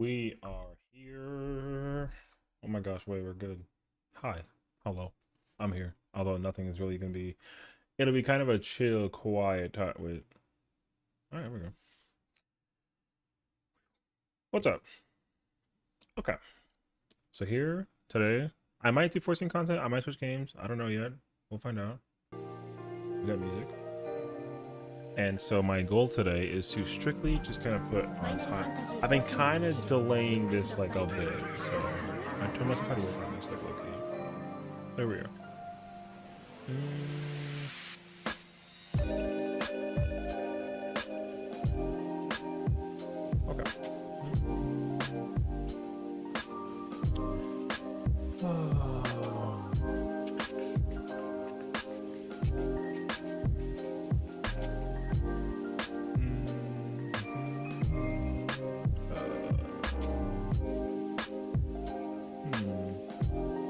We are here. Oh my gosh, wait, we're good. Hi. Hello. I'm here. Although nothing is really gonna be it'll be kind of a chill, quiet talk with Alright, we go. What's up? Okay. So here today, I might do forcing content, I might switch games. I don't know yet. We'll find out. We got music. And so my goal today is to strictly just kind of put on time. I've been kind of delaying this like a bit, so I told myself how to work on this like okay. There we go. Okay.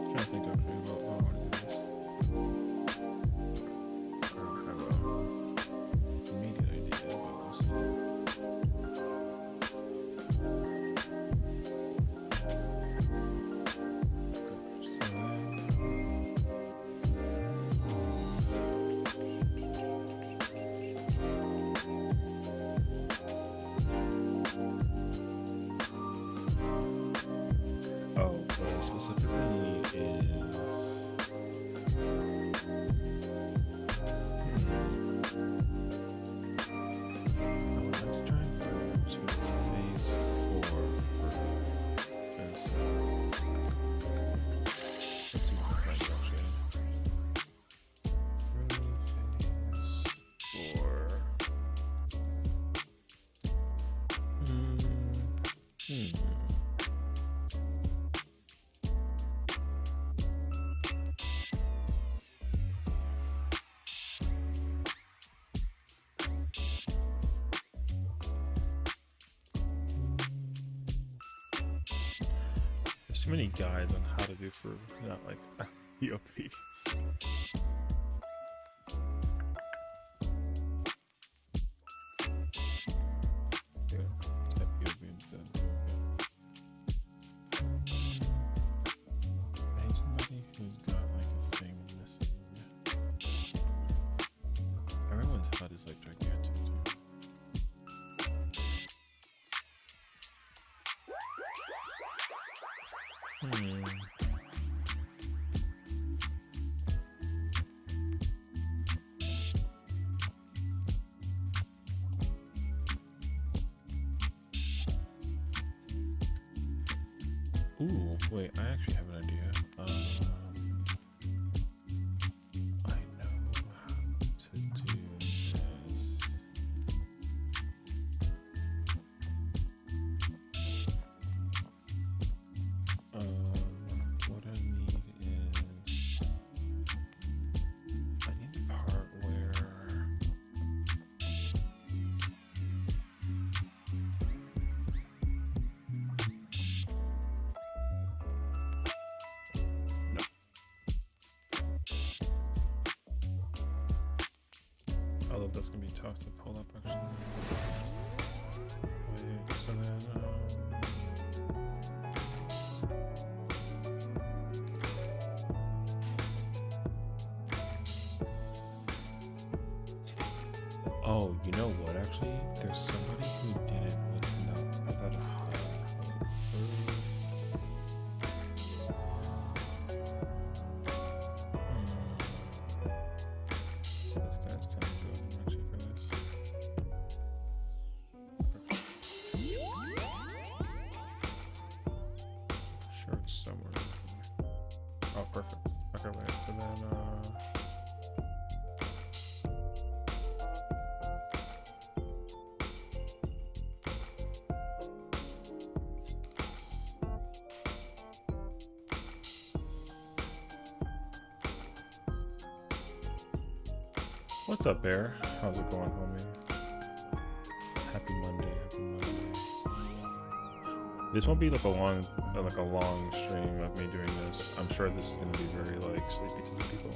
Trying to think actually about how I want to do this. I don't have a immediate idea, but we'll see. Oh, what specifically is I would like to try and find to get to phase 4 for instance. Let's see what I find actually. Phase 4. There's too many guides on how to do for not like POVs. Yeah, type POV instead. I need somebody who's got like a thing missing. Everyone's HUD is like gigantic too. Ooh, wait, I actually have an idea. I know how to do this. What I need is I need the part where although that's gonna be tough to pull up actually. Wait, so then oh, you know what actually? There's somebody who did it without a HUD. This guy's kind of good actually for this. Sure, it's somewhere. Oh, perfect. Okay, wait. So then, what's up, Bear? How's it going, homie? Happy Monday. Happy Monday. This won't be like a long stream of me doing this. I'm sure this is gonna be very like sleepy to the people.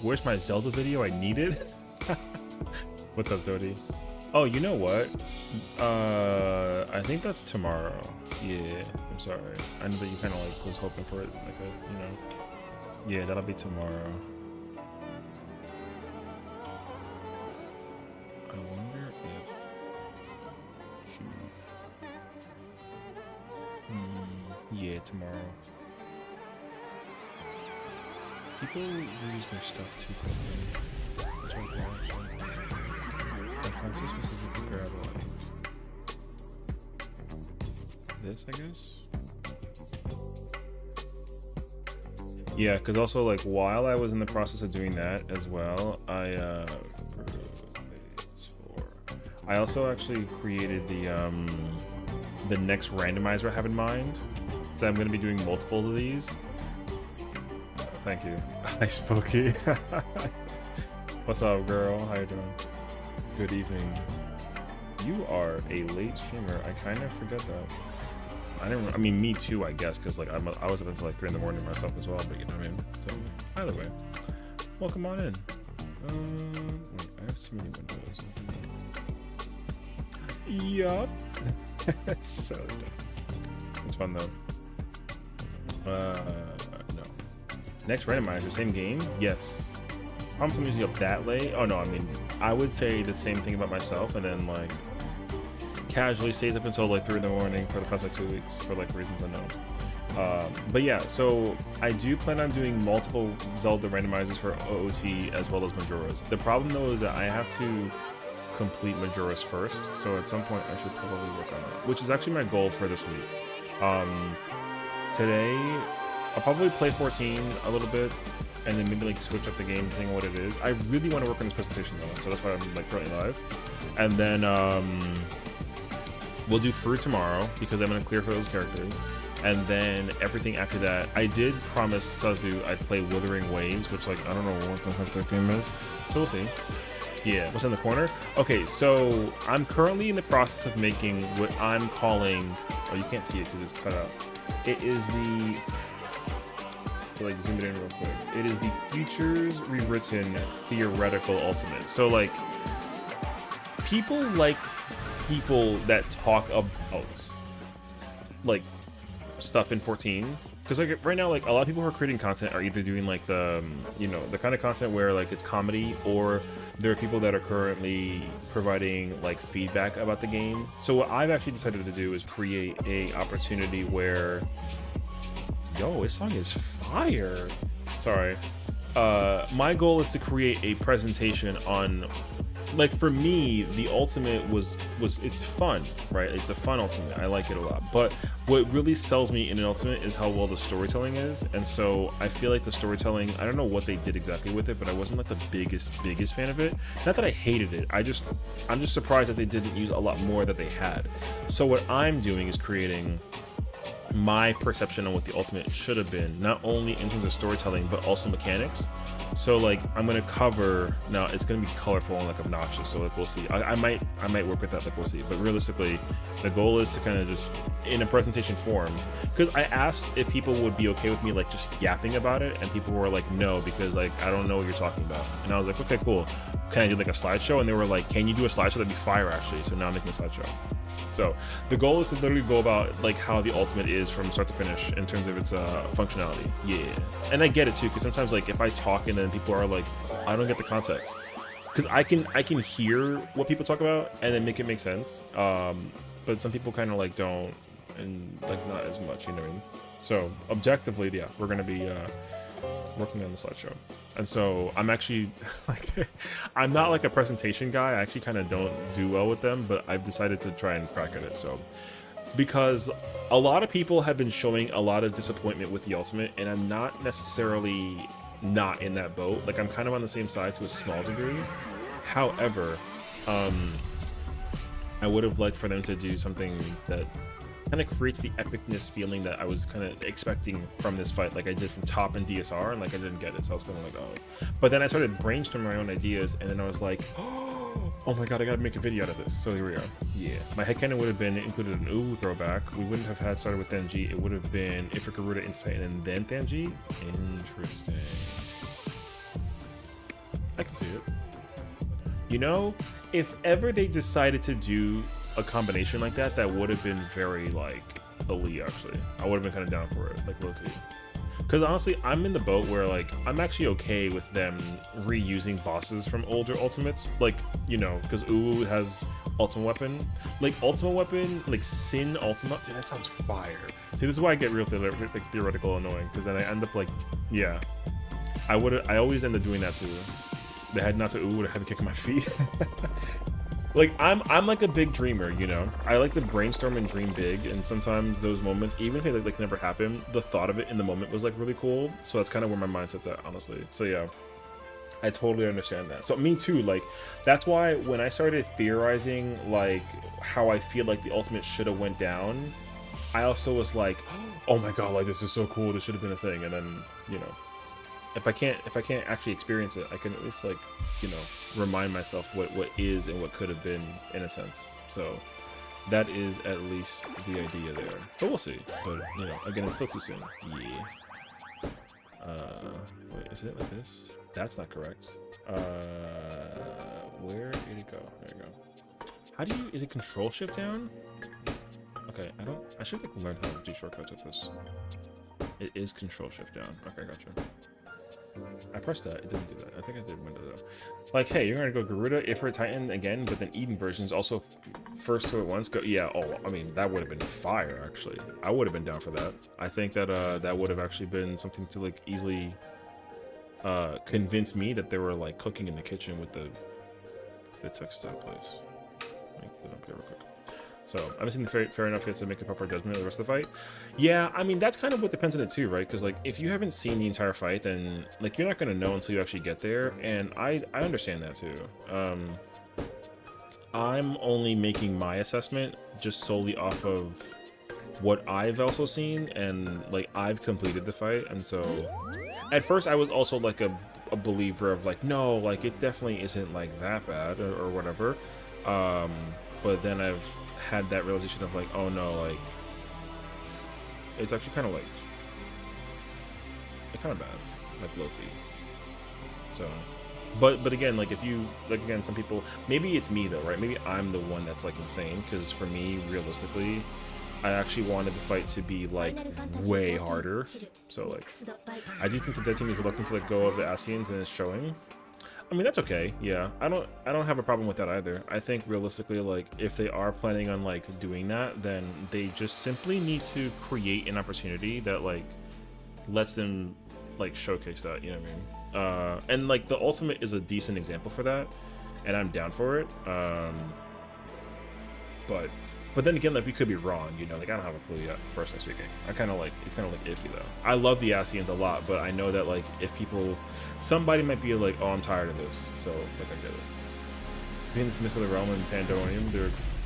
Where's my Zelda video? I need it. What's up, Dodie? Oh, you know what? I think that's tomorrow. Yeah, I'm sorry. I know that you kind of like was hoping for it, like a, you know. Yeah, that'll be tomorrow. I wonder if shoes. Yeah, tomorrow. People lose their stuff too quickly. That's okay, actually. I'm so specific to grab like this, I guess. Yeah, because also like while I was in the process of doing that as well, I also actually created the next randomizer I have in mind. So I'm going to be doing multiples of these. Thank you. Hi, Spooky. What's up, girl? How you doing? Good evening. You are a late streamer. I kind of forget that. I mean, me too, I guess, because like I was up until like 3 in the morning myself as well. But you know what I mean. So either way, welcome on in. Wait, I have too many windows. Yup. So dumb. It's fun though. No. Next randomizer, same game? Yes. I'm usually up that late. Oh no, I mean, I would say the same thing about myself, and then like casually stays up until like 3 in the morning for the past like 2 weeks for like reasons unknown. But yeah, so I do plan on doing multiple Zelda randomizers for OOT as well as Majora's. The problem though is that I have to complete Majora's first, so at some point I should probably work on it, which is actually my goal for this week. Today I'll probably play 14 a little bit and then maybe like switch up the game depending on what it is. I really want to work on this presentation though, so that's why I'm like currently live. And then we'll do FRU tomorrow because I'm gonna clear for those characters. And then everything after that, I did promise Sazu I'd play Wuthering Waves, which like I don't know what the heck that game is, so we'll see. Yeah, what's in the corner? Okay, so I'm currently in the process of making what I'm calling, oh, you can't see it because it's cut out. It is the, like zoom it in real quick. It is the Futures Rewritten Theoretical Ultimate. So like, people that talk about like stuff in 14. Because like right now, like a lot of people who are creating content are either doing like the, you know, the kind of content where like it's comedy, or there are people that are currently providing like feedback about the game. So what I've actually decided to do is create a opportunity where, yo, this song is fire. Sorry. My goal is to create a presentation on, like for me, the ultimate was it's fun, right? It's a fun ultimate. I like it a lot. But what really sells me in an ultimate is how well the storytelling is. And so I feel like the storytelling, I don't know what they did exactly with it, but I wasn't like the biggest fan of it. Not that I hated it. I'm just surprised that they didn't use a lot more that they had. So what I'm doing is creating my perception on what the ultimate should have been, not only in terms of storytelling but also mechanics. So like I'm gonna cover, now it's gonna be colorful and like obnoxious, so like we'll see. I might work with that, like we'll see. But realistically, the goal is to kind of just in a presentation form, because I asked if people would be okay with me like just yapping about it, and people were like no, because like I don't know what you're talking about. And I was like, okay, cool, can I do like a slideshow? And they were like, can you do a slideshow? That'd be fire actually. So now I'm making a slideshow. So the goal is to literally go about like how the ultimate is from start to finish in terms of its functionality. Yeah, and I get it too, because sometimes like if I talk and then people are like, I don't get the context, because I can hear what people talk about and then make it make sense. But some people kind of like don't, and like not as much, you know what I mean? So objectively, yeah, we're gonna be working on the slideshow. And so I'm actually like, I'm not like a presentation guy. I actually kind of don't do well with them, but I've decided to try and crack at it. So because a lot of people have been showing a lot of disappointment with the ultimate, and I'm not necessarily not in that boat. Like I'm kind of on the same side to a small degree. However, I would have liked for them to do something that kind of creates the epicness feeling that I was kind of expecting from this fight, like I did from Top and DSR, and like I didn't get it, so I was kind of like, oh. But then I started brainstorming my own ideas, and then I was like, oh my god, I gotta make a video out of this. So here we are. Yeah, my headcanon would have been included an Ooh throwback. We wouldn't have had started with Denji. It would have been Ifrika, Ruta, Insight, and then Denji. Interesting. I can see it. You know, if ever they decided to do a combination like that, that would have been very like elite. Actually, I would have been kind of down for it, like low key. Because honestly, I'm in the boat where like I'm actually okay with them reusing bosses from older ultimates, like you know, because Uwu has ultimate weapon, like ultimate weapon, like Sin ultimate. Dude, that sounds fire. See, this is why I get real like theoretical annoying, because then I end up like, yeah, I always end up doing that too. They had not to Uwu would have had to kick my feet. Like I'm like a big dreamer, you know. I like to brainstorm and dream big, and sometimes those moments, even if they like never happen, the thought of it in the moment was like really cool. So that's kind of where my mindset's at, honestly. So yeah, I totally understand that. So me too. Like that's why when I started theorizing like how I feel like the ultimate should have went down, I also was like, oh my god, like this is so cool. This should have been a thing. And then you know, if I can't actually experience it, I can at least like, you know, remind myself what is and what could have been in a sense. So that is at least the idea there. But we'll see. But you know, again, it's still too soon. Yeah. Wait, is it like this? That's not correct. Where did it go? There you go. How do you? Is it Control Shift down? Okay, I should like learn how to do shortcuts with this. It is Control Shift down. Okay, gotcha. I pressed that. It didn't do that. I think I did window though. Like, hey, you're gonna go Garuda, Ifrit, Titan again, but then Eden versions also first two at once. Go, yeah. Oh, I mean, that would have been fire. Actually, I would have been down for that. I think that that would have actually been something to like easily convince me that they were like cooking in the kitchen with the Texas out of place. Let me put it up here real quick. So I haven't seen the fair enough yet to make a proper judgment of the rest of the fight. Yeah, I mean that's kind of what depends on it too, right? Because like if you haven't seen the entire fight, then like you're not gonna know until you actually get there, and I understand that too. I'm only making my assessment just solely off of what I've also seen, and like I've completed the fight, and so at first I was also like a believer of like no, like it definitely isn't like that bad or whatever. But then I've had that realization of like, oh no, like it's actually kind of like kind of bad, like low-key. So, but again, like if you like again, some people, maybe it's me though, right? Maybe I'm the one that's like insane, because for me, realistically, I actually wanted the fight to be like way harder. So like, I do think the dead team is reluctant to let go of the Sessiions, and it's showing. I mean, that's okay. Yeah, I don't have a problem with that either. I think realistically, like if they are planning on like doing that, then they just simply need to create an opportunity that like lets them like showcase that, you know what I mean? And like the ultimate is a decent example for that, and I'm down for it. But then again, like we could be wrong, you know, like I don't have a clue yet, personally speaking. I kind of like, it's kind of like iffy though. I love the Sessiions a lot, but I know that like if people, somebody might be like, oh, I'm tired of this, so like I get it. Being the Smith of the Realm and Pandorium,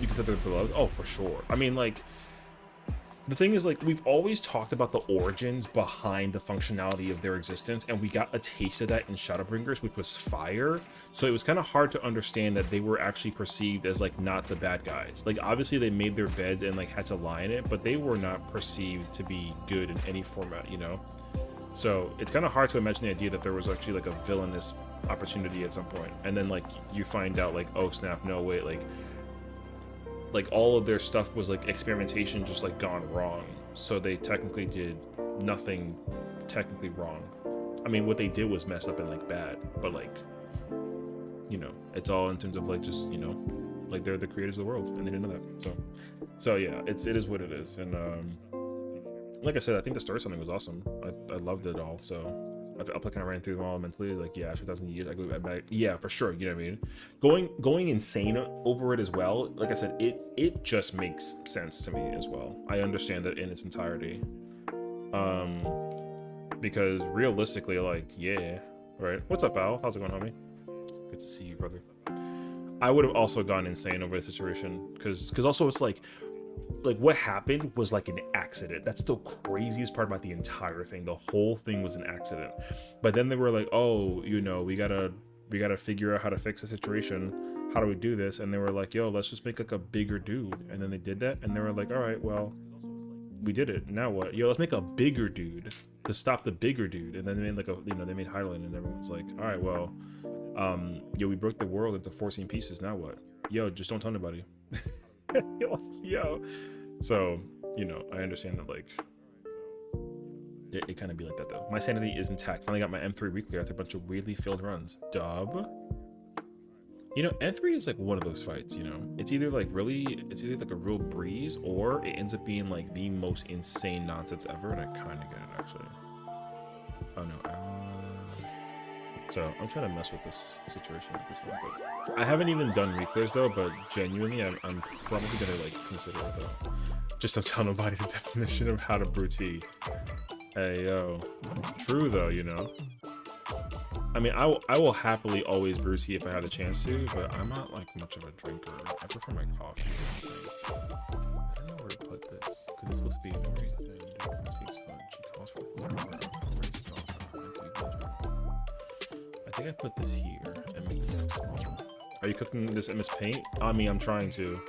you can say they're beloved. Oh, for sure. I mean, like the thing is, like we've always talked about the origins behind the functionality of their existence, and we got a taste of that in Shadowbringers, which was fire. So it was kind of hard to understand that they were actually perceived as like not the bad guys. Like obviously they made their beds and like had to lie in it, but they were not perceived to be good in any format, you know. So it's kind of hard to imagine the idea that there was actually like a villainous opportunity at some point, and then like you find out like, oh snap, no wait, like all of their stuff was like experimentation just like gone wrong, so they technically did nothing technically wrong. I mean, what they did was messed up and like bad, but like, you know, it's all in terms of like just, you know, like they're the creators of the world and they didn't know that. So yeah, it is what it is. And like I said, I think the storytelling was awesome. I loved it all. So I kind of ran through them all mentally, like yeah, after 1,000 years I go back, yeah, for sure, you know what I mean. Going insane over it as well. Like I said, it just makes sense to me as well. I understand it in its entirety, because realistically, like yeah, right. What's up, Al? How's it going, homie? Good to see you, brother. I would have also gone insane over the situation, because also it's like what happened was like an accident. That's the craziest part about the entire thing. The whole thing was an accident. But then they were like, oh, you know, we gotta figure out how to fix the situation. How do we do this? And they were like, yo, let's just make like a bigger dude. And then they did that, and they were like, all right, well, we did it. Now what? Yo, let's make a bigger dude to stop the bigger dude. And then they made like a, you know, they made Highland, and everyone's like, all right, well, Yo, we broke the world into 14 pieces. Now what? Yo, just don't tell anybody. Yo. So, you know, I understand that, like, it kind of be like that though. My sanity is intact. Finally got my M3 reclear after a bunch of weirdly failed runs. Dub. You know, N3 is like one of those fights, you know. It's either like a real breeze, or it ends up being like the most insane nonsense ever, and I kind of get it actually. Oh no. So I'm trying to mess with this situation at this one, but I haven't even done reclears though. But genuinely, I'm probably gonna like consider it though. Just don't tell nobody the definition of how to brew tea. Hey yo, true though, you know. I mean, I will happily always brew tea if I have the chance to, but I'm not like much of a drinker. I prefer my coffee. I don't know where to put this because it's supposed to be a memory. I think I put this here and make this small. Are you cooking this MS Paint? I mean, I'm trying to.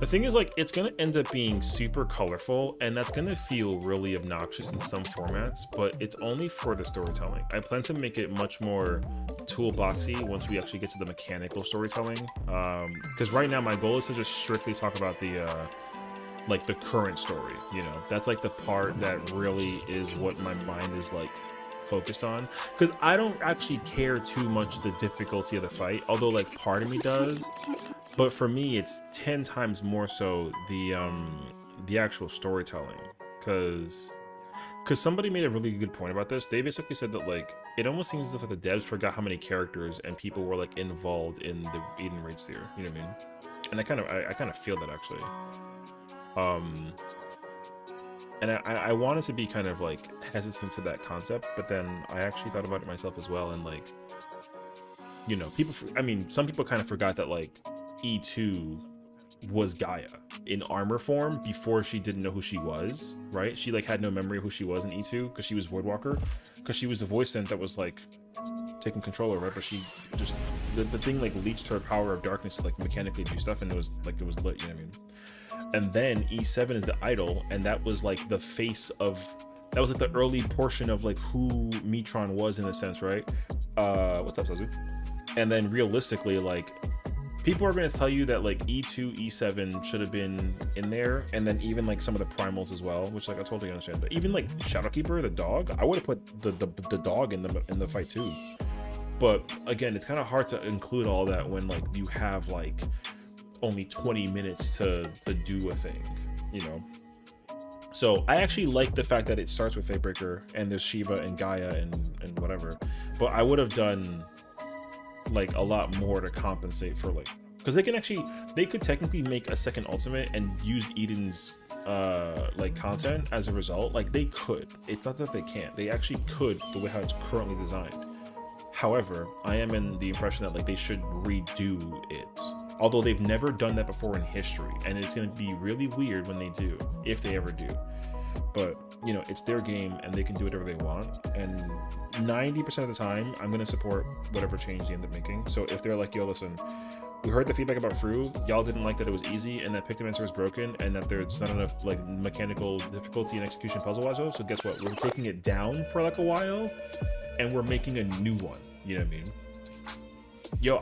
The thing is, like, it's gonna end up being super colorful, and that's gonna feel really obnoxious in some formats, but it's only for the storytelling. I plan to make it much more toolboxy once we actually get to the mechanical storytelling. Because right now my goal is to just strictly talk about the like the current story, you know. That's like the part that really is what my mind is like focused on, because I don't actually care too much the difficulty of the fight, although like part of me does. But for me, it's 10 times more so the actual storytelling, because somebody made a really good point about this. They basically said that like it almost seems as if like the devs forgot how many characters and people were like involved in the Eden Raid Sphere. You know what I mean? And I kind of feel that actually. And I wanted to be kind of like hesitant to that concept, but then I actually thought about it myself as well, and like, you know, some people kind of forgot that like E2 was Gaia in armor form before she didn't know who she was, right? She like had no memory of who she was in E2 because she was Voidwalker, because she was the voice synth that was like taking control of her, but she just the thing like leached her power of darkness to like mechanically do stuff, and it was lit, you know what I mean? And then E7 is the idol, and that was like the face of, that was like the early portion of like who Metron was in a sense, right? What's up, Sazu? And then realistically, like, people are going to tell you that like E2, E7 should have been in there, and then even like some of the primals as well, which like I totally understand. But even like Shadowkeeper, the dog, I would have put the dog in the fight too. But again, it's kind of hard to include all that when like you have like only 20 minutes to do a thing, you know. So I actually like the fact that it starts with Fatebreaker and there's Shiva and Gaia and whatever, but I would have done like a lot more to compensate for like, because they could technically make a second ultimate and use Eden's like content as a result. Like they could, it's not that they can't, they actually could, the way how it's currently designed. However, I am in the impression that like they should redo it, although they've never done that before in history, and it's going to be really weird when they do, if they ever do. But you know, it's their game and they can do whatever they want, and 90% of the time I'm going to support whatever change they end up making. So if they're like, yo, listen, we heard the feedback about FRU, y'all didn't like that it was easy and that Pictomancer is broken and that there's not enough like mechanical difficulty and execution puzzle-wise, so guess what, we're taking it down for like a while and we're making a new one. You know what I mean? Yo,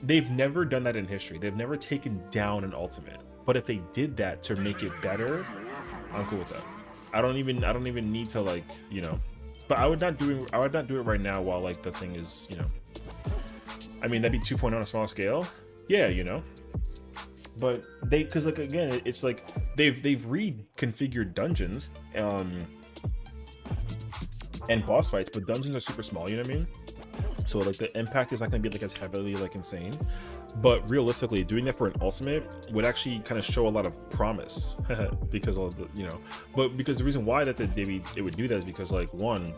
they've never done that in history. They've never taken down an ultimate. But if they did that to make it better, I'm cool with that. I don't even need to like, you know, but I would not do it right now while like the thing is, you know, I mean, that'd be 2.0 on a small scale. Yeah, you know. But cause like again, it's like they've reconfigured dungeons and boss fights, but dungeons are super small, you know what I mean? So like the impact is not gonna be like as heavily like insane, but realistically doing that for an ultimate would actually kind of show a lot of promise because of the, you know, but because the reason why that it would do that is because like, one,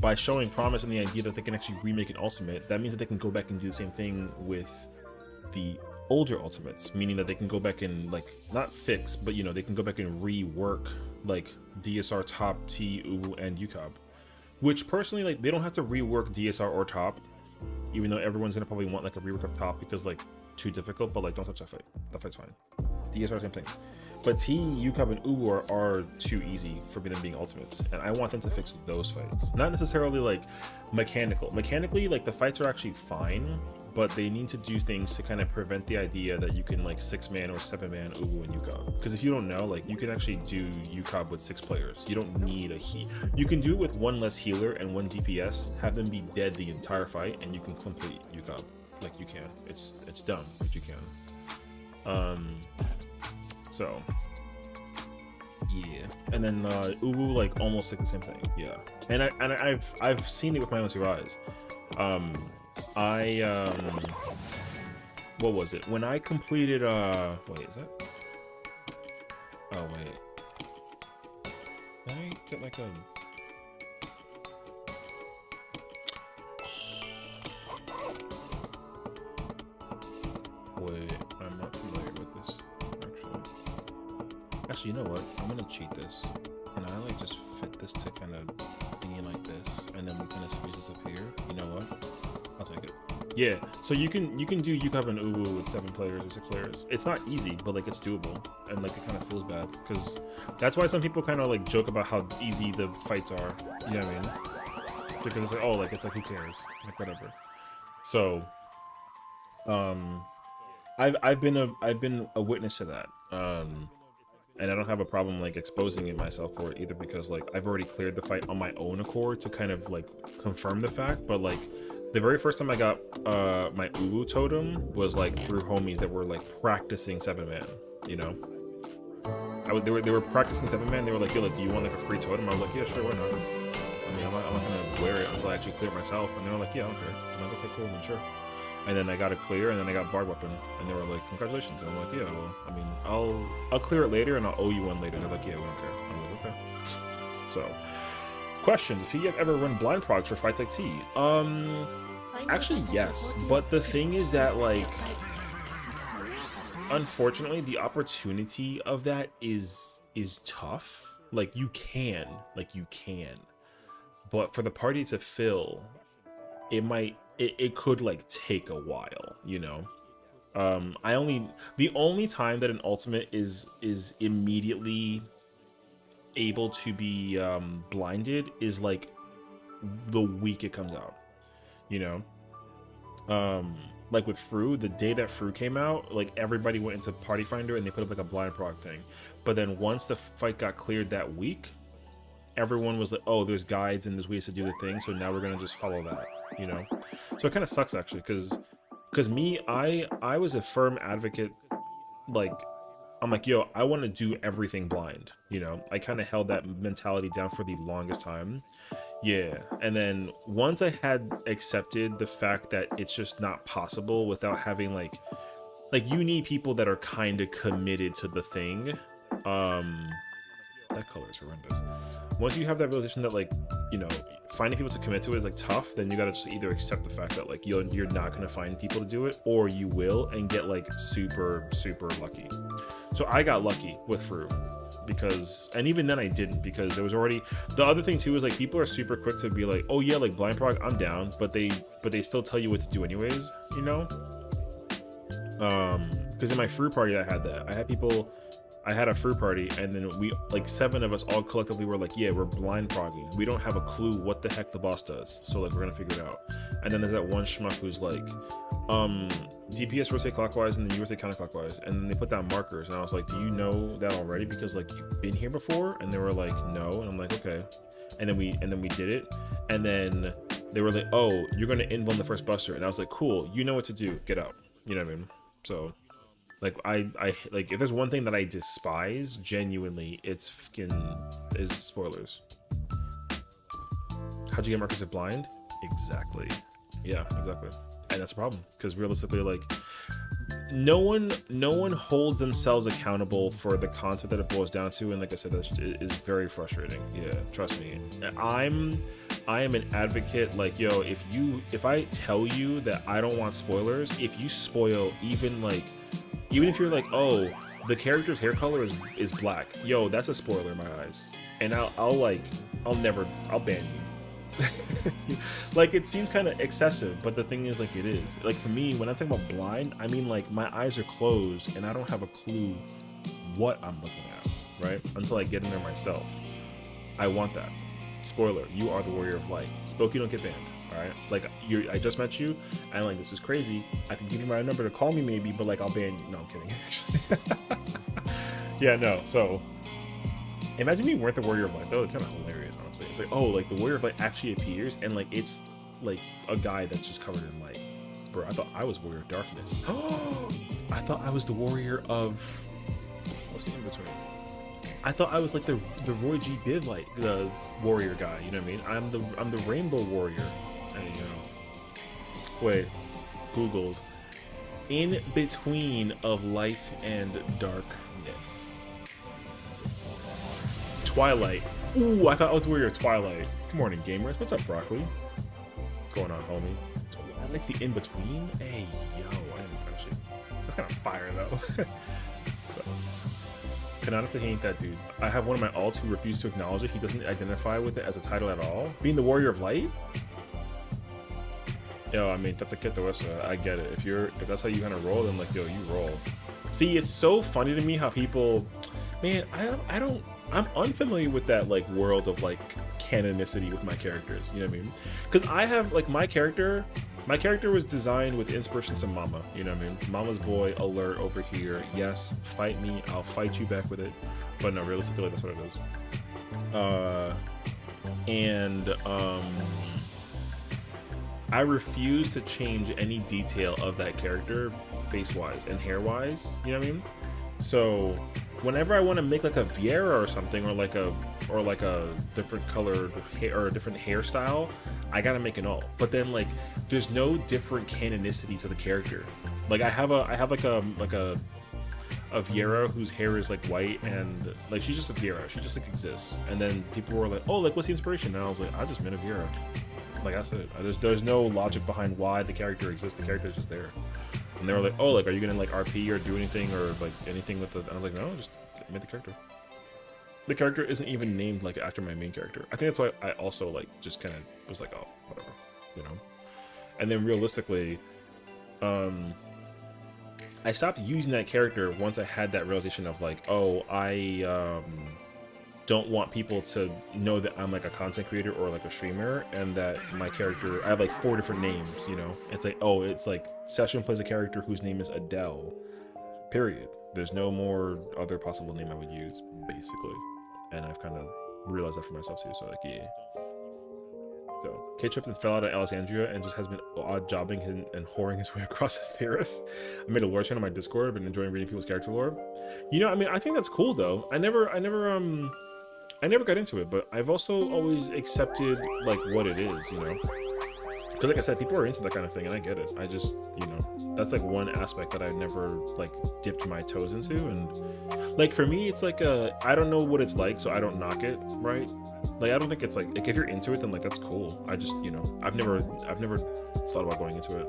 by showing promise and the idea that they can actually remake an ultimate, that means that they can go back and do the same thing with the older ultimates, meaning that they can go back and like not fix, but you know, they can go back and rework like DSR, top, T, U, and UCOB. Which personally, like, they don't have to rework DSR or top, even though everyone's gonna probably want like a rework of top because like too difficult. But like, don't touch that fight. That fight's fine. DSR, same thing. But T, Yukab, and Uwu are too easy for them being ultimates, and I want them to fix those fights. Not necessarily like mechanically, like the fights are actually fine, but they need to do things to kind of prevent the idea that you can like 6-man or 7-man Uwu and Yukab. Because if you don't know, like you can actually do Yukab with 6 players. You don't need a heal. You can do it with 1 less healer and 1 DPS, have them be dead the entire fight, and you can complete Yukab. Like you can. It's dumb, but you can. So yeah, and then Uwu like almost like the same thing. Yeah, and I've seen it with my own 2 eyes. What was it? When I completed wait, is that? Oh wait. Did I get like a wait, I'm not familiar with this actually. You know what? I'm gonna cheat this. And I like just fit this to kind of be like this, and then we kind of squeeze this up here. You know what? I'll take it. Yeah, so you can do Yukab and Uwu with 7 players or 6 players. It's not easy, but like it's doable, and like it kind of feels bad because that's why some people kind of like joke about how easy the fights are. You know what I mean? Because it's like, oh, like it's like who cares, like whatever. So, I've been a witness to that. And I don't have a problem like exposing it myself for it either, because like I've already cleared the fight on my own accord to kind of like confirm the fact. But like the very first time I got my Uwu totem was like through homies that were like practicing 7-man, you know. They were practicing 7-man. They were like, yo, like, do you want like a free totem? I was like, yeah, sure, why not? I mean, I'm not gonna wear it until I actually clear it myself. And they were like, yeah, okay. I'm like, okay, cool, then sure. And then I got it clear, and then I got Bard Weapon, and they were like, congratulations. And I'm like, yeah, well, I mean, I'll clear it later, and I'll owe you one later. They're like, yeah, we don't care. I'm like, okay. So, questions. If you have ever run blind procs for fights like T? Actually, yes. But the thing is that, like, unfortunately, the opportunity of that is tough. Like, you can. But for the party to fill, it could like take a while, you know. The only time that an ultimate is immediately able to be blinded is like the week it comes out, you know. Like with FRU, the day that FRU came out, like everybody went into Party Finder and they put up like a blind proc thing. But then once the fight got cleared that week, everyone was like, oh, there's guides and there's ways to do the thing, so now we're gonna just follow that, you know. So it kind of sucks actually, because me, I was a firm advocate. Like, I'm like, yo, I want to do everything blind, you know. I kind of held that mentality down for the longest time. Yeah, and then once I had accepted the fact that it's just not possible without having like you need people that are kind of committed to the thing. That color is horrendous. Once you have that realization that, like, you know, finding people to commit to it is like tough, then you gotta just either accept the fact that like you're not gonna find people to do it, or you will and get like super lucky. So I got lucky with FRU, because, and even then I didn't, because there was already, the other thing too is like people are super quick to be like, oh yeah, like blind prog, I'm down, but they still tell you what to do anyways, you know. Because in my FRU party I had a FRU party, and then we, like 7 of us all collectively were like, yeah, we're blind progging. We don't have a clue what the heck the boss does. So like, we're gonna figure it out. And then there's that one schmuck who's like, DPS rotate clockwise and then you rotate counterclockwise. And then they put down markers. And I was like, do you know that already? Because like, you've been here before? And they were like, no. And I'm like, okay. And then we did it. And then they were like, oh, you're gonna invuln the first buster. And I was like, cool, you know what to do. Get out. You know what I mean? So, like, I like, if there's one thing that I despise, genuinely, it's spoilers. How'd you get Marcus at blind? Exactly. Yeah, exactly. And that's a problem, because realistically, like, no one holds themselves accountable for the content that it boils down to, and like I said, that is very frustrating. Yeah, trust me. I am an advocate, like, yo, if I tell you that I don't want spoilers, if you spoil even if you're like, oh, the character's hair color is black, yo, that's a spoiler in my eyes, and I'll ban you. Like, it seems kind of excessive, but the thing is, like, it is. Like, for me, when I'm talking about blind, I mean, like, my eyes are closed and I don't have a clue what I'm looking at, right? Until I get in there myself. I want that. Spoiler, you are the warrior of light. Spooky don't get banned, all right? Like, I just met you, and like, this is crazy. I can give you my number to call me maybe, but like, I'll ban you. No, I'm kidding. Yeah, no, so imagine me weren't the warrior of light. That would be kind of hilarious, honestly. It's like, oh, like the warrior of light actually appears, and like, it's like a guy that's just covered in light. Bro, I thought I was warrior of darkness. I thought I was the warrior of, what's the in between? I thought I was like the Roy G. Biv, like the warrior guy. You know what I mean? I'm the rainbow warrior. And, you know, wait, Google's in between of light and darkness. Twilight. Ooh, I thought I was the warrior of Twilight. Good morning, gamers. What's up, Broccoli? What's going on, homie? That's the in between. Hey, yo, I didn't finish it. That's kind of fire though. So. Canonically, he ain't that dude. I have one of my alts who refuses to acknowledge it. He doesn't identify with it as a title at all. Being the warrior of light? Yo, I mean, I get it. If that's how you kind of roll, then like, yo, you roll. See, it's so funny to me how people, man, I'm unfamiliar with that like world of like canonicity with my characters. You know what I mean? Because I have like my character was designed with inspiration to Mama, you know what I mean? Mama's boy alert over here. Yes, fight me, I'll fight you back with it. But no, realistically, that's what it is. I refuse to change any detail of that character face-wise and hair-wise, you know what I mean? So whenever I want to make like a Viera or something, or like a different color hair or a different hairstyle, I gotta make an alt. But then like there's no different canonicity to the character. Like I have like a Viera whose hair is like white, and like she's just a Viera, she just like exists. And then people were like, oh, like what's the inspiration? And I was like, I just meant a Viera. Like I said, there's no logic behind why the character exists. The character is just there. And they were like, oh, like are you gonna like RP or do anything or like anything with the? And I was like, no, just made the character. The character isn't even named like after my main character. I think that's why I also like just kind of was like, oh, whatever, you know. And then realistically, I stopped using that character once I had that realization of like, oh, I don't want people to know that I'm like a content creator or like a streamer, and that my character, I have like 4 different names, you know. It's like, oh, it's like Sessiion plays a character whose name is Adele, period. There's no more other possible name I would use, basically. And I've kind of realized that for myself too, so like, yeah. So K-Trip then fell out of Alexandria and just has been odd jobbing and whoring his way across the theorist. I made a lore channel on my Discord. I've been enjoying reading people's character lore. You know, I mean, I think that's cool though. I never got into it, but I've also always accepted like what it is, you know. Because like I said, people are into that kind of thing, and I get it. I just, you know, that's like one aspect that I've never like dipped my toes into. And like for me, it's like I don't know what it's like, so I don't knock it, right? Like I don't think it's like if you're into it, then like that's cool. I just, you know, I've never thought about going into it.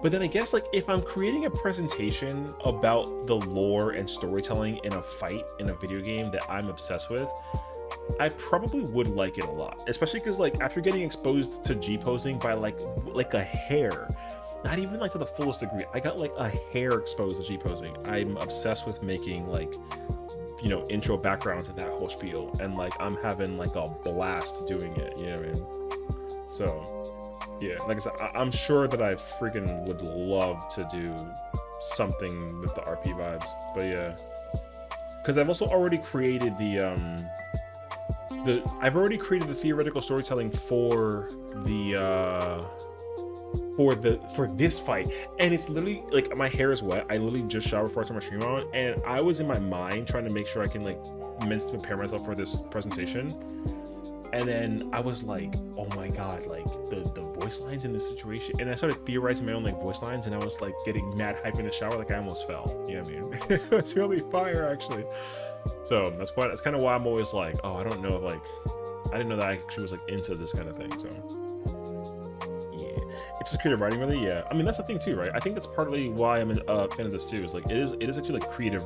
But then I guess like if I'm creating a presentation about the lore and storytelling in a fight in a video game that I'm obsessed with, I probably would like it a lot, especially because like after getting exposed to G-posing by like a hair, not even like to the fullest degree, I got like a hair exposed to G-posing. I'm obsessed with making like, you know, intro background to that whole spiel, and like I'm having like a blast doing it, you know what I mean? So yeah, like I said, I'm sure that I freaking would love to do something with the RP vibes, but yeah, because I've also already created I've already created the theoretical storytelling for this fight, and it's literally like my hair is wet. I literally just showered before I turned my stream on, and I was in my mind trying to make sure I can like mentally prepare myself for this presentation. And then I was like, oh my god, like the voice lines in this situation, and I started theorizing my own like voice lines, and I was like getting mad hype in the shower, like I almost fell. You know what I mean? It's really fire actually. So that's kind of why I'm always like, oh, I don't know, like I didn't know that I actually was like into this kind of thing. So yeah, it's just creative writing, really. Yeah, I mean that's the thing too, right? I think that's partly why I'm a fan of this too. Is like it is actually like creative.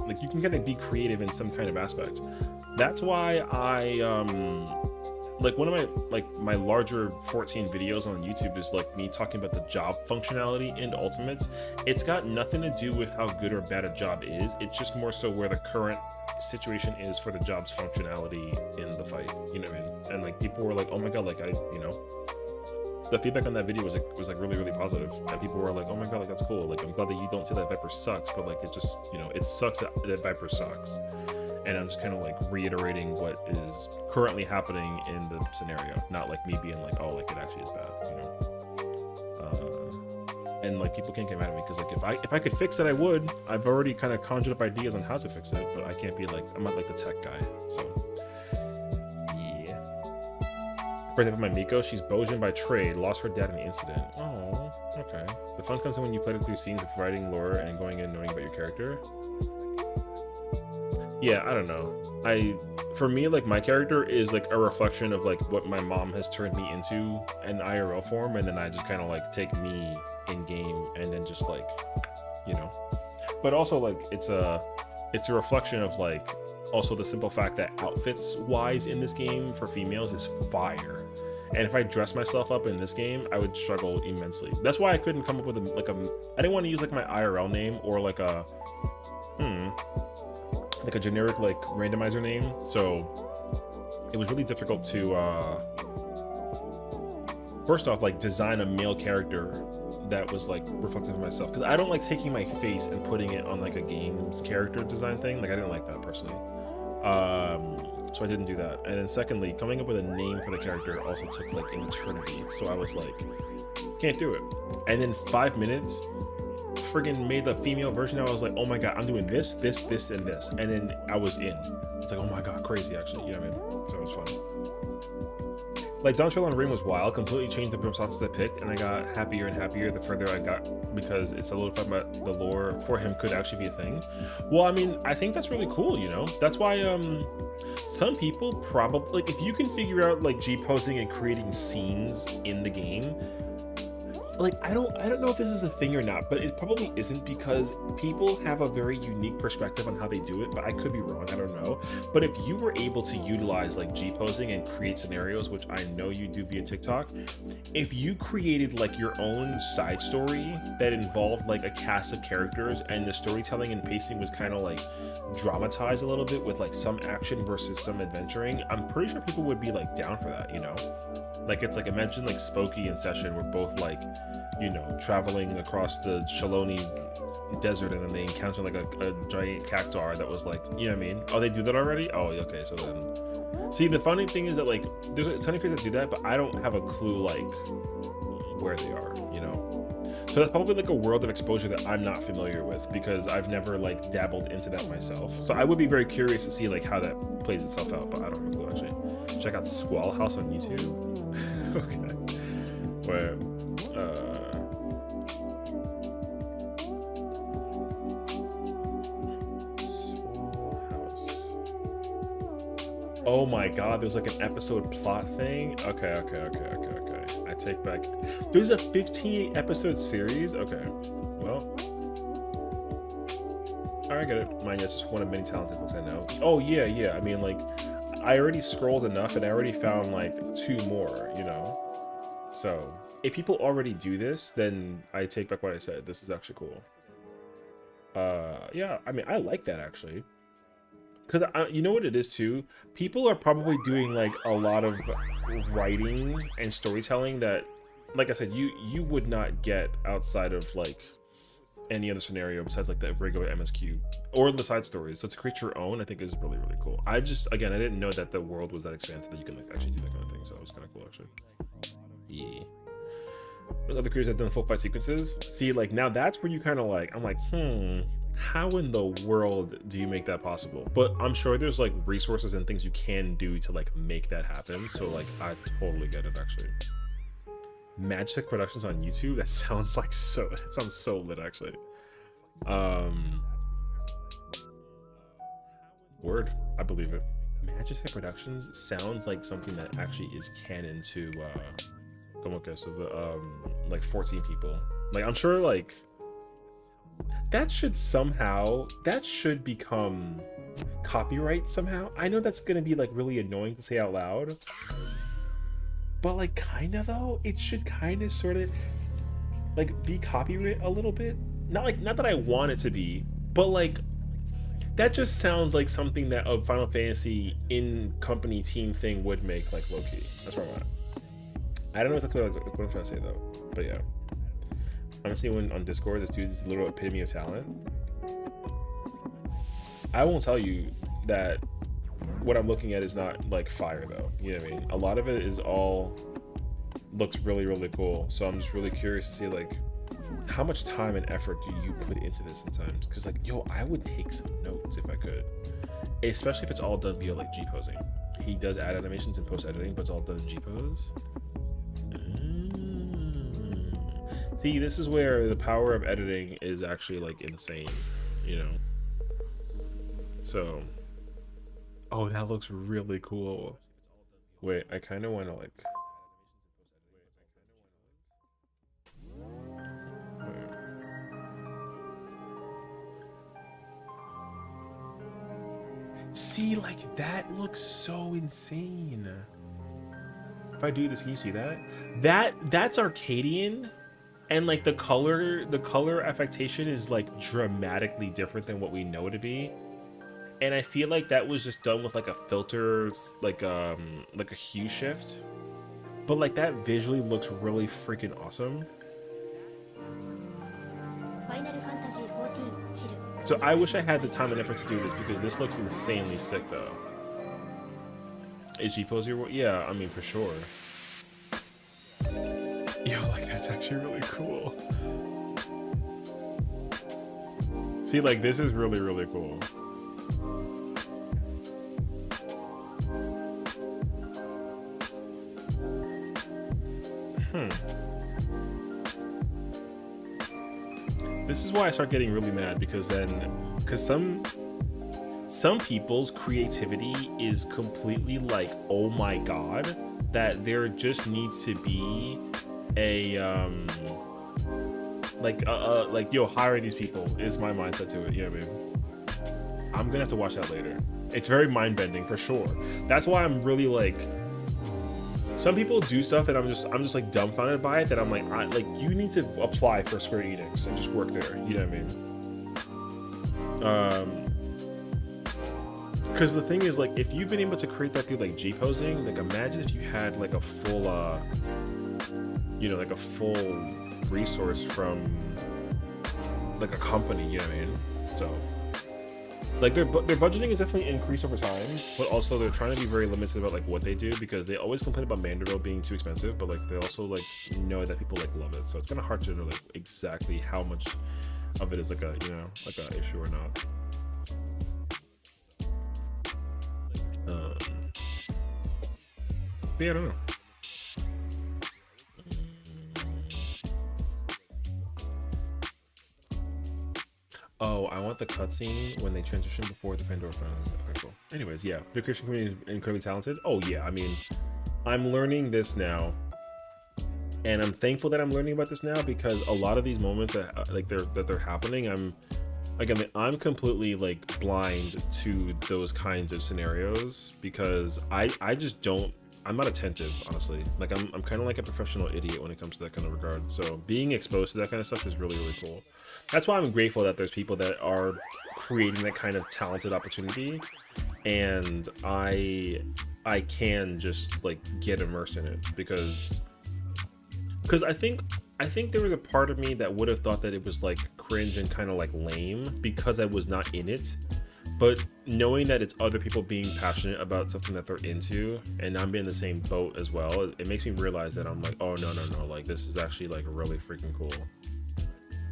Like you can kind of be creative in some kind of aspect. That's why I like one of my larger 14 videos on YouTube is like me talking about the job functionality in Ultimates. It's got nothing to do with how good or bad a job is. It's just more so where the current situation is for the job's functionality in the fight. You know what I mean? And like people were like, oh my god, like the feedback on that video was like really, really positive, and people were like, oh my god, like that's cool, like I'm glad that you don't say that Viper sucks, but like it just, it sucks that Viper sucks. And I'm just kind of like reiterating what is currently happening in the scenario, not like me being like, oh, like it actually is bad, and like people can't get mad at me because like if I could fix it, I would. I've already kind of conjured up ideas on how to fix it, but I can't be like, I'm not like the tech guy. So yeah. For example, my Miko, she's Bojin by trade, lost her dad in the incident. Oh, okay. The fun comes in when you play it through scenes of writing lore and going in knowing about your character. Yeah, I don't know. For me, like my character is like a reflection of like what my mom has turned me into in IRL form, and then I just kind of like take me in game and then just like, but also like it's a reflection of like also the simple fact that outfits wise in this game for females is fire. And if I dress myself up in this game, I would struggle immensely. That's why I couldn't come up with I didn't want to use like my IRL name or like a generic like randomizer name, so it was really difficult to first off like design a male character that was like reflective of myself, because I don't like taking my face and putting it on like a game's character design thing. Like I didn't like that personally, so I didn't do that. And then secondly, coming up with a name for the character also took like an eternity, so I was like, can't do it. And then 5 minutes friggin' made the female version. I was like, oh my god, I'm doing this, and this, and then I was in. It's like, oh my god, crazy actually, you know what I mean? So it was fun. Like Don Trell on Ring was wild, completely changed the responses I picked, and I got happier and happier the further I got, because it solidified the lore for him could actually be a thing. Well, I mean, I think that's really cool, That's why some people probably, like, if you can figure out like G-posing and creating scenes in the game, like I don't know if this is a thing or not, but it probably isn't, because people have a very unique perspective on how they do it, but I could be wrong, I don't know. But if you were able to utilize like G-posing and create scenarios, which I know you do via TikTok, if you created like your own side story that involved like a cast of characters, and the storytelling and pacing was kind of like dramatized a little bit with like some action versus some adventuring, I'm pretty sure people would be like down for that, Like it's like, imagine like Spooky and Sessiion were both like, traveling across the Shaloni desert, and then they encounter like a giant cactuar that was like, you know what I mean? Oh, they do that already? Oh, okay, so then... See, the funny thing is that like, there's a ton of creators that do that, but I don't have a clue like where they are, So that's probably like a world of exposure that I'm not familiar with, because I've never like dabbled into that myself. So I would be very curious to see like how that plays itself out, but I don't have a clue actually. Check out Squall House on YouTube. Okay. Where oh my god, there's like an episode plot thing. Okay. I take back. There's a 15 episode series. Okay, well, I get it. Mine is just one of many talented folks I know. Oh yeah. I mean, like, I already scrolled enough, and I already found like 2 more. So if people already do this, then I take back what I said. This is actually cool. Yeah, I mean, I like that actually. Because you know what it is too? People are probably doing like a lot of writing and storytelling that, like I said, you would not get outside of like any other scenario besides like the regular MSQ or the side stories. So to create your own, I think is really, really cool. I didn't know that the world was that expansive that you can like actually do that kind of thing. So it was kind of cool actually. Yeah. There's other creators that have done full fight sequences. See, like now that's where you kind of like, I'm like, how in the world do you make that possible? But I'm sure there's like resources and things you can do to like make that happen. So like I totally get it actually. Magitech Productions on YouTube, that sounds so lit actually. Word, I believe it. Magitech Productions sounds like something that actually is canon to like 14 people. Like I'm sure like that should become copyright somehow. I know that's gonna be like really annoying to say out loud, But like kind of though, it should kind of sort of like be copyright a little bit. Not that I want it to be, but like that just sounds like something that a Final Fantasy in company team thing would make like low key. That's where I'm at. I don't know exactly what I'm trying to say though, but yeah. I'm seeing one on Discord. This dude is a little epitome of talent. I won't tell you that what I'm looking at is not like fire though. You know what I mean? A lot of it is all looks really, really cool. So I'm just really curious to see like how much time and effort do you put into this sometimes? Because like, yo, I would take some notes if I could, especially if it's all done via like G posing. He does add animations and post editing, but it's all done in G pose. See, this is where the power of editing is actually like insane, you know? So, oh, that looks really cool. Wait, I kind of want to like, see, like that looks so insane. If I do this, can you see that? That's Arcadian, and like the color affectation is like dramatically different than what we know it to be. And I feel like that was just done with like a filter, like a hue shift. But like that visually looks really freaking awesome. So I wish I had the time and effort to do this because this looks insanely sick though. Is G-Pose your work? Yeah, I mean for sure. Yo, like that's actually really cool. See, like this is really, really cool. This is why I start getting really mad because some people's creativity is completely like, oh my god, that there just needs to be a like yo, hire these people is my mindset to it. Yeah, babe. I'm gonna have to watch that later. It's very mind bending for sure. That's why I'm really like. Some people do stuff and I'm just like dumbfounded by it, that I'm like, you need to apply for Square Enix and just work there, you know what I mean? Because the thing is, like, if you've been able to create that through like G posing, like imagine if you had like a full you know, like a full resource from like a company, you know what I mean? So like their budgeting is definitely increased over time, but also they're trying to be very limited about like what they do, because they always complain about Mandrill being too expensive, but like they also like know that people like love it, so it's kind of hard to know like exactly how much of it is like a, you know, like a issue or not. But yeah, I don't know. Oh, I want the cutscene when they transition before the Pandora finally. Okay, cool. Anyways, yeah, the Christian community is incredibly talented. Oh yeah, I mean, I'm learning this now, and I'm thankful that I'm learning about this now, because a lot of these moments that like they're happening, I'm completely like blind to those kinds of scenarios, because I just don't. I'm not attentive, honestly. Like I'm kind of like a professional idiot when it comes to that kind of regard. So being exposed to that kind of stuff is really, really cool. That's why I'm grateful that there's people that are creating that kind of talented opportunity, and I can just like get immersed in it, because I think there was a part of me that would have thought that it was like cringe and kind of like lame because I was not in it. But knowing that it's other people being passionate about something that they're into, and I'm in the same boat as well, it makes me realize that I'm like, oh no, like this is actually like really freaking cool.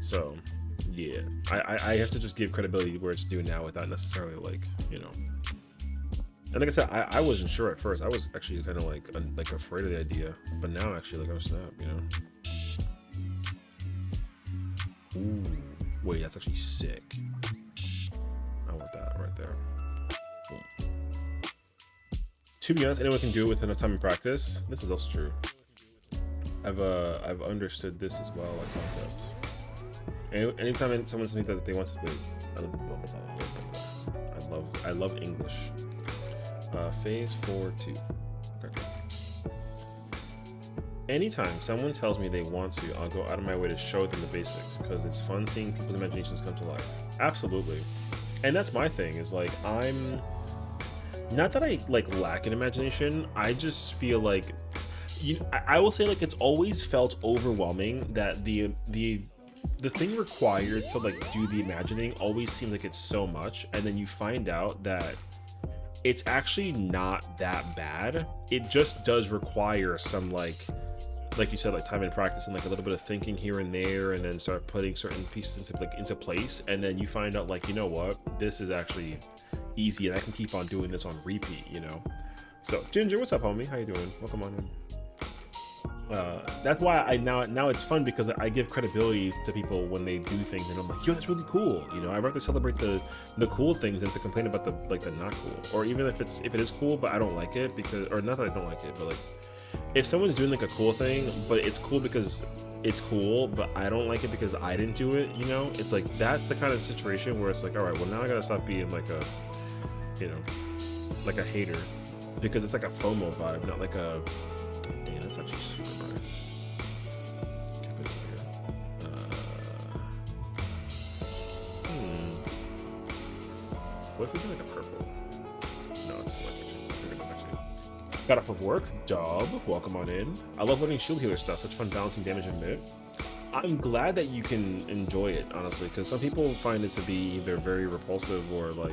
So yeah, I have to just give credibility where it's due now, without necessarily like, you know. And like I said, I wasn't sure at first. I was actually kind of like afraid of the idea, but now actually like, oh snap, you know. Ooh, wait, that's actually sick. I want that right there. Boom. To be honest, anyone can do it with enough time and practice. This is also true. I've understood this as well, like concept. Anytime someone says that they want to wait, I love English. Phase 4-2. Okay. anytime someone tells me they want to, I'll go out of my way to show them the basics because it's fun seeing people's imaginations come to life. Absolutely. And that's my thing, is like, I'm not that I like lack in imagination, I just feel like I will say, like, it's always felt overwhelming that the thing required to like do the imagining always seems like it's so much, and then you find out that it's actually not that bad. It just does require some like you said, like time and practice and like a little bit of thinking here and there, and then start putting certain pieces into place, and then you find out, like, you know what, this is actually easy and I can keep on doing this on repeat, you know. So Ginger, what's up, homie? How you doing? Welcome on in. That's why I now it's fun because I give credibility to people when they do things and I'm like, yo, that's really cool, you know. I'd rather celebrate the cool things than to complain about the not cool, or even if it is cool but I don't like it, because, or not that I don't like it, but like if someone's doing like a cool thing but it's cool because it's cool but I don't like it because I didn't do it, you know, it's like that's the kind of situation where it's like, all right, well, now I gotta stop being like a, you know, like a hater, because it's like a FOMO vibe, not like a, damn, that's actually super nice. What if we do like a purple? No, it's like, got off of work. Dub, welcome on in. I love learning shield healer stuff. Such fun balancing damage and mid. I'm glad that you can enjoy it, honestly, because some people find it to be either very repulsive or like,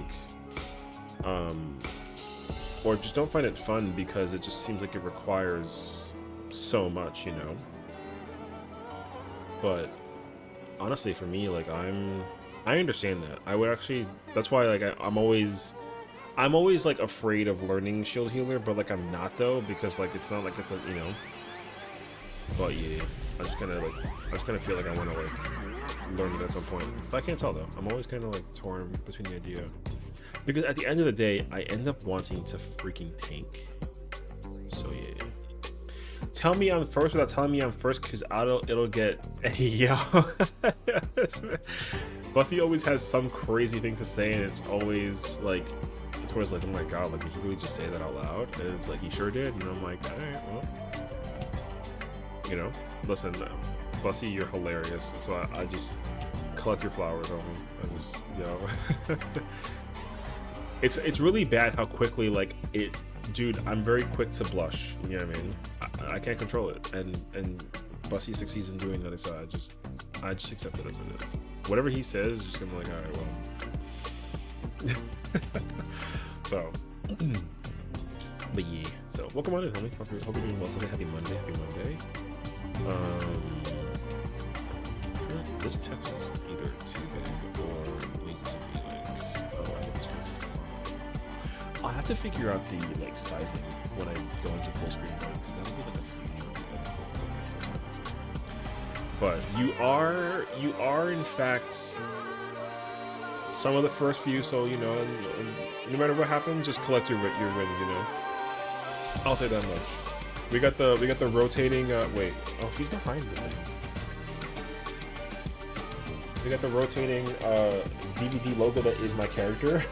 or just don't find it fun because it just seems like it requires so much, you know. But honestly, for me, like, I understand that. I would actually, that's why, like, I'm always like afraid of learning shield healer, but like I'm not though, because like it's not like it's a, you know. But yeah, I just kind of feel like I want to like learn it at some point. But I can't tell though. I'm always kind of like torn between the idea, because at the end of the day, I end up wanting to freaking tank. So yeah. Tell me I'm first without telling me I'm first, because it'll get yo. Bussy always has some crazy thing to say, and it's always like, oh my god, like, did he really just say that out loud? And it's like, he sure did. And I'm like, all right, well, you know, listen, Bussy, you're hilarious. So I just collect your flowers, homie. I just, you know. It's really bad how quickly, like, dude, I'm very quick to blush, you know what I mean? I can't control it, and Bussy succeeds in doing that, so I just accept it as it is. Whatever he says, just gonna be like, alright, well. So, but yeah, so welcome on in, homie. Hope you're doing well today. Happy Monday. This text is either too big or needs to be like, oh, I think it's good. I'll have to figure out the like sizing when I go into full screen mode, because that'll be like a huge. But you are in fact some of the first few, so you know, and no matter what happens, just collect your wins, you know. I'll say that much. We got the rotating. Wait, oh, he's behind me. We got the rotating DVD logo that is my character.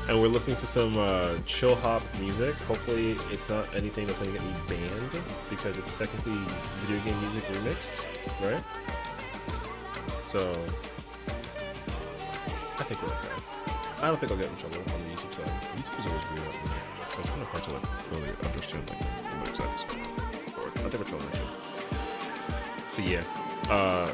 And we're listening to some chill hop music. Hopefully it's not anything that's going to get me banned, because it's technically video game music remixed, right? So I think we're okay. I don't think I'll get in trouble on the YouTube side. YouTube is always weird about music, so it's kind of hard to like really understand like what exactly is going on. I think we're chilling actually. So yeah.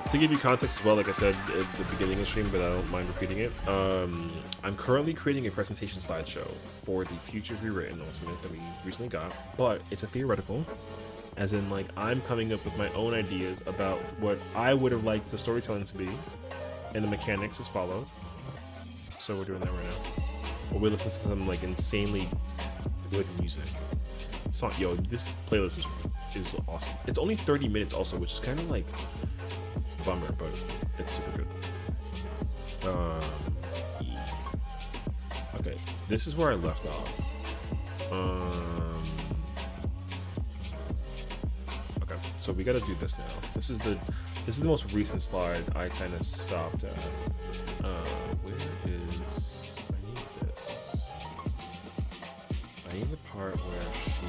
To give you context as well, like I said at the beginning of the stream, but I don't mind repeating it, I'm currently creating a presentation slideshow for the Futures Rewritten announcement that we recently got, but it's a theoretical, as in like I'm coming up with my own ideas about what I would have liked the storytelling to be, and the mechanics as follow. So we're doing that right now. We'll be listening to some like insanely good music. Yo, this playlist is awesome. It's only 30 minutes also, which is kind of like bummer, but it's super good. Yeah. Okay, this is where I left off. Okay, so we gotta do this now. This is the most recent slide I kind of stopped at. Where is, I need this. I need the part where she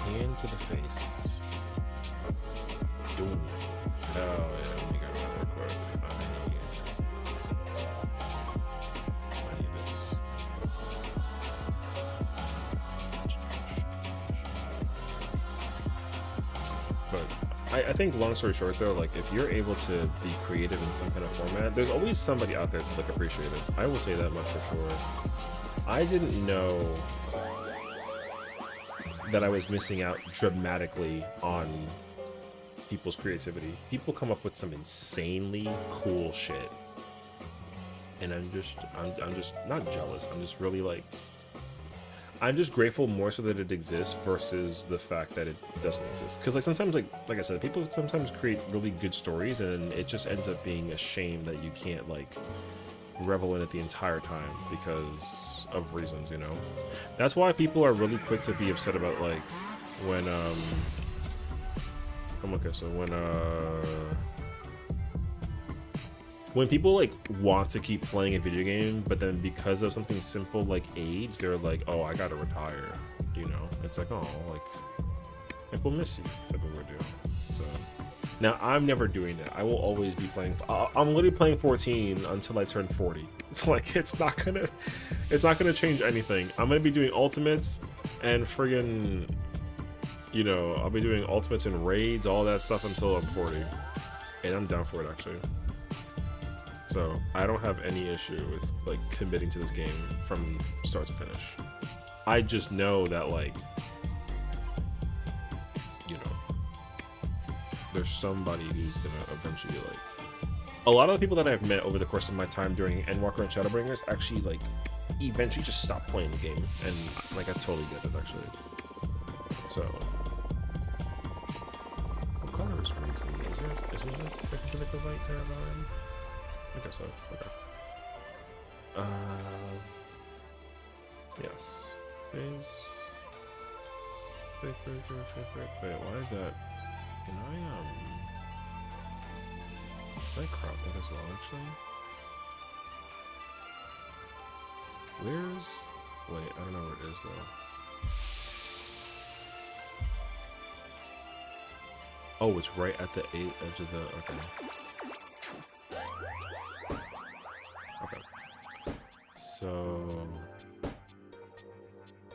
Hand to the face. Doom. Oh yeah, let me grab that real quick. I need this. But I think long story short though, like if you're able to be creative in some kind of format, there's always somebody out there to like appreciate it. I will say that much for sure. I didn't know that I was missing out dramatically on people's creativity. People come up with some insanely cool shit, and I'm just not jealous. I'm just really like, I'm just grateful more so that it exists versus the fact that it doesn't exist. Because like sometimes, like I said, people sometimes create really good stories, and it just ends up being a shame that you can't like revel in it the entire time because of reasons, you know. That's why people are really quick to be upset about like when when people like want to keep playing a video game, but then because of something simple like age, they're like, oh, I gotta retire, you know. It's like, oh, like we'll miss you type of weird deal. So now I'm never doing that. I will always be playing. I'm literally playing 14 until I turn 40. Like it's not gonna change anything. I'm gonna be doing ultimates and friggin', you know, I'll be doing ultimates and raids, all that stuff until I'm 40, and I'm down for it actually. So I don't have any issue with like committing to this game from start to finish. I just know that like, you know, there's somebody who's gonna eventually like. A lot of the people that I've met over the course of my time doing Endwalker and Shadowbringers actually like eventually just stop playing the game, and like I totally get it actually. So, what color is Green's thing? Is there a particular light there on? I guess so. Okay. Yes. Phase. Wait, why is that? Can I crop that as well, actually? Wait, I don't know where it is, though. Oh, it's right at the edge of the... Okay. Okay. So...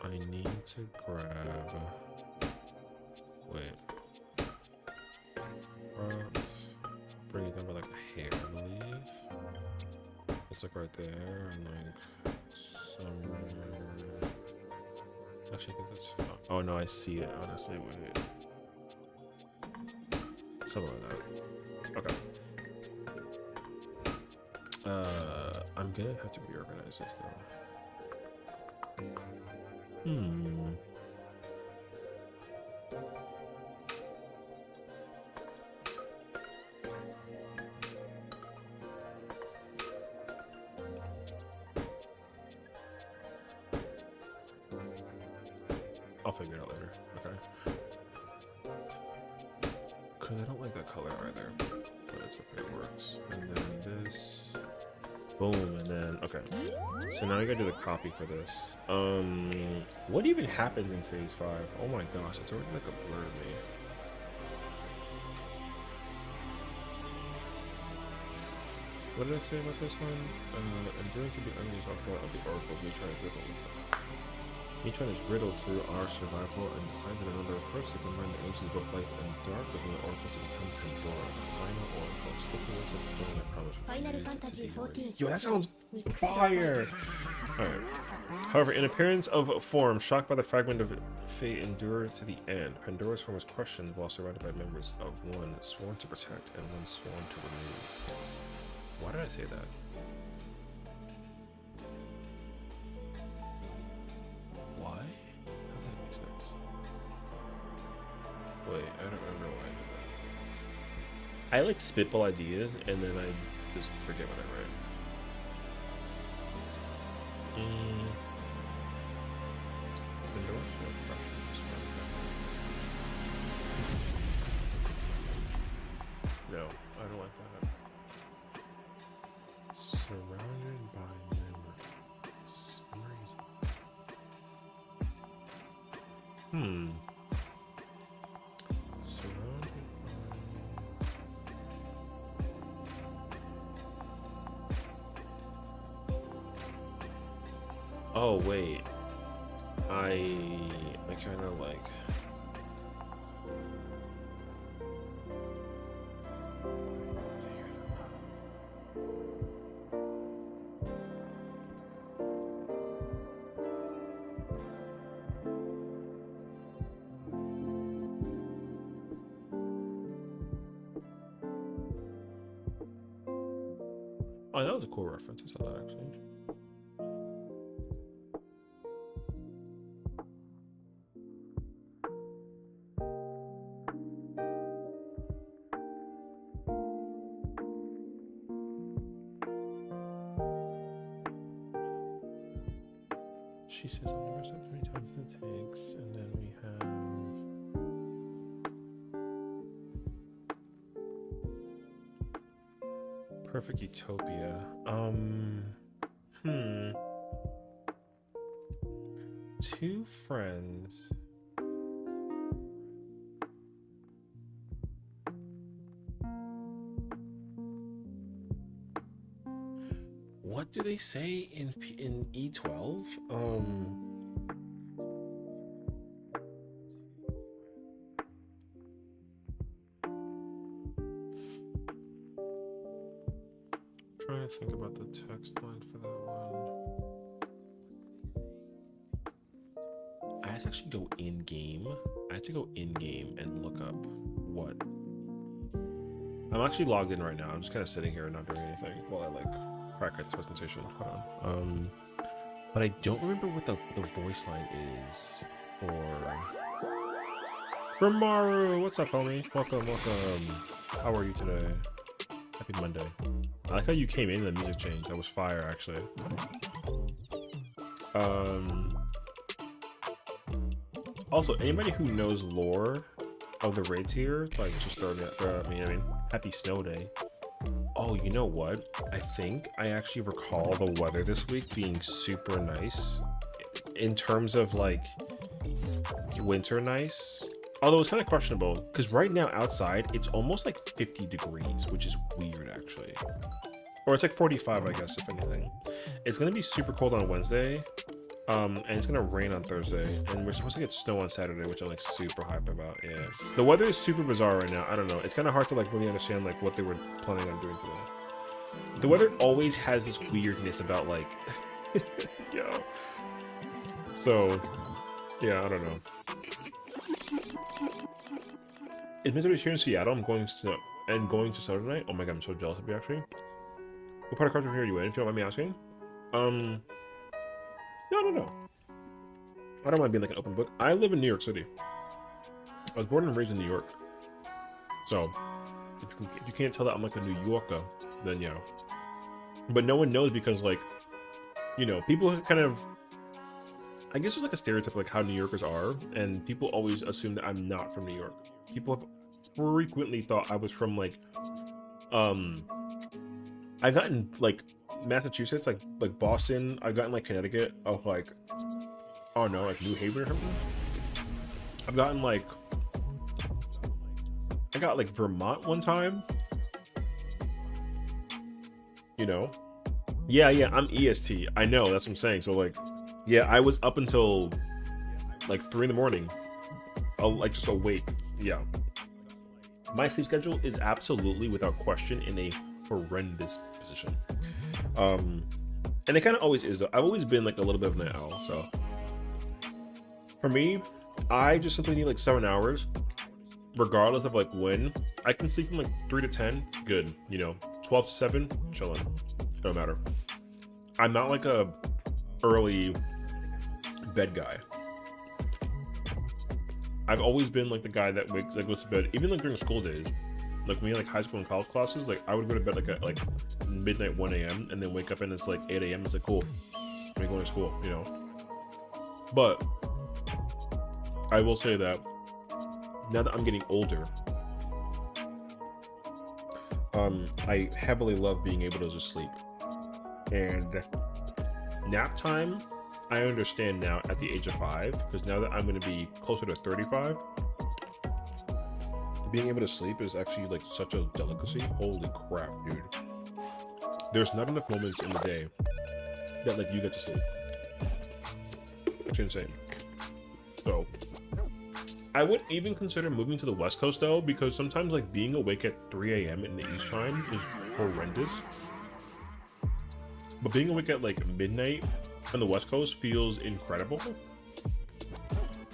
I need to grab... Wait. Front. Bring it down by like a hair, I believe. It's like right there, and like somewhere. Actually, I think that's fine. Oh no, I see it. Honestly, wait. Something like that. Okay. I'm gonna have to reorganize this though. I'll figure it out later. Okay. Because I don't like that color either. But it's okay, it works. And then this. Boom, and then, okay. So now I gotta do the copy for this. What even happens in phase 5? Oh my gosh, it's already like a blur to me. What did I say about this one? Enduring to the enemy's onslaught of the oracles, Neutron is riddled through our survival and decided another approach to combine the ancients of both light and dark with the oracles to become Pandora, the final oracle, sticking with of fulfilling their promise. Final Fantasy 14. Yo, that sounds fire! Alright. However, in appearance of form, shocked by the fragment of fate endured to the end, Pandora's form was questioned while surrounded by members of one sworn to protect and one sworn to remove. Why did I say that? Why? How does that make sense? Wait, I don't know why I did that. I like spitball ideas and then I just forget what I write. No, I don't like that. Surrounded by memories. Where is it? Oh wait, I kind of like. Oh, that was a cool reference. I saw that actually. She says I've never slept 3 times as it takes, and then we have Perfect Utopia. Two friends. What do they say in E12? Trying to think about the text line for that one. I have to actually go in game. I have to go in game and look up what. I'm actually logged in right now. I'm just kind of sitting here and not doing anything while I like crack at this presentation. Hold on. But I don't remember what the voice line is for Maru. What's up, homie? Welcome. How are you today? Happy Monday. I like how you came in and the music changed. That was fire, actually. Also, anybody who knows lore of the raids here, like just throwing it. I mean, happy snow day. Oh, you know what? I think I actually recall the weather this week being super nice in terms of like winter nice. Although it's kind of questionable because right now outside it's almost like 50 degrees, which is weird actually. Or it's like 45, I guess, if anything. It's gonna be super cold on Wednesday, and it's gonna rain on Thursday, and we're supposed to get snow on Saturday, which I'm like super hyped about. Yeah, the weather is super bizarre right now. I don't know. It's kind of hard to like really understand like what they were planning on doing today. The weather always has this weirdness about like, yo. So, yeah, I don't know. It's meant to be here in Seattle. I'm going to Saturday night. Oh my god, I'm so jealous of you actually. What part of country are you in, if you don't mind me asking? No. I don't mind being like an open book. I live in New York City. I was born and raised in New York. So, if you can't tell that I'm like a New Yorker, then yeah. But no one knows because like, you know, people kind of, I guess there's like a stereotype of like how New Yorkers are, and people always assume that I'm not from New York. People have frequently thought I was from like, I got in like Massachusetts, like Boston. I got in like Connecticut of like, oh no, like New Haven or something. I've gotten like, I got like Vermont one time. You know, yeah, I'm EST. I know, that's what I'm saying. So like, yeah, I was up until like 3 in the morning, like just awake. Yeah, my sleep schedule is absolutely without question in a horrendous position. And it kind of always is though. I've always been like a little bit of an night owl, so for me, I just simply need like 7 hours, regardless of like when. I can sleep from like 3 to 10, good. You know, 12 to 7, chilling. It don't matter. I'm not like a early bed guy. I've always been like the guy that goes to bed, even like during school days. Like me, like high school and college classes, like I would go to bed like at like midnight, 1 a.m. and then wake up and it's like 8 a.m. It's like cool, I'm going to school, you know. But I will say that now that I'm getting older, I heavily love being able to just sleep. And nap time, I understand now at the age of 5, because now that I'm going to be closer to 35, being able to sleep is actually like such a delicacy. Holy crap, dude. There's not enough moments in the day that like you get to sleep. It's insane. So I would even consider moving to the West Coast though, because sometimes like being awake at 3 a.m. in the East time is horrendous. But being awake at like midnight on the West Coast feels incredible.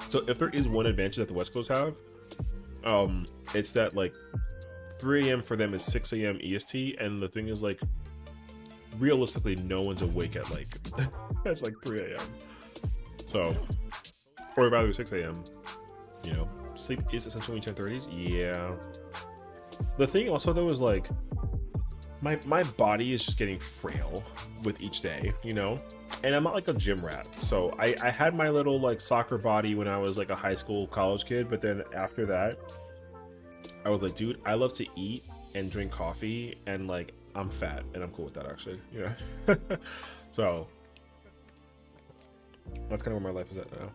So if there is one advantage that the West Coast have, it's that like 3 a.m. for them is 6 a.m. EST, and the thing is like realistically no one's awake at like that's like 3 a.m. So, or rather 6 a.m. You know, sleep is essential in 10:30s. Yeah. The thing also though is like my body is just getting frail with each day, you know, and I'm not like a gym rat. So I had my little like soccer body when I was like a high school college kid, but then after that I was like, dude, I love to eat and drink coffee, and like I'm fat and I'm cool with that actually, you know. So that's kind of where my life is at now.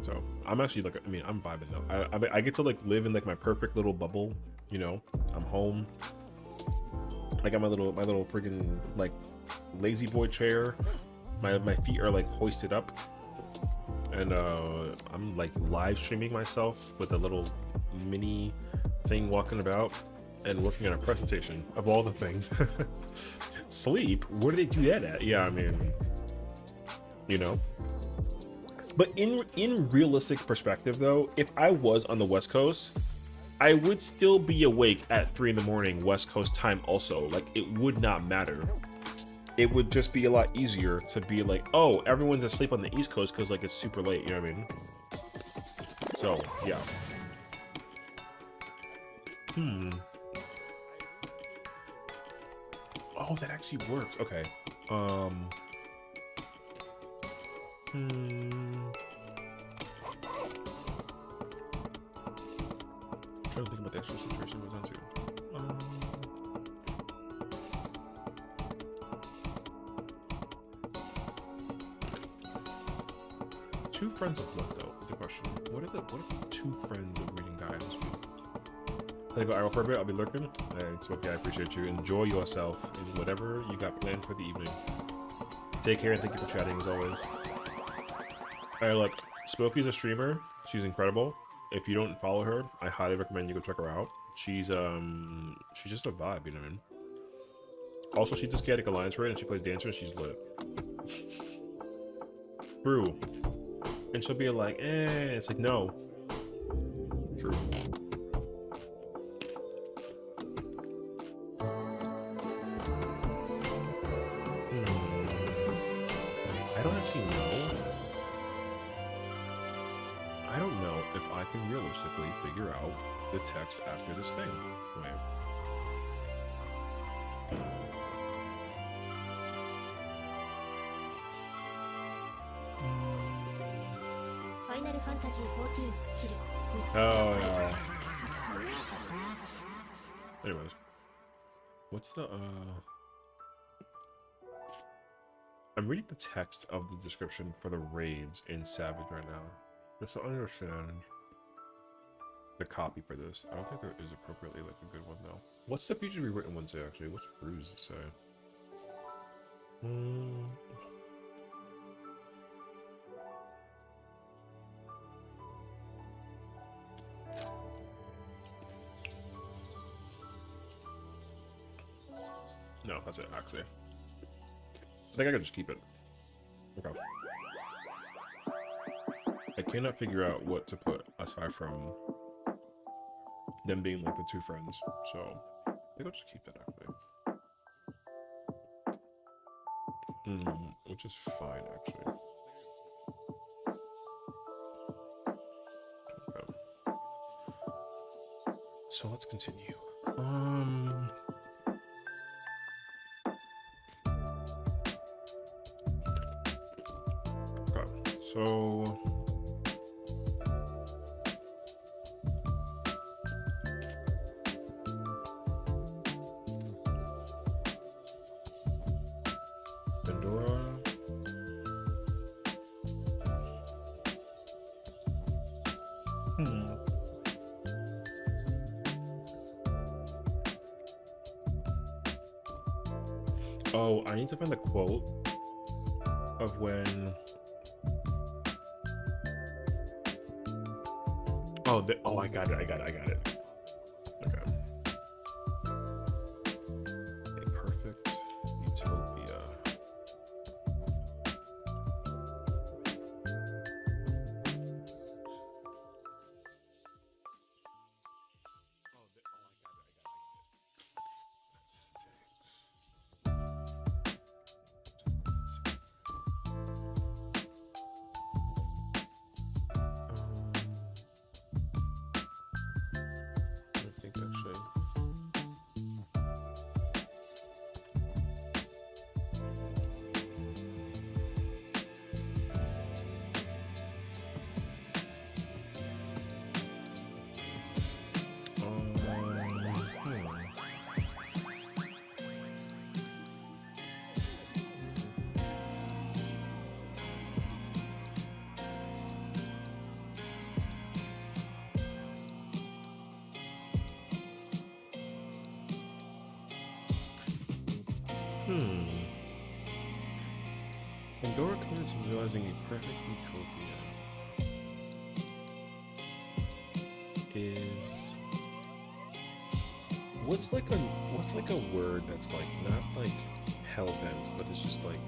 So I'm actually like, I mean, I'm vibing though. I get to like live in like my perfect little bubble, you know. I'm home. I got my little freaking like lazy boy chair. My feet are like hoisted up, and I'm like live streaming myself with a little mini thing walking about and working on a presentation of all the things. Sleep? Where do they do that at? Yeah, I mean, you know. But in realistic perspective though, if I was on the West Coast, I would still be awake at 3 in the morning West Coast time also. Like, it would not matter. It would just be a lot easier to be like, oh, everyone's asleep on the East Coast because like it's super late, you know what I mean? So yeah. Oh, that actually works. Okay. Trying to think about the extra situation was on too. Two friends of what though is the question. What if the two friends of reading guides would be? Can I go IRL for a bit? I'll be lurking. It's okay, I appreciate you. Enjoy yourself in whatever you got planned for the evening. Take care and thank you for chatting as always. Alright, look, Smokey's a streamer. She's incredible. If you don't follow her, I highly recommend you go check her out. She's just a vibe, you know what I mean? Also, she does Chaotic Alliance Raid and she plays Dancer and she's lit. True. And she'll be like, it's like, no. True. I don't actually know. I don't know if I can realistically figure out the text after this thing. Wait. Final Fantasy 14 chill. Oh no. Anyways. What's the I'm reading the text of the description for the raids in Savage right now. Just to understand the copy for this. I don't think there is appropriately like a good one though. What's the future rewritten one say actually? What's FRU does it say? No, that's it actually. I think I could just keep it. Okay. I cannot figure out what to put aside from them being like the two friends, so I think I'll just keep that actually. Which is fine actually. Okay. So let's continue. Okay. So Pandora. Oh, I need to find the quote of when Oh, I got it. Okay. A perfect utopia. I think actually. Pandora commits to realizing a perfect utopia is what's like a word that's like not like hell-bent, but it's just like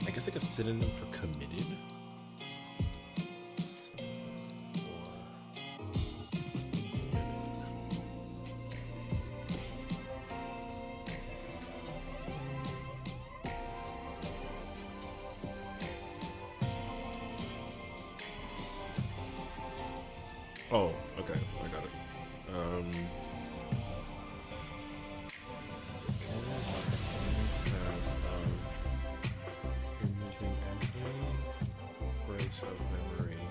I guess like a synonym for committed. Oh, okay, I got it. Has removing any breaks of memory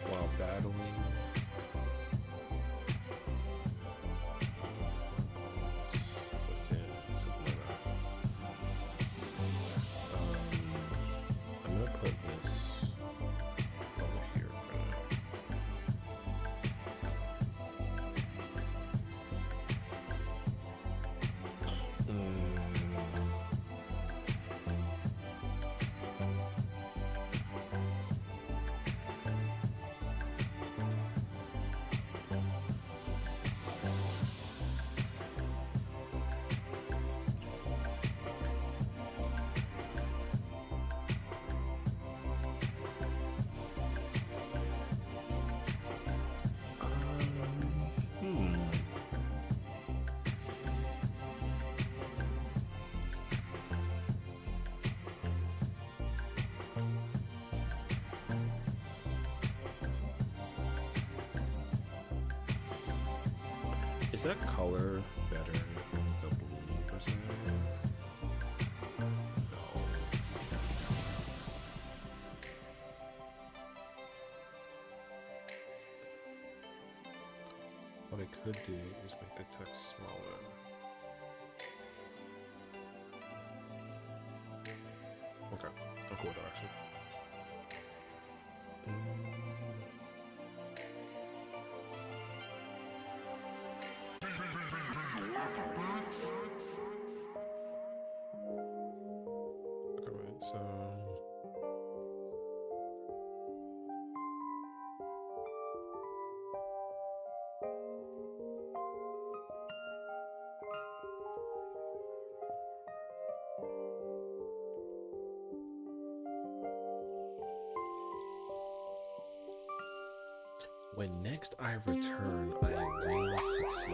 while battling within something like that. I'm gonna put this over here for now. Is that color better than the blue personally? No. What I could do is make the text smaller. Okay, I'll go with that actually. Okay, wait, so when next I return, I will succeed.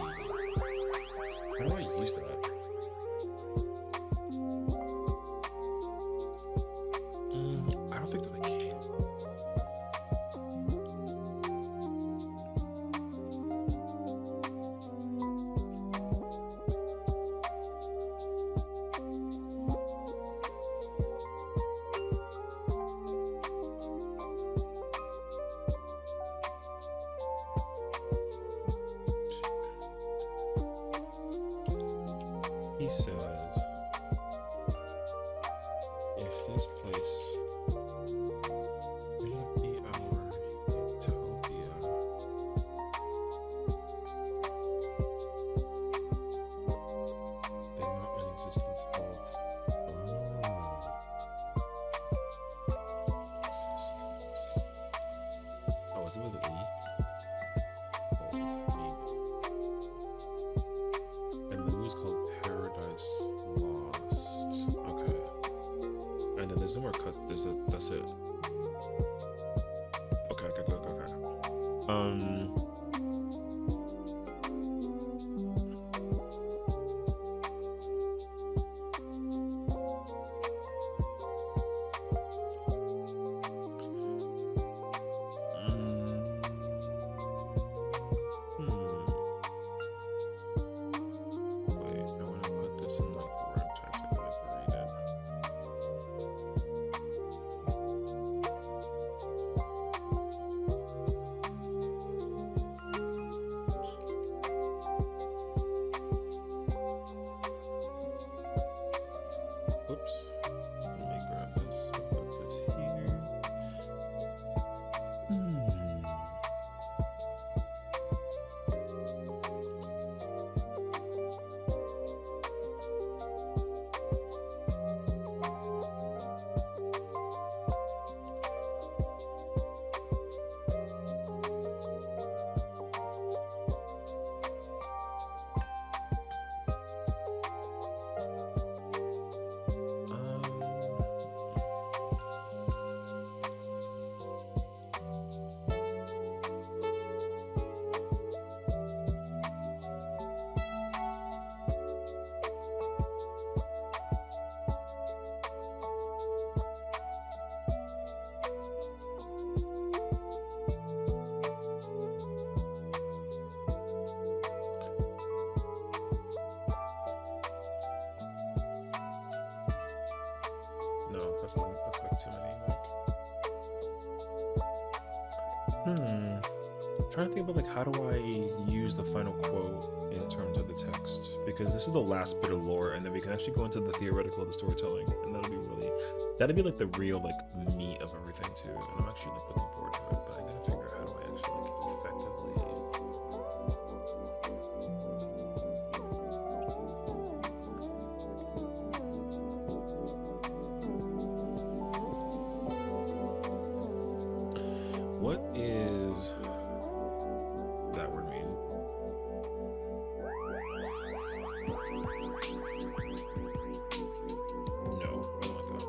How do I use that? I don't think that I can. He says, if this place may be our utopia, then not in existence hold Um. Wait, I want to put this in like word text. I can like read it. Oops. Let me grab this. I'll put this here. No, that's like too many. Like, trying to think about like how do I use the final quote in terms of the text, because this is the last bit of lore, and then we can actually go into the theoretical of the storytelling, and that'll be like the real like meat of everything too. And I'm actually like looking forward to it, but I gotta figure out how do I actually like effectively. What is that word mean? No, I don't like that.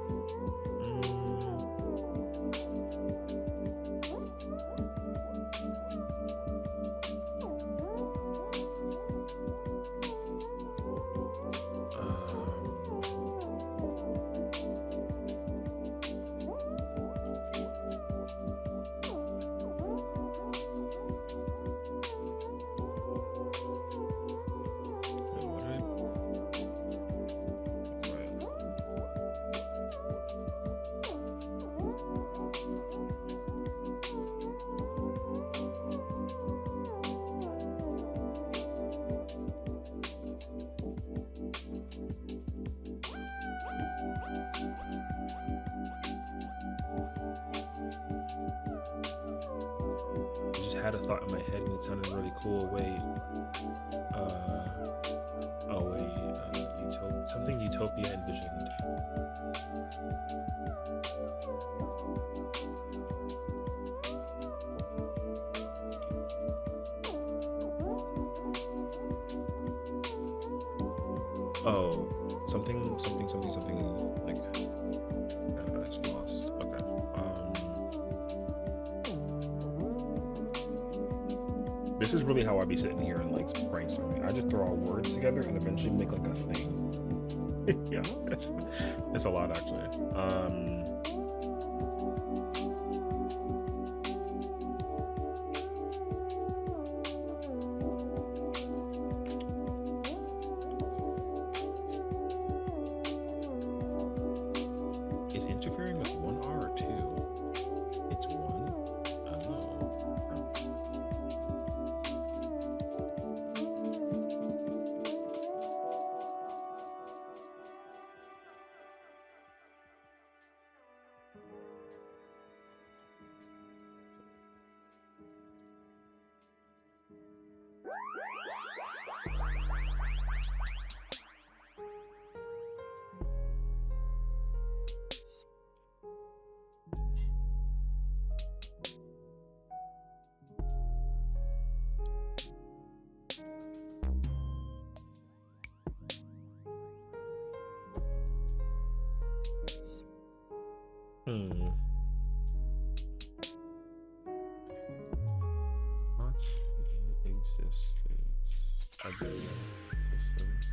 I just had a thought in my head and it sounded really cool. Wait. Something Utopia envisioned. Oh, something like it's lost. Okay. This is really how I be sitting here and like brainstorming. I just throw all words together and eventually make like a thing. Yeah, it's a lot actually. Is interfering with one R or two? It's one. Oh. I do. Systems.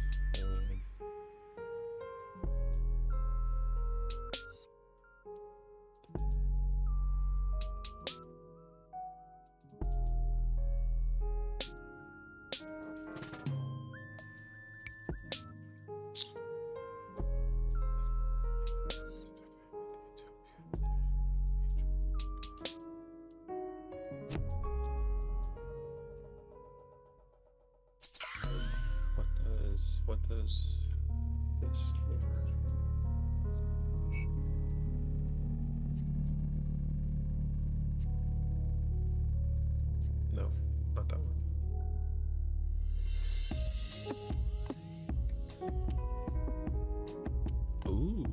What does this mean? No, not that one. Ooh.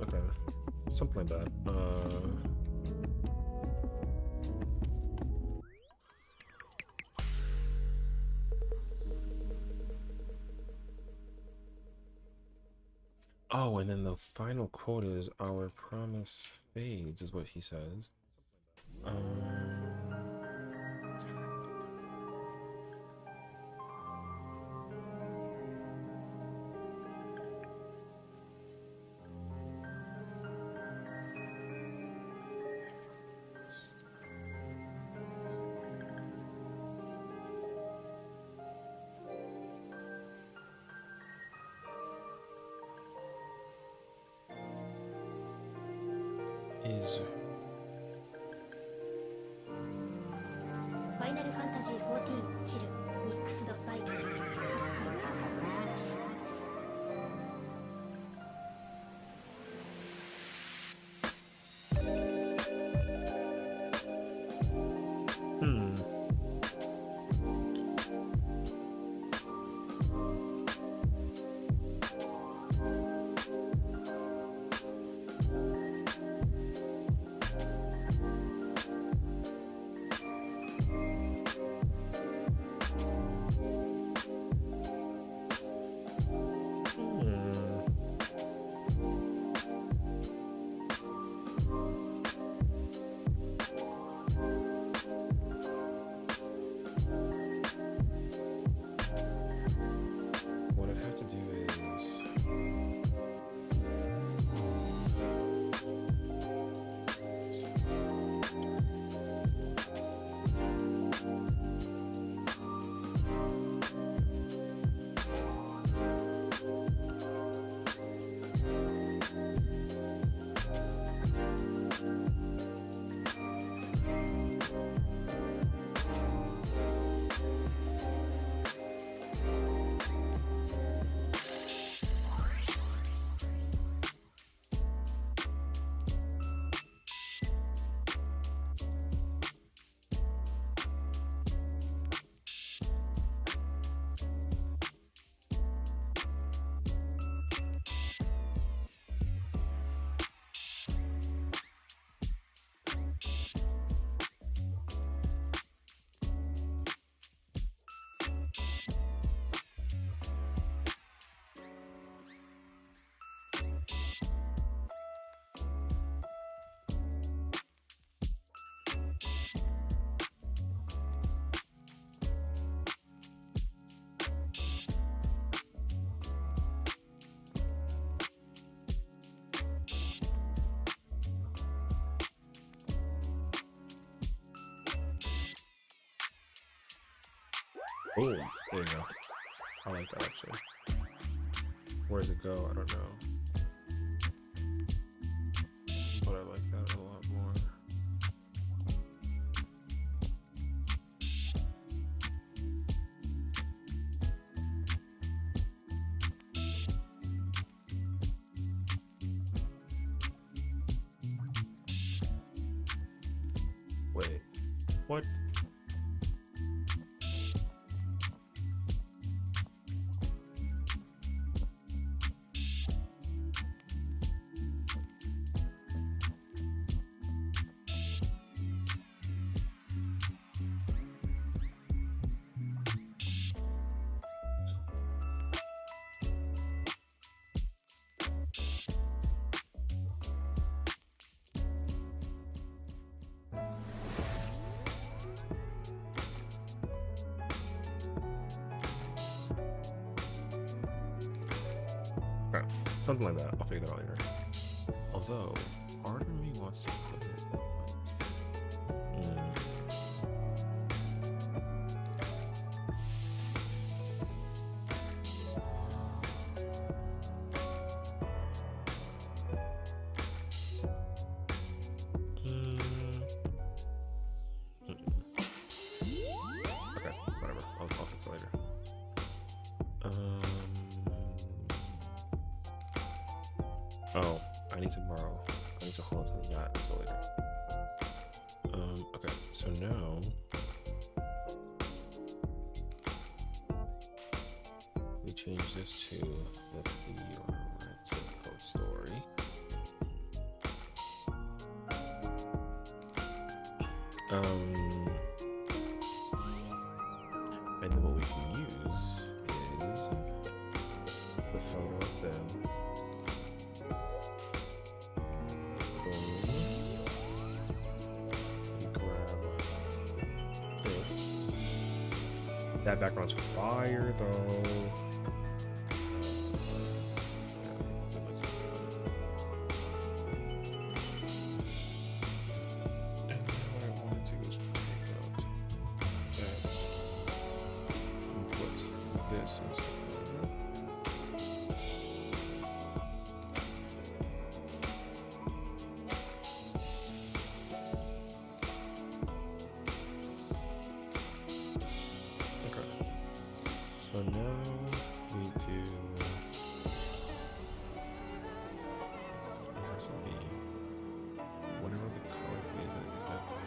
Okay, something like that. Oh, and then the final quote is "Our promise fades," is what he says. Is ファイナルファンタジー14チルミックスドバイ what I have to do is boom. There you go. I like that actually. Where does it go? I don't know. But I like that a lot more. Wait. What? Something like that. I'll figure that out later. Although, part of me wants to put it like, okay, whatever. I'll fix it later. Oh, I need to hold on to that until later. Okay, so now we change this to the theoretical story. And then what we can use is the photo of them. That background's fire though. And then what I want to do is take out that and put this instead. So now we do has to be whatever the color is that pink.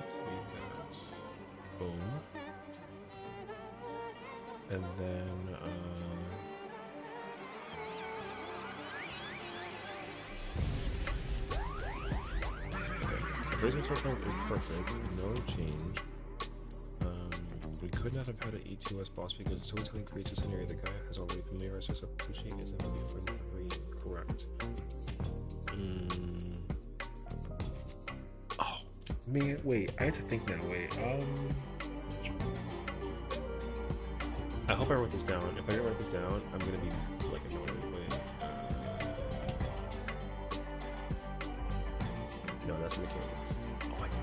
Let's be that. Boom. And then okay. So basic circle is perfect, no change. We could not have had an E2S boss because storytelling creates a scenario the guy has already familiarized herself pushing isn't really for the green. Correct. Oh man, wait, I have to think now. Wait, I hope I wrote this down. If I didn't write this down, I'm gonna be like annoyed. Wait, no, that's the mechanics. Oh my god.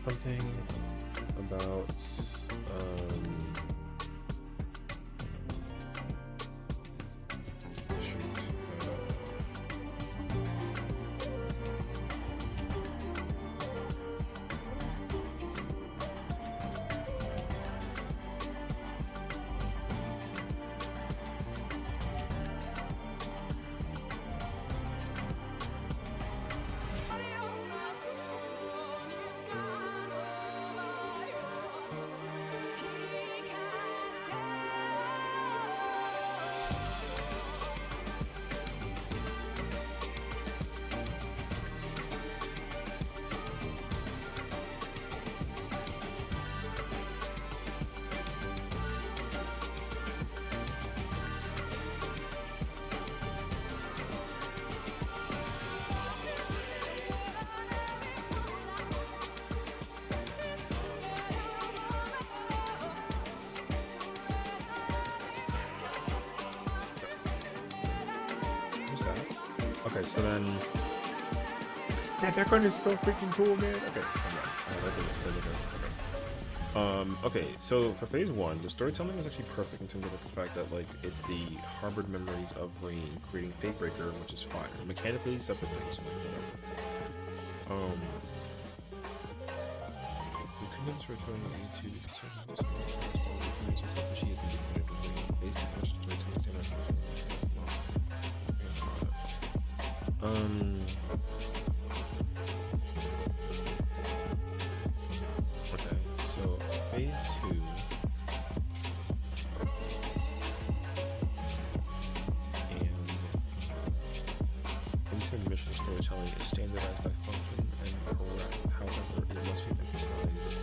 Something about shoot. Okay, so then that background is so freaking cool, man. Okay, okay, so for phase one, the storytelling is actually perfect in terms of the fact that like it's the harbored memories of rain creating Fatebreaker, which is fire. Mechanically separate things. We could never start telling YouTube she is independent based on storytelling standard. Okay, so phase two. And intermission storytelling is standardized by function and correct. However, it must be emphasized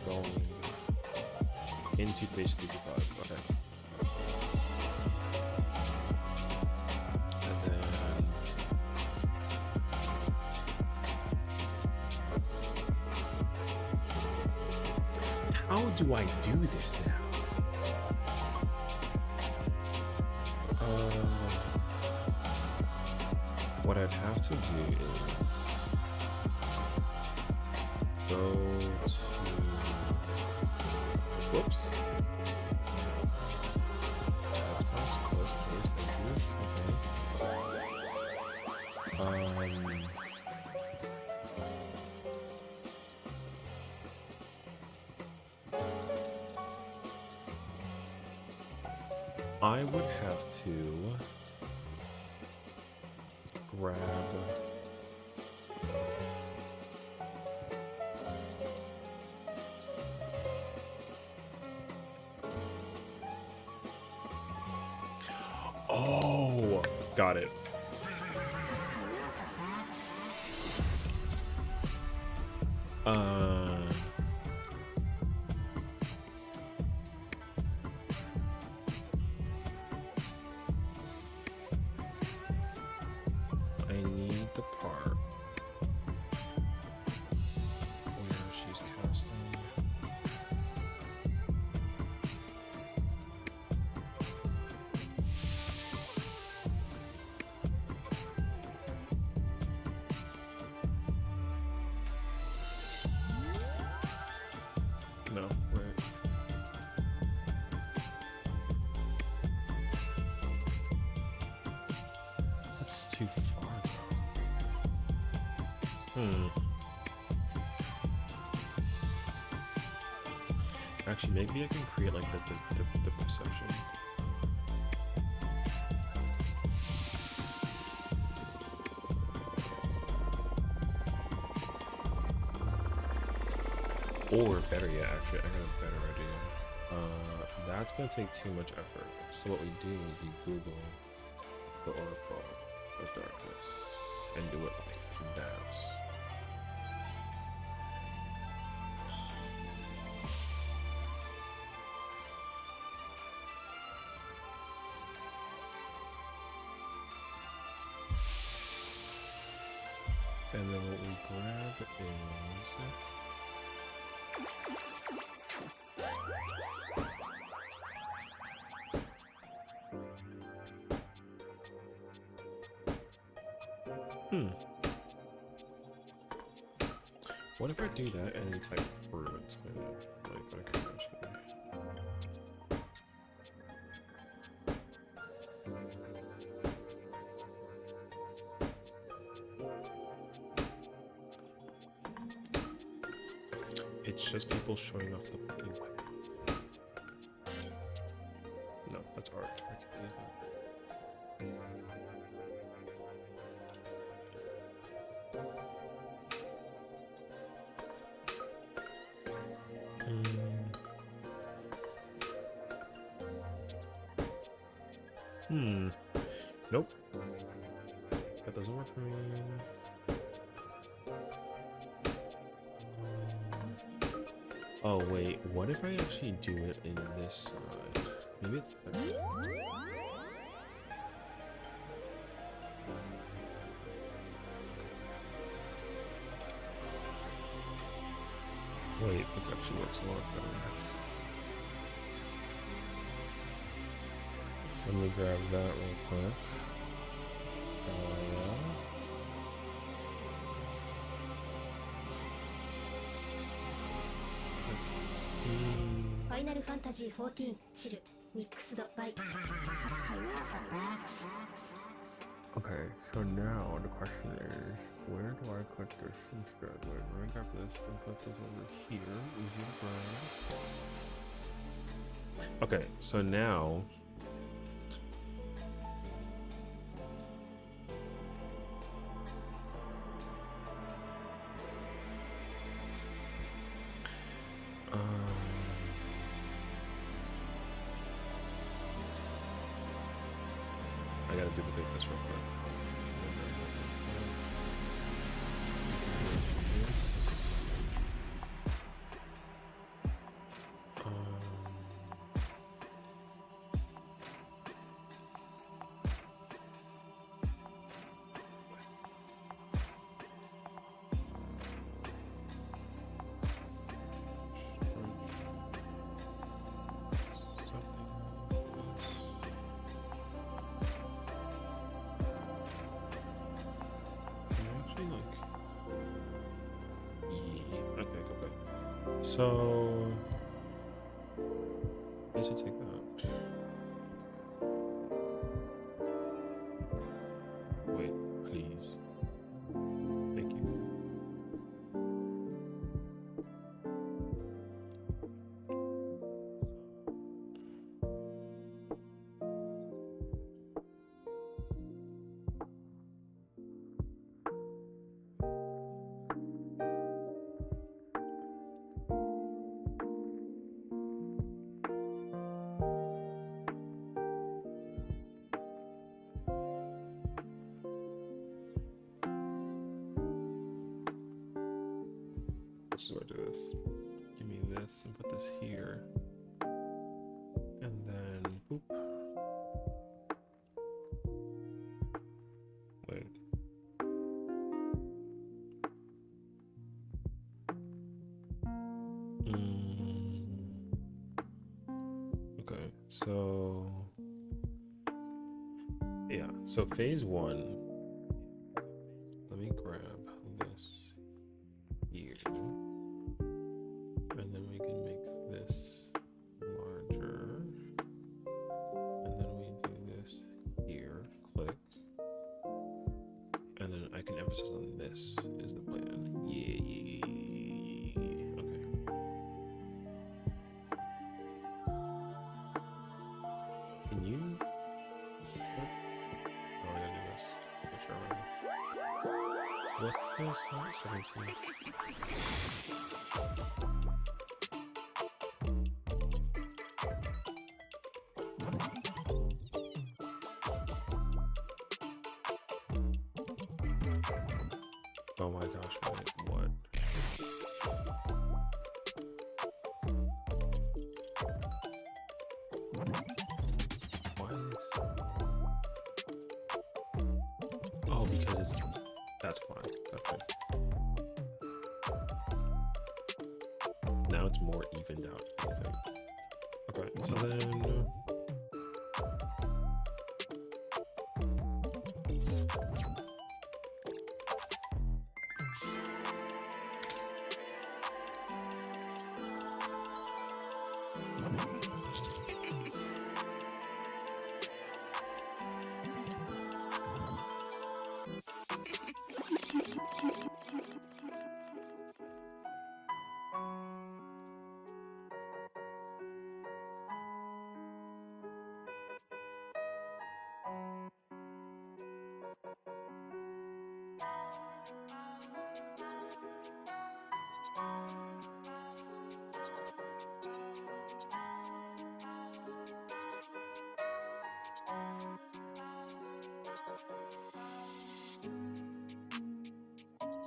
going into phase 3 to 5. Okay. How do I do this now? What I'd have to do is go to, whoops. I would have to grab oh, got it. I need the part where she's casting. No, wait. That's too far though. Actually, maybe I can create like the perception. Or better yet, actually, I have a better idea. That's gonna take too much effort. So what we do is we Google the Oracle of Darkness and do it like that. And then what we grab is what if I do that and type FRU instead? Like that kind of It's just people showing off the. No, that's art. I can't use that. Nope. That doesn't work for me. Oh wait, what if I actually do it in this side? Maybe it's wait, this actually works a lot better. Let me grab that real quick. Final Fantasy XIV チル Mixed by. Okay, so now the question is, where do I put this instead? Wait, let me grab this and put this over here. Easy to grab. Okay, so now I gotta duplicate this real quick. This. So I guess we take that. Wait, please. Thank you. This is where I do this. Give me this and put this here. And then boop. Wait. Okay, so yeah, so phase one. Let me grab this here. And then we can make this larger. And then we do this here, click. And then I can emphasize on this is the plan. Yeah. Okay. Can you? What? Oh, I gotta do this. Make sure I'm ready. What's this? 17. Oh my gosh, wait, what? Why is... Oh, because it's... That's why. Gotcha. Now it's more evened out, I think. Okay, so then...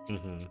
Mm-hmm.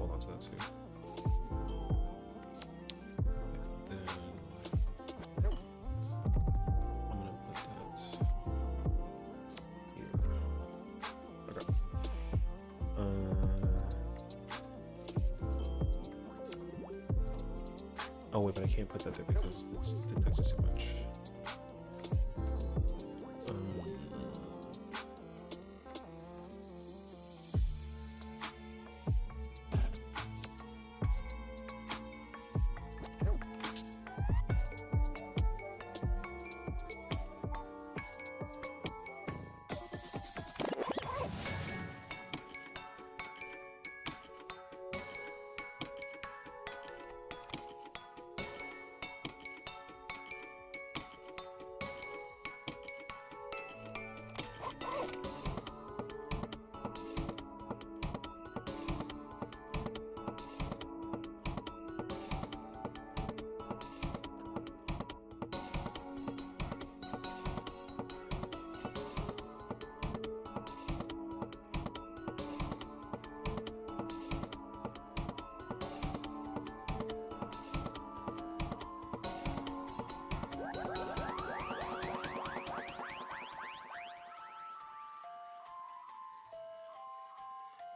hold on to that too. And then I'm gonna put that here. Okay. Oh wait, but I can't put that there because the text is too much.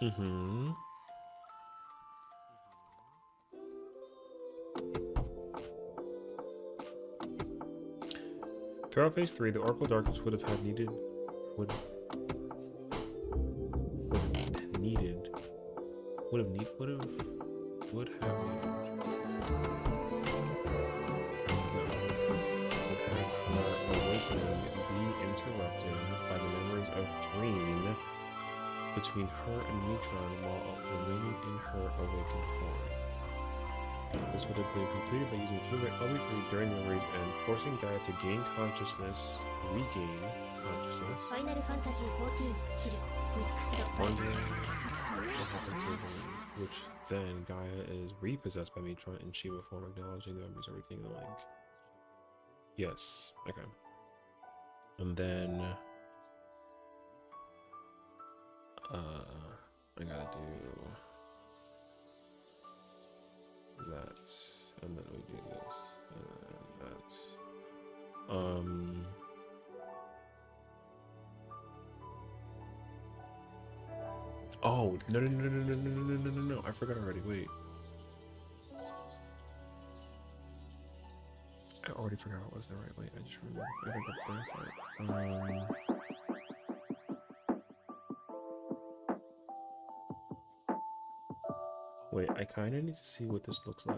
Mm-hmm. Throughout phase 3, the Oracle Darkness would have needed be interrupted by the memories of Threen between her and Neutron while remaining in her awakened form. This would have been completed by using Human LB3 during memories and forcing Gaia to gain consciousness, regain consciousness. Final Fantasy XIV チル Mixed Wondering what happened to her, which then Gaia is repossessed by Neutron in Shiva form, acknowledging the memories of regaining the link. Yes, okay. And then I gotta do that, and then we do this, and that. Oh, no, I forgot already, wait. I already forgot what was the right way. I just remember. I think wait, I kind of need to see what this looks like.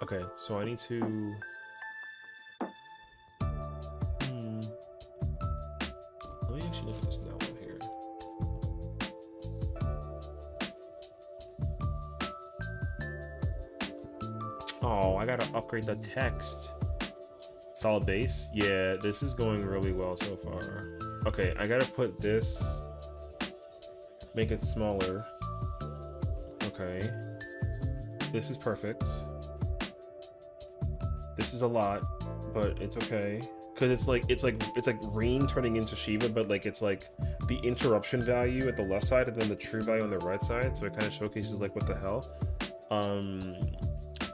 Okay, so I need to. Let me actually look at this now here. Oh, I gotta upgrade the text. Solid base? Yeah, this is going really well so far. Okay, I gotta put this, make it smaller. Okay. This is perfect. This is a lot, but it's okay. Cause it's like Reen turning into Shiva, but like it's like the interruption value at the left side and then the true value on the right side. So it kind of showcases like what the hell.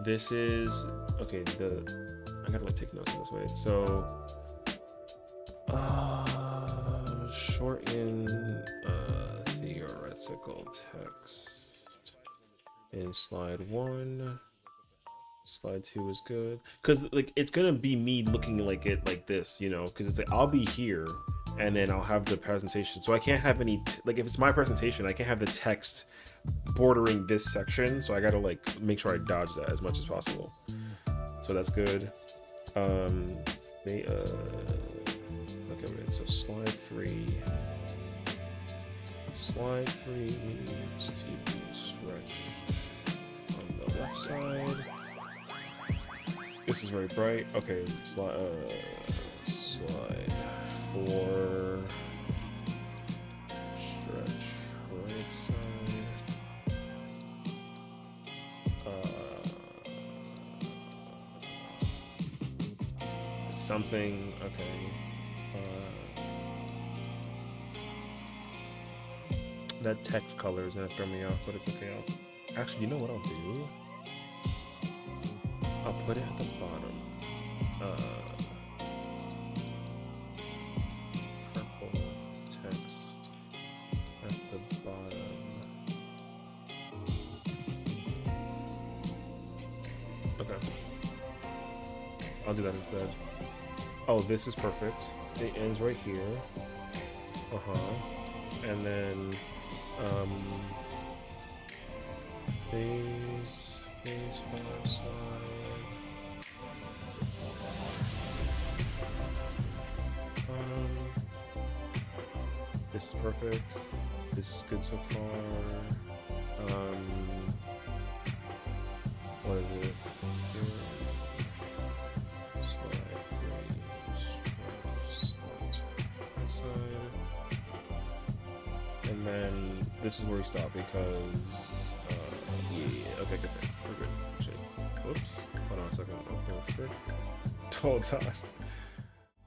This is okay. I gotta like take notes in this way. So shorten theoretical text in slide 1. Slide 2 is good because like it's gonna be me looking like it like this, you know, because it's like I'll be here and then I'll have the presentation, so I can't have any like if it's my presentation I can't have the text bordering this section, so I gotta like make sure I dodge that as much as possible. So that's good. Okay, wait, so slide 3 needs to be stretched on the left side. This is very bright. Okay, slide 4. Stretch right side. something. Okay. That text color is gonna throw me off, but it's okay. Actually, you know what I'll do? I'll put it at the bottom. Purple text at the bottom. Okay. I'll do that instead. Oh, this is perfect. It ends right here. And then phase far side. This is perfect. This is good so far. What is it? Slide side. And then this is where we stop because yeah, okay, good. We're good. Actually, whoops. Hold on a second. Oh, frick. Hold on.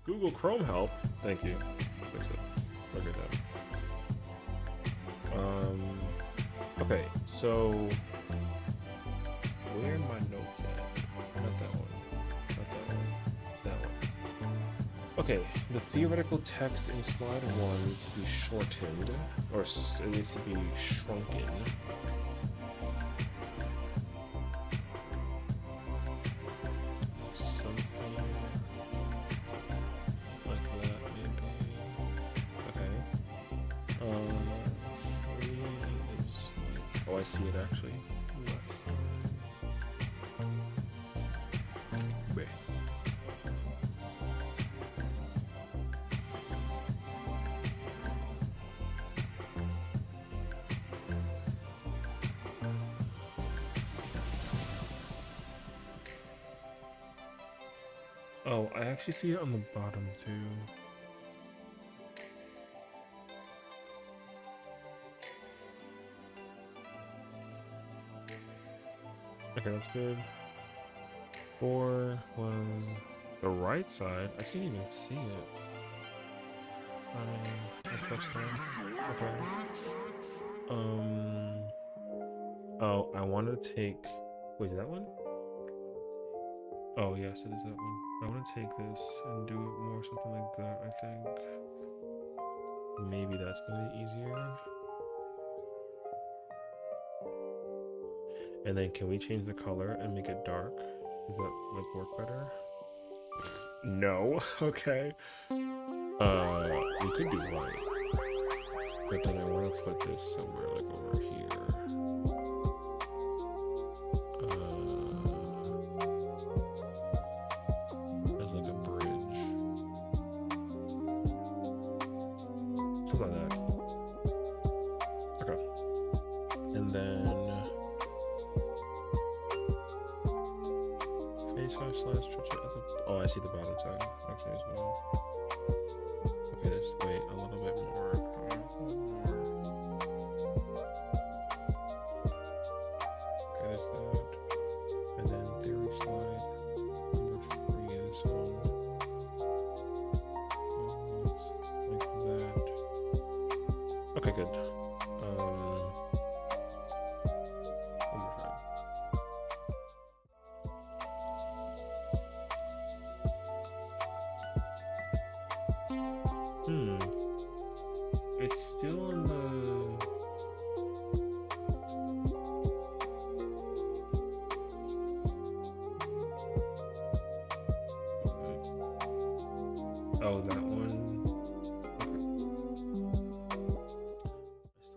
Google Chrome help. Thank you. Fix it. We're good now. Okay, so where are my notes at? Not that one. Not that one. That one. Okay, the theoretical text in slide 1 needs to be shortened, or it needs to be shrunken. Something like that, maybe. Okay. Oh, I see it actually. Left side. Wait. Oh, I actually see it on the bottom too. Okay, that's good. 4 was the right side. I can't even see it. I touched that. Okay. Oh, I want to take. Wait, is that one? Oh, yes, it is that one. I want to take this and do it more something like that, I think. Maybe that's gonna be easier. And then can we change the color and make it dark? Does that like work better? No. Okay. We could do white. But then I want to put this somewhere like over here. As like a bridge. Something like that. Okay. And then face 5 stretch it at the. Oh, I see the bottom side actually as well. Okay, just wait a little bit more. Okay, there's that. And then theory slide number 3 is this one. Like that. Okay, good. One more time. It's still in the. Oh, that one. Okay.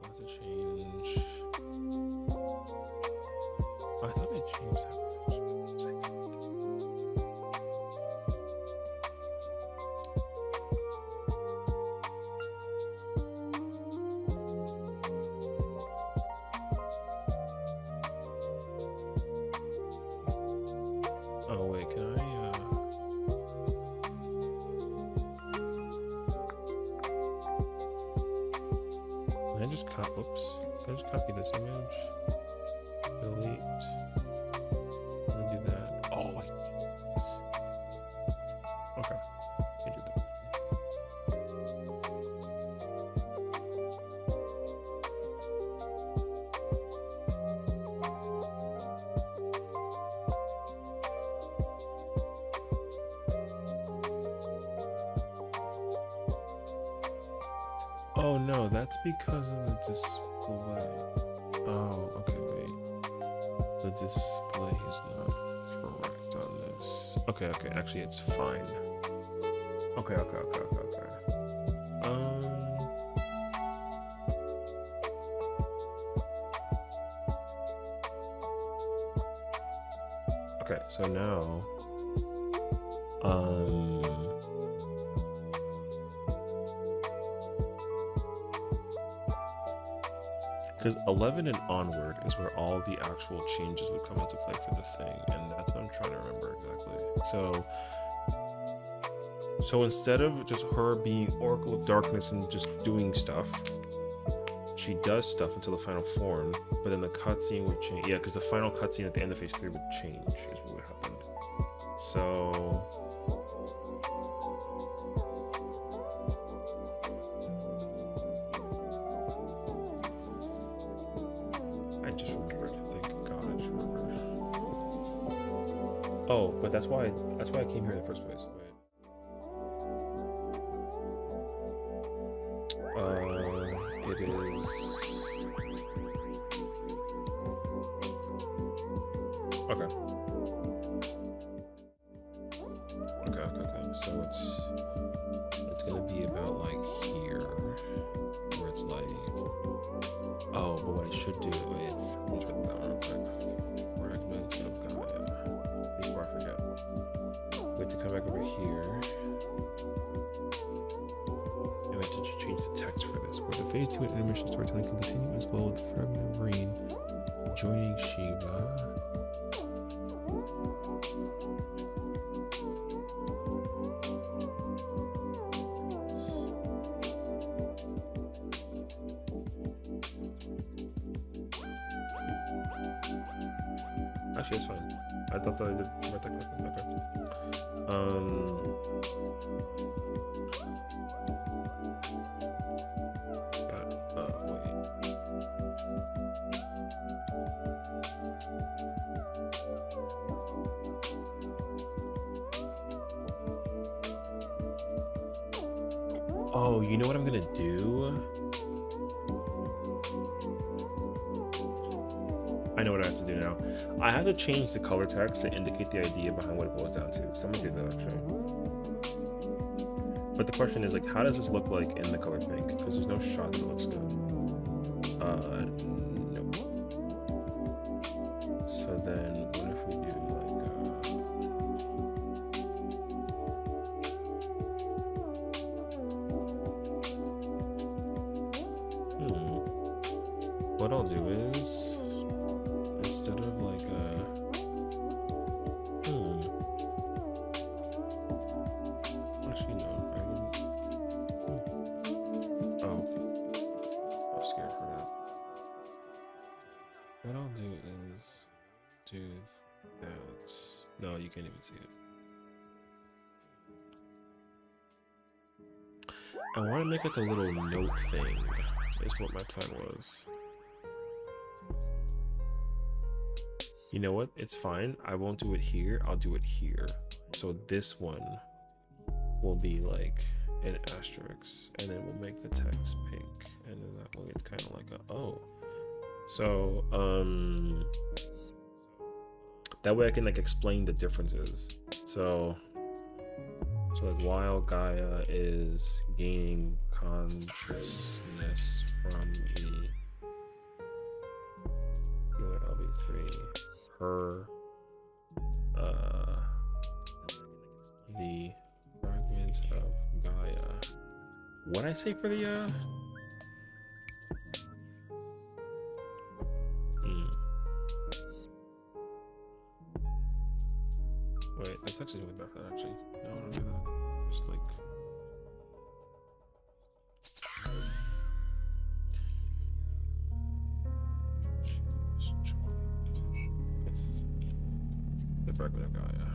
I still have to change. I thought I changed that one. Oh wait, can I just oops. Can I just copy this image? Delete. I'm gonna do that. Oh, yes. Okay. Oh no, that's because of the display. Oh, okay, wait. The display is not correct on this. Okay, okay, actually it's fine. Okay. Okay, so now, because 11 and onward is where all the actual changes would come into play for the thing, and that's what I'm trying to remember exactly. So instead of just her being Oracle of Darkness and just doing stuff, she does stuff until the final form, but then the cutscene would change. Yeah, because the final cutscene at the end of phase 3 would change, is what would happen. So I just remembered. Thank God, I just remembered. Oh, but that's why I came here in the first place. Wait. It is. Okay. So it's gonna be about like here, where it's like, oh, but what I should do, wait, let me try that real quick. Fragments of Gaia. Before I forget, we have to come back over here. And we have to change the text for this. Where the phase 2 intermission storytelling can continue as well with the fragment of rain joining Shiva. Actually, it's fine. I thought that I did write that correctly. Okay. Got it. Wait. Oh, you know what I'm gonna do? I know what I have to do now. I have to change the color text to indicate the idea behind what it boils down to. So I'm gonna do that actually. But the question is, like, how does this look like in the color pink? Because there's no shot that it looks good. Nope. So then, what if we do like, what I'll do is, instead of like actually no, I wouldn't. Oh, I was scared for that. What I'll do is do that. No, you can't even see it. I want to make like a little note thing. Is what my plan was. You know what? It's fine. I won't do it here. I'll do it here. So this one will be like an asterisk, and then we'll make the text pink, and then that way it's kind of like a oh. So that way I can like explain the differences. So like while Gaia is gaining consciousness from the LB3. Her the fragments of Gaia. What I say for the wait, that text is really bad for that actually. No, I don't do that. Just like the fragment of Gaia.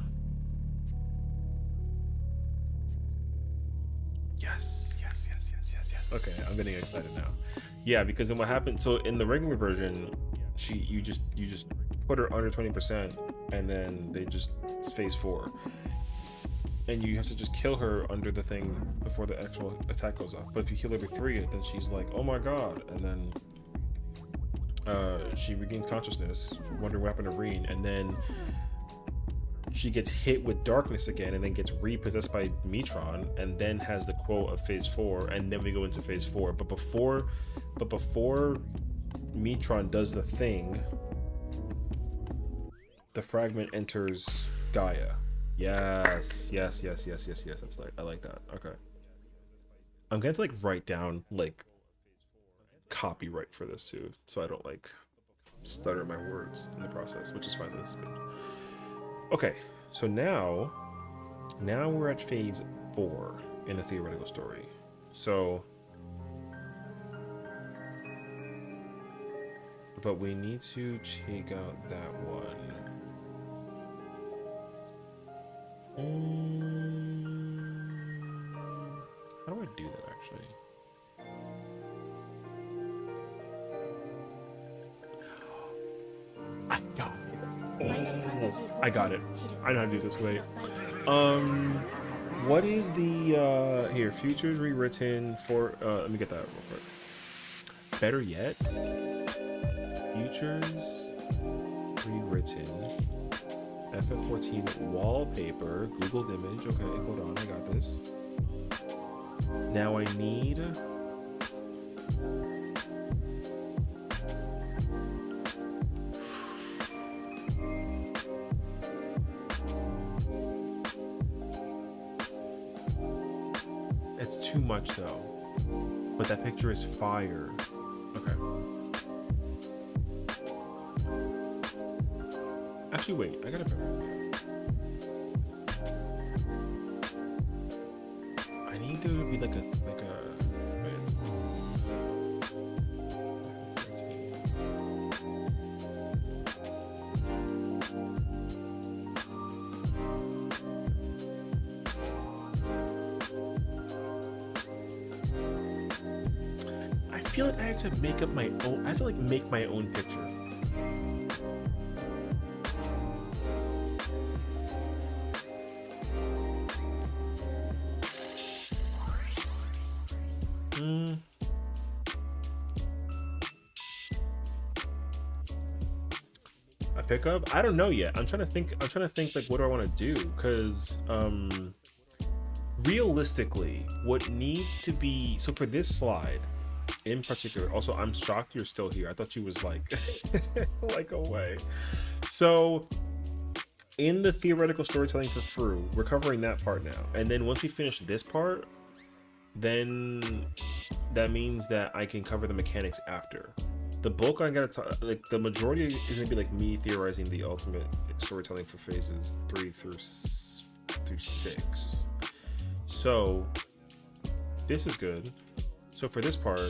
Yes. Okay, I'm getting excited now. Yeah, because then what happened? So in the regular version, you just put her under 20%, and then they just it's phase 4. and you have to just kill her under the thing before the actual attack goes off. But if you kill every 3, then she's like, oh my god, and then she regains consciousness, wondering what happened to Reen, and then she gets hit with darkness again, and then gets repossessed by Metron, and then has the quote of phase 4, and then we go into phase 4. But before Metron does the thing, the fragment enters Gaia. Yes. That's like, I like that. Okay. I'm going to like write down like copyright for this too, so I don't like stutter my words in the process, which is fine. This is good. Okay, so now we're at phase 4 in the theoretical story. So, but we need to take out that one. How do I do that actually? I got it. I know how to do this. Wait. What is the here? Futures rewritten for. Let me get that real quick. Better yet, futures rewritten. FF14 wallpaper. Googled image. Okay, hold on. I got this. Now I need. It's too much though. But that picture is fire. Okay. Actually, wait. I got a better idea. I need there to be like a wait. I feel like I have to make up my own. I have to like make my own picture. A pickup? I don't know yet. I'm trying to think like what do I want to do? Because realistically, what needs to be, so for this slide in particular, also I'm shocked you're still here. I thought you was like like away. So in the theoretical storytelling for FRU, we're covering that part now. And then once we finish this part, then that means that I can cover the mechanics after. The bulk I gotta talk, like the majority is gonna be like me theorizing the ultimate storytelling for phases 3 through 6. So this is good. So for this part,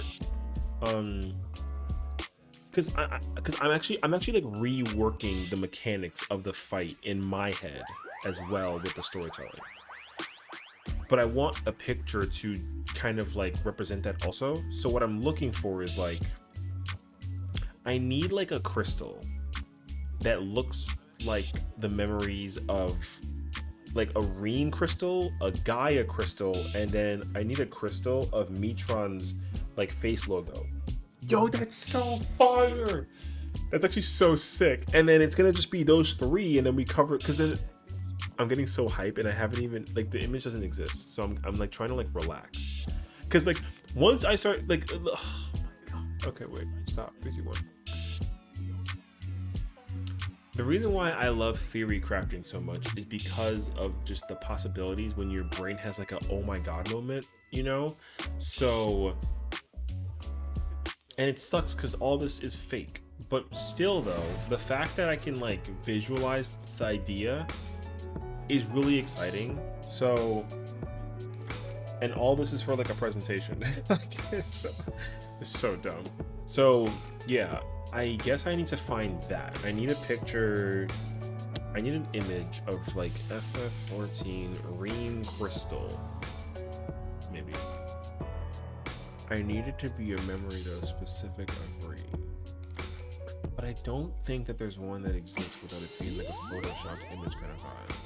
because I'm actually like reworking the mechanics of the fight in my head as well with the storytelling. But I want a picture to kind of like represent that also. So what I'm looking for is like, I need like a crystal that looks like the memories of like a Reen crystal, a Gaia crystal, and then I need a crystal of Metron's like face logo. Yo, that's so fire! That's actually so sick. And then it's gonna just be those 3, and then we cover it, because then I'm getting so hype and I haven't even like the image doesn't exist. So I'm like trying to like relax. Cause like once I start like, oh my god. Okay, wait, stop. 3, 2, 1. The reason why I love theory crafting so much is because of just the possibilities when your brain has like a oh my god moment, you know? So, and it sucks because all this is fake. But still though, the fact that I can like visualize the idea is really exciting. So, and all this is for like a presentation. Like, it's so dumb. So yeah, I guess I need to find that. I need a picture. I need an image of like FF14 Reen crystal. Maybe. I need it to be a memory though specific of Reen. But I don't think that there's one that exists without it being like a photoshopped image kind of vibe.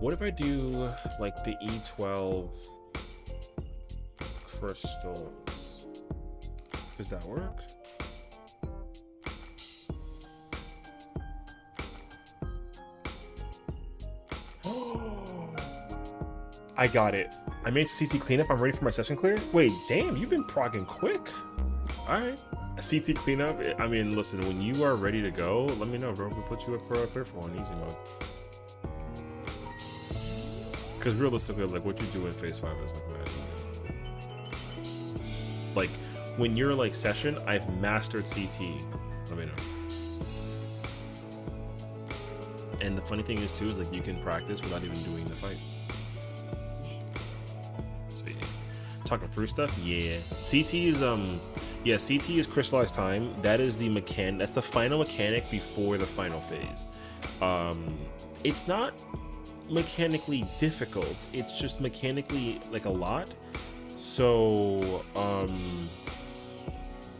What if I do like the E12 crystals? Does that work? I got it. I made CT cleanup. I'm ready for my session clear. Wait, damn, you've been progging quick. All right. A CT cleanup. I mean, listen, when you are ready to go, let me know, bro. We'll put you up for a clear for one easy mode. Because realistically, like what you do in phase 5 is like magic. Like when you're like session, I've mastered CT. Let me know. And the funny thing is too is like you can practice without even doing the fight. So yeah. Talking through stuff, yeah. CT is yeah, CT is crystallized time. That is the mechanic. That's the final mechanic before the final phase. It's not mechanically difficult. It's just mechanically like a lot. So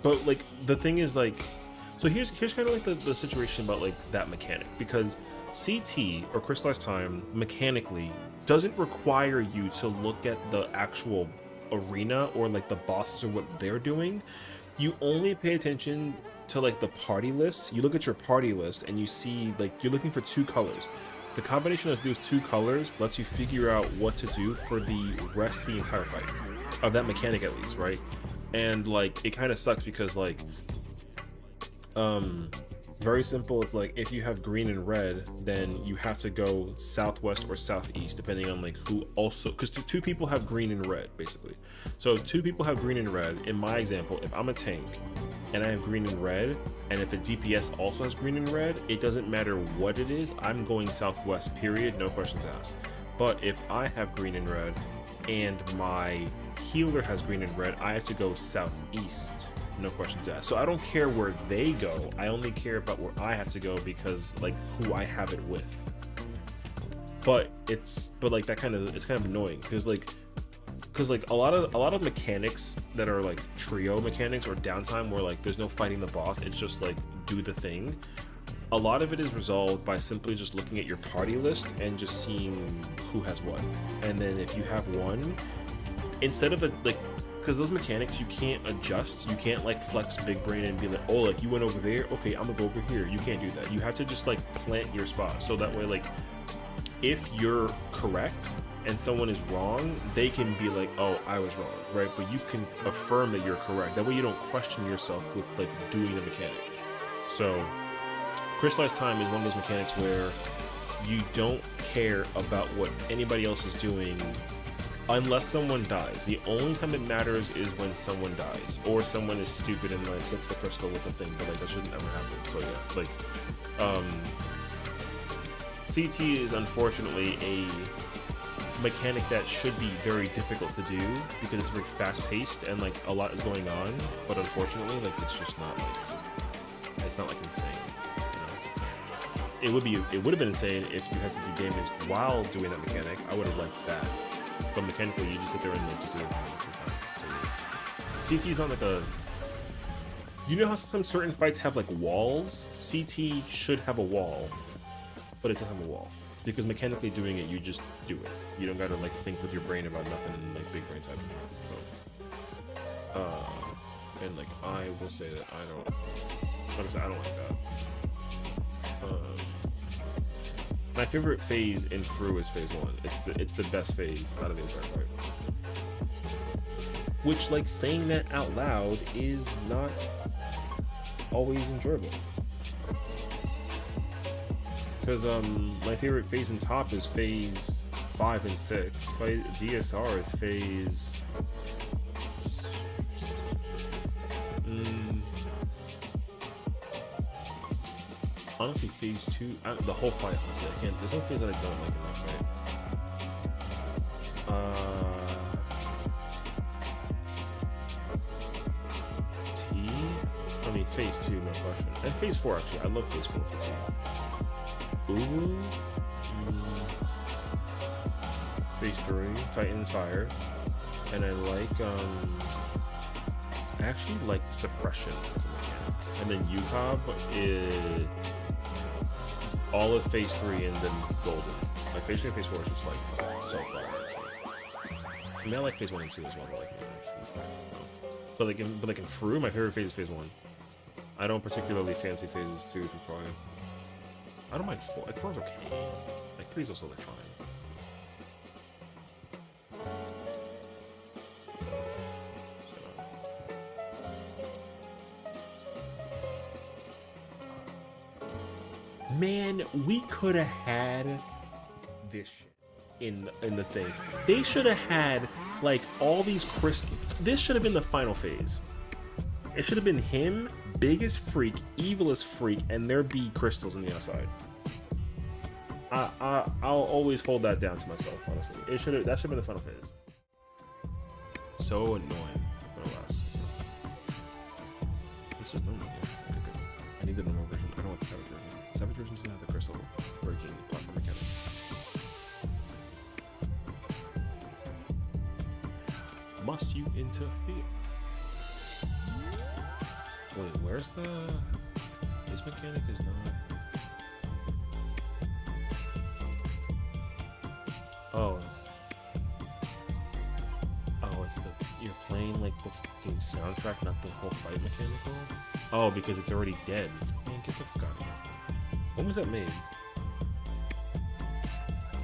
but like the thing is like, so here's kind of like the situation about like that mechanic, because CT or crystallized time mechanically doesn't require you to look at the actual arena or like the bosses or what they're doing. You only pay attention to like the party list. You look at your party list and you see like you're looking for 2 colors. The combination of those 2 colors lets you figure out what to do for the rest of the entire fight, of that mechanic at least, right? And like it kind of sucks because like very simple. It's like if you have green and red, then you have to go southwest or southeast depending on like who also, because 2 people have green and red basically. So if 2 people have green and red, in my example, if I'm a tank and I have green and red, and if the DPS also has green and red, it doesn't matter what it is, I'm going southwest, period, no questions asked. But if I have green and red and my healer has green and red, I have to go southeast, no questions asked. So I don't care where they go, I only care about where I have to go because like who I have it with. But like that kind of, it's kind of annoying because like a lot of mechanics that are like trio mechanics or downtime where like there's no fighting the boss, it's just like do the thing. A lot of it is resolved by simply just looking at your party list and just seeing who has what. And then if you have one, instead of like, because those mechanics you can't adjust, you can't like flex big brain and be like, oh, like you went over there, okay, I'm gonna go over here. You can't do that. You have to just like plant your spot, so that way like if you're correct and someone is wrong, they can be like, oh, I was wrong, right? But you can affirm that you're correct. That way you don't question yourself with like doing the mechanic. So crystallized time is one of those mechanics where you don't care about what anybody else is doing unless someone dies. The only time it matters is when someone dies or someone is stupid and like hits the crystal with the thing, but like that shouldn't ever happen. So yeah, like CT is unfortunately a mechanic that should be very difficult to do because it's very fast-paced and like a lot is going on, but unfortunately like it's just not like, it's not like insane, you know? It would have been insane if you had to do damage while doing that mechanic. I would have liked that, but mechanically you just sit there and like do it. So, CT is not like a, you know how sometimes certain fights have like walls? CT should have a wall, but it doesn't have a wall. Because mechanically doing it, you just do it. You don't gotta like think with your brain about nothing and like big brain type of thing. So, and like I will say that I don't, like I said, I don't like that. My favorite phase in FRU is phase 1. It's the best phase out of the entire fight. Which, like, saying that out loud is not always enjoyable. Because my favorite phase in top is phase 5 and 6. DSR is phase... honestly, phase 2... the whole fight, honestly, I can't... There's no phase that I don't like in that fight. I mean, phase 2, no question. And phase 4, actually. I love phase 4 for T. Ooh. Phase 3, Titan Fire. And I like, I actually like Suppression as a mechanic. And then UCOB is... all of phase 3 and then golden. Like phase 3 and phase 4 is just like so far. I mean, I like phase 1 and 2 as well. But like in FRU, my favorite phase is phase 1. I don't particularly fancy phases 2 through 5. I don't mind 4. Like 4 is okay. Like 3 is also like fine. Man, we could have had this shit in the thing. They should have had like all these crystals. This should have been the final phase. It should have been him, biggest freak, evilest freak, and there be crystals on the outside. I'll always hold that down to myself, honestly. That should have been the final phase. So annoying. This is normal. Yeah. Okay, good. I need the normal version. I don't want the savage version. Savage version doesn't have the crystal breaking platform mechanic. Must you interfere? Wait, where's the... This mechanic is not... Oh. Oh, it's the... You're playing like the fucking soundtrack, not the whole fight mechanical? Oh, because it's already dead. Man, get the fuck out of here. When was that made?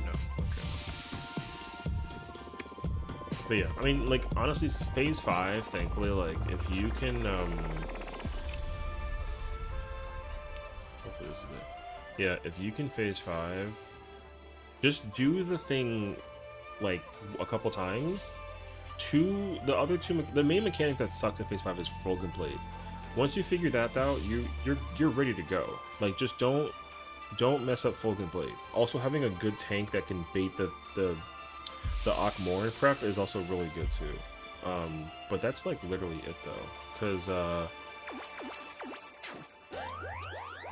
No, okay. But yeah, I mean, like, honestly, phase 5, thankfully, like, if you can, hopefully this is it. Yeah, if you can phase 5, just do the thing, like, a couple times. The main mechanic that sucks in phase 5 is Fulgrim Blade. Once you figure that out, you're ready to go. Like, just don't mess up Fulgrim Blade. Also, having a good tank that can bait the Akmoran prep is also really good too. But that's like literally it though, because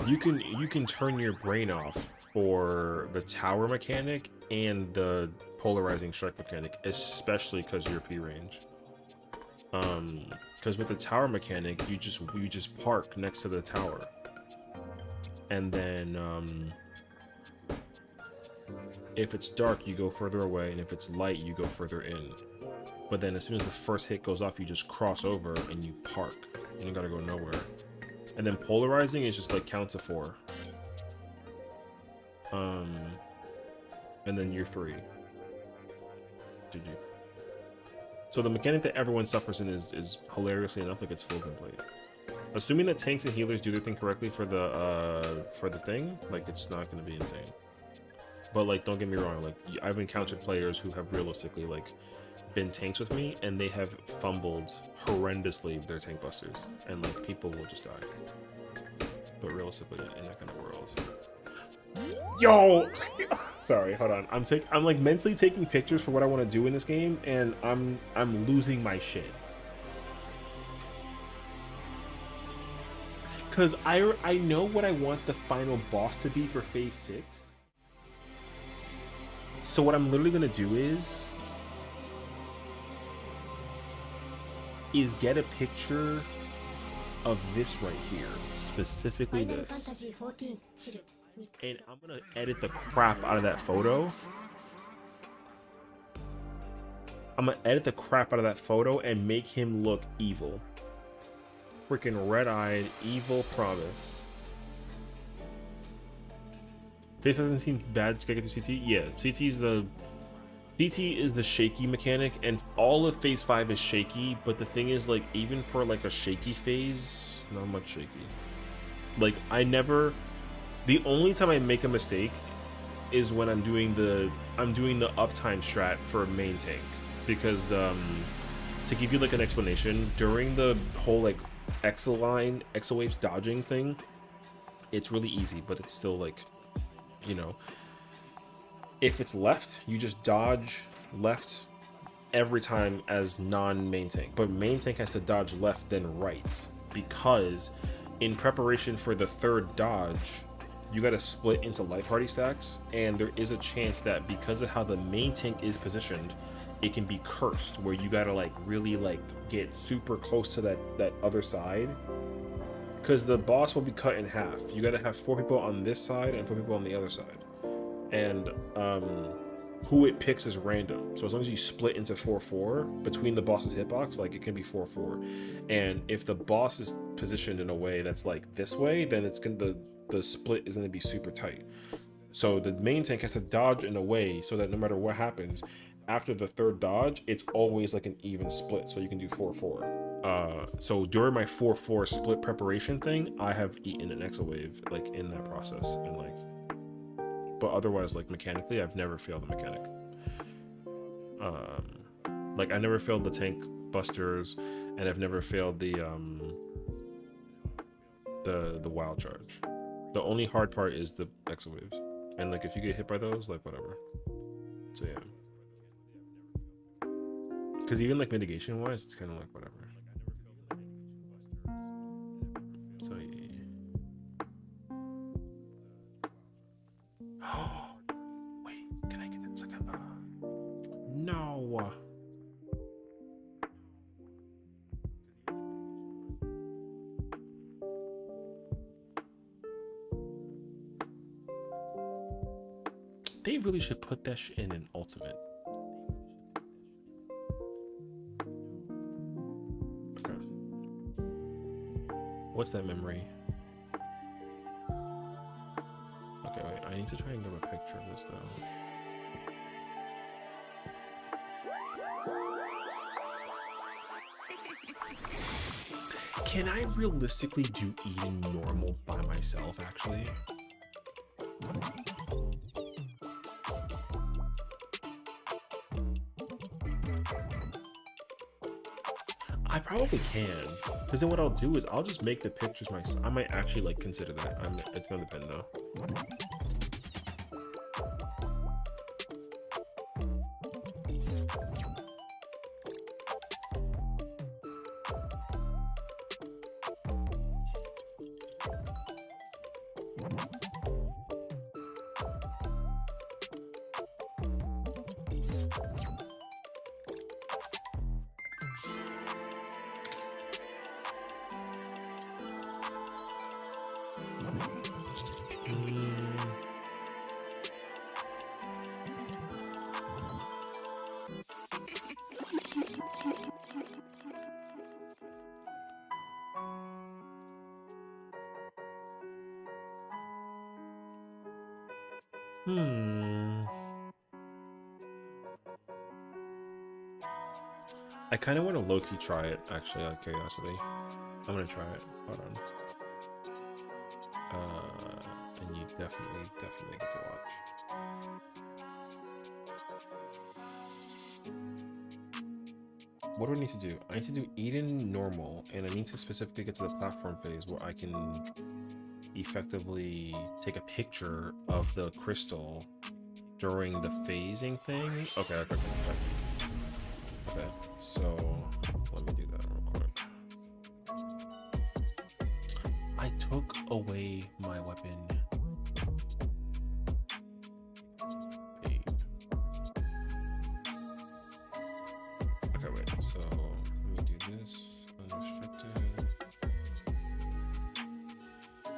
you can turn your brain off for the tower mechanic and the polarizing strike mechanic, especially because you're P range. Because with the tower mechanic, you just park next to the tower, and then if it's dark, you go further away, and if it's light, you go further in. But then as soon as the first hit goes off, you just cross over and you park. You don't gotta go nowhere. And then polarizing is just like count to 4. And then you're 3. GG. So the mechanic that everyone suffers in is hilariously enough like it's Fulgrim Blade. Assuming that tanks and healers do their thing correctly for the thing, like it's not gonna be insane. But like, don't get me wrong, like I've encountered players who have realistically like been tanks with me and they have fumbled horrendously their tank busters, and like people will just die. But realistically, in that kind of world. Yo, sorry, hold on. I'm like mentally taking pictures for what I want to do in this game, and I'm losing my shit. Cause I know what I want the final boss to be for phase 6. So what I'm literally gonna do is get a picture of this right here, specifically this. And I'm gonna edit the crap out of that photo. I'm gonna edit the crap out of that photo and make him look evil. Freaking red-eyed, evil promise. Face doesn't seem bad to get through CT. Yeah, CT is the shaky mechanic, and all of phase 5 is shaky. But the thing is, like, even for like a shaky phase, not much shaky. Like the only time I make a mistake is when I'm doing the uptime strat for main tank, because to give you like an explanation, during the whole like Exo waves dodging thing, it's really easy, but it's still like, you know, if it's left, you just dodge left every time as non-main tank, but main tank has to dodge left then right, because in preparation for the third dodge you got to split into light party stacks, and there is a chance that because of how the main tank is positioned, it can be cursed, where you gotta like really like get super close to that other side, because the boss will be cut in half. You got to have 4 people on this side and 4 people on the other side, and who it picks is random. So as long as you split into 4-4 between the boss's hitbox, like it can be 4-4. And if the boss is positioned in a way that's like this way, then it's gonna the split is gonna be super tight. So the main tank has to dodge in a way so that no matter what happens, after the 3rd dodge, it's always like an even split. So you can do 4-4. So during my 4-4 split preparation thing, I have eaten an Exawave like in that process, and like, but otherwise, like mechanically, I've never failed a mechanic. Like I never failed the tank busters, and I've never failed the wild charge. The only hard part is the Exawaves, and like if you get hit by those, like whatever. So yeah. Because even like mitigation wise, it's kind of like whatever. So yeah. Oh, wait, can I get that second? No. They really should put that shit in an ultimate. What's that memory? Okay, wait, I need to try and get a picture of this though. Can I realistically do eating normal by myself, actually? I probably can, because then what I'll do is I'll just make the pictures myself. I might actually like consider that. It's gonna depend though. I kind of want to low-key try it, actually, out of curiosity. I'm gonna try it. Hold on. And you definitely get to watch. What do I need to do? I need to do Eden normal, and I need to specifically get to the platform phase where I can effectively take a picture of the crystal during the phasing thing. Okay. Okay, so let me do that real quick. I took away my weapon. Babe. Okay, wait, so let me do this. Unrestricted.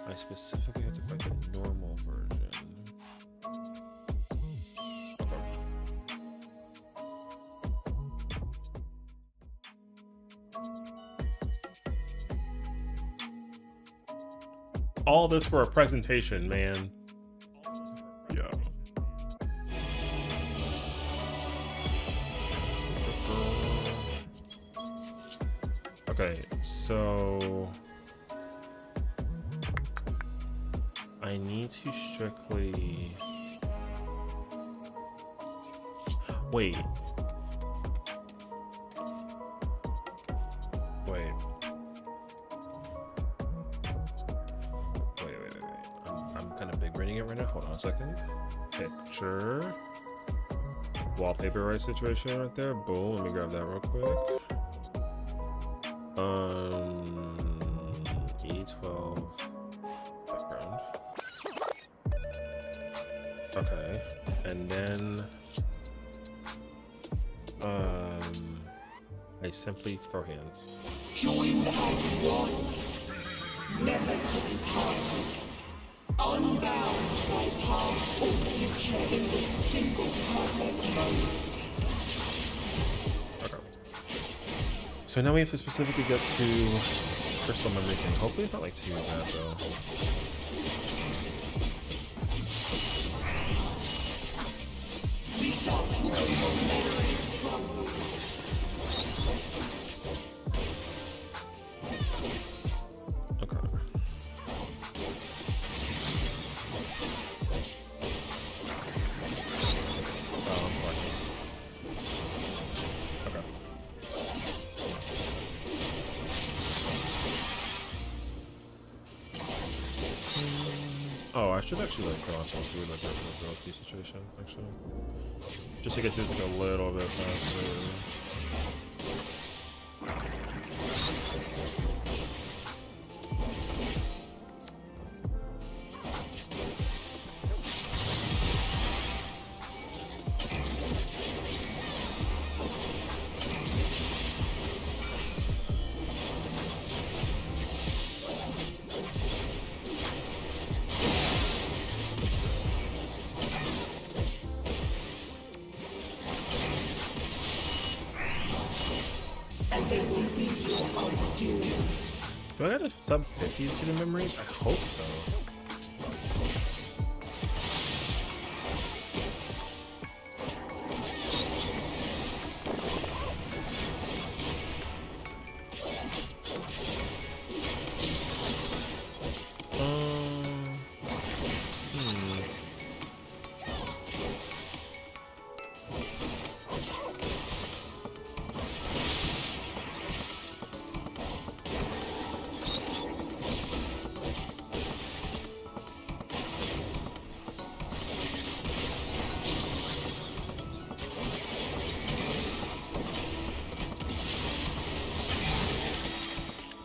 I specifically have to fight the normal version. All this for a presentation, man. Yo. Okay, so I need to strictly wait. I'm kind of big braining it right now. Hold on a second. Picture. Wallpaper right situation right there. Boom. Let me grab that real quick. E12 background. Okay. And then I simply throw hands. never to be parted, unbound by past or future in this single perfect moment. Okay. So now we have to specifically get to crystal memory thing. Hopefully it's not like too bad though. We shall pull your memories from you. Okay. Okay. Oh, I should actually like go on some food like that for the girl situation, actually. Just to get through like a little bit faster. Do I got a sub 50 to the memories? I hope so.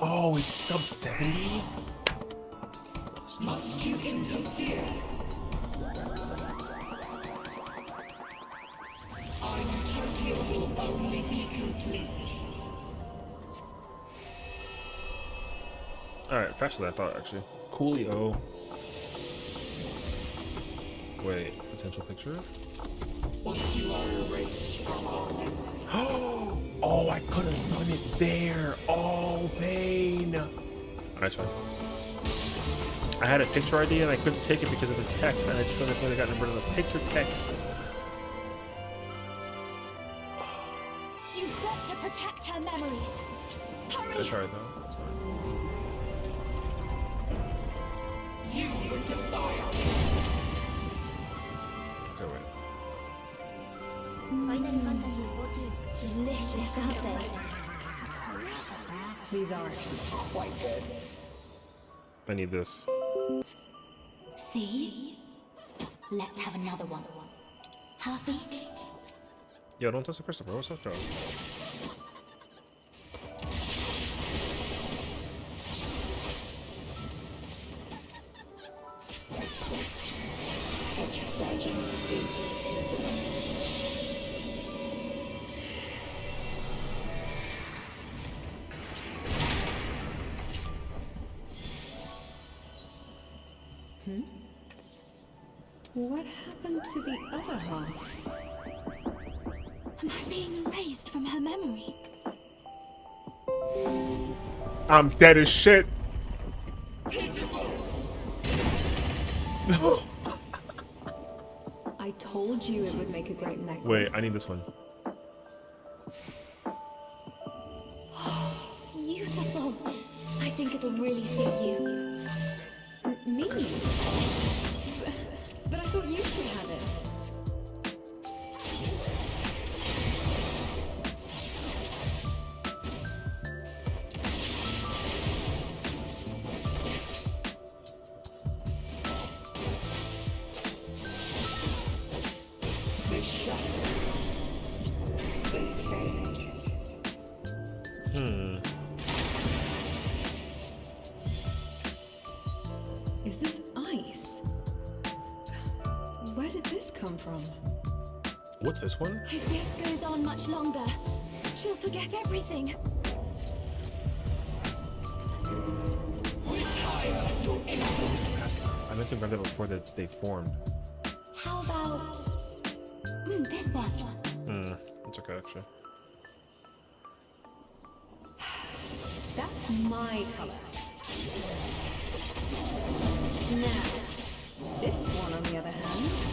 Oh, it's sub 70? Must you interfere? Our utopia will only be complete. Alright, faster than I thought actually. Coolio. Wait, potential picture? Once you are erased from our memory. Oh, I could have done it there. Oh, pain. Nice one. I had a picture idea and I couldn't take it because of the text, and I just really could have gotten rid of the picture text. You've got to protect her memories. Hurry! That's alright though. That's fine. You would defy us. Okay, wait. Final Fantasy XIV. Delicious, aren't they? These are actually quite good. I need this. See? Let's have another one. Half each? Yo, don't touch the Christopher. What's up, dog? What happened to the other half? Am I being erased from her memory? I'm dead as shit. I told you it would make a great necklace. Wait, I need this one. It's beautiful. I think it'll really suit you. Me? But I thought you should have it. Is this ice? Where did this come from? What's this one? If this goes on much longer, she'll forget everything. Return I meant to grab that before they formed. How about this one? It's okay actually. That's my color. Now, this one on the other hand.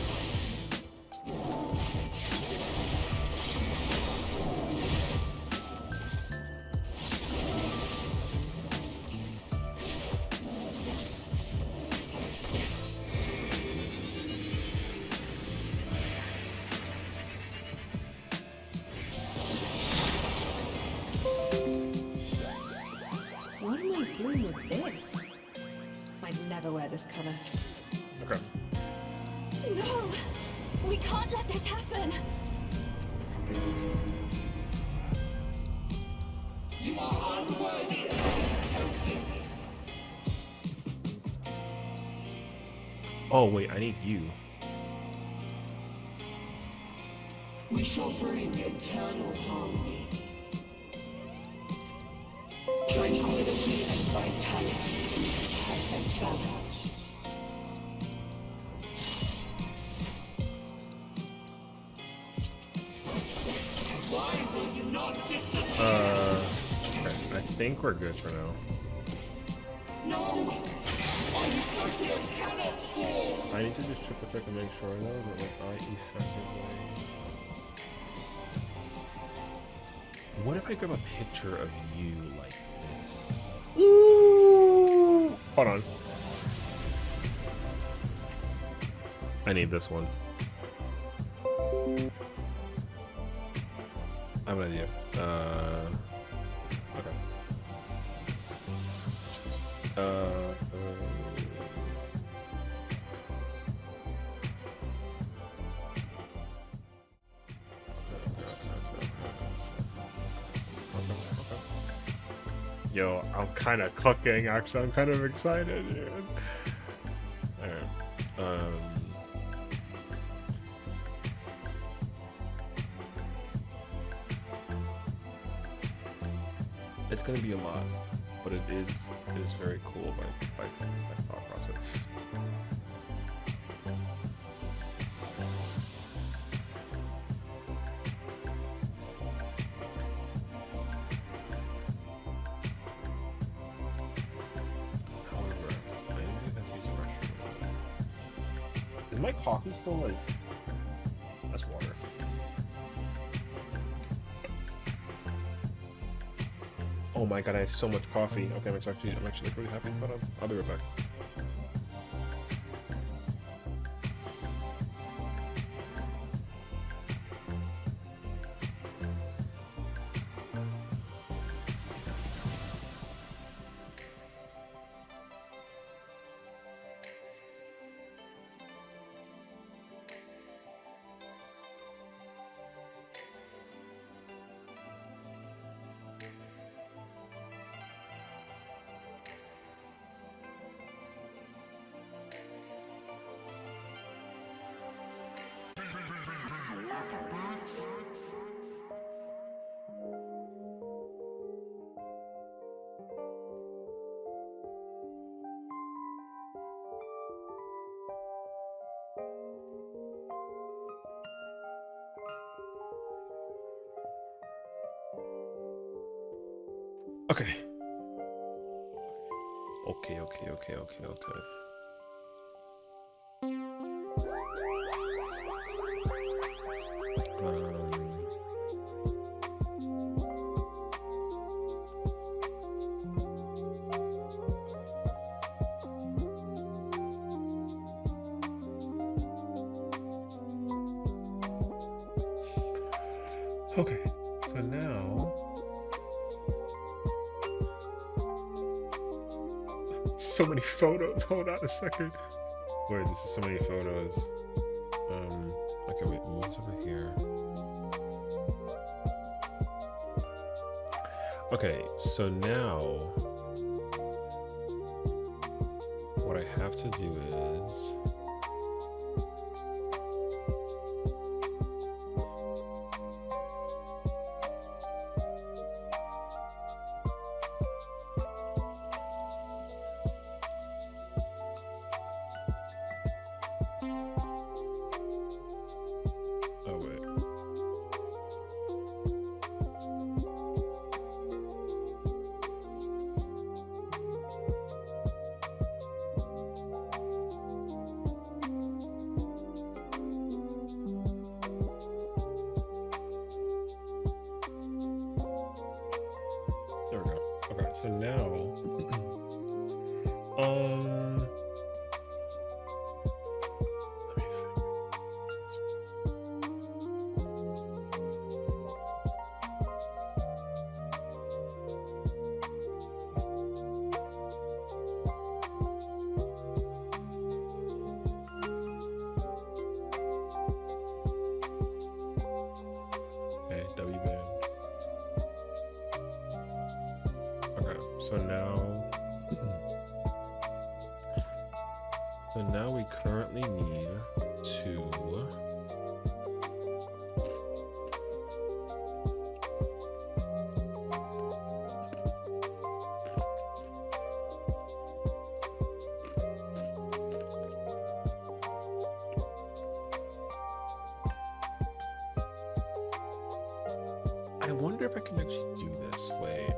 What am I doing with this? I'd never wear this color. Okay. No! We can't let this happen! You are unworthy of Oh wait, I need you. We shall bring eternal harmony. Tranquility and vitality into perfect balance. Why will you not disappear? Okay. I think we're good for now. No! Our usurpers cannot fall! I need to just triple check and make sure though that like I effectively. What if I grab a picture of you like this? Ooh! Hold on. I need this one. I have an idea. Okay. Yo, I'm kind of cooking. Actually, I'm kind of excited, dude. All right. It's gonna be a lot, but it is very cool by thought process. However, I think that's used pressure. Is my coffee still like? That's water. Oh my god, I have so much coffee. Okay, I'm actually pretty happy. But I'll be right back. Okay. Okay. Okay, so now so many photos. Hold on a second. Wait, this is so many photos. Okay, wait, what's over here? Okay, so now what I have to do is So now we currently need to I wonder if I can actually do this way.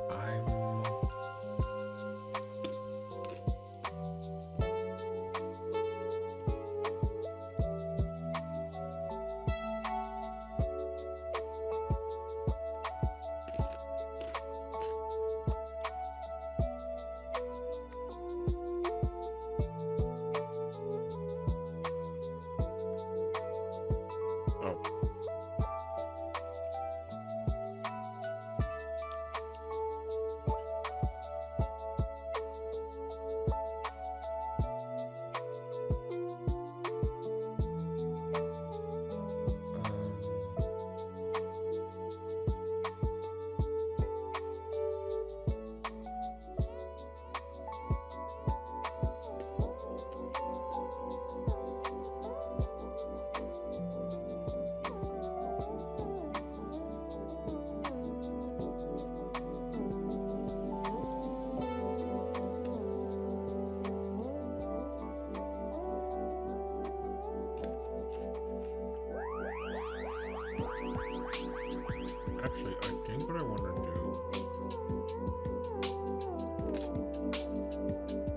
Actually, I think what I want to do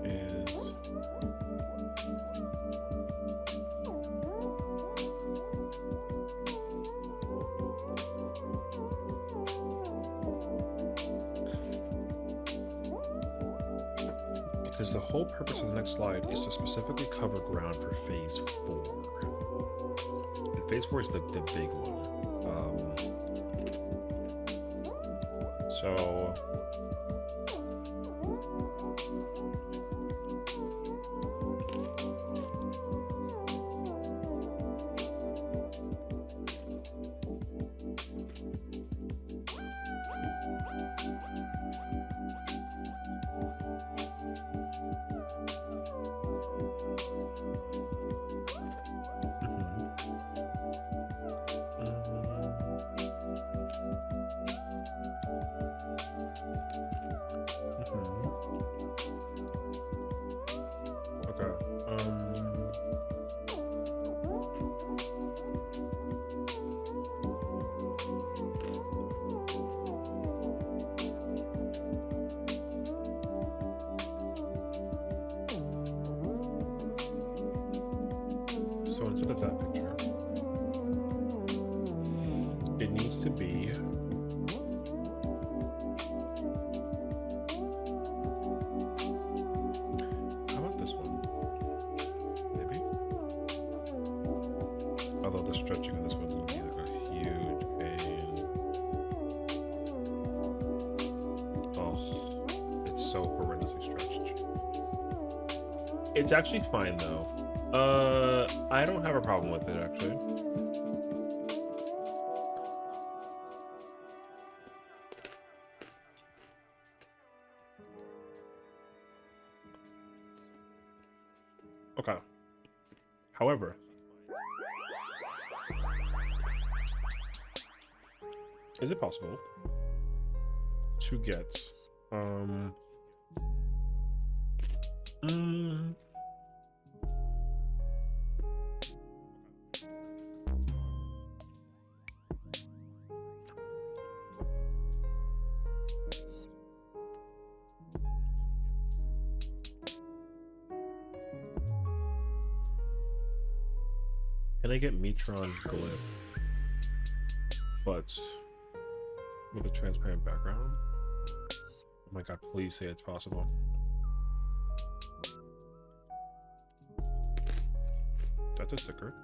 is because the whole purpose of the next slide is to specifically cover ground for phase 4. And phase 4 is the big one. So so instead of that picture, it needs to be how about this one? Maybe? Although the stretching of this one's gonna be like a huge pain. Oh, it's so horrendously stretched. It's actually fine though. I don't have a problem with it actually. Okay. However, is it possible to get can I get Metron's glyph, but with a transparent background? Oh my god, please say it's possible. That's a sticker.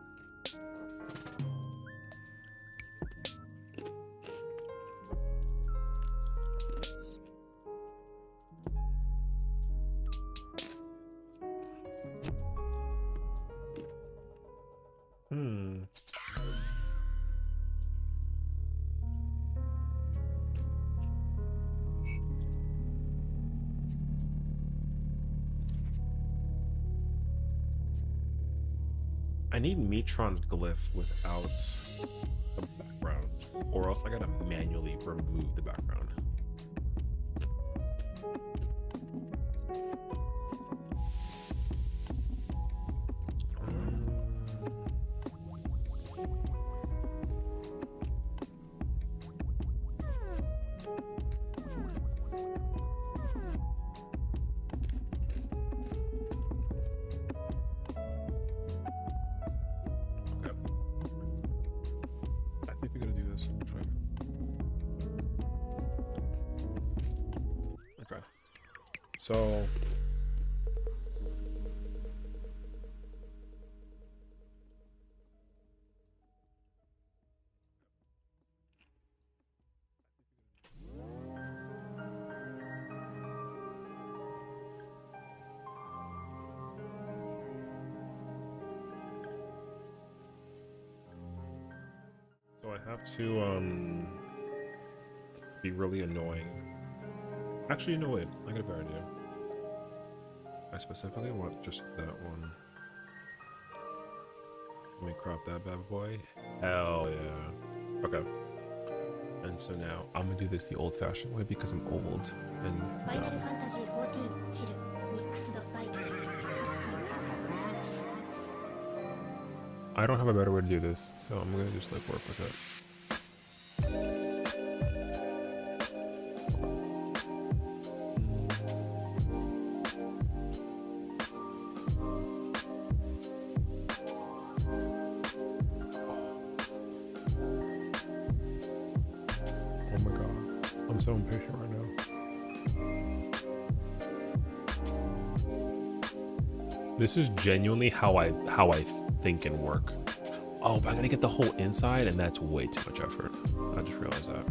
I need Metron's glyph without the background, or else I gotta manually remove the background. Okay. So I have to be really annoying. Actually, no wait, I got a better idea. I specifically want just that one. Let me crop that bad boy. Hell yeah. Okay. And so now I'm gonna do this the old-fashioned way because I'm old and ファイナル dumb. ファンタジー14チルミックスドバイ I don't have a better way to do this, so I'm gonna just like work with it. Oh my god, I'm so impatient right now. This is genuinely how I think and work. Oh, but I gotta get the whole inside, and that's way too much effort. I just realized that.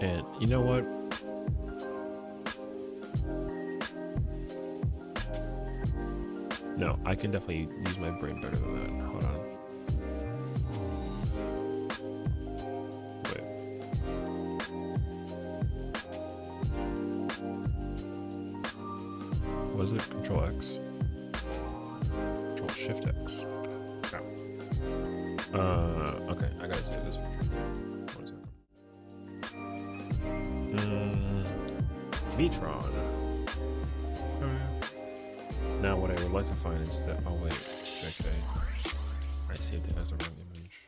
And you know what? No, I can definitely use my brain better than that. Hold on. Wait. What is it? Control X. Control Shift X. Okay, I gotta save this one. 1 second. Metron. Now what I would like to find instead. Oh wait, JK. I saved it as the wrong image.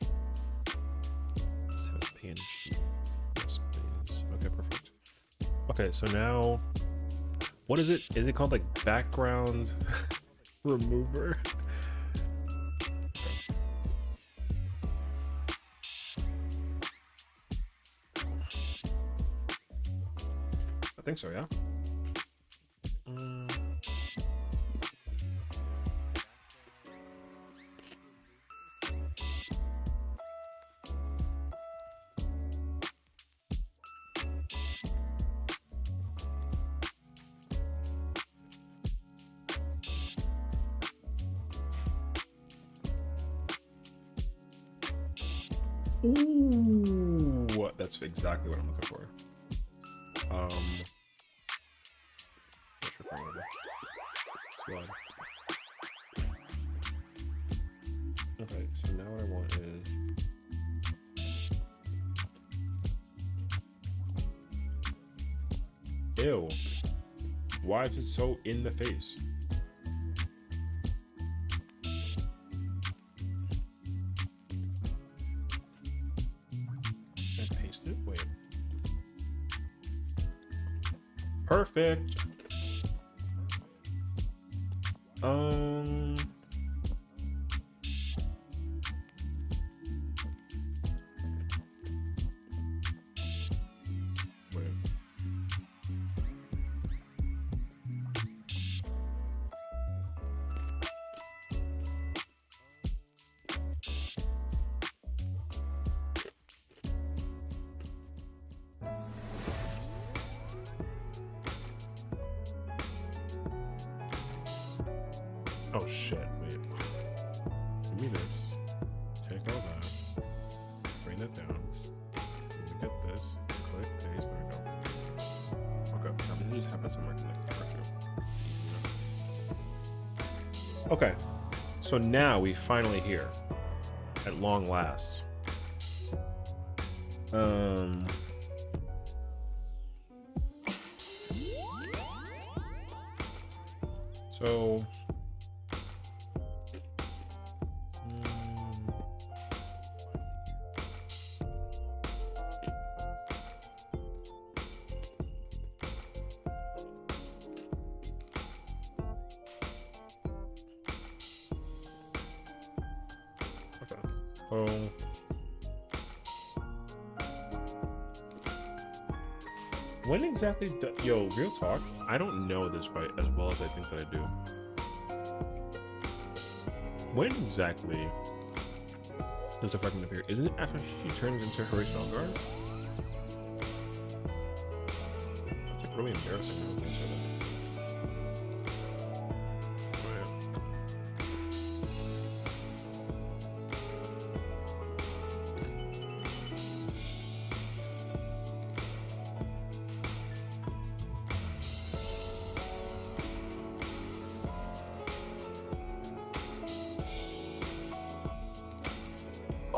Save PNG. Yes, please. Okay, perfect. Okay, so now, what is it? Is it called like background remover? I think so, yeah. Ooh, that's exactly what I'm looking for. Okay, so now what I want is... Ew. Why is it so in the face? Can I paste it? Wait. Perfect. Wait. Oh shit, wait. Give me this. Take all that. Bring that down. Get this. Click, paste, there we go. Okay, I'm gonna just have it somewhere connected for you. It's easy enough. Okay. So now we finally here, at long last. So. Oh. When exactly yo, real talk, I don't know this fight as well as I think that I do. When exactly does the fragment appear? Isn't it after she turns into Horace Valguard? That's like really embarrassing. I don't think so.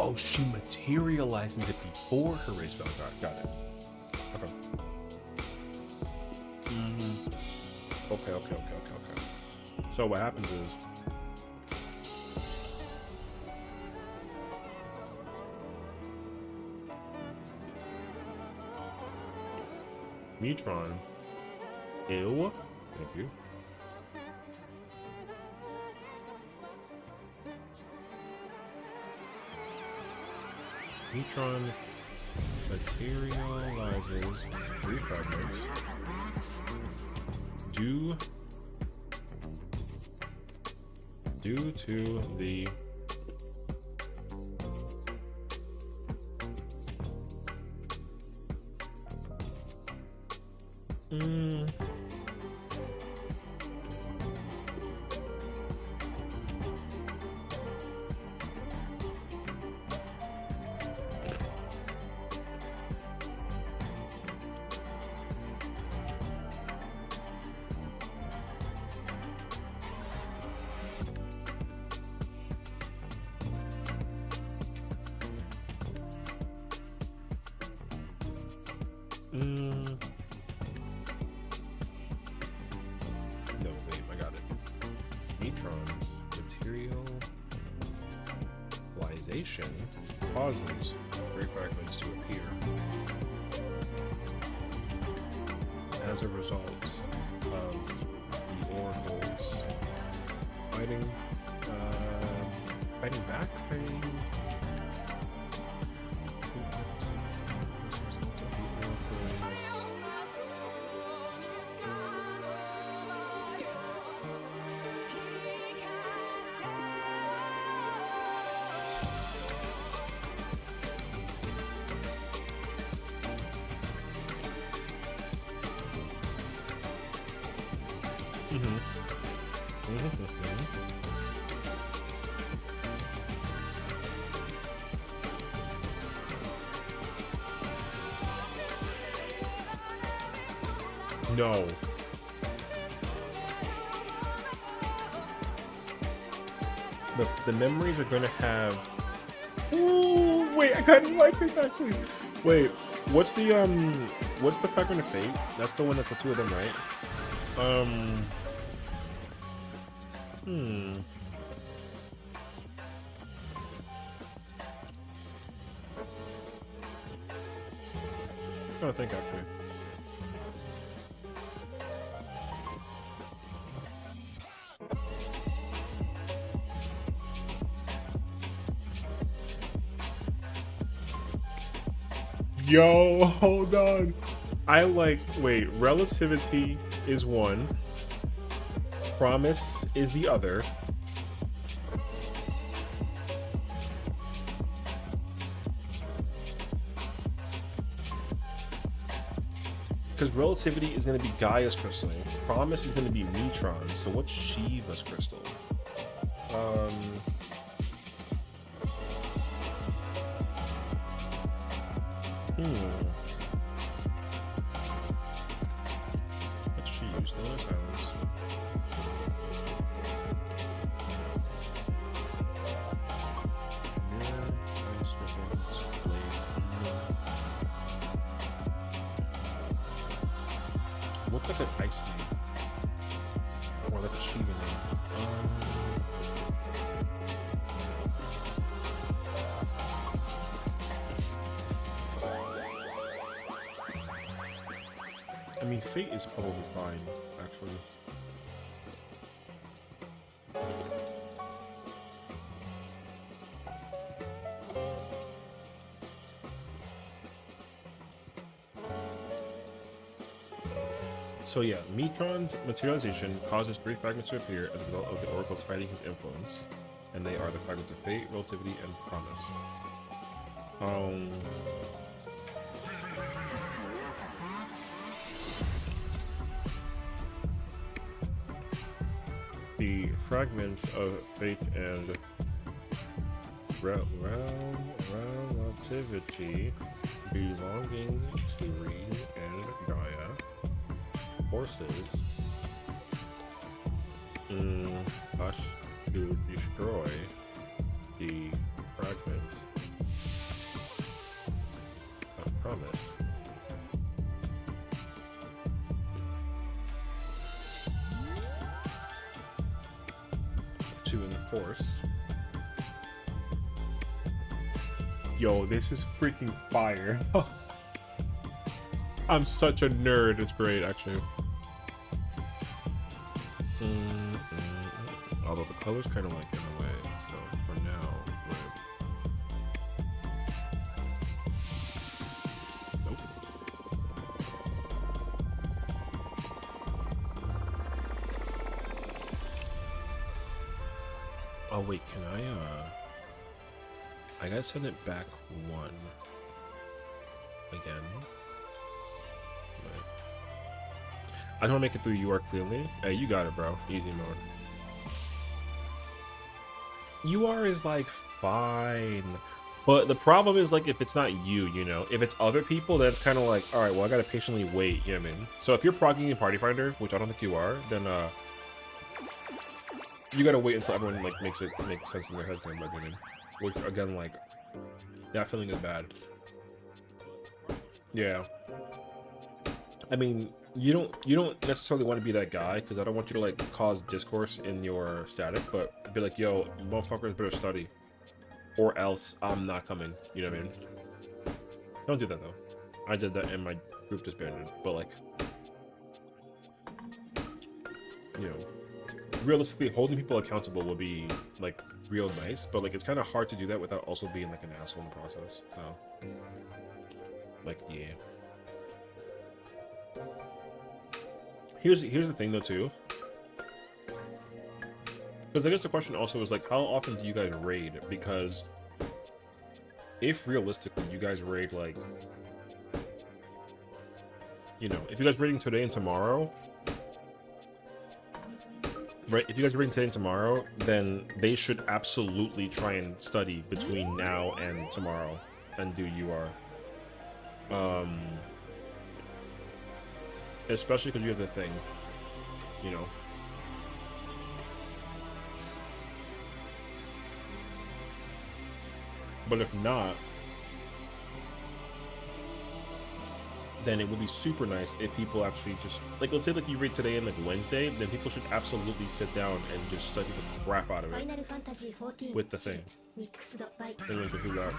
Oh, she materializes it before her race spell. Got it. Okay. Okay. So what happens is Metron. Ew. Thank you. Metron materializes 3 fragments due to the no, wait, I got it. Metron's materialization causes 3 fragments to appear. As a result of the oracles fighting back, No. The memories are going to have... Ooh, wait, I kind of like this actually. Wait, what's the fragment of fate? That's the one that's the 2 of them, right? I'm trying to think actually. Yo, hold on. Wait, relativity is one. Promise is the other. Because relativity is going to be Gaia's crystal. Promise is going to be Metron. So what's Shiva's crystal? What's she use? Stillness Islands. Ice ribbons, blade. What's like an ice name? Or like a Shiva name? I mean, Fate is probably fine, actually. So yeah, Metron's materialization causes 3 fragments to appear as a result of the oracles fighting his influence, and they are the fragments of fate, relativity, and promise. The fragments of fate and relativity belonging to Reed and Gaia forces us to destroy the fragment of promise. To enforce. Yo, this is freaking fire. I'm such a nerd. It's great, actually. Although the color's kind of like in the way, so for now, right. Nope. Oh wait, can I gotta send it back 1 again. Right. I don't want to make it through UR clearly. Hey, you got it, bro. Easy mode. UR is like fine, but the problem is like if it's not you, you know, if it's other people, then it's kind of like, all right, well, I gotta patiently wait. You know what I mean? So if you're progging in Party Finder, which I don't think you are, then you gotta wait until everyone like makes sense in their head, in my opinion. Which again, like, that feeling is bad. Yeah. I mean, you don't necessarily want to be that guy, because I don't want you to like cause discourse in your static, but be like, yo, motherfuckers better study, or else I'm not coming. You know what I mean? Don't do that though. I did that and my group disbanded, but like, you know, realistically, holding people accountable would be like real nice, but like it's kind of hard to do that without also being like an asshole in the process. So, like, yeah. Here's the thing though too, because I guess the question also is like, how often do you guys raid? Because if realistically you guys raid like, you know, if you guys raiding today and tomorrow, right? If you guys are raiding today and tomorrow, then they should absolutely try and study between now and tomorrow and do UR. Especially because you have the thing, you know. But if not, then it would be super nice if people actually just, like, let's say like you read today and like Wednesday, then people should absolutely sit down and just study the crap out of it with the thing. And then to do that,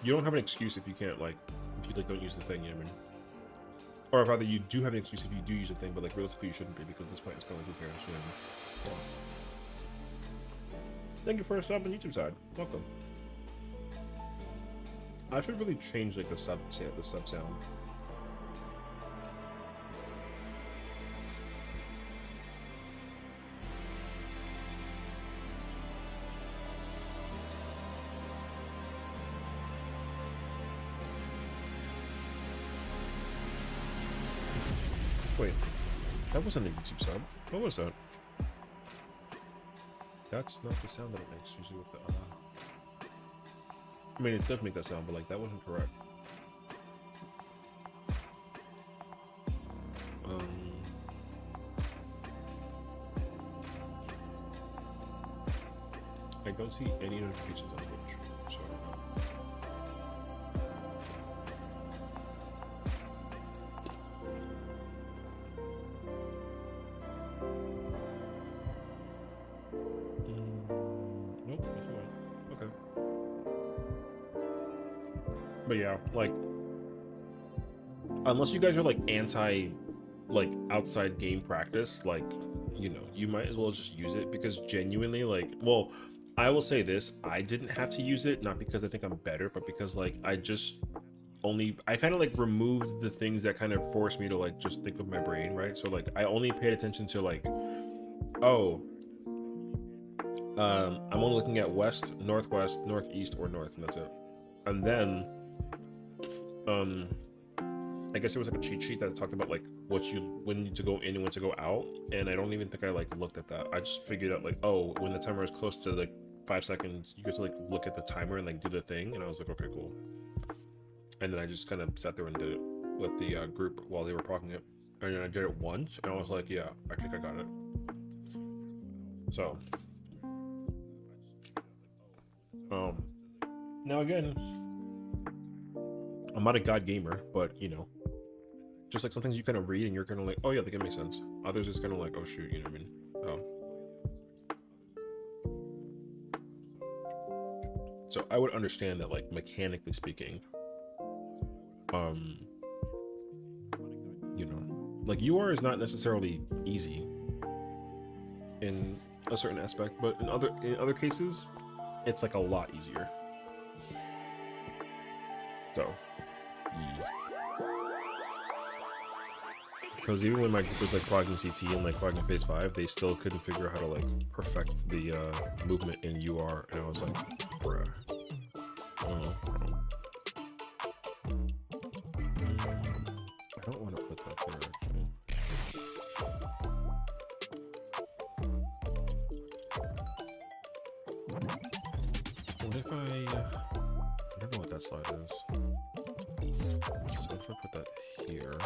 you don't have an excuse if you can't, like, if you like don't use the thing, you know what I mean? Or rather, you do have an excuse if you do use the thing, but like realistically you shouldn't be, because at this point it's kind of like, who cares, you know what I mean? Thank you for a sub on YouTube side. Welcome. I should really change like the sub sound. Wait, that wasn't a YouTube sub. What was that? That's not the sound that it makes usually with the I mean, it does make that sound, but like that wasn't correct. I don't see any notifications on Twitch. But yeah, like, unless you guys are like anti like outside game practice, like, you know, you might as well just use it, because genuinely, like, well, I will say this, I didn't have to use it, not because I think I'm better, but because like I kind of like removed the things that kind of forced me to like just think of my brain, right? So like I only paid attention to like, oh, I'm only looking at west, northwest, northeast, or north, and that's it. And then I guess there was like a cheat sheet that talked about like when to go in and when to go out, and I don't even think I like looked at that. I just figured out like, oh, when the timer is close to like 5 seconds, you get to like look at the timer and like do the thing, and I was like, okay, cool. And then I just kind of sat there and did it with the group while they were talking it, and then I did it once, and I was like, yeah, I think I got it. So now again, I'm not a god gamer, but you know, just like some things you kind of read and you're kind of like, oh yeah, that makes sense. Others is kind of like, oh shoot, you know what I mean? So I would understand that, like, mechanically speaking, you know, like UR is not necessarily easy in a certain aspect, but in other cases, it's like a lot easier. So, yeah. Because even when my group was like clogging CT and like clogging phase 5, they still couldn't figure out how to like perfect the movement in UR, and I was like, bruh. I don't want to put that there actually. What if I don't know what that slide is. So if I put that here,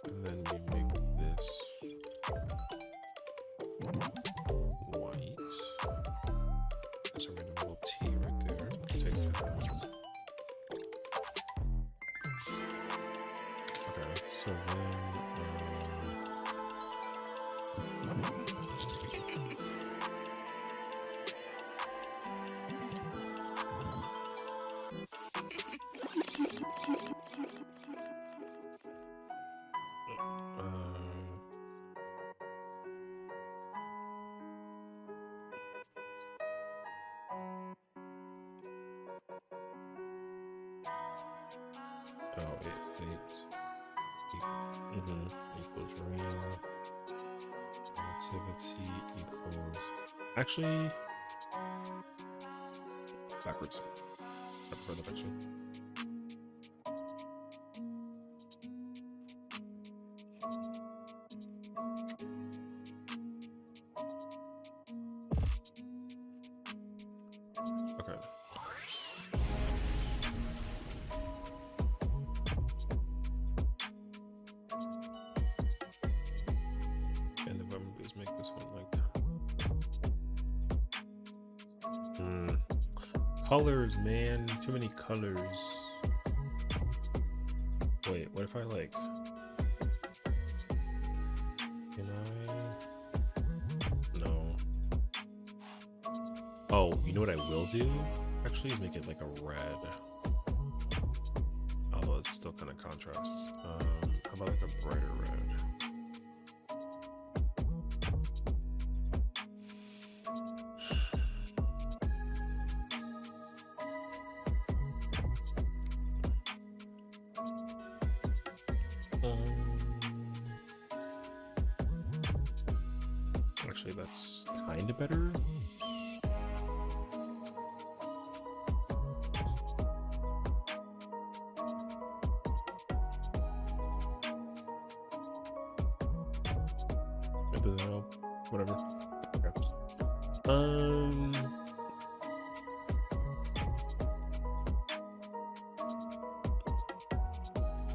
and then we make this white. There's a random little T right there. Take that out. Okay, so then equals real relativity equals actually backwards. I prefer that actually. Okay. And if I'm just make this one like colors, man, too many colors. Wait, what if I like? Can I? No. Oh, you know what I will do? Actually, make it like a red. Although it's still kind of contrasts. How about like a brighter red? Actually, that's kind of better. It doesn't help. Whatever. Okay.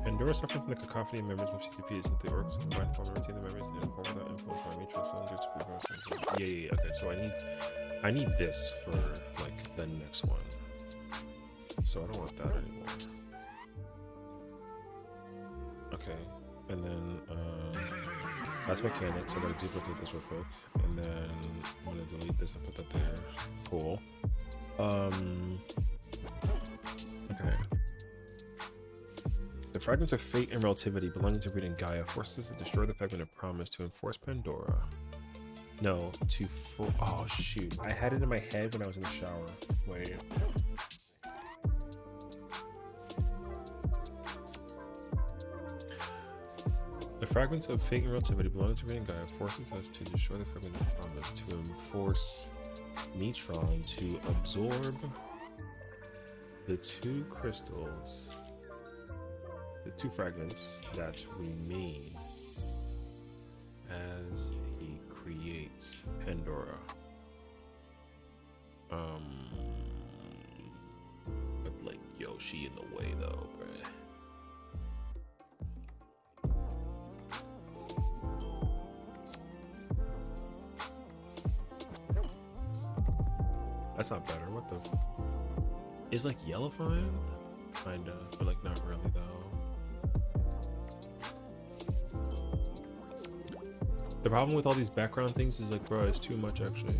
Pandora suffering from the cacophony of members of CCP is that the orcs combine form and retain the members and form without influence by mutual cylinders to progress. Yeah. Okay, so I need this for like the next one. So I don't want that anymore. Okay, and then that's mechanics. So I gotta duplicate this real quick, and then I'm gonna delete this and put that there. Cool. fragments of fate and relativity belonging to reading Gaia forces us to destroy the fragment of promise to enforce Pandora. No, oh shoot. I had it in my head when I was in the shower. Wait. The fragments of fate and relativity belonging to reading Gaia forces us to destroy the fragment of promise to enforce Metron to absorb the two crystals, the two fragments that remain as he creates Pandora. But like Yoshi in the way though, bruh. That's not better. What the? Is like yellow fine? Kinda, but like not really though. The problem with all these background things is like, bro, it's too much actually.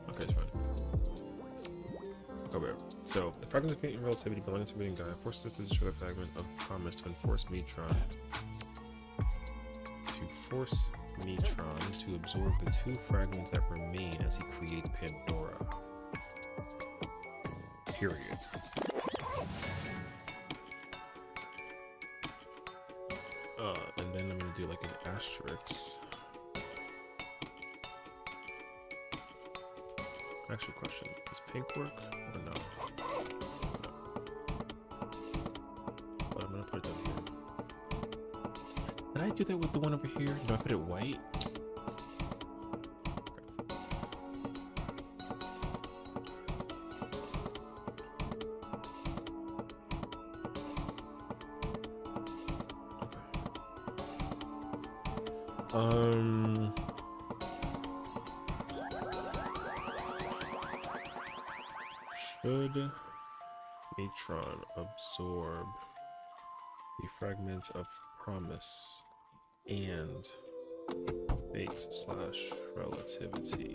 Okay, it's fine. Okay, wait. So the fragments of fate and relativity belonging to reading Gaia forces us to destroy the fragment of promise to enforce Metron. To force Metron to absorb the two fragments that remain as he creates Pandora. Period. And then I'm gonna do like an asterisk. Actually, question: does pink work or no? But I'm gonna put it down here. Did I do that with the one over here? No, I put it white. Should Metron absorb the fragment of promise and fate/relativity?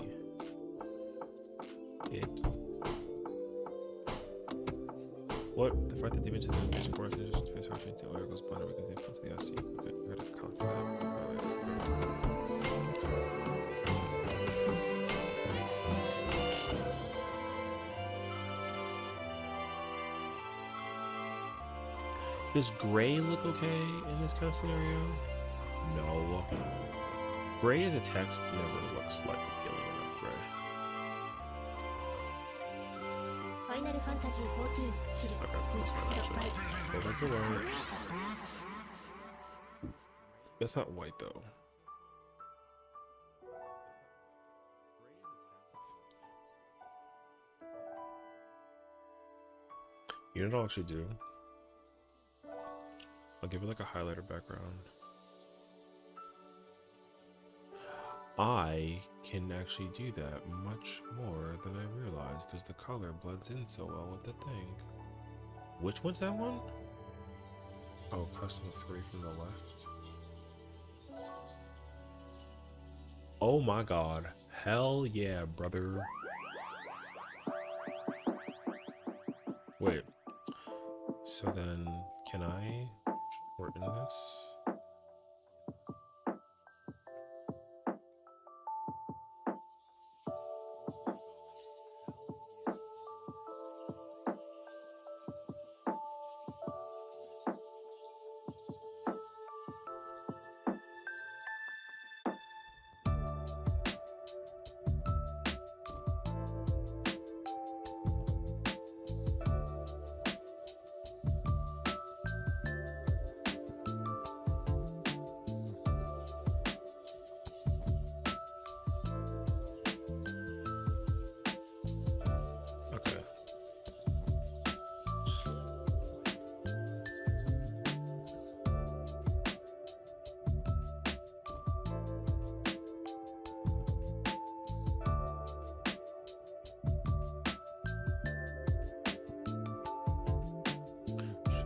What? The fact that dimension of the force is just face option to where it goes blind, we can take to the IC. Okay, we gotta count for that. Does gray look okay in this kind of scenario? No. Gray as a text never looks like appealing enough gray. Final Fantasy XIV チル Okay, that's fine actually. Go back to white. That's not white though. You know what I'll actually do? I'll give it like a highlighter background. I can actually do that much more than I realized because the color blends in so well with the thing. Which one's that one? Oh, custom 3 from the left. Oh my god. Hell yeah, brother. Wait. So then, can I shorten this?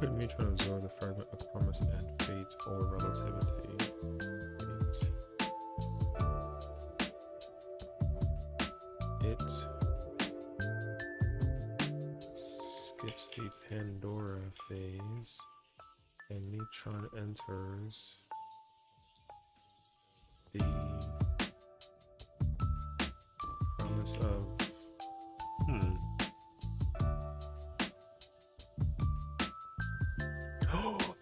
Should me try to absorb the fragment of promise and fate or relativity? It skips the Pandora phase And Neutron enters the promise of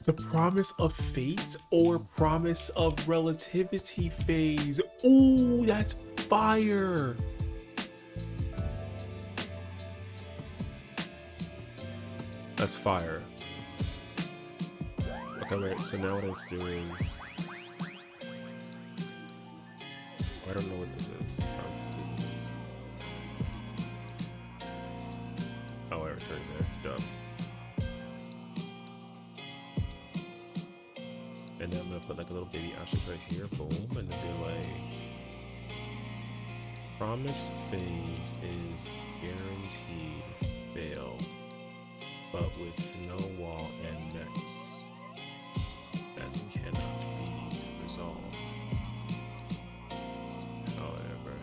the promise of fate or promise of relativity phase. Ooh, that's fire. That's fire. Okay, wait, so now what I have to do is... I don't know what this is. Oh, I returned there. Dumb. And then I'm gonna put like a little baby asterisk right here, boom, and then be like, promise phase is guaranteed fail, but with no wall and nets, and cannot be resolved. However,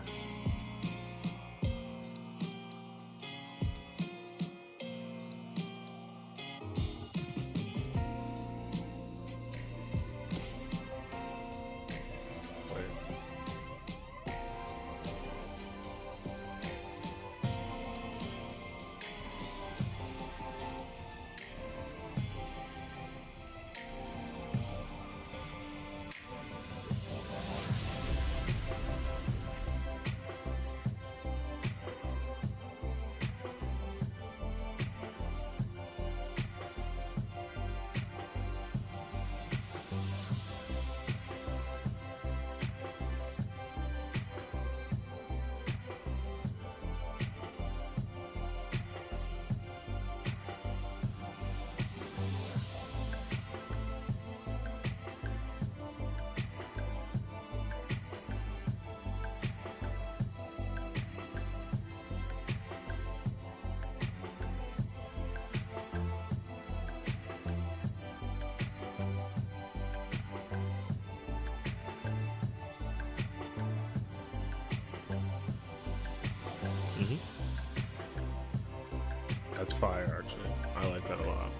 that's fire, actually. I like that a lot.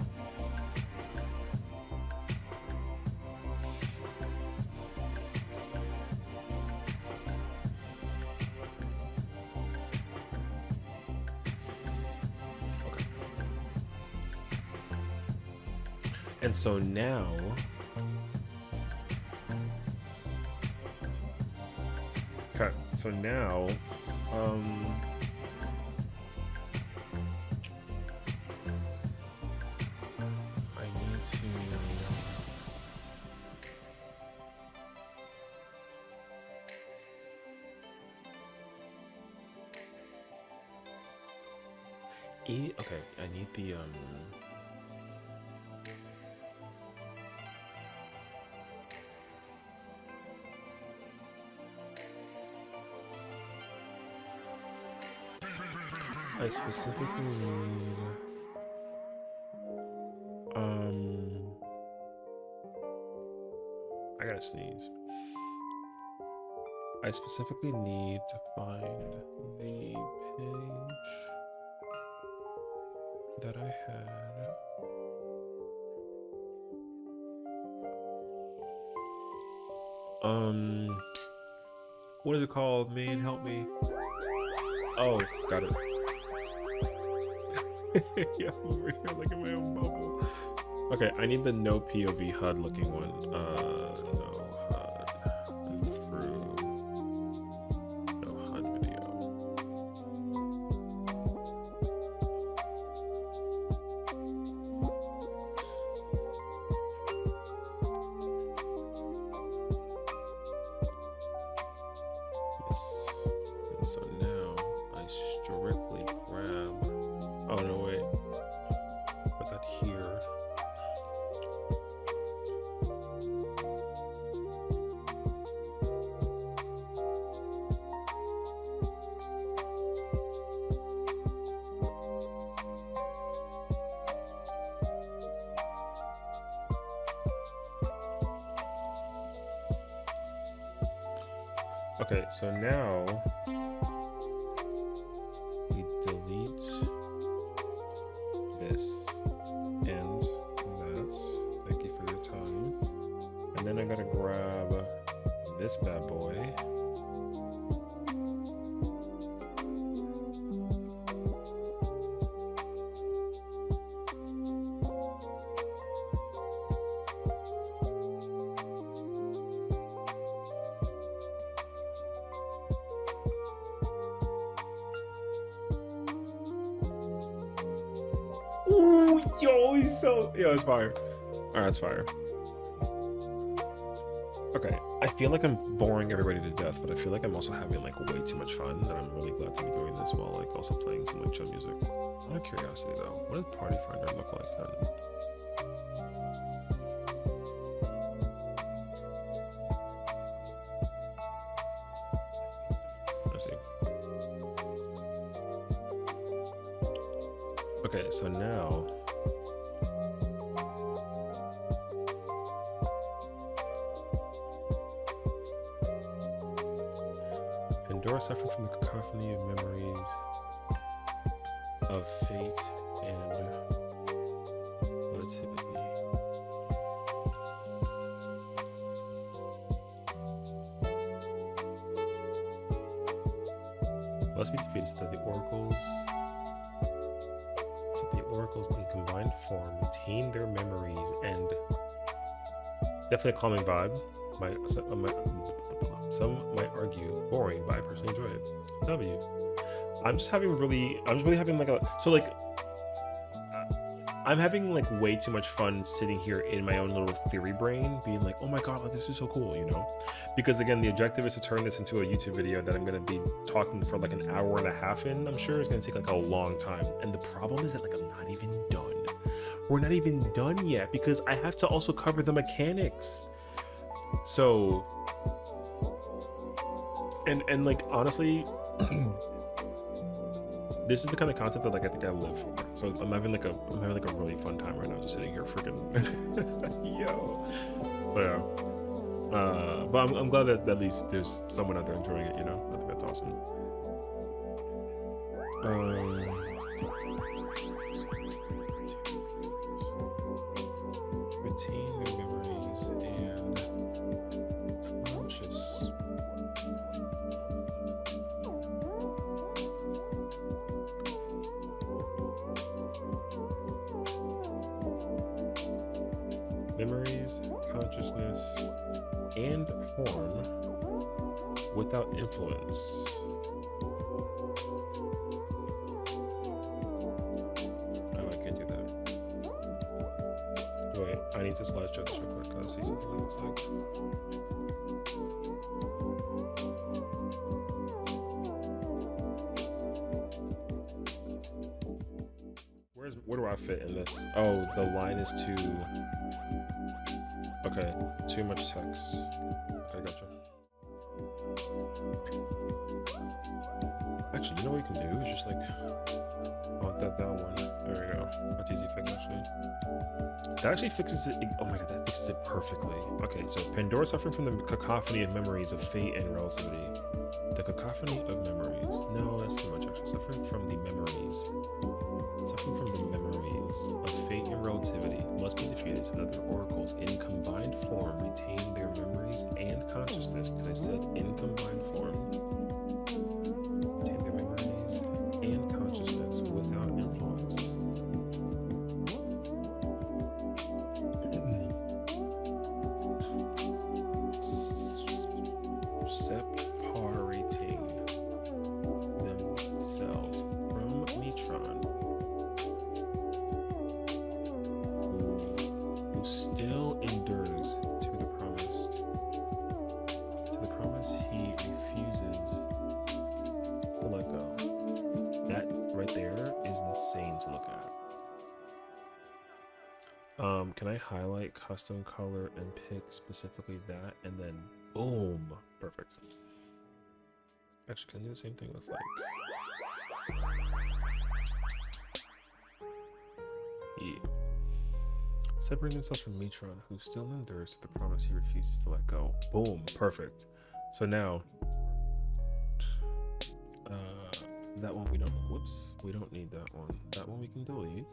Okay. And so now... Okay, so now... Okay, I need the I specifically need I gotta sneeze. I specifically need to find the page that I had. What is it called? Man, help me. Oh, got it. Yeah, I'm over here like in my own bubble. Okay, I need the no POV HUD looking one. No HUD. FRU. No HUD video. And so now I strictly grab. Oh no, wait. Put that here. Okay, so now we delete this and that. Thank you for this bad boy. Ooh, yo, he's so... Yo, it's fire. Alright, it's fire. Okay, I feel like I'm boring everybody to death, but I feel like I'm also having like way too much fun, and I'm really glad to be doing this while like also playing some like chill music. Out of curiosity though, what does Party Finder look like then? Let's see. Okay, so now Pandora suffered from the cacophony of memories of fate and relativity. Must be defeated so that the oracles in combined form retain their memories and definitely a calming vibe. Some might argue boring, but I personally enjoy it. W. I'm having like way too much fun sitting here in my own little theory brain, being like, oh my god, like, this is so cool, you know? Because again, the objective is to turn this into a YouTube video that I'm gonna be talking for like an hour and a half in. I'm sure it's gonna take like a long time. And the problem is that like I'm not even done. We're not even done yet because I have to also cover the mechanics. So and like honestly this is the kind of concept that like I think I live for. So I'm having like a really fun time right now, just sitting here freaking yo. So yeah, but I'm glad that at least there's someone out there enjoying it, you know. I think that's awesome. Retain their memories and conscious. Memories, consciousness, and form without influence. Oh, I can't do that. Wait, I need to slideshow this real quick. Can I see something that looks like? Where do I fit in this? Oh, the line is too... Okay, too much text. Okay, gotcha. Actually, you know what we can do is just like... Oh, that one. There we go. That's easy fix, actually. That actually fixes it. Oh my god, that fixes it perfectly. Okay, so Pandora suffering from the cacophony of memories of fate and relativity. The cacophony of memories. No, that's too much, actually. Suffering from the memories of fate and relativity must be defeated so that their oracles in combined form retain their memories and consciousness, because I said in combined form. Retain their memories and consciousness without influence. Separating themselves from Metron, who still endures to the promise he refuses to let go. That right there is insane to look at. Can I highlight custom color and pick specifically that, and then boom, perfect. Actually, can I do the same thing with like, yeah. Separating themselves from Metron, who still endures to the promise he refuses to let go. Boom, perfect. So now, that one we don't, whoops, we don't need that one. That one we can delete.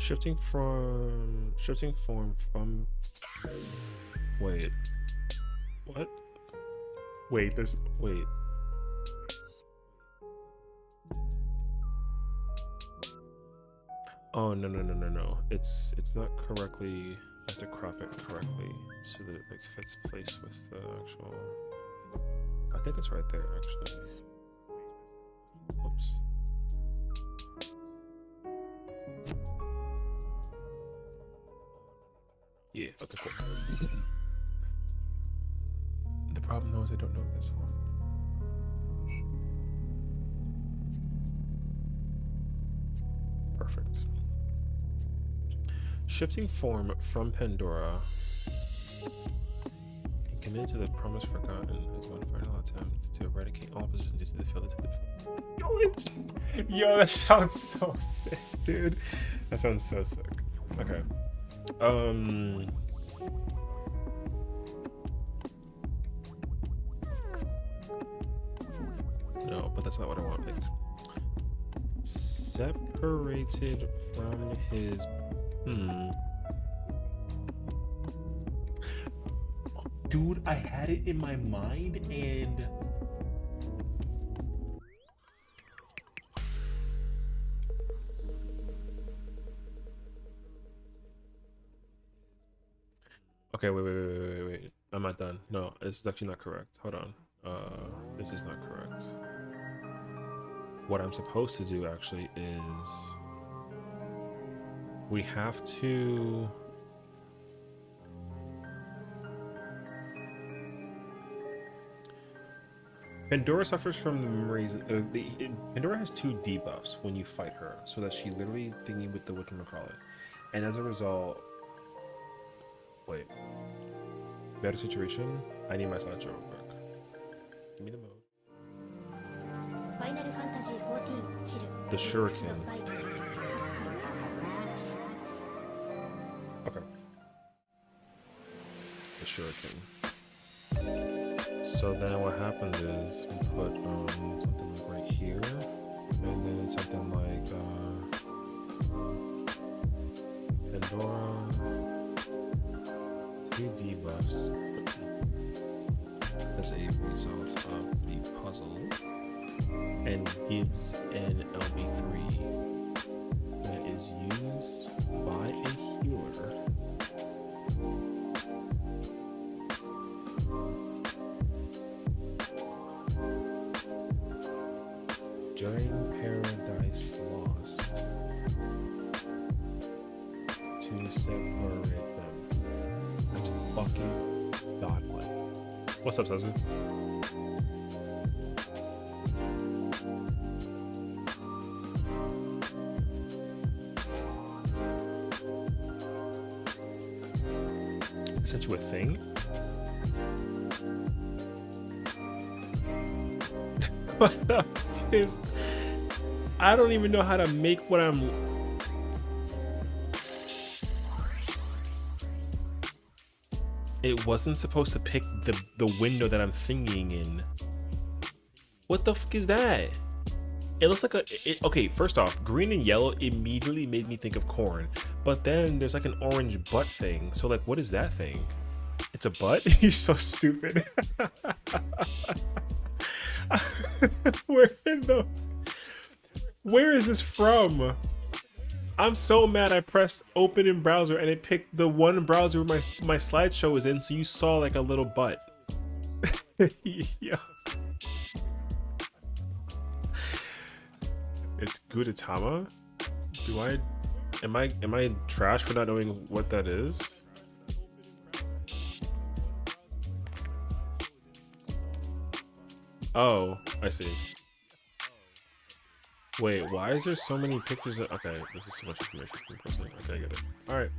Shifting form from. Wait. What? Wait. Wait. Oh no. It's not correctly. I have to crop it correctly so that it like fits place with the actual. I think it's right there actually. Oops. Yeah, okay, cool. The problem though is I don't know this one. Perfect. Shifting form from Pandora and commit to the promise forgotten as one final attempt to eradicate all positions into the field. Yo, that sounds so sick, dude. That sounds so sick. Okay. No, but that's not what I want. Like, separated from his. Dude, I had it in my mind and. Okay, wait. I'm not done. No, this is actually not correct. Hold on. This is not correct. What I'm supposed to do actually is we have to Pandora suffers from the memories. Pandora has 2 debuffs when you fight her, so that she literally thingy with the whatchamacallit. And as a result, wait. Better situation. I need my slideshow real quick. Give me the mode. Final Fantasy 14 チル The shuriken. Okay. The shuriken. So then what happens is we put something like right here, and then something like Pandora, 2 debuffs as a result of the puzzle, and gives an LB3 that is used by a healer. During Paradise Lost to separate them. That's fucking godlike. What's up, Sessiion? I sent you a thing? What the fuck is... I don't even know how to make what I'm... It wasn't supposed to pick the window that I'm thinking in. What the fuck is that? It looks like a... okay, first off, green and yellow immediately made me think of corn. But then there's like an orange butt thing. So like, what is that thing? It's a butt? You're so stupid. Where is this from? I'm so mad I pressed open in browser and it picked the one browser my slideshow is in, so you saw like a little butt. Yeah. It's Gudetama? Am I trash for not knowing what that is? Oh, I see. Wait, why is there so many pictures of... okay, this is too much information for me personally. Okay, I get it. Alright.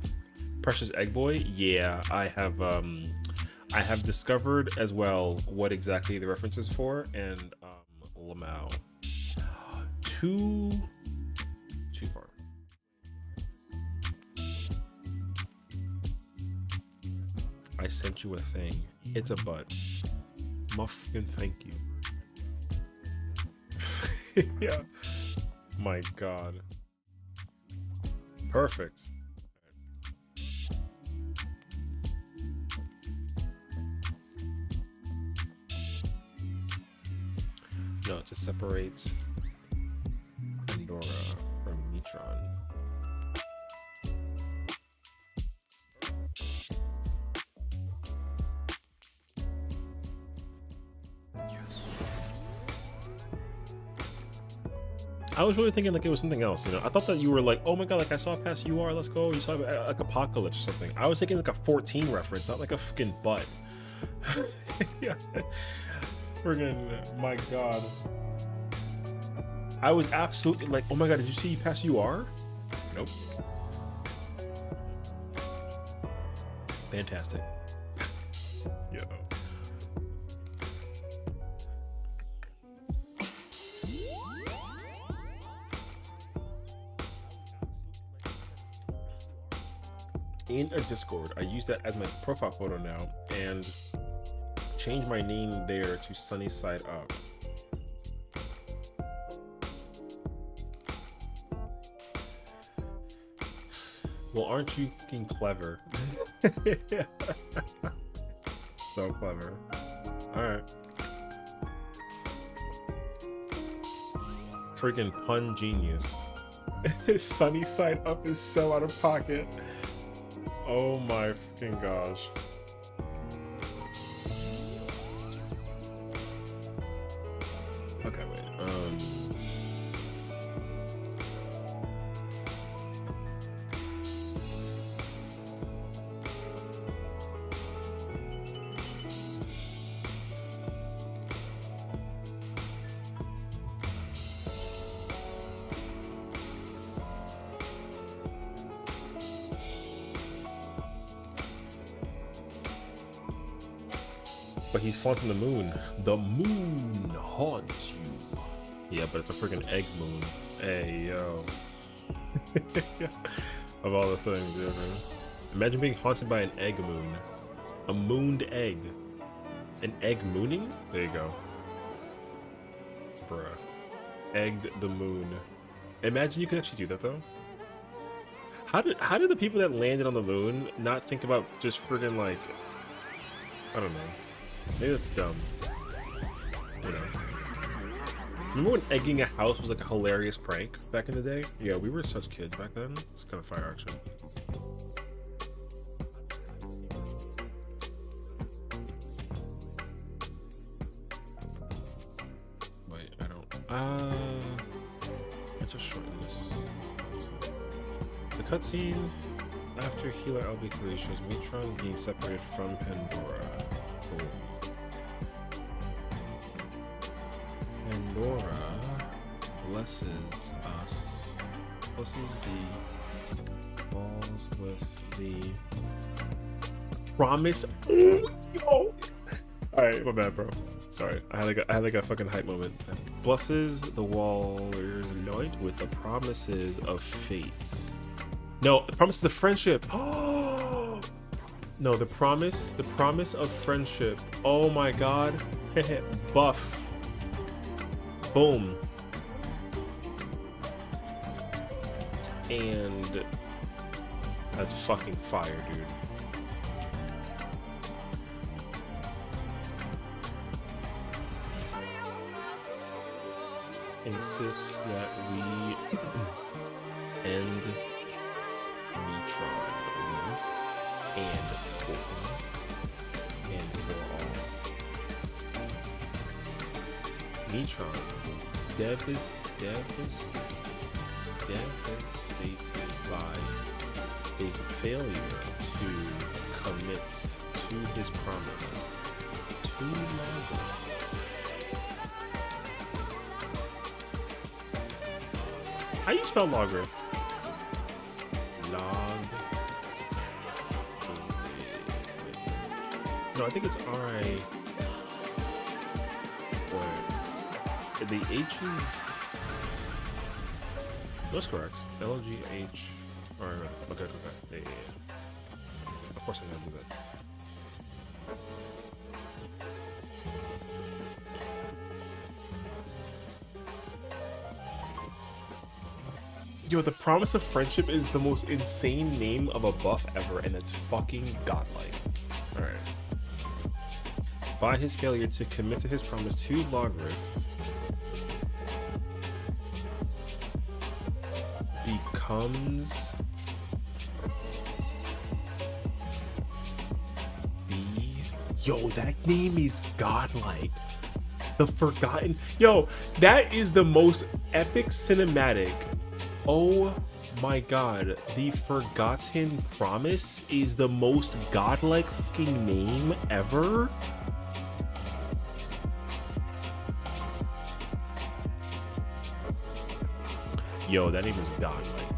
Precious Egg Boy? Yeah, I have discovered as well what exactly the reference is for, and Lamau. Too far. I sent you a thing. It's a butt. Muffin, thank you. Yeah. My god. Perfect. No, to separate Pandora from Neutron. I was really thinking like it was something else, you know. I thought that you were like, oh my god, like I saw past UR, let's go. You saw like Apocalypse or something. I was thinking like a 14 reference, not like a fucking butt. Yeah. Friggin' my god. I was absolutely like, oh my god, did you see past UR? Nope. Fantastic. Yo. In a Discord, I use that as my profile photo now and change my name there to Sunny Side Up. Well, aren't you fucking clever? So clever. Alright. Freaking pun genius. Sunny Side Up is so out of pocket. Oh my fucking gosh. Okay, wait. But he's flaunting the moon. The moon haunts you. Yeah, but it's a freaking egg moon. Hey, yo. Of all the things, yeah, man. Imagine being haunted by an egg moon. A mooned egg. An egg mooning? There you go. Bruh. Egged the moon. Imagine you could actually do that, though. How did the people that landed on the moon not think about just friggin' like... I don't know. Maybe that's dumb. You know. Remember when egging a house was like a hilarious prank back in the day? Yeah, we were such kids back then. It's kind of fire action. Wait, I don't. Let's just shorten this. The cutscene after Healer LB3 shows Neutron being separated from Pandora. Cool. Pandora blesses us, blesses the balls with the promise. Yo! Alright, my bad, bro. Sorry, I had like a fucking hype moment. Blesses the Warriors Lloyd with the promises of fate. No, the promises of friendship. Oh no, the promise of friendship. Oh my god. Buff. Boom. And that's fucking fire, dude. Insists that we end Neutron once and for once and for all. Neutron devastated by his failure to commit to his promise too long ago. How do you spell logger? Log. No, I think it's R-I. Wait. The H is. That's correct. L-G-H. Alright, okay. Yeah. Of course I'm gonna do that. Yo, the Promise of Friendship is the most insane name of a buff ever, and it's fucking godlike. Alright. By his failure to commit to his promise to Logrif, becomes the... Yo, that name is godlike. The Forgotten... Yo, that is the most epic cinematic. Oh my god. The Forgotten Promise is the most godlike fucking name ever. Yo, that name is godlike.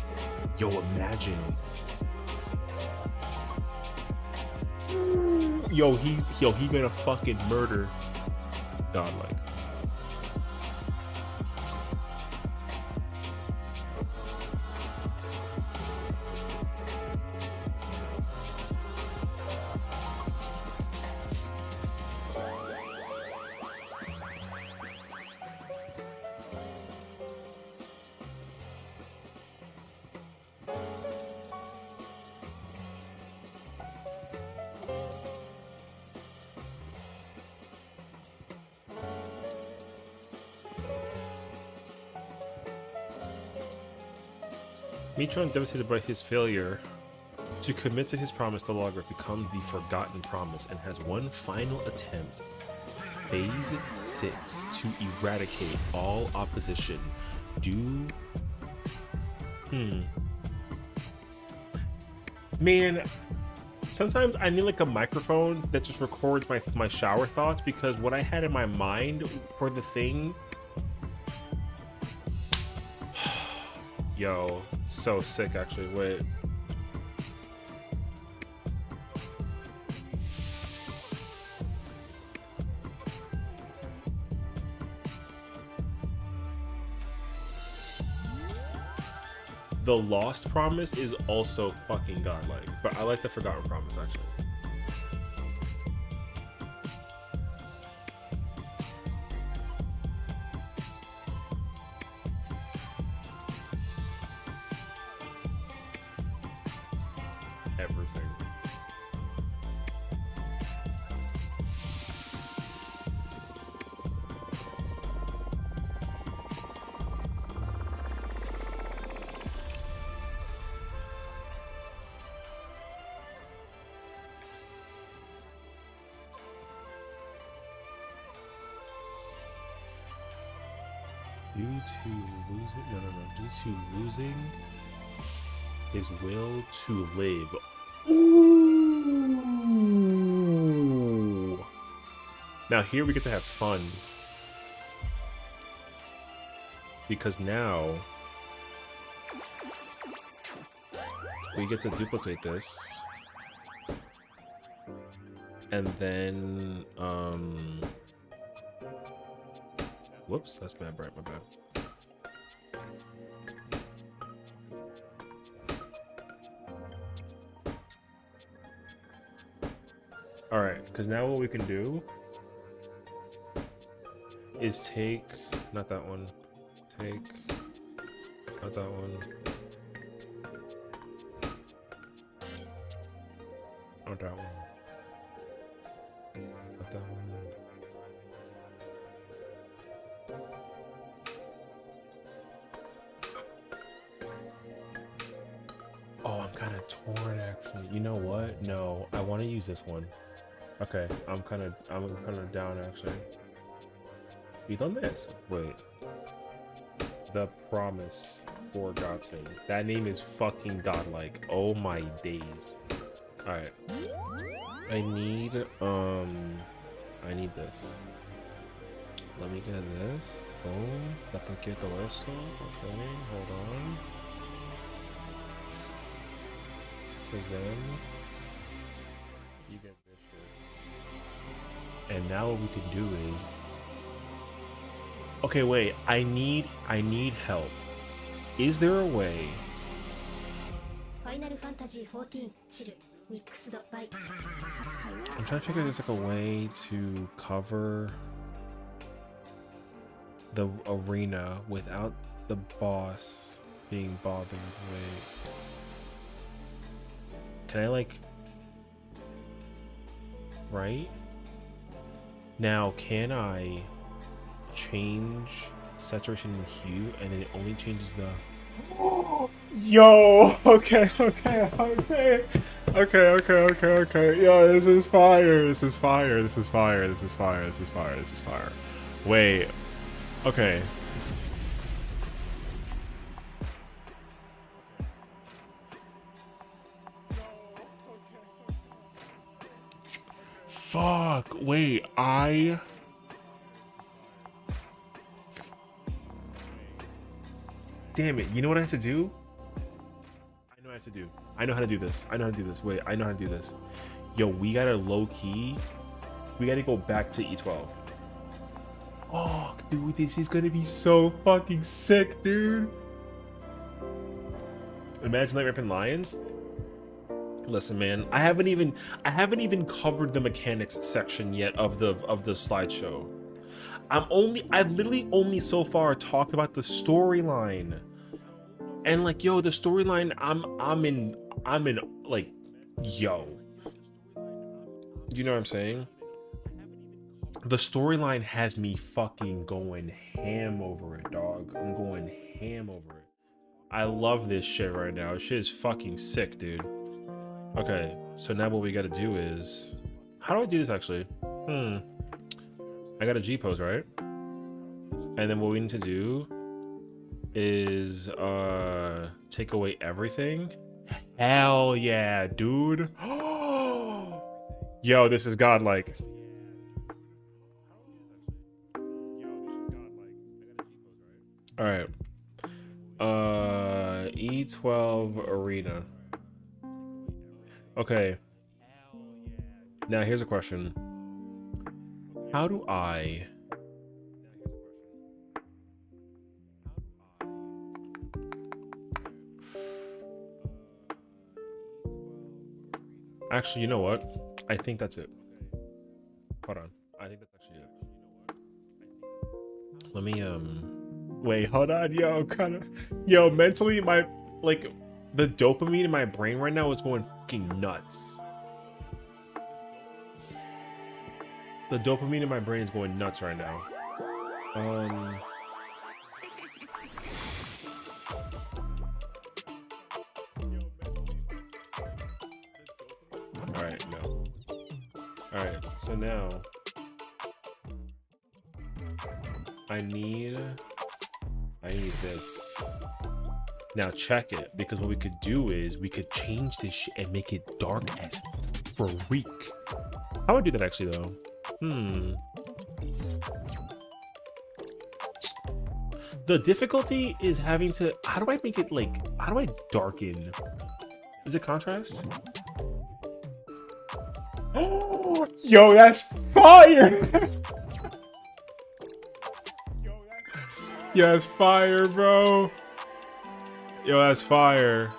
Yo, imagine. Yo, he gonna fucking murder godlike. Mitron, devastated by his failure to commit to his promise to Logrif, becomes the Forgotten Promise and has one final attempt, Phase 6, to eradicate all opposition. Man, sometimes I need like a microphone that just records my shower thoughts, because what I had in my mind for the thing... Yo, so sick actually. Wait. The Lost Promise is also fucking godlike, but I like the Forgotten Promise actually. Everything. Due to losing his will to live. Ooh. Now here we get to have fun, because now we get to duplicate this, and then whoops, that's bad, right? My bad. Alright, because now what we can do is take, not that one, take, not that one, not that one, not that one. Oh, I'm kind of torn actually. You know what? No, I want to use this one. Okay, I'm kind of down actually. You done this? Wait. The Promise Forgotten. That name is fucking godlike. Oh my days. All right. I need this. Let me get this. Boom. Para que todo eso. Okay, hold on. Because then you get this shit. And now what we can do is, okay, wait, I need help. Is there a way? Final Fantasy 14 Chill Mixed by I'm trying to figure there's like a way to cover the arena without the boss. being bothered. Wait. Can I like... Right? Now, can I change saturation and hue and then it only changes the... Yo! Okay. Yo, this is fire. Wait. Okay. Fuck. Wait, Damn it. You know what I have to do? I know what I have to do. I know how to do this. Wait, I know how to do this. Yo, we gotta low key. We gotta go back to E12. Oh, dude, this is gonna be so fucking sick, dude. Imagine like ripping lions. Listen, man, I haven't even covered the mechanics section yet of the slideshow. I've literally only so far talked about the storyline. And like, yo, the storyline, I'm in like, yo. You know what I'm saying? The storyline has me fucking going ham over it, dog. I'm going ham over it. I love this shit right now. This shit is fucking sick, dude. Okay, so now what we gotta do is... How do I do this, actually? I got a G pose, right? And then what we need to do is take away everything. Hell yeah, dude. Yo, this is godlike. All right. E12 arena. Okay. Now here's a question. How do I... Actually, you know what? I think that's it. Hold on. I think that's actually it. Let me, Wait, hold on, yo, Yo, mentally, my, like, the dopamine in my brain right now is going fucking nuts. The dopamine in my brain is going nuts right now. Alright, no. Alright, so now I need this. Now check it, because what we could do is we could change this shit and make it dark as freak. How would I do that actually though? The difficulty is having to... How do I make it like... How do I darken? Is it contrast? Oh, yo, that's fire! Yo, that's fire, bro. Yo, that's fire.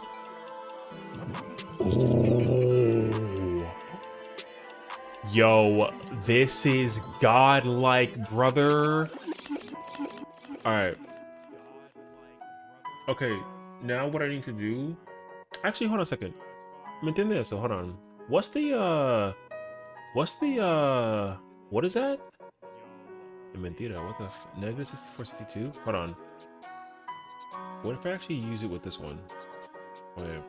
Ooh. Yo, this is godlike, brother. Alright. Okay, now what I need to do... Actually, hold on a second. Maintain this, so hold on. What is that? Mentira, what the negative 6462? Hold on. What if I actually use it with this one? Wait.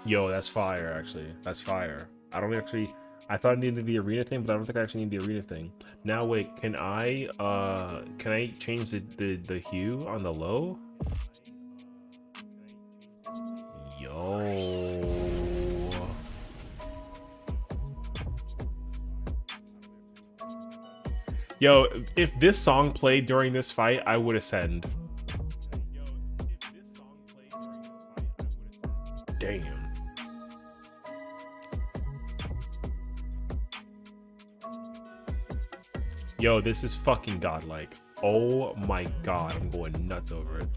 Yo, that's fire, actually. That's fire. I don't actually... I thought I needed the arena thing, but I don't think I actually need the arena thing. Now, wait, can I change the hue on the low? Yo. Yo, if this song played during this fight, I would ascend. Damn. Yo, this is fucking godlike. Oh my god, I'm going nuts over it.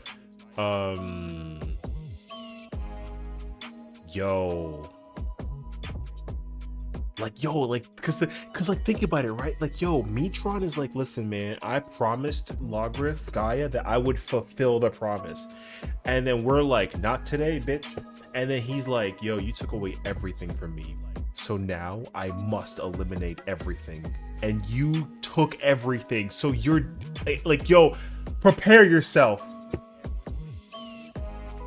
Yo. Like, yo, like, cause like, think about it, right? Like, yo, Metron is like, listen, man, I promised Logrith Gaia that I would fulfill the promise. And then we're like, not today, bitch. And then he's like, yo, you took away everything from me. So now I must eliminate everything. And you took everything. So you're like, yo, prepare yourself.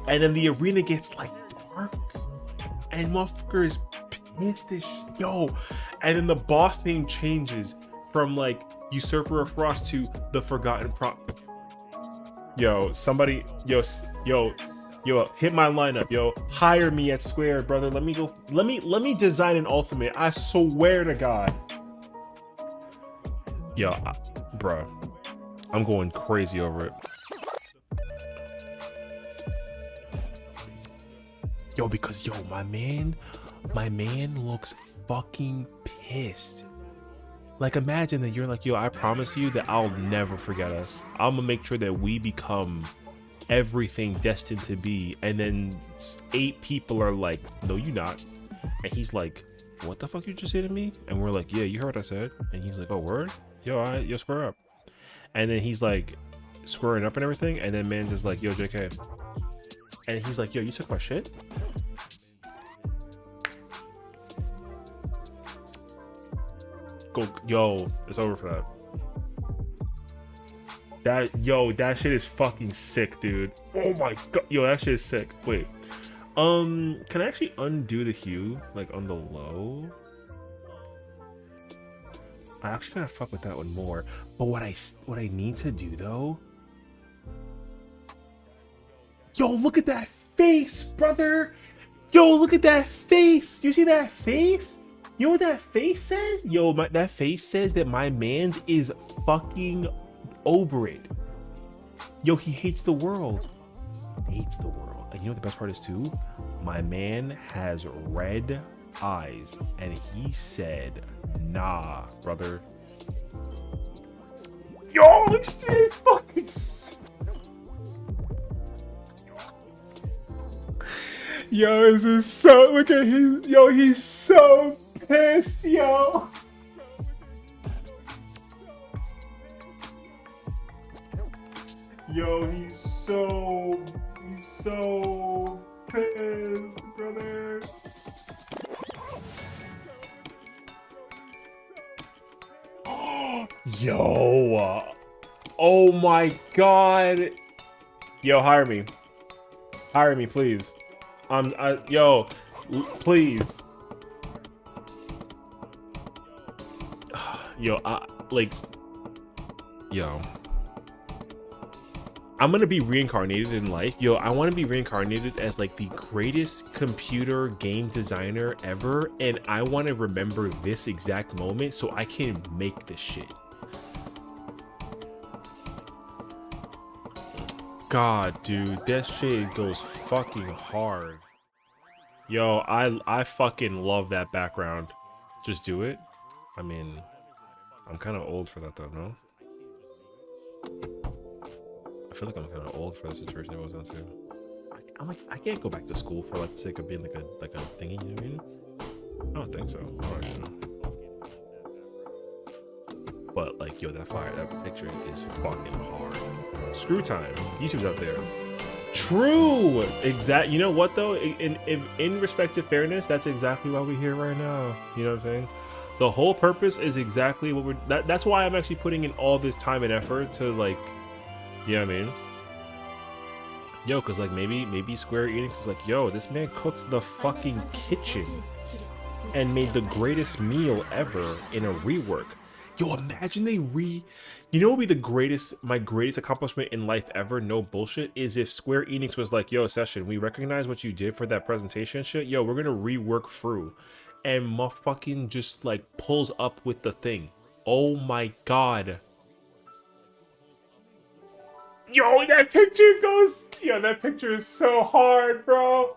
And then the arena gets like dark. And motherfucker is pissed as shit. Yo. And then the boss name changes from like Usurper of Frost to the Forgotten Yo, somebody, yo, hit my lineup, yo. Hire me at Square, brother. Let me design an ultimate. I swear to God. Yo, bruh. I'm going crazy over it. Yo, because yo, my man looks fucking pissed. Like, imagine that you're like, yo, I promise you that I'll never forget us. I'm gonna make sure that we become everything destined to be. And then 8 people are like, no, you not. And he's like, what the fuck you just say to me? And we're like, yeah, you heard what I said. And he's like, oh, word? Yo, all right, yo, square up. And then he's like squaring up and everything. And then man's just like, yo, JK. And he's like, yo, you took my shit? Go, yo, it's over for that. That shit is fucking sick, dude. Oh my god, yo, that shit is sick. Wait, can I actually undo the hue like on the low? I actually gotta fuck with that one more. But what I need to do though, yo, look at that face, brother. Yo, look at that face. You see that face? You know what that face says? Yo, that face says that my man's is fucking over it. Yo, he hates the world. He hates the world. And you know what the best part is too? My man has red eyes. And he said, nah, brother. Yo, this shit is fucking sick. Yo, this is so, look at him. Yo, he's so pissed, yo. Yo, he's so pissed, brother. Yo, oh my god. Yo, hire me, please. Yo, please. Yo, yo. I'm gonna be reincarnated in life. Yo, I want to be reincarnated as like the greatest computer game designer ever, and I want to remember this exact moment so I can make this shit. God, dude, that shit goes fucking hard. Yo, I fucking love that background. Just do it. I mean, I'm kind of old for that though, no? I feel like I'm kind of old for the situation I was in too. I'm like, I can't go back to school for like the sake of being like a thingy, you know what I mean? I don't think so. I don't actually know. But like, yo, that picture is fucking hard. Screw time. YouTube's out there. True. Exact. You know what though? In respect to fairness, that's exactly why we're here right now. You know what I'm saying? The whole purpose is exactly what we're. That's why I'm actually putting in all this time and effort to like. You know what I mean? Yo, cause like maybe Square Enix is like, yo, this man cooked the fucking kitchen and made the greatest meal ever in a rework. Yo, imagine you know what would be my greatest accomplishment in life ever, no bullshit, is if Square Enix was like, yo, Sessiion, we recognize what you did for that presentation shit. Yo, we're gonna rework FRU. And motherfucking just like pulls up with the thing. Oh my god. Yo, that picture goes... Yo, that picture is so hard, bro.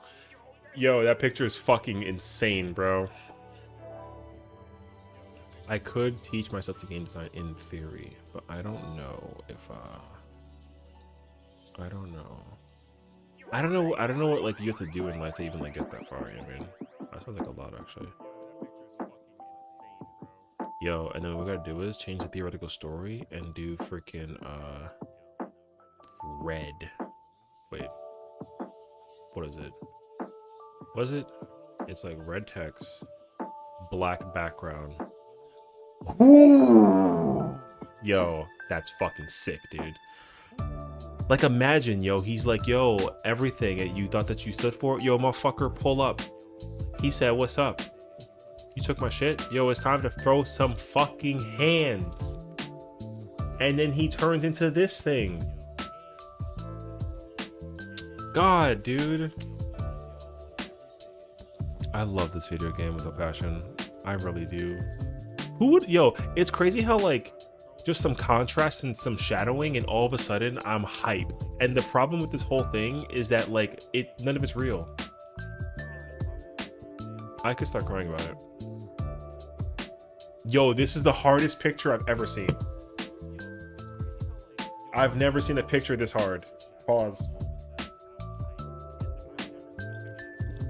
Yo, that picture is fucking insane, bro. I could teach myself to game design in theory, but I don't know if, I don't know what, like, you have to do in life to even, like, get that far, you know what I mean? That sounds like a lot, actually. Yo, and then what we gotta do is change the theoretical story and do freaking red. Wait, what is it? What is it? It's like red text, black background. Ooh. Yo, that's fucking sick, dude. Like, imagine, yo, he's like, yo, everything that you thought that you stood for, yo, motherfucker, pull up. He said, what's up? You took my shit? Yo, it's time to throw some fucking hands. And then he turns into this thing. God, dude. I love this video game with a passion. I really do. Who would, yo, it's crazy how, like, just some contrast and some shadowing, and all of a sudden I'm hype. And the problem with this whole thing is that, like, none of it's real. I could start crying about it. Yo, this is the hardest picture I've ever seen. I've never seen a picture this hard. Pause.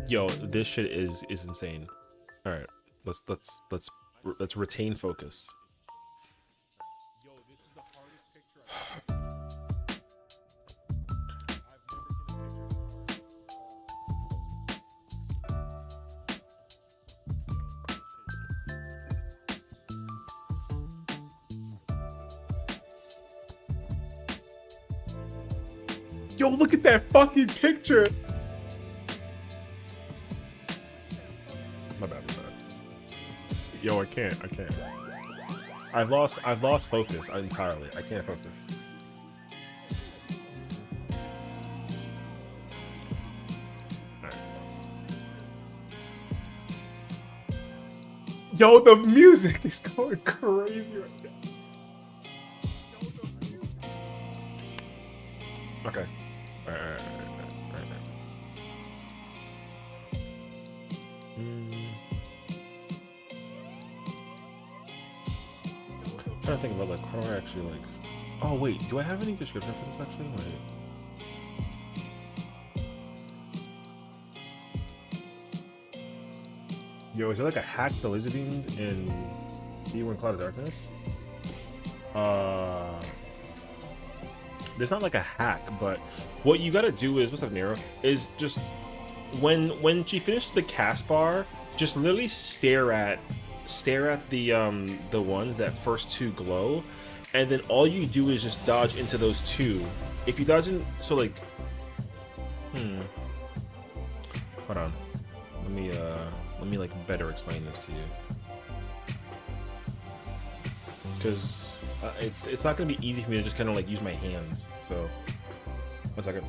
Yo, this shit is insane. All right, let's retain focus. Yo, this is the hardest picture I've ever seen. Yo, look at that fucking picture. My bad. Yo, I can't. I've lost focus entirely. I can't focus. All right. Yo, the music is going crazy right now. Okay. All right. I'm trying to think about, like, how do I actually, like... Oh, wait. Do I have any description for this, actually? Wait. Yo, is there, like, a hack to laser beam in E1 Cloud of Darkness? There's not, like, a hack, but what you gotta do is... What's up, Nero? Is just... When she finishes the cast bar, just literally stare at the ones that first two glow, and then all you do is just dodge into those two. If you dodge in, so like, hold on, let me like better explain this to you, because it's not gonna be easy for me to just kind of like use my hands. So 1 second.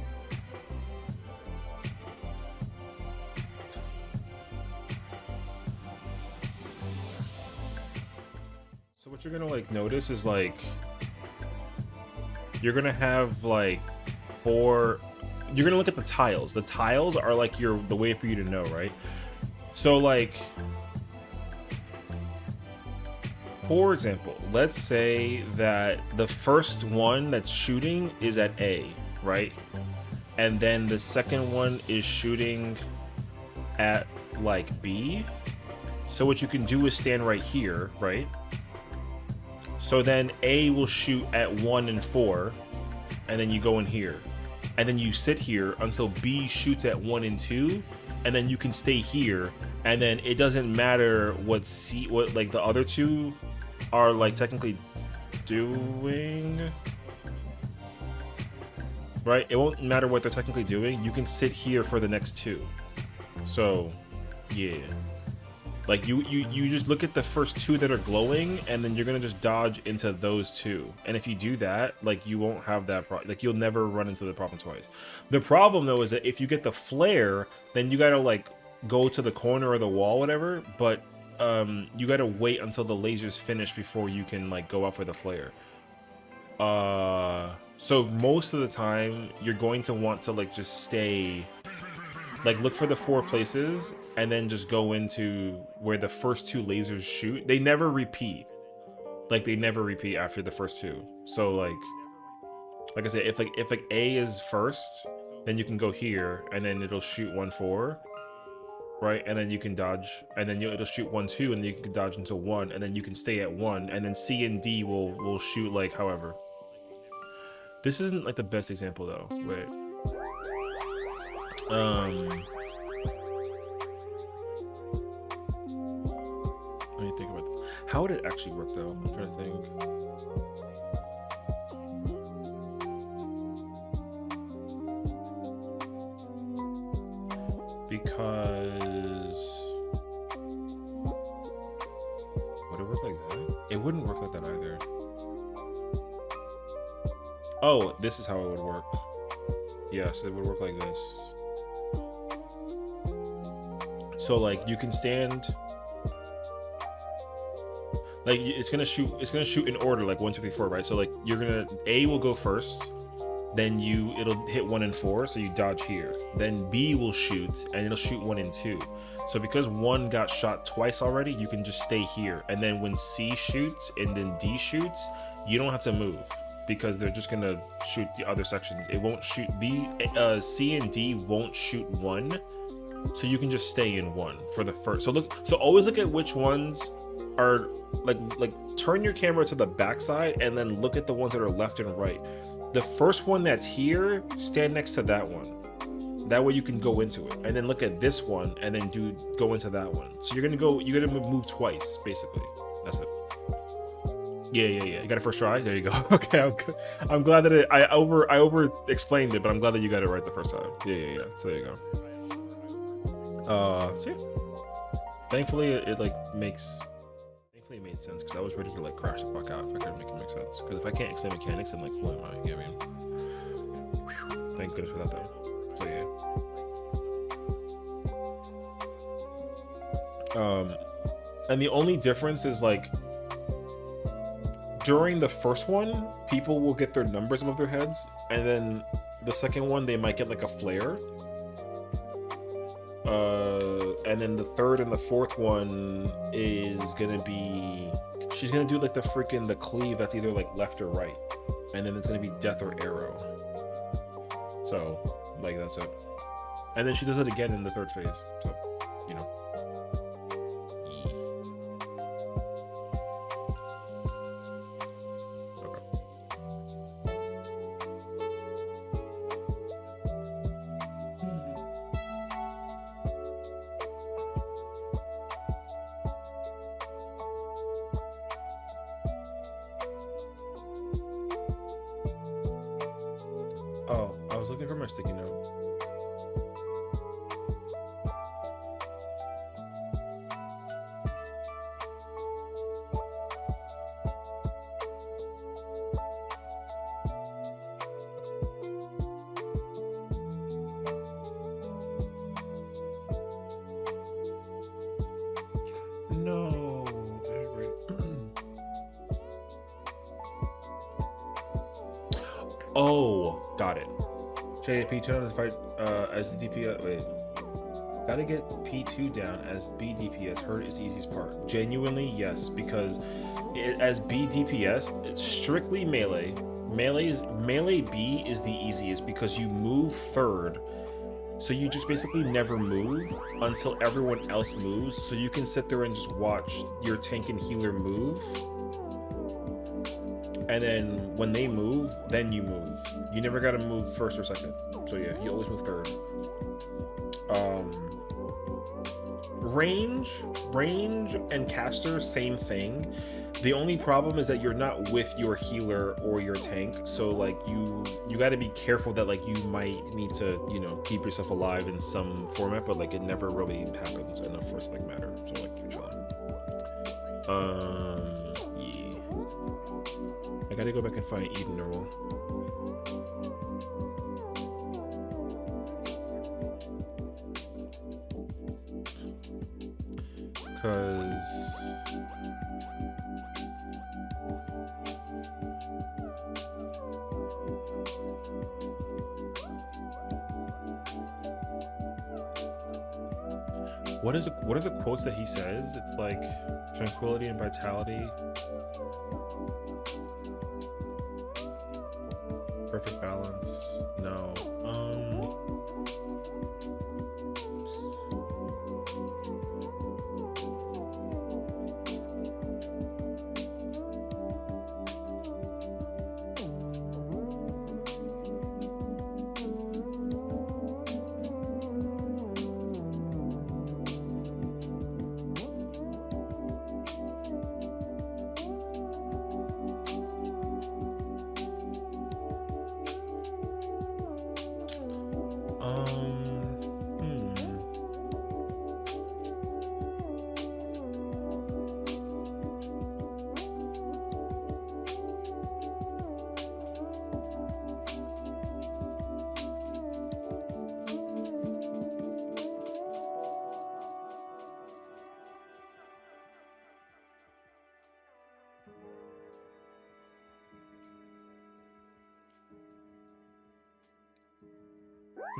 What you're gonna like notice is like you're gonna have like you're gonna look at the tiles. The tiles are like the way for you to know, right? So like, for example, let's say that the first one that's shooting is at A, right? And then the second one is shooting at like B. So what you can do is stand right here, right? So then A will shoot at 1 and 4, and then you go in here. And then you sit here until B shoots at 1 and 2, and then you can stay here. And then it doesn't matter what like the other two are like technically doing. Right? It won't matter what they're technically doing. You can sit here for the next two. So, yeah. Like you just look at the first two that are glowing, and then you're gonna just dodge into those two. And if you do that, like you won't have that problem. Like you'll never run into the problem twice. The problem though is that if you get the flare, then you gotta like go to the corner or the wall, whatever. But you gotta wait until the laser's finished before you can like go up for the flare. So most of the time you're going to want to like just stay. Like look for the 4 places and then just go into where the first 2 lasers shoot. They never repeat. Like they never repeat after the first 2. So like I said, if A is first, then you can go here and then it'll shoot 1-4. right? And then you can dodge, and then it'll shoot 1, 2, and then you can dodge until 1, and then you can stay at 1, and then C and D will shoot like however. This isn't like the best example though. Wait. Let me think about this. How would it actually work though? I'm trying to think. Because would it work like that? It wouldn't work like that either. Oh, this is how it would work. Yes, it would work like this. So like you can stand, like it's gonna shoot in order, like 1, 2, 3, 4, right? So like A will go first, then it'll hit 1 and 4, so you dodge here. Then B will shoot, and it'll shoot 1 and 2. So because 1 got shot twice already, you can just stay here. And then when C shoots and then D shoots, you don't have to move because they're just gonna shoot the other sections. It won't shoot C and D won't shoot 1, so you can just stay in 1 for the first. So always look at which ones are like turn your camera to the back side and then look at the ones that are left and right. The first one that's here, stand next to that one. That way you can go into it, and then look at this one, and then go into that one. So you're gonna move twice, basically. That's it. Yeah. You got it first try. There you go. Okay, I'm glad that I over explained it, but I'm glad that you got it right the first time. Yeah. So there you go. So yeah. Thankfully, it made sense because I was ready to like crash the fuck out if I couldn't make it make sense. Because if I can't explain mechanics, then like who am I? You know what I mean? Thank goodness for that though. So yeah. And the only difference is like during the first one, people will get their numbers above their heads, and then the second one they might get like a flare. And then the third and the fourth one is gonna be, she's gonna do like the cleave that's either like left or right, and then it's gonna be death or arrow. So like that's it. And then she does it again in the third phase. So you know. Oh, I was looking for my sticky note. No. Oh, got it. Shade P2 to fight as the DPS. Wait, gotta get P2 down as B DPS. Heard is the easiest part. Genuinely, yes, because as B DPS, it's strictly melee. Melee B is the easiest because you move third, so you just basically never move until everyone else moves. So you can sit there and just watch your tank and healer move. And then when they move, then you move. You never gotta move first or second. So yeah, you always move third. Range and caster, same thing. The only problem is that you're not with your healer or your tank. So like you gotta be careful that like you might need to, you know, keep yourself alive in some format, but like it never really happens enough for it to like matter. So like you're chilling. Yeah. I gotta go back and find Eden Earl. Cause what are the quotes that he says? It's like tranquility and vitality. Perfect balance. No.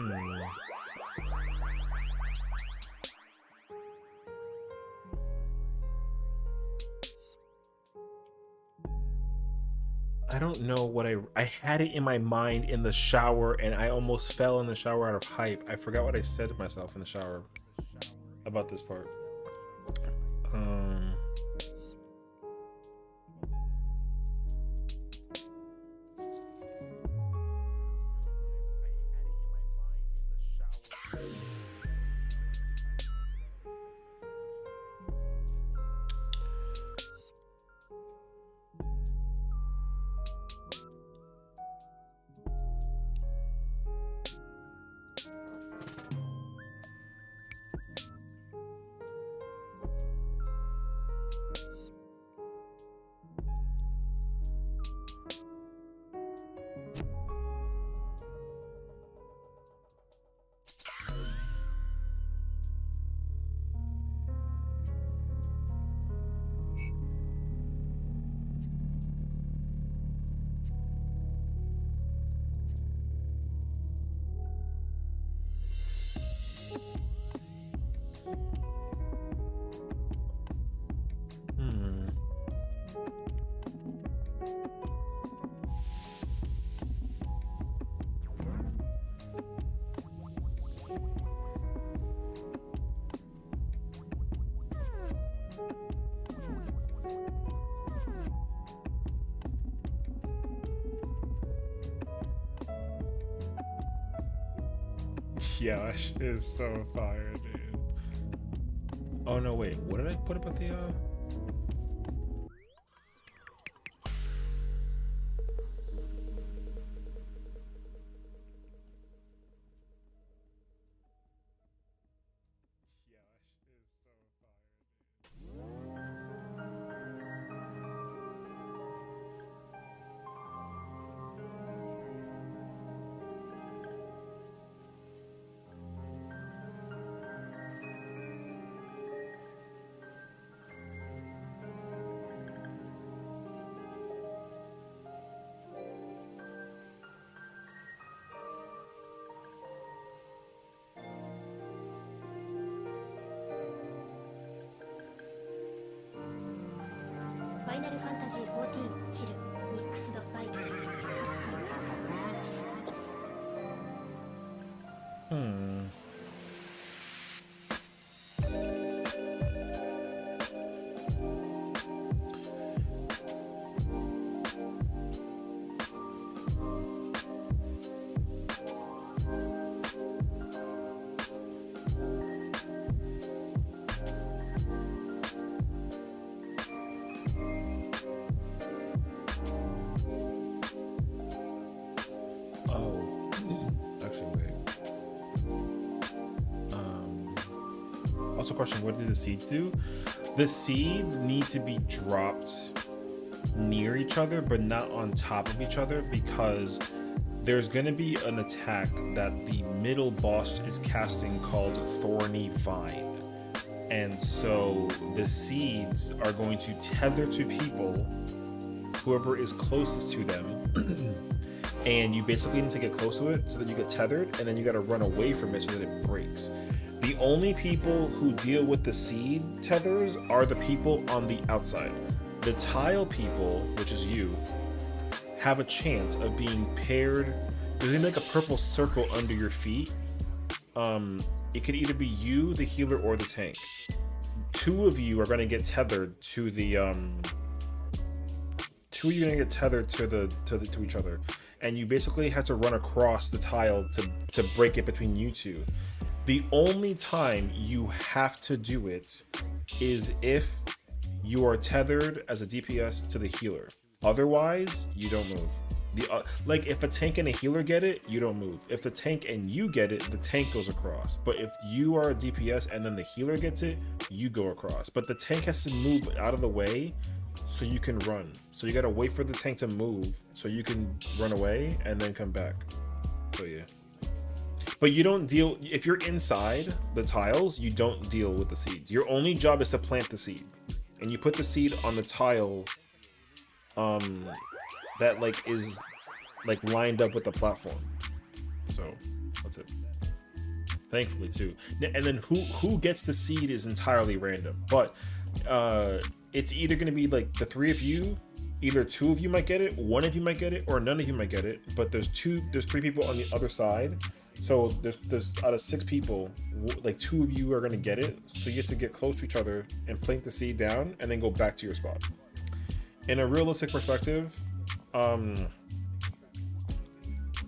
Hmm. I don't know what I had it in my mind in the shower, and I almost fell in the shower out of hype. I forgot what I said to myself in the shower about this part. Um hmm. Yash is so fire, dude. Oh no, wait, what did I put about the Final Fantasy XIV チル Mixed by Hmm. Oh, actually, wait. Also, question: what do the seeds do? The seeds need to be dropped near each other, but not on top of each other, because there's going to be an attack that the middle boss is casting called Thorny Vine, and so the seeds are going to tether to people, whoever is closest to them. And you basically need to get close to it so that you get tethered, and then you got to run away from it so that it breaks. The only people who deal with the seed tethers are the people on the outside. The tile people, which is you, have a chance of being paired. There's like a purple circle under your feet. It could either be you, the healer, or the tank. Two of you are going to get tethered to the two of you are going to get tethered to each other, and you basically have to run across the tile to break it between you two. The only time you have to do it is if you are tethered as a DPS to the healer. Otherwise, you don't move. Like if a tank and a healer get it, you don't move. If the tank and you get it, the tank goes across. But if you are a DPS and then the healer gets it, you go across. But the tank has to move out of the way so you can run. So you gotta wait for the tank to move so you can run away and then come back. So yeah. But you don't deal, if you're inside the tiles, you don't deal with the seeds. Your only job is to plant the seed. And you put the seed on the tile that like is like lined up with the platform. So that's it. thankfully too. And then who gets the seed is entirely random, but it's either going to be like the three of you, either two of you might get it, one of you might get it, or none of you might get it. But there's three people on the other side, so there's out of 6 people, like 2 of you are going to get it. So you have to get close to each other and plant the seed down, and then go back to your spot. In a realistic perspective,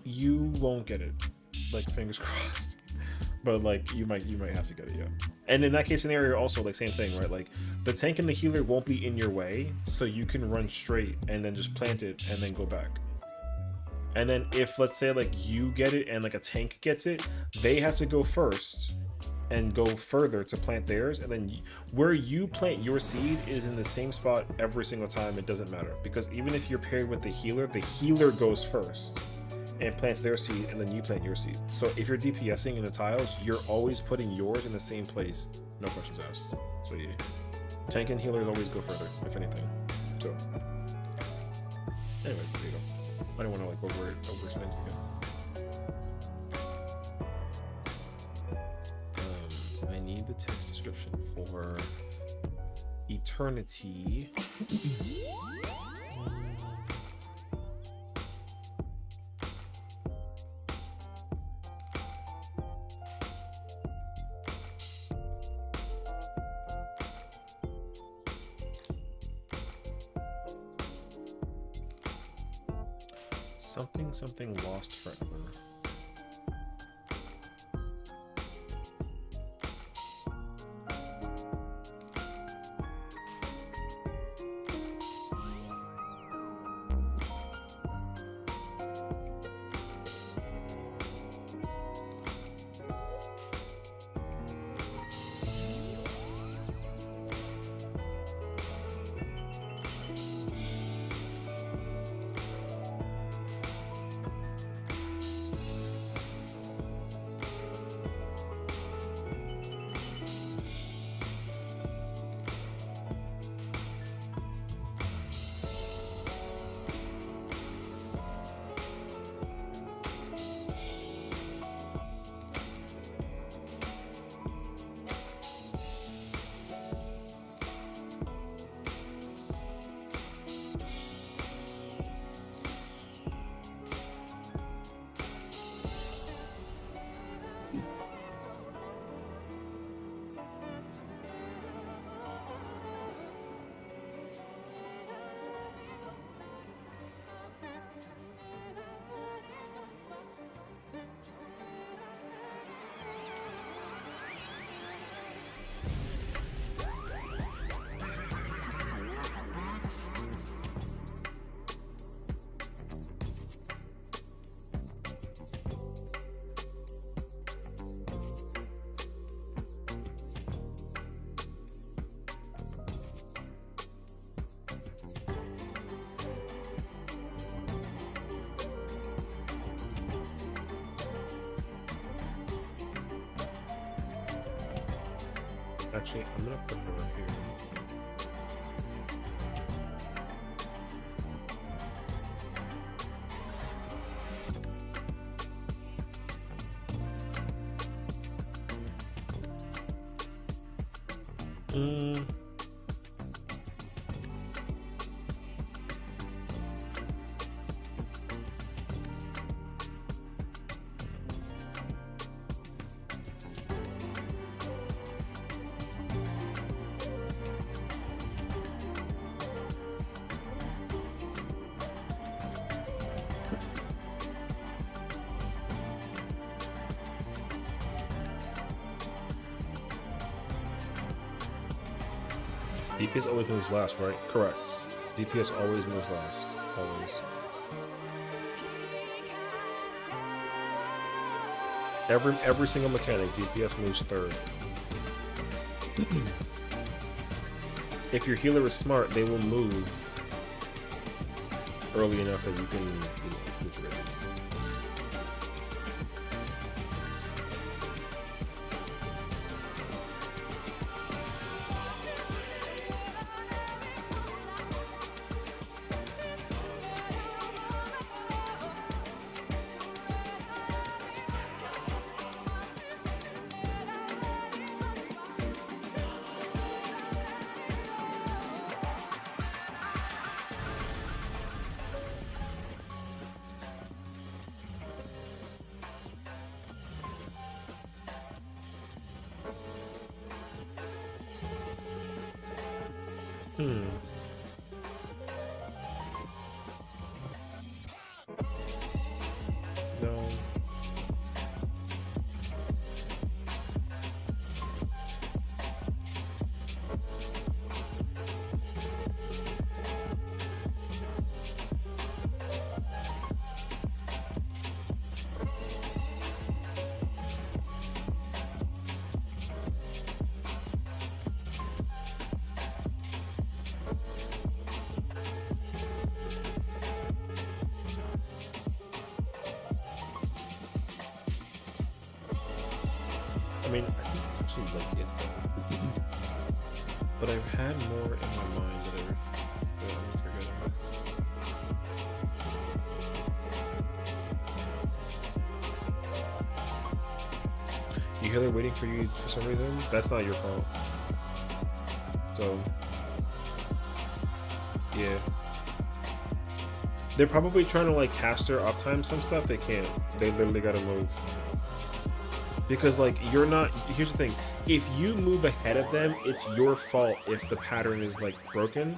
you won't get it, like fingers crossed, but like you might have to get it, yeah. And in that case scenario also, like, same thing, right? Like the tank and the healer won't be in your way, so you can run straight and then just plant it and then go back. And then if, let's say, like you get it and like a tank gets it, they have to go first and go further to plant theirs, and then where you plant your seed is in the same spot every single time. It doesn't matter, because even if you're paired with the healer goes first and plants their seed, and then you plant your seed. So if you're DPSing in the tiles, you're always putting yours in the same place, no questions asked. So yeah, tank and healers always go further, if anything. So anyways, there you go. I don't want to like over-explain it again. I need the text description for Eternity. Something lost forever. Actually, I'm gonna put her here. DPS always moves last, right? Correct. DPS always moves last. Always. Every single mechanic, DPS moves third. If your healer is smart, they will move early enough that you can get ready. Hmm. No. I mean, I think it's actually like it though. But I've had more in my mind that I'm forgetting. You hear they're waiting for you for some reason? That's not your fault. So, yeah. They're probably trying to like caster uptime some stuff. They can't. They literally gotta move. Because like you're not, here's the thing, if you move ahead of them, it's your fault if the pattern is like broken.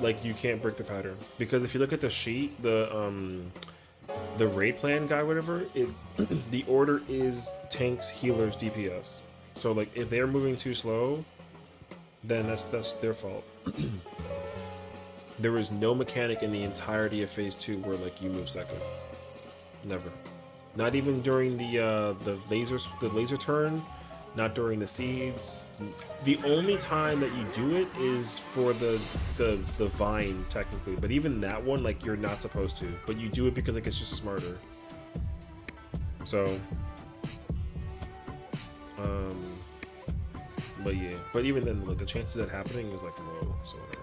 Like you can't break the pattern. Because if you look at the sheet, the raid plan guy, whatever, it the order is tanks, healers, DPS. So like if they're moving too slow, then that's their fault. There is no mechanic in the entirety of phase 2 where like you move second. Never. Not even during the laser turn, not during the seeds. The only time that you do it is for the vine technically, but even that one, like you're not supposed to, but you do it because like it's just smarter. So, but yeah, but even then, like the chances of that happening is like low. So whatever.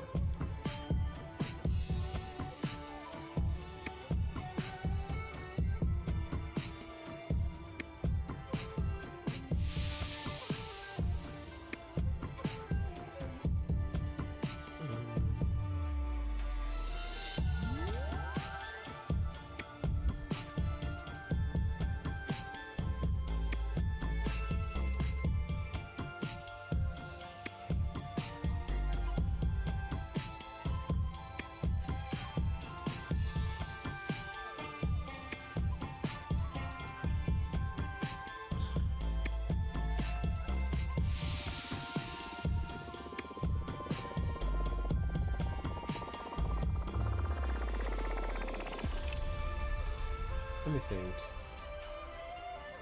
Let me think.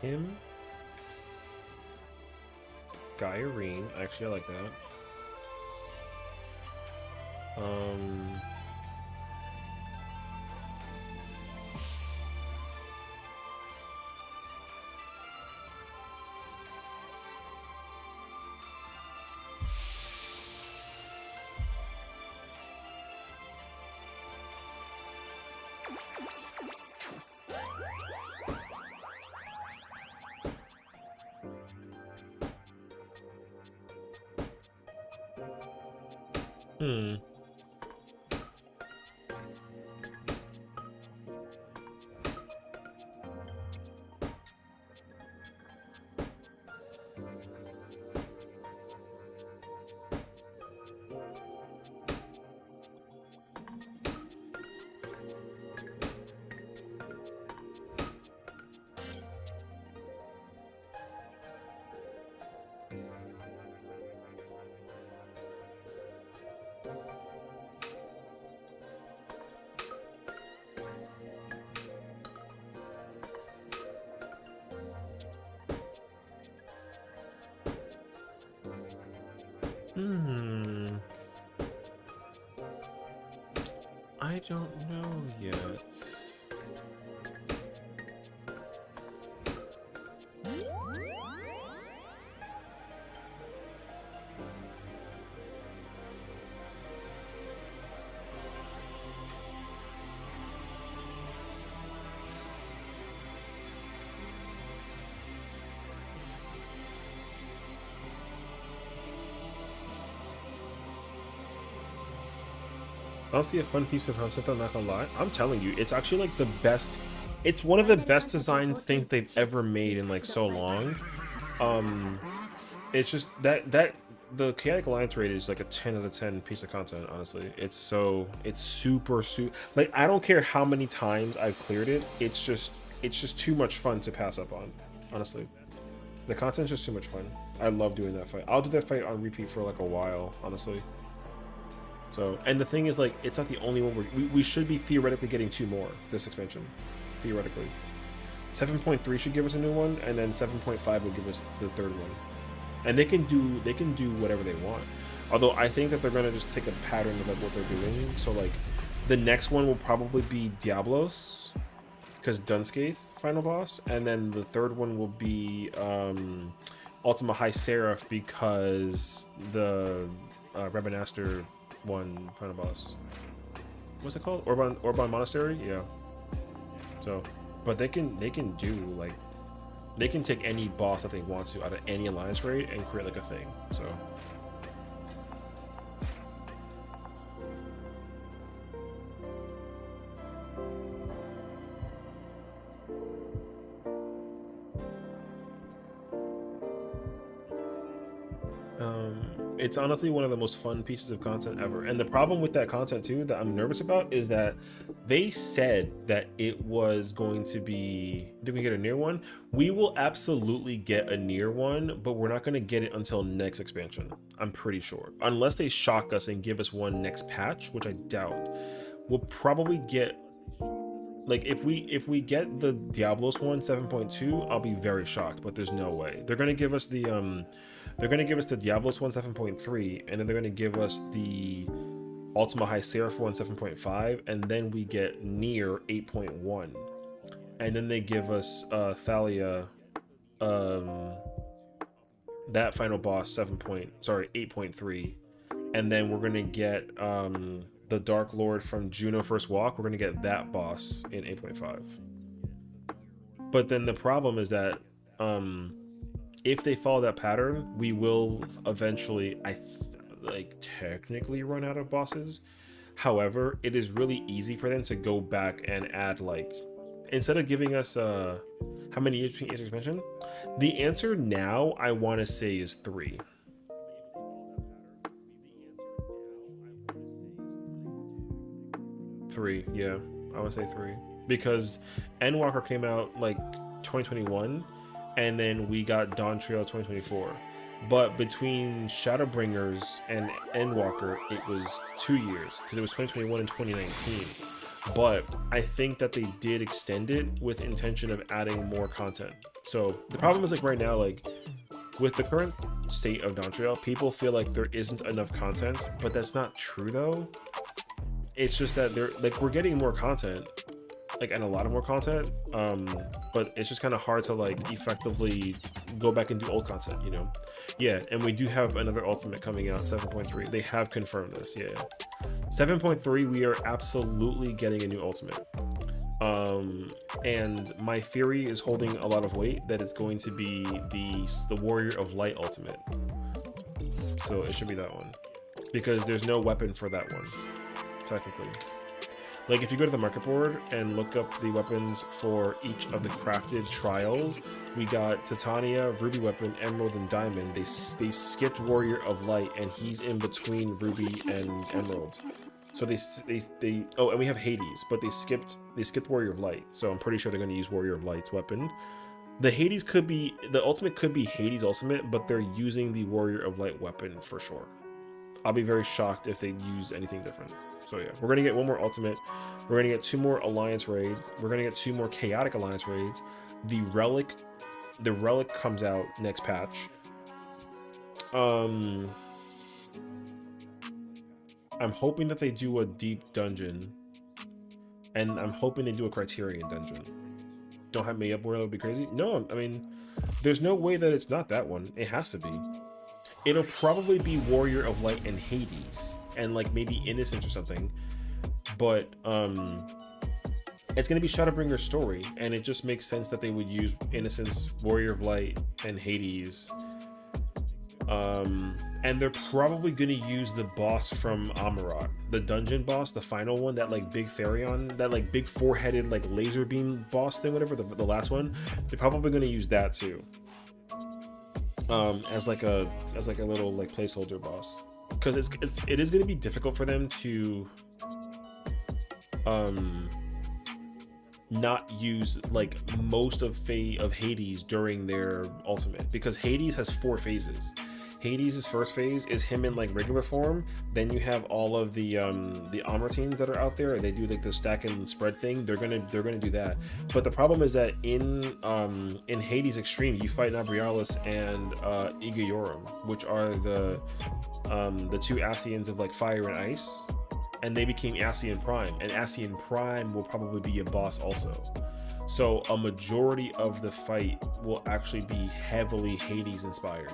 Him. Guy Irene. Actually, I like that. Hmm. I don't know yet. Honestly, a fun piece of concept, I'm not gonna lie. I'm telling you, it's actually like the best. It's one of the best designed things they've ever made in like so long. It's just that the Chaotic Alliance raid is like a 10 out of 10 piece of content, honestly. It's super like, I don't care how many times I've cleared it, it's just too much fun to pass up on, honestly. The content's just too much fun. I love doing that fight. I'll do that fight on repeat for like a while, honestly. So, and the thing is, like, it's not the only one. We should be theoretically getting 2 more this expansion, theoretically. 7.3 should give us a new one, and then 7.5 will give us the 3rd one. And they can do whatever they want. Although I think that they're gonna just take a pattern of like what they're doing. So like, the next one will probably be Diablos, because Dunscaith final boss, and then the 3rd one will be Ultima High Seraph, because the Rabanastor one final boss. What's it called? Orban Monastery? Yeah. So, but they can do like, they can take any boss that they want to out of any alliance raid and create like a thing. So. It's honestly one of the most fun pieces of content ever. And the problem with that content too that I'm nervous about is that they said that it was going to be, did we get a near one? We will absolutely get a near one, but we're not going to get it until next expansion. I'm pretty sure. Unless they shock us and give us one next patch, which I doubt. We'll probably get, like, if we get the Diablos one 7.2, I'll be very shocked, but there's no way. They're going to give us the Diablos one 7.3, and then they're going to give us the Ultima High Seraph one 7.5, and then we get Nier 8.1, and then they give us Thalia, that final boss 8.3, and then we're going to get the Dark Lord from Juno First Walk. We're going to get that boss in 8.5. But then the problem is that if they follow that pattern, we will eventually, technically run out of bosses. However, it is really easy for them to go back and add, like, instead of giving us how many years between each expansion, the answer now I want to say is 3. Yeah, I would say 3, because Endwalker came out like 2021, and then we got Dawn Trail 2024. But between Shadowbringers and Endwalker, it was 2 years, because it was 2021 and 2019. But I think that they did extend it with intention of adding more content. So the problem is, like, right now, like, with the current state of Dawn Trail, people feel like there isn't enough content, but that's not true though. It's just that we're getting more content, like, and a lot of more content, but it's just kind of hard to, like, effectively go back and do old content, you know? Yeah, and we do have another ultimate coming out, 7.3. They have confirmed this, yeah. 7.3, we are absolutely getting a new ultimate. And my theory is holding a lot of weight that it's going to be the Warrior of Light ultimate. So it should be that one, because there's no weapon for that one, technically. Like, if you go to the market board and look up the weapons for each of the crafted trials, we got Titania, Ruby Weapon, Emerald, and Diamond. They skipped Warrior of Light, and he's in between Ruby and Emerald. So they oh, and we have Hades, but they skipped Warrior of Light. So I'm pretty sure they're going to use Warrior of Light's weapon. The ultimate could be Hades' ultimate, but they're using the Warrior of Light weapon for sure. I'll be very shocked if they use anything different. So yeah, we're going to get one more ultimate. We're going to get 2 more alliance raids. We're going to get 2 more chaotic alliance raids. The relic comes out next patch. I'm hoping that they do a deep dungeon, and I'm hoping they do a Criterion dungeon. Don't have me up where that would be crazy. No, I mean, there's no way that it's not that one. It has to be. It'll probably be Warrior of Light and Hades, and like maybe Innocence or something. But it's gonna be Shadowbringer's story, and it just makes sense that they would use Innocence, Warrior of Light, and Hades. And they're probably gonna use the boss from Amarat, the dungeon boss, the final one, that like big Therion, that like big 4-headed like laser beam boss thing, whatever, the last one. They're probably gonna use that too. as like a little like placeholder boss, because it is going to be difficult for them to not use like most of Hades during their ultimate, because Hades has 4 phases. Hades' first phase is him in like regular form. Then you have all of the Amratines that are out there. They do like the stack and spread thing. They're gonna do that. But the problem is that in Hades Extreme, you fight Nabrialis and Igayorum, which are the 2 Ascians of like fire and ice, and they became Ascian Prime, and Ascian Prime will probably be a boss also. So a majority of the fight will actually be heavily Hades inspired.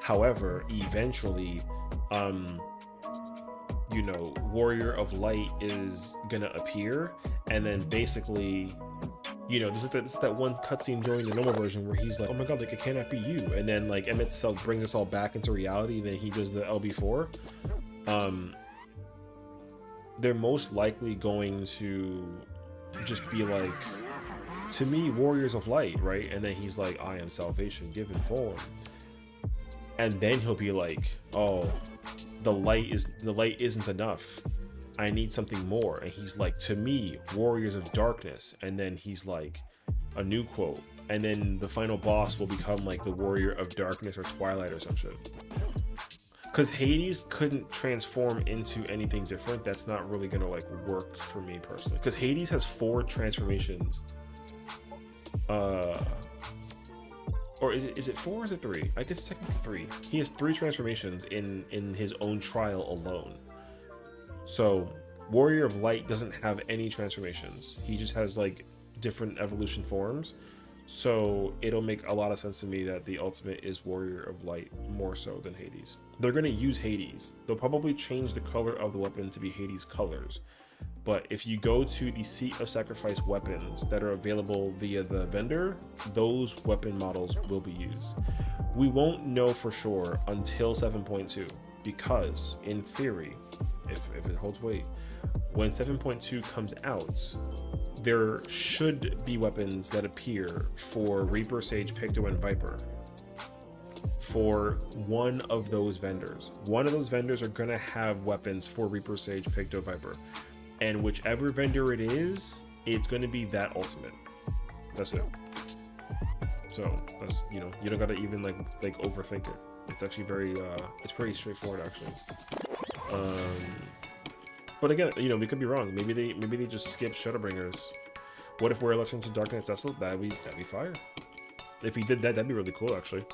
However, eventually, you know, Warrior of Light is gonna appear, and then basically, you know, there's that one cutscene during the normal version where he's like, "Oh my god, like it cannot be you," and then like Emmett Selk brings us all back into reality, and then he does the LB4. They're most likely going to just be like, "To me, Warriors of Light," right? And then he's like, "I am salvation given form." And then he'll be like, "Oh, the light isn't enough. I need something more." And he's like, "To me, Warriors of Darkness." And then he's like, a new quote. And then the final boss will become like the Warrior of Darkness or Twilight or some shit. Because Hades couldn't transform into anything different. That's not really gonna like work for me personally. Because Hades has 4 transformations. Or is it 4 or is it 3? I guess it's technically 3. He has 3 transformations in his own trial alone. So Warrior of Light doesn't have any transformations. He just has like different evolution forms. So it'll make a lot of sense to me that the ultimate is Warrior of Light more so than Hades. They're going to use Hades. They'll probably change the color of the weapon to be Hades colors. But if you go to the Seat of Sacrifice weapons that are available via the vendor, those weapon models will be used. We won't know for sure until 7.2, because in theory, if it holds weight, when 7.2 comes out, there should be weapons that appear for Reaper, Sage, Picto, and Viper for one of those vendors. One of those vendors are going to have weapons for Reaper, Sage, Picto, Viper. And whichever vendor it is, it's going to be that ultimate. That's it. So that's, you know, you don't got to even like overthink it. It's actually very it's pretty straightforward actually. But again, you know, we could be wrong. Maybe they just skipped Shadowbringers. What if we're Elections to Darkness Cecil? That'd be fire. If he did that, that'd be really cool actually.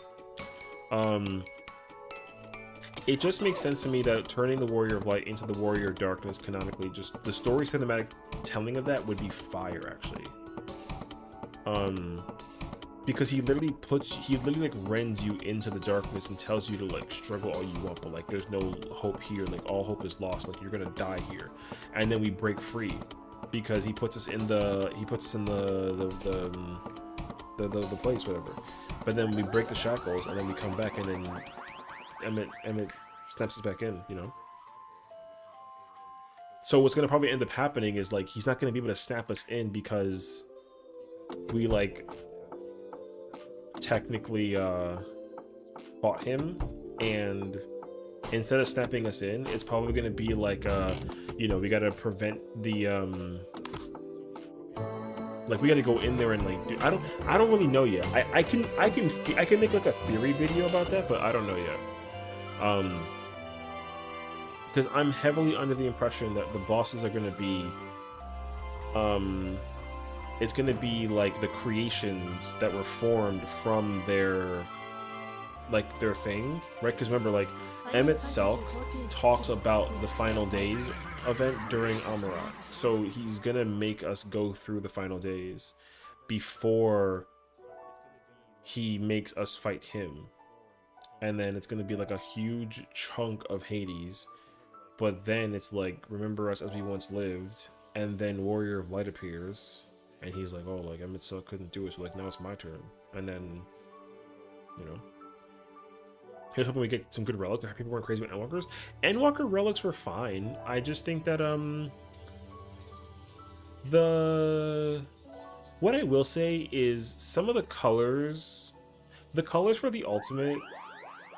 It just makes sense to me that turning the Warrior of Light into the Warrior of Darkness canonically, just the story cinematic telling of that would be fire actually. Because he literally like rends you into the darkness and tells you to like struggle all you want, but like there's no hope here, like all hope is lost, like you're gonna die here. And then we break free because he puts us in the place, whatever. But then we break the shackles and then we come back, and then Emmett snaps us back in, you know? So what's gonna probably end up happening is like he's not gonna be able to snap us in because we like technically fought him, and instead of snapping us in, it's probably gonna be like you know, we gotta prevent the like we gotta go in there and like do, I don't really know yet. I can make like a theory video about that, but I don't know yet. Because I'm heavily under the impression that the bosses are gonna be it's gonna be like the creations that were formed from their thing, right? Because remember, like Emmett Selk talks about the Final Days event during Amarat, so he's gonna make us go through the Final Days before he makes us fight him. And then it's gonna be like a huge chunk of Hades, but then it's like, remember us as we once lived, and then Warrior of Light appears, and he's like, oh, like Emmett Selk couldn't do it, so like now it's my turn. And then, you know, here's hoping we get some good relics. People weren't crazy about Endwalkers. Endwalker relics were fine. I just think that what I will say is some of the colors for the ultimate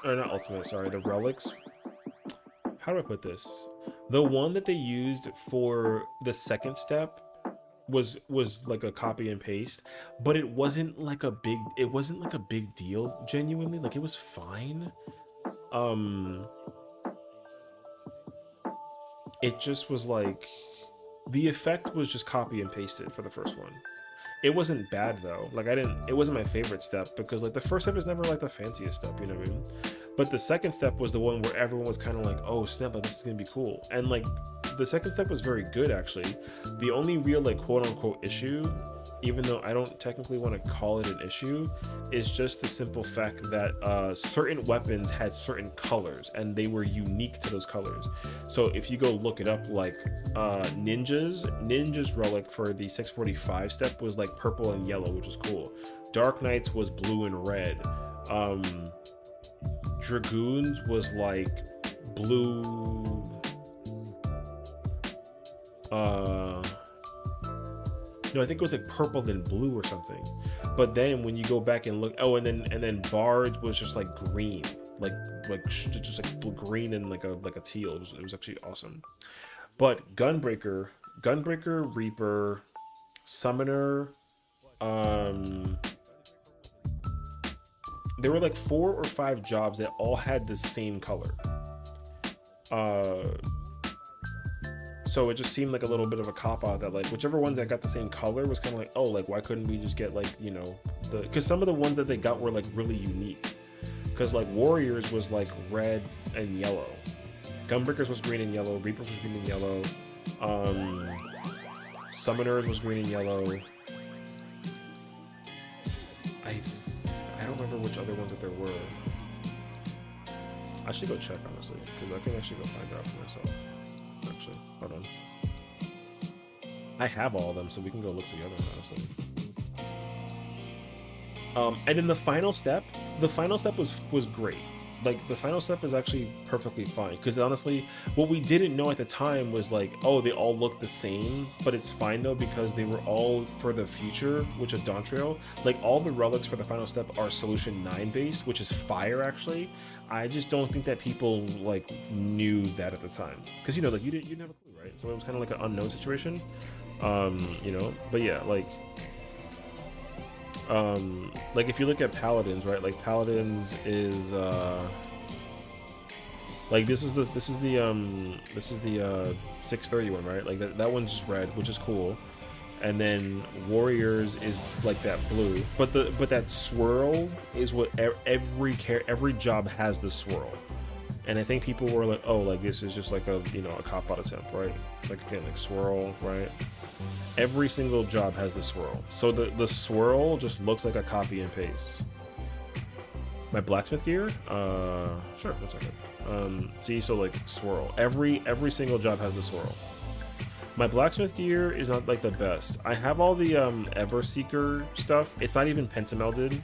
or not ultimate, sorry, the relics. How do I put this? The one that they used for the second step was like a copy and paste, but it wasn't like a big deal genuinely. Like it was fine. It just was like the effect was just copy and pasted for the first one. It wasn't bad though. Like it wasn't my favorite step because like the first step is never like the fanciest step, you know what I mean? But the second step was the one where everyone was kind of like, oh snap, like this is gonna be cool. And like the second step was very good actually. The only real like quote unquote issue, even though I don't technically want to call it an issue, is just the simple fact that certain weapons had certain colors and they were unique to those colors. So if you go look it up, like Ninja's relic for the 645 step was like purple and yellow, which was cool. Dark Knight's was blue and red. Dragoons was like blue. No, I think it was like purple then blue or something. But then when you go back and look, oh, and then Bards was just like green, just like green and like a teal. It was actually awesome. But Gunbreaker, Reaper, Summoner, there were like 4 or 5 jobs that all had the same color. So it just seemed like a little bit of a cop-out that like whichever ones that got the same color was kind of like, oh, like why couldn't we just get like, you know, because some of the ones that they got were like really unique. Because like Warriors was like red and yellow, Gunbreakers was green and yellow, Reapers was green and yellow, Summoners was green and yellow. I don't remember which other ones that there were. I should go check honestly, because I can actually go find out for myself. Actually, hold on. I have all of them, so we can go look together, honestly. And then the final step was great. Like the final step is actually perfectly fine, because honestly, what we didn't know at the time was like, oh, they all look the same, but it's fine though because they were all for the future, which is Dawn Trail. Like all the relics for the final step are Solution 9 based, which is fire actually. I just don't think that people like knew that at the time, because you know, like you didn't have a clue, right? So it was kind of like an unknown situation, you know. But yeah, like if you look at Paladins, right? Like Paladins is like this is the 631, right? Like that one's just red, which is cool. And then Warriors is like that blue, but that swirl is what every job has, the swirl. And I think people were like, oh, like this is just like a, you know, a cop out attempt, right? Like again, like swirl, right? Every single job has the swirl, so the swirl just looks like a copy and paste. My blacksmith gear, sure, 1 second. See, so like swirl, every single job has the swirl. My blacksmith gear is not like the best. I have all the Everseeker stuff. It's not even pentamelded.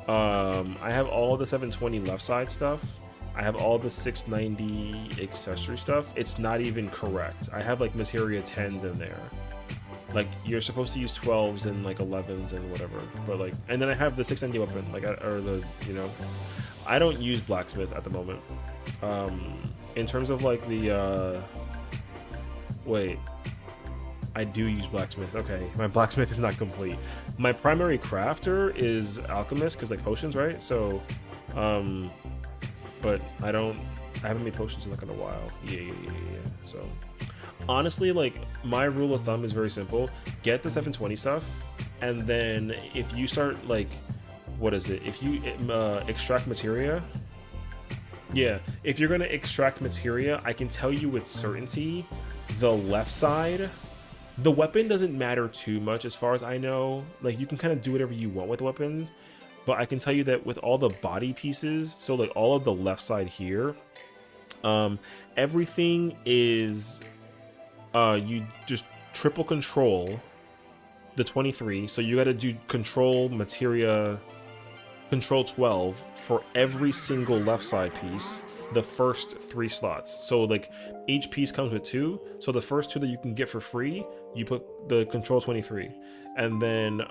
I have all the 720 left side stuff. I have all the 690 accessory stuff. It's not even correct. I have like materia 10s in there. Like you're supposed to use 12s and like 11s and whatever. But like, and then I have the 690 weapon, like, or the, you know, I don't use blacksmith at the moment. In terms of like the wait, I do use blacksmith. Okay, my blacksmith is not complete. My primary crafter is alchemist, because like potions, right? So but I haven't made potions in like in a while. Yeah. So honestly, like my rule of thumb is very simple: get the 720 stuff, and then if you start like, what is it, if you extract materia, yeah, if you're gonna extract materia, I can tell you with certainty the left side, the weapon doesn't matter too much as far as I know. Like you can kind of do whatever you want with the weapons, but I can tell you that with all the body pieces, so like all of the left side here, everything is you just triple control the 23, so you got to do control materia control 12 for every single left side piece, the first 3 slots. So like each piece comes with 2, so the first 2 that you can get for free, you put the control 23, and then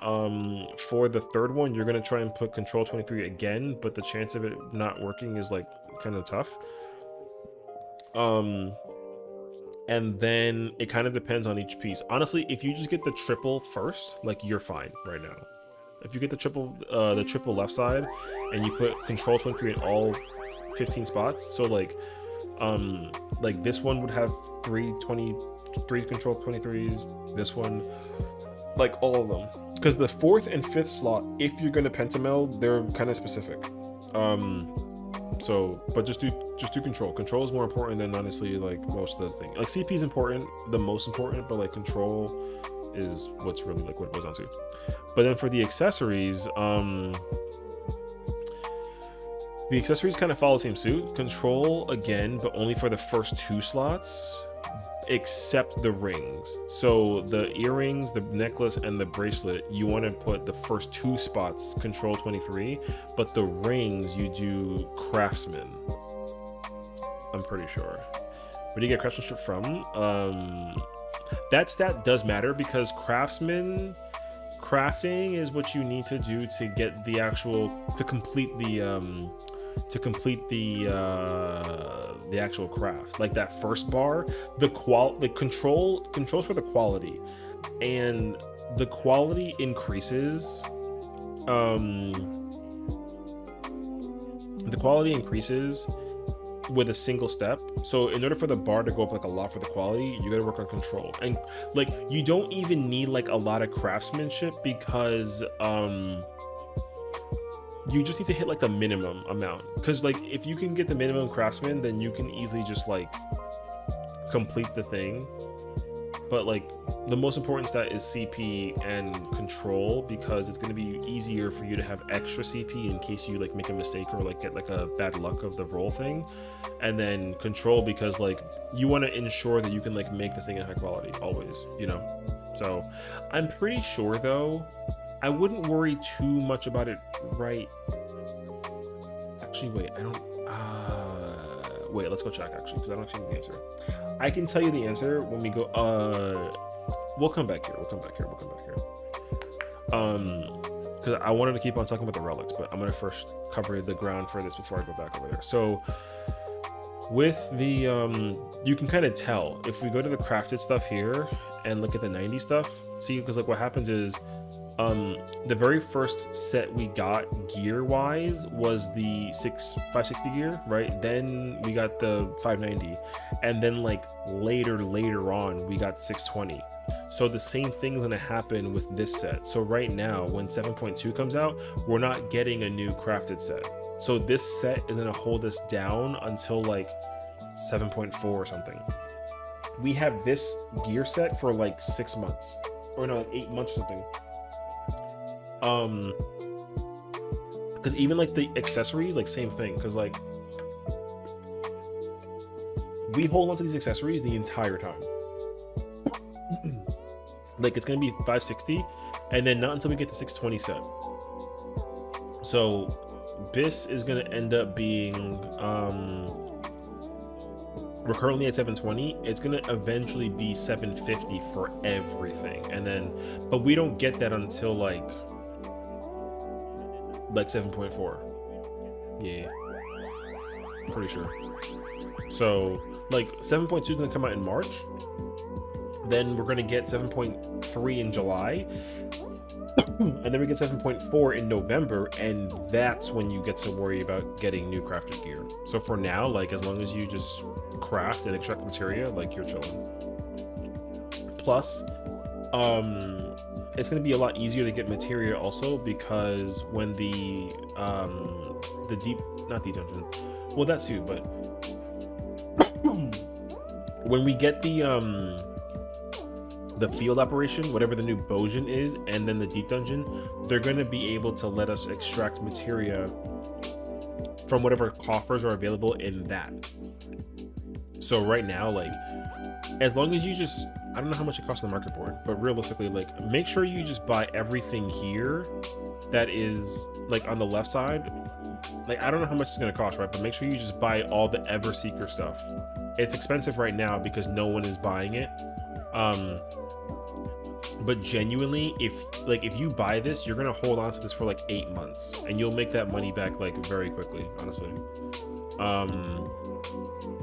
for the third one you're going to try and put control 23 again, but the chance of it not working is like kind of tough. And then it kind of depends on each piece. Honestly, if you just get the triple first, like, you're fine right now. If you get the triple left side and you put control 23 in all 15 spots, so like this one would have 3 control 23s, this one, like all of them, because the 4th and 5th slot, if you're going to pentameld, they're kind of specific. So, but just do control. Control is more important than honestly like most of the thing. Like CP is important, the most important, but like control is what's really like what it goes on to. But then for the accessories kind of follow the same suit. Control again, but only for the first 2 slots, except the rings. So the earrings, the necklace, and the bracelet, you want to put the first 2 spots control 23, but the rings you do craftsman. I'm pretty sure. Where do you get craftsmanship from? That stat does matter, because crafting is what you need to do to get the actual, to complete the actual craft. Like that first bar, the controls for the quality, and the quality increases. The quality increases with a single step. So in order for the bar to go up like a lot for the quality, you gotta work on control. And like, you don't even need like a lot of craftsmanship, because you just need to hit like the minimum amount. Because like, if you can get the minimum craftsman, then you can easily just like complete the thing. But like, the most important stat is CP and control, because it's going to be easier for you to have extra CP in case you like make a mistake or like get like a bad luck of the roll thing. And then control, because like, you want to ensure that you can like make the thing in high quality always, you know. So I'm pretty sure though, I wouldn't worry too much about it right. Actually, wait, I don't wait, let's go check actually, because I don't see the answer. I can tell you the answer when we go. We'll come back here. Because I wanted to keep on talking about the relics, but I'm gonna first cover the ground for this before I go back over there. So with the you can kind of tell if we go to the crafted stuff here and look at the 90 stuff. See, because like what happens is the very first set we got gear wise was the 560 gear, right? Then we got the 590, and then like later on we got 620. So the same thing is going to happen with this set. So right now when 7.2 comes out, we're not getting a new crafted set. So this set is going to hold us down until like 7.4 or something. We have this gear set for like 6 months, or no, like 8 months or something. Because even like the accessories, like same thing, because like we hold on to these accessories the entire time. Like it's gonna be 560, and then not until we get the 620 set. So this is gonna end up being we're currently at 720. It's gonna eventually be 750 for everything, and then but we don't get that until like 7.4. Yeah, pretty sure. So like 7.2 is gonna come out in March, then we're gonna get 7.3 in July, and then we get 7.4 in November, and that's when you get to worry about getting new crafted gear. So for now, like as long as you just craft and extract materia, like you're chilling. Plus it's going to be a lot easier to get materia also, because when the not deep dungeon, well that too, but when we get the field operation, whatever the new Bojin is, and then the deep dungeon, they're going to be able to let us extract materia from whatever coffers are available in that. So right now, like as long as you just, I don't know how much it costs on the market board, but realistically, like make sure you just buy everything here that is like on the left side, like I don't know how much it's gonna cost, right? But make sure you just buy all the Everseeker stuff. It's expensive right now because no one is buying it. But genuinely, if you buy this, you're gonna hold on to this for like 8 months, and you'll make that money back like very quickly, honestly.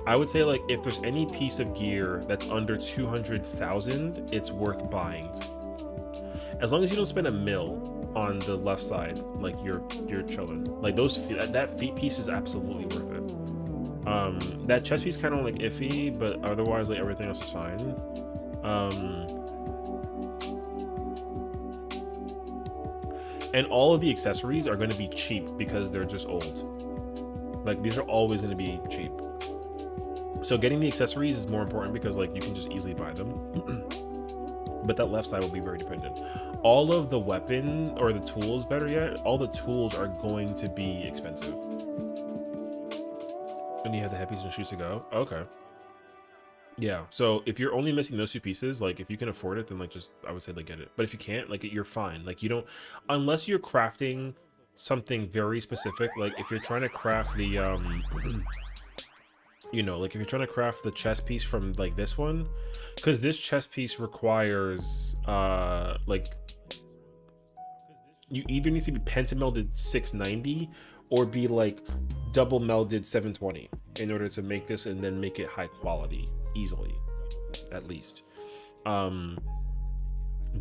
I would say like if there's any piece of gear that's under 200,000, it's worth buying. As long as you don't spend $1 million on the left side, like you're chilling. Like that feet piece is absolutely worth it. That chest piece kind of like iffy, but otherwise like everything else is fine. And all of the accessories are going to be cheap because they're just old. Like these are always going to be cheap. So getting the accessories is more important because like you can just easily buy them. But that left side will be very dependent. All of the weapon or the tools, better yet, all the tools are going to be expensive. And you have the headpiece and shoes to go. Okay. Yeah. So if you're only missing those 2 pieces, like if you can afford it, then like just I would say like get it. But if you can't, like you're fine. Like you don't, unless you're crafting something very specific. Like if you're trying to craft the you know, like if you're trying to craft the chest piece from like this one, because this chest piece requires like you either need to be pentamelded 690 or be like double melded 720 in order to make this and then make it high quality easily, at least. But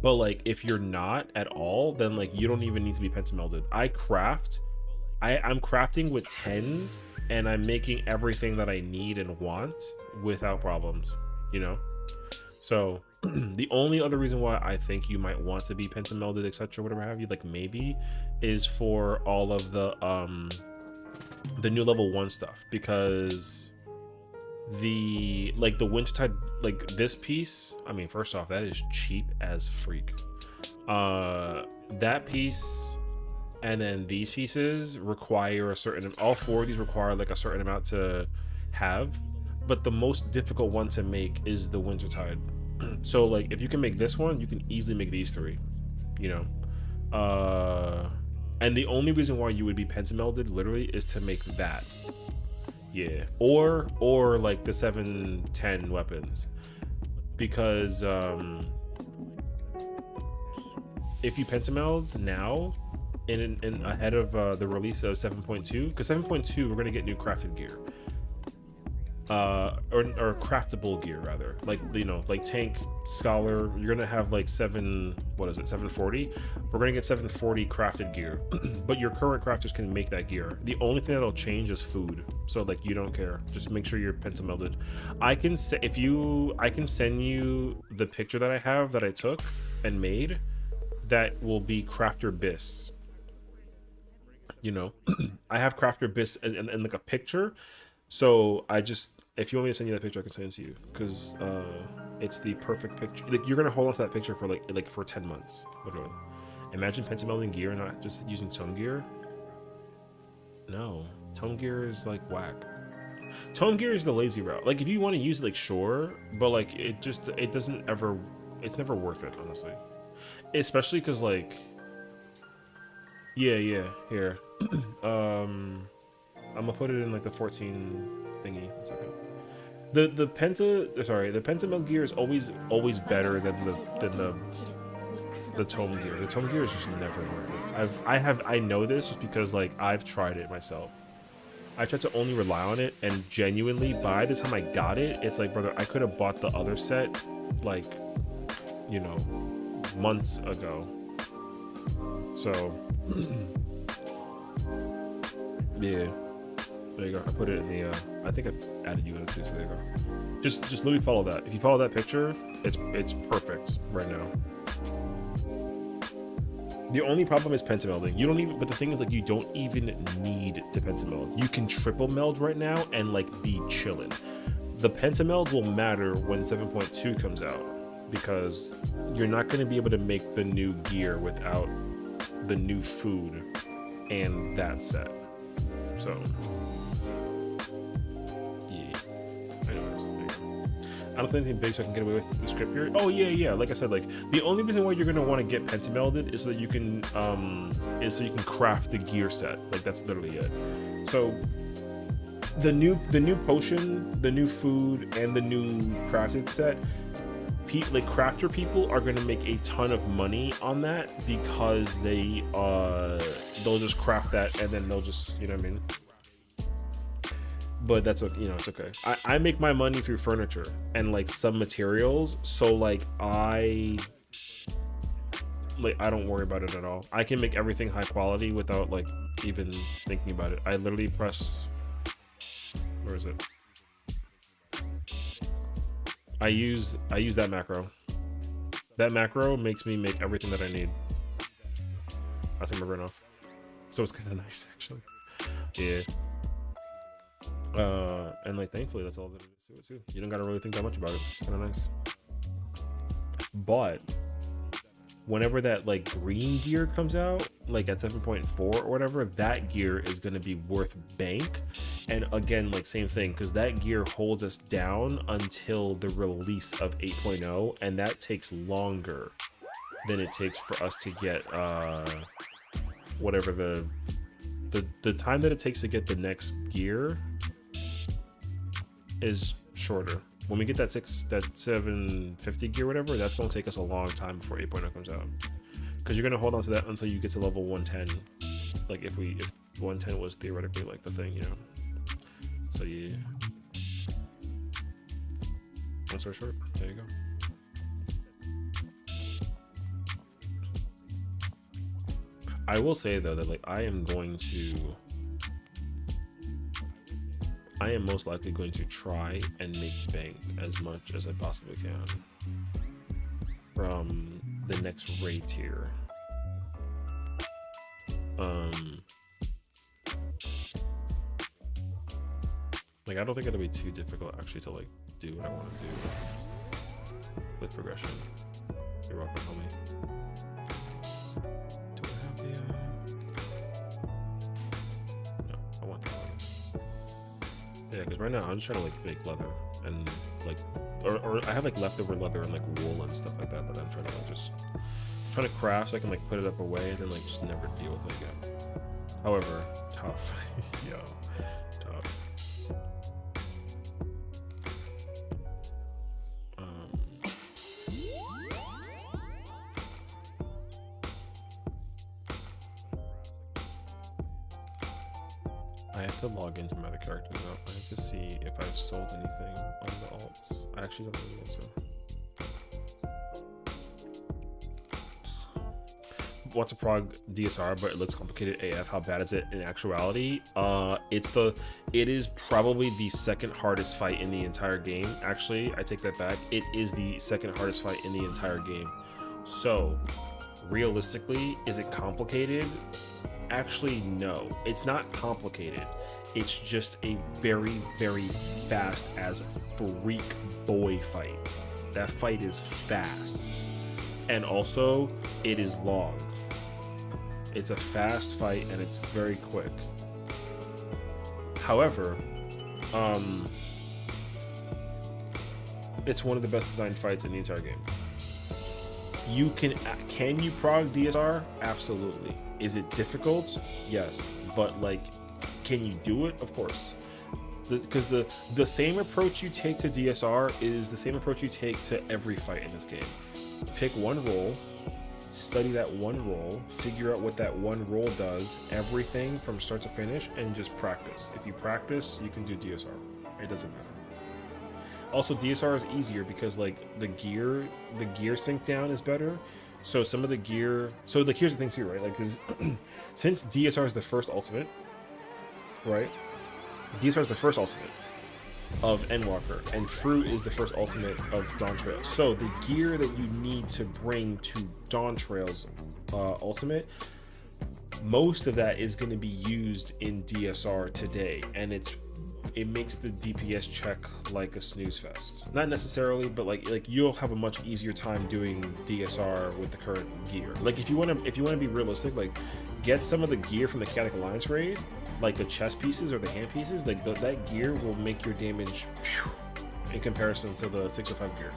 like if you're not at all, then like you don't even need to be pentamelded. I'm crafting with 10s and I'm making everything that I need and want without problems, you know? So the only other reason why I think you might want to be pentamelded, etc., whatever have you, like maybe, is for all of the new level 1 stuff, because the Wintertide, like this piece, I mean, first off, that is cheap as freak. That piece and then these pieces require a certain, all 4 of these require like a certain amount to have, but the most difficult one to make is the Wintertide. So like if you can make this one, you can easily make these 3, you know. And the only reason why you would be pentamelded literally is to make that. Yeah. Or like the 710 weapons, because if you pentameld now in ahead of the release of 7.2, because 7.2 we're gonna get new crafted gear, or craftable gear rather, like, you know, like tank, scholar, you're gonna have like 740. We're gonna get 740 crafted gear. But your current crafters can make that gear. The only thing that'll change is food, so like you don't care, just make sure you're pentamelded. I can send you the picture that I have that I took and made that will be crafter bis, you know. I have crafter bis and like a picture. So if you want me to send you that picture, I can send it to you, because it's the perfect picture. Like you're gonna hold on to that picture for like for 10 months, literally. Imagine pentamelding gear and not just using tone gear. No, tone gear is like whack. Tone gear is the lazy route. Like if you want to use it, like sure, but like it's never worth it, honestly. Especially because like, yeah, here. I'm gonna put it in like the 14 thingy. One second. The pentameld gear is always better than the tome gear. The tome gear is just never worth it. I know this just because like I've tried it myself. I tried to only rely on it, and genuinely by the time I got it, it's like, brother, I could have bought the other set like, you know, months ago. So yeah. There you go. I put it in the I think I added you in it too, so there you go. Just literally follow that. If you follow that picture, it's perfect right now. The only problem is pentamelding. You don't even, but the thing is, like, you don't even need to pentameld. You can triple meld right now and like be chilling. The pentameld will matter when 7.2 comes out, because you're not going to be able to make the new gear without the new food and that set. So I don't think anything big so I can get away with the script here. Oh yeah. Like I said, like the only reason why you're gonna want to get pentamelded is so that you can craft the gear set. Like that's literally it. So the new potion, the new food, and the new crafted set, like crafter people are gonna make a ton of money on that because they'll just craft that and then they'll just, you know what I mean. But that's okay, you know, it's okay. I make my money through furniture and like some materials, so like I don't worry about it at all. I can make everything high quality without like even thinking about it. I literally press, where is it? I use that macro. That macro makes me make everything that I need. I think we're off. So it's kind of nice actually. Yeah. And like thankfully that's all that it is to it too. You don't gotta really think that much about it. It's kind of nice. But whenever that like green gear comes out, like at 7.4 or whatever, that gear is gonna be worth bank. And again, like same thing, because that gear holds us down until the release of 8.0, and that takes longer than it takes for us to get whatever the time that it takes to get the next gear is shorter. When we get that 750 gear, whatever, that's gonna take us a long time before 8.0 comes out. Because you're gonna hold on to that until you get to level 110. Like if 110 was theoretically like the thing, you know. So yeah. Long story short, there you go. I will say though that like I am most likely going to try and make bank as much as I possibly can from the next raid tier. Like I don't think it'll be too difficult actually to like do what I want to do with progression. You're welcome, homie. Do I have the no, I want that one. Yeah, because right now I'm just trying to like make leather and like or I have like leftover leather and like wool and stuff like that I'm trying to like just trying to craft so I can like put it up away and then like just never deal with it again. However, tough. Yo, tough. I have to log into my other characters now. I have to see if I've sold anything on the alts. I actually don't know the answer. What's a prog DSR, but it looks complicated AF. How bad is it in actuality? It is probably the second hardest fight in the entire game. Actually, I take that back. It is the second hardest fight in the entire game. So, realistically, is it complicated? Actually, no. It's not complicated. It's just a very, very fast as freak boy fight. That fight is fast. And also, it is long. It's a fast fight and it's very quick. However, it's one of the best designed fights in the entire game. Can you prog DSR? Absolutely. Is it difficult? Yes. But like, can you do it? Of course. Because the same approach you take to DSR is the same approach you take to every fight in this game. Pick one role, study that one role, figure out what that one role does, everything from start to finish, and just practice. If you practice, you can do DSR. It doesn't matter. Also, DSR is easier because like the gear sync down is better. So some of the gear, so like here's the thing too, right? Like, because since DSR is the first ultimate, right? DSR is the first ultimate of Endwalker, and FRU is the first ultimate of Dawn Trail. So the gear that you need to bring to Dawn Trail's ultimate, most of that is going to be used in DSR today, and it makes the DPS check like a snooze fest. Not necessarily, but like you'll have a much easier time doing DSR with the current gear. Like if you want to be realistic, like get some of the gear from the Chaotic Alliance raid, like the chest pieces or the hand pieces. Like that gear will make your damage in comparison to the 6 or 5 gear.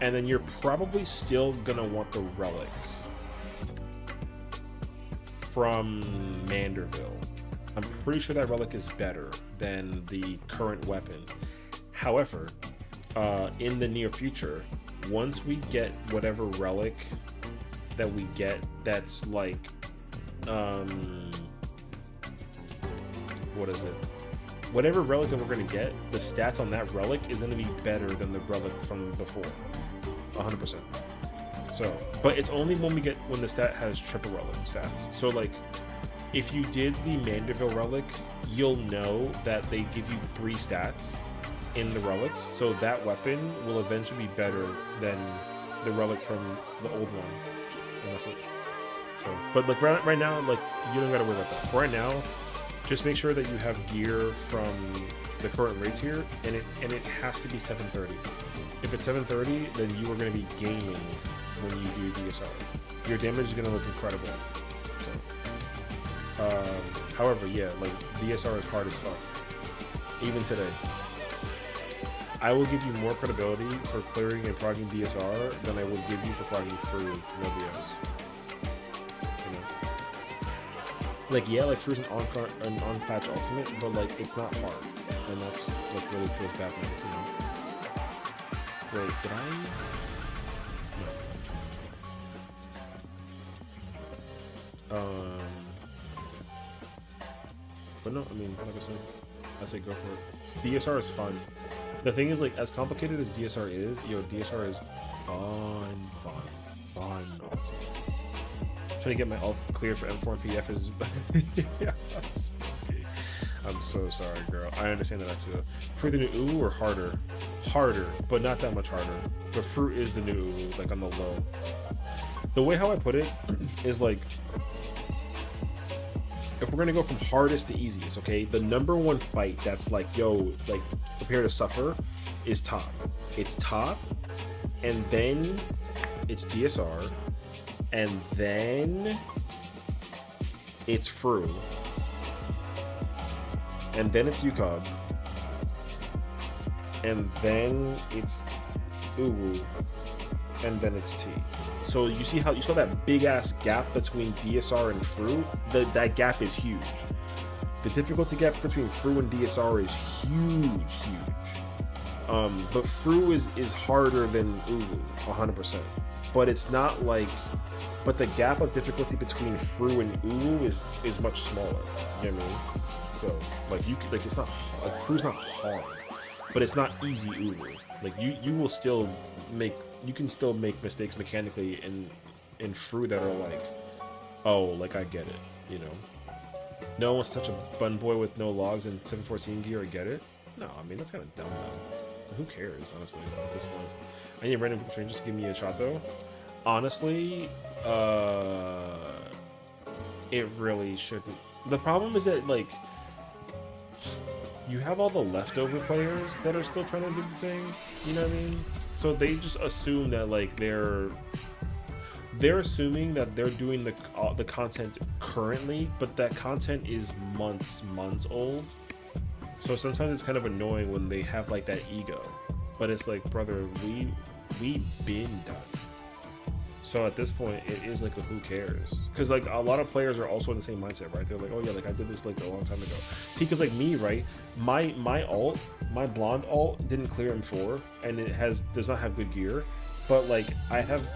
And then you're probably still gonna want the relic from Manderville. I'm pretty sure that relic is better than the current weapon. However, in the near future, once we get whatever relic that we get that's like what is it? Whatever relic that we're gonna get, the stats on that relic is gonna be better than the relic from before. 100%. So, but it's only when the stat has triple relic stats. So like, if you did the Manderville relic, you'll know that they give you 3 stats in the relics, so that weapon will eventually be better than the relic from the old one. And that's it. So, but like right now, like you don't gotta worry about that. For right now, just make sure that you have gear from the current rates here, and it has to be 730. If it's 730, then you are going to be gaming when you do DSR. Your damage is going to look incredible. So, however, yeah, like DSR is hard as fuck. Even today, I will give you more credibility for clearing and progging DSR than I would give you for progging FRU no BS. Like, yeah, like FRU's an on-patch ultimate, but like it's not hard, and that's like really feels bad, man. You know? Wait, did I? No. But no, I mean, like I say go for it. DSR is fun. The thing is, like, as complicated as DSR is, DSR is fun ultimate. Trying to get my all clear for M4 and PF is yeah, that's okay. I'm so sorry, girl. I understand that actually. For the new UU or harder? Harder, but not that much harder. The fruit is the new UU, like on the low. The way how I put it is like, if we're gonna go from hardest to easiest, okay, the number one fight that's like, yo, like prepare to suffer is top. It's top, and then it's DSR. And then it's FRU, and then it's UCOG, and then it's UU, and then it's T. So you see how you saw that big ass gap between DSR and FRU? That gap is huge. The difficulty gap between FRU and DSR is huge. But FRU is harder than UU, 100%. But it's not like. But the gap of difficulty between FRU and UU is much smaller. You know what I mean? So like it's not like FRU's not hard, but it's not easy UU. Like you will still make mistakes mechanically in FRU that are like, oh, like I get it. You know, no one wants to touch a bun boy with no logs and 714 gear. I get it. No, I mean that's kind of dumb though. Who cares, honestly, at this point? I need random strangers to give me a shot though. Honestly, it really shouldn't. The problem is that, like, you have all the leftover players that are still trying to do the thing, you know what I mean? So they just assume that, like, they're assuming that they're doing the content currently, but that content is months old. So sometimes it's kind of annoying when they have, like, that ego. But it's like, brother, we been done. So at this point, it is like a who cares? Because like a lot of players are also in the same mindset, right? They're like, oh yeah, like I did this like a long time ago. See, because like me, right? My blonde alt didn't clear M4, and it does not have good gear. But like I've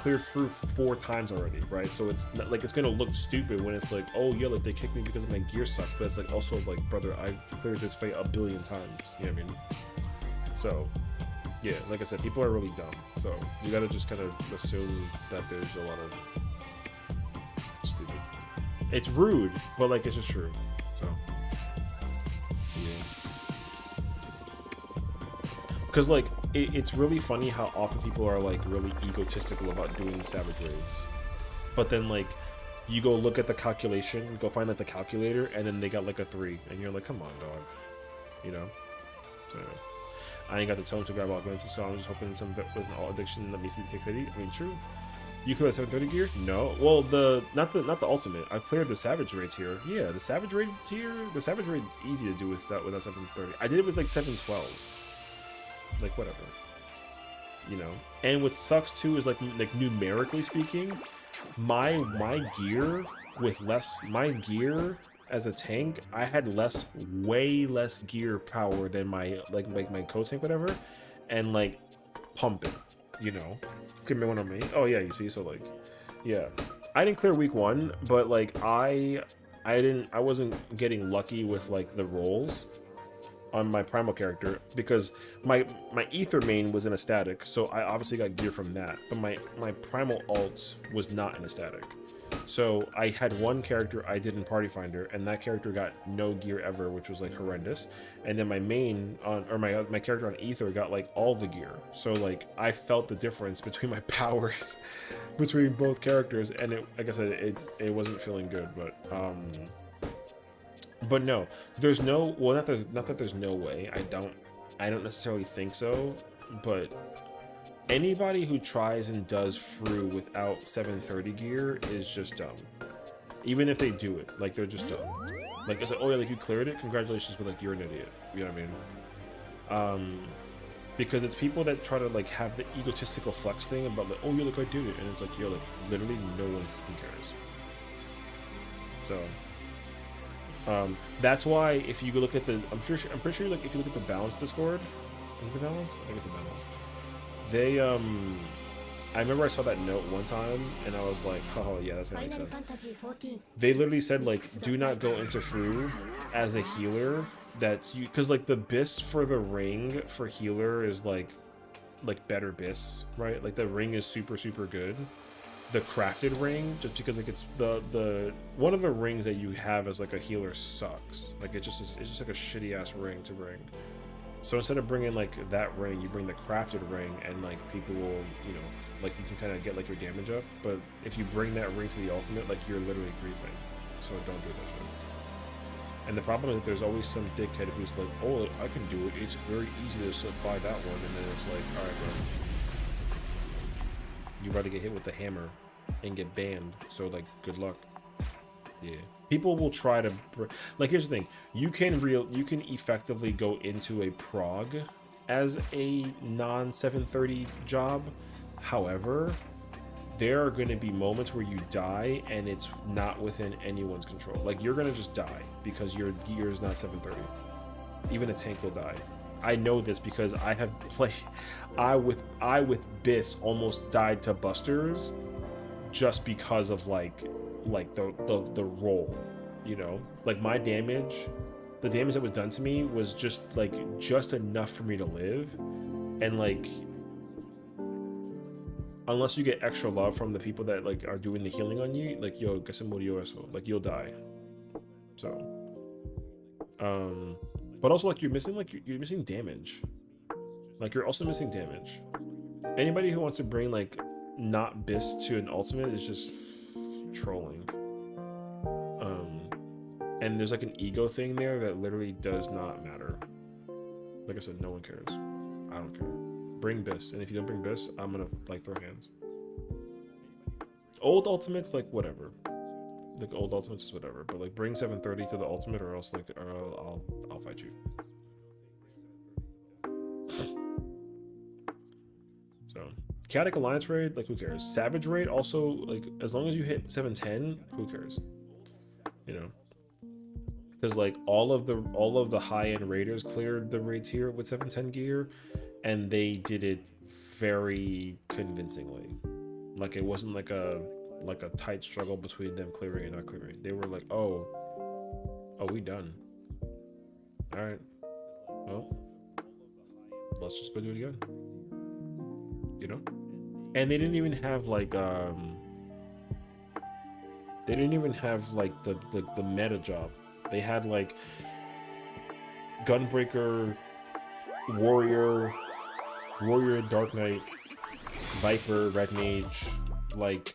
cleared through 4 times already, right? So it's not, like it's gonna look stupid when it's like, oh yeah, like they kicked me because my gear sucks. But it's like also like, brother, I've cleared this fight a billion times. You know what I mean? So. Yeah, like I said, people are really dumb, so you gotta just kind of assume that there's a lot of stupid. It's rude, but like it's just true. So yeah, because like it's really funny how often people are like really egotistical about doing savage raids, but then like you go look at the calculation, go find like the calculator, and then they got like a 3, and you're like, come on, dog, you know. So. I ain't got the tone to grab all glances, so I'm just hoping some with an all addiction that makes me take pity. I mean, true. You cleared the 730 gear? No. Well, not the ultimate. I cleared the savage raid tier. Yeah, the savage raid tier. The savage raid is easy to do with that 730. I did it with like 712. Like whatever. You know. And what sucks too is like numerically speaking, my gear with less as a tank, I had way less gear power than my my co-tank, whatever, and like pumping, you know. Give me one on me. Oh yeah, you see, so like, yeah, I didn't clear week 1, but like I wasn't getting lucky with like the rolls on my primal character because my ether main was in a static, so I obviously got gear from that, but my primal alt was not in a static. So I had one character I did in Party Finder, and that character got no gear ever, which was like horrendous. And then my main on, or my character on Ether got like all the gear. So like I felt the difference between my powers between both characters, and it, like I said, it wasn't feeling good. But no, there's no, well, not that there's no way. I don't necessarily think so, but anybody who tries and does FRU without 730 gear is just dumb. Even if they do it, like, they're just dumb. Like, it's like, oh yeah, like, you cleared it? Congratulations, but like, you're an idiot. You know what I mean? Because it's people that try to like have the egotistical flex thing about like, oh yeah, look, I did it, and it's like, yo, like, literally no one cares. So that's why if you look at the, I'm pretty sure like if you look at the balance Discord, is it the balance? I think it's the balance. They I remember I saw that note one time and I was like, oh yeah, that's gonna make sense. They literally said like, do not go into FRU as a healer. That's you, because like the BIS for the ring for healer is like better BIS, right? Like the ring is super good. The crafted ring, just because like it's the one of the rings that you have as like a healer sucks. Like it's just like a shitty ass ring to bring. So instead of bringing like that ring, you bring the crafted ring, and like people will, you know, like you can kind of get like your damage up. But if you bring that ring to the ultimate, like you're literally griefing. So don't do that shit. And the problem is that there's always some dickhead who's like, oh, I can do it. It's very easy to buy that one, and then it's like, all right, bro, you about to get hit with the hammer and get banned. So like, good luck. Yeah. People will try to, like, here's the thing. You can effectively go into a prog as a non-730 job. However, there are going to be moments where you die and it's not within anyone's control. Like, you're going to just die because your gear is not 730. Even a tank will die. I know this because I have played, I with BIS almost died to busters just because of like the roll, you know, like my damage, the damage that was done to me was just enough for me to live. And like, unless you get extra love from the people that like are doing the healing on you, like, yo, que se murió eso, like you'll die. So but also like you're missing damage. Like you're also missing damage. Anybody who wants to bring like not BIS to an ultimate is just trolling. And there's like an ego thing there that literally does not matter. Like I said, no one cares. I don't care. Bring BIS, and if you don't bring BIS, I'm gonna like throw hands. Old ultimates, like whatever. Like old ultimates is whatever, but like bring 730 to the ultimate, or else like I'll fight you. So Chaotic Alliance raid, like who cares? Savage raid also, like as long as you hit 710, who cares? You know, because like all of the high-end raiders cleared the raids here with 710 gear, and they did it very convincingly. Like it wasn't like a tight struggle between them clearing and not clearing. They were like, oh, we done. All right, well, let's just go do it again. You know? And they didn't even have like the meta job. They had like Gunbreaker, Warrior, Dark Knight, Viper, Red Mage, like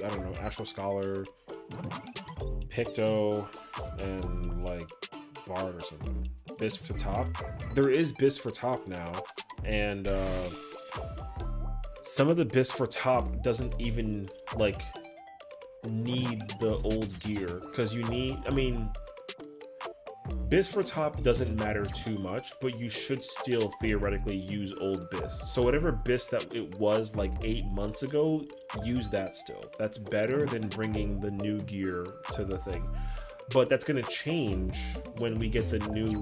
I don't know, Astral Scholar, Picto, and like Bard or something. BIS for top. There is BIS for top now, and some of the BIS for top doesn't even like need the old gear, because you need, I mean, BIS for top doesn't matter too much, but you should still theoretically use old BIS. So whatever BIS that it was like 8 months ago, use that still. That's better than bringing the new gear to the thing. But that's gonna change when we get the new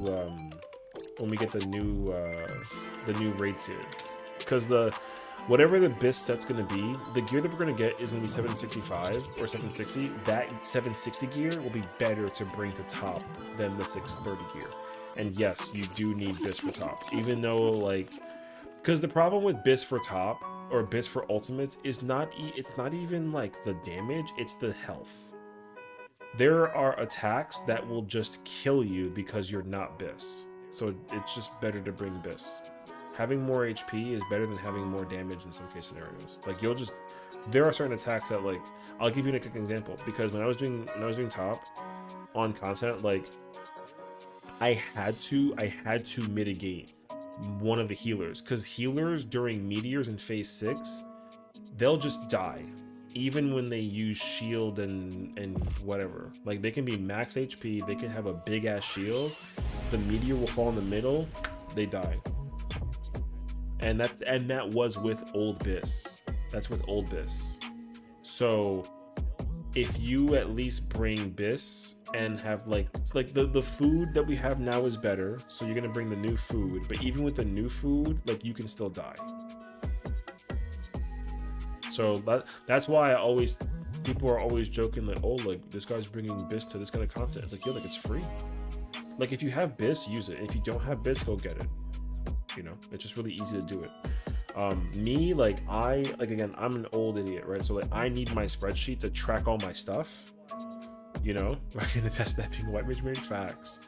raid tier, because whatever the BIS set's gonna be, the gear that we're gonna get is gonna be 765 or 760. That 760 gear will be better to bring to top than the 630 gear. And yes, you do need BIS for top, even though like, because the problem with BIS for top or BIS for ultimates is it's not even like the damage, it's the health. There are attacks that will just kill you because you're not BIS. So it's just better to bring BIS. Having more HP is better than having more damage in some case scenarios. Like there are certain attacks that like, I'll give you a quick example, because when I was doing top on content, like I had to mitigate one of the healers, because healers during meteors in phase 6, they'll just die. Even when they use shield and whatever, like they can be max HP, they can have a big ass shield, the meteor will fall in the middle, they die. And that was with old BIS. That's with old BIS. So if you at least bring BIS and have like the food that we have now is better, so you're gonna bring the new food, but even with the new food, like you can still die. So that's why people are always joking like, oh, like this guy's bringing BIS to this kind of content. It's like, yo, like it's free. Like if you have BIS, use it. If you don't have BIS, go get it. You know, it's just really easy to do it. Me, like again, I'm an old idiot, right? So like I need my spreadsheet to track all my stuff. You know, I can attest that being white mage facts.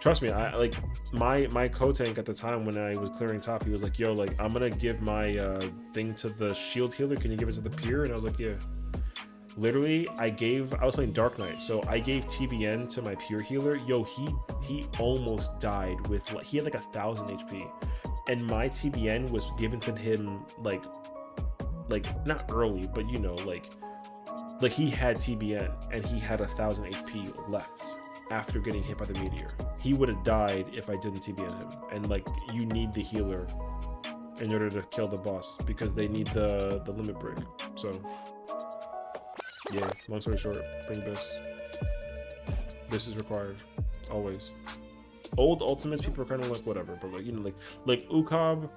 Trust me, I like my co-tank at the time when I was clearing top, he was like, yo, like I'm gonna give my thing to the shield healer, can you give it to the peer? And I was like, yeah. Literally, I was playing Dark Knight, so I gave TBN to my peer healer. Yo, he almost died with, like, he had like 1,000 HP, and my TBN was given to him like not early, but you know, like he had TBN and he had 1,000 HP left after getting hit by the meteor. He would have died if I didn't TBN him. And like, you need the healer in order to kill the boss, because they need the limit break. So yeah, long story short, bring BIS. This is required, always. Old ultimates, people are kind of like whatever, but like, you know, like UCOB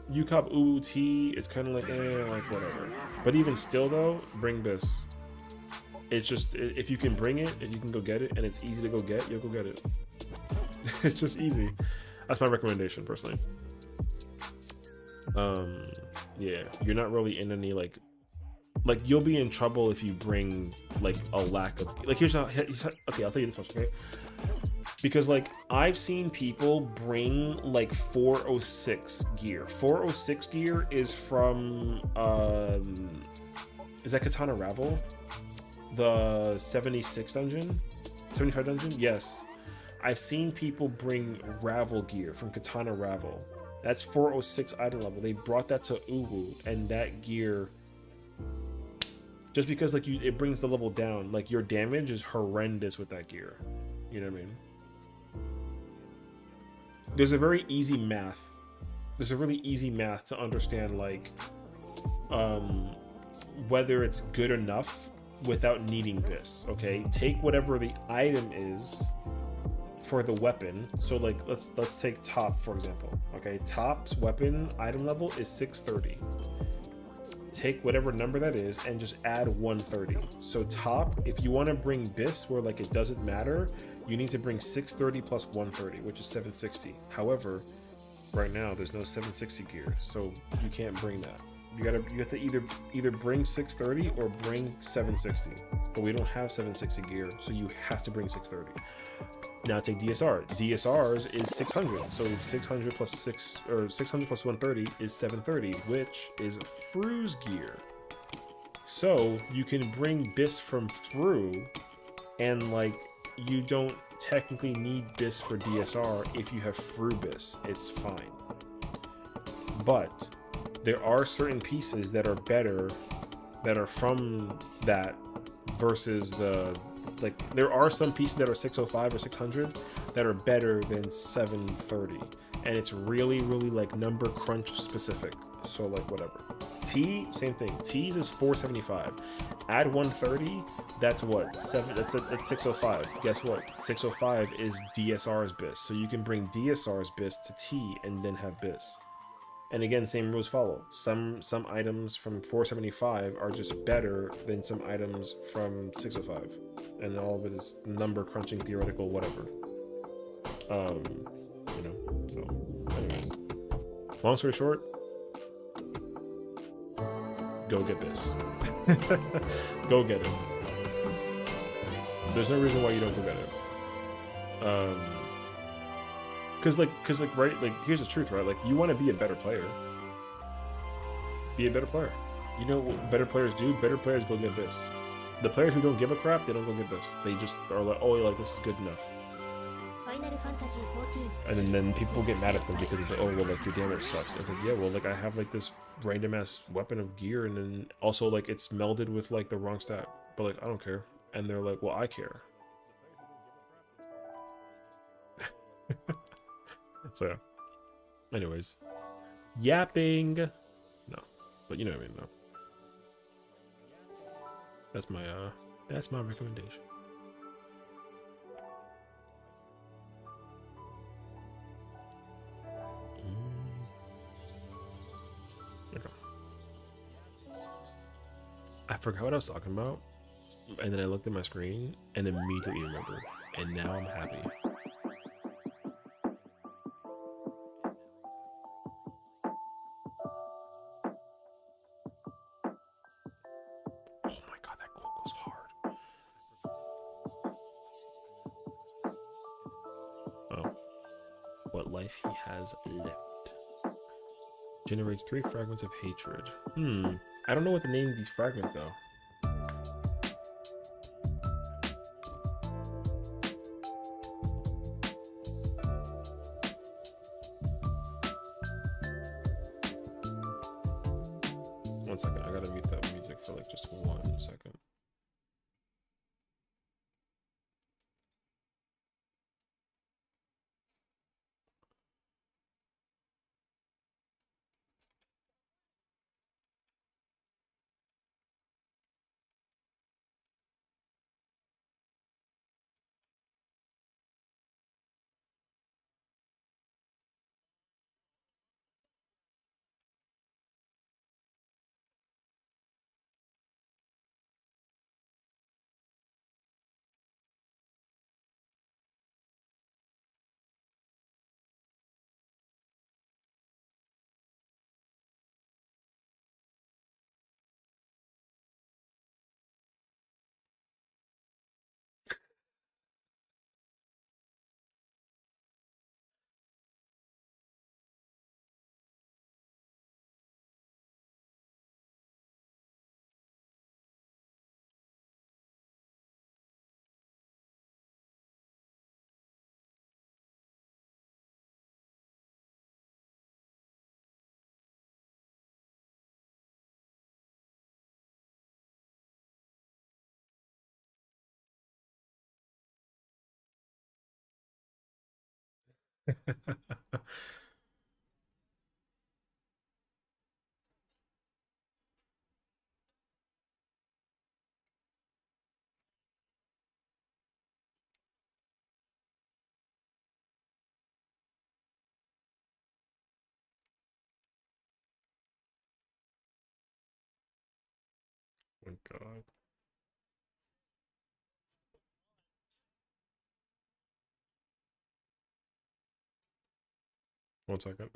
UT, it's kind of like like whatever. But even still though, bring BIS. It's just, if you can bring it, if you can go get it, and it's easy to go get, you'll go get it. It's just easy. That's my recommendation personally. Yeah, you're not really in any like you'll be in trouble if you bring like a lack of, like okay, I'll tell you this much, okay? Because like I've seen people bring like 406 gear. 406 gear is from is that Katana Ravel? The 76 dungeon? 75 dungeon? Yes. I've seen people bring Ravel gear from Katana Ravel. That's 406 item level. They brought that to Uwu, and that gear, just because like it brings the level down, like your damage is horrendous with that gear. You know what I mean? There's a very easy math. There's a really easy math to understand, like whether it's good enough without needing this. Okay, take whatever the item is for the weapon. So like let's take top for example. Okay, top's weapon item level is 630. Take whatever number that is and just add 130. So top, if you want to bring BIS where like it doesn't matter, you need to bring 630 plus 130, which is 760. However, right now there's no 760 gear, so you can't bring that. You have to either bring 630 or bring 760. But we don't have 760 gear, so you have to bring 630. Now take DSR. DSR's is 600. So 600 plus 600 plus 130 is 730, which is FRU's gear. So you can bring BIS from FRU, and like you don't technically need BIS for DSR if you have FRU BIS. It's fine. But there are certain pieces that are better that are from that versus the like there are some pieces that are 605 or 600 that are better than 730, and it's really like number crunch specific. So like whatever. T, same thing. T's is 475. Add 130, that's what? That's 605. Guess what? 605 is DSR's BIS. So you can bring DSR's BIS to T and then have BIS. And again, same rules follow. Some items from 475 are just better than some items from 605. And all of it is number crunching, theoretical, whatever. You know, so anyways. Long story short, go get this. Go get it. There's no reason why you don't go get it. Cause like right, like here's the truth, right? Like you want to be a better player. Be a better player. You know what better players do? Better players go get this. The players who don't give a crap, they don't go get this. They just are like, oh, like this is good enough. Final Fantasy 14 And then people get mad at them because it's like, oh, well, like your damage sucks. It's like, yeah, well, like I have like this random ass weapon of gear, and then also like it's melded with like the wrong stat, but like I don't care. And they're like, well, I care. So, anyways, yapping. No, but you know what I mean, though. That's my recommendation. Okay. I forgot what I was talking about, and then I looked at my screen and immediately remembered, and now I'm happy. Oh my god, that quote goes hard. Oh. What life he has left. Generates 3 fragments of hatred. I don't know what to name these fragments though. One second, I gotta mute that music for like just 1 second. Oh my god. 1 second.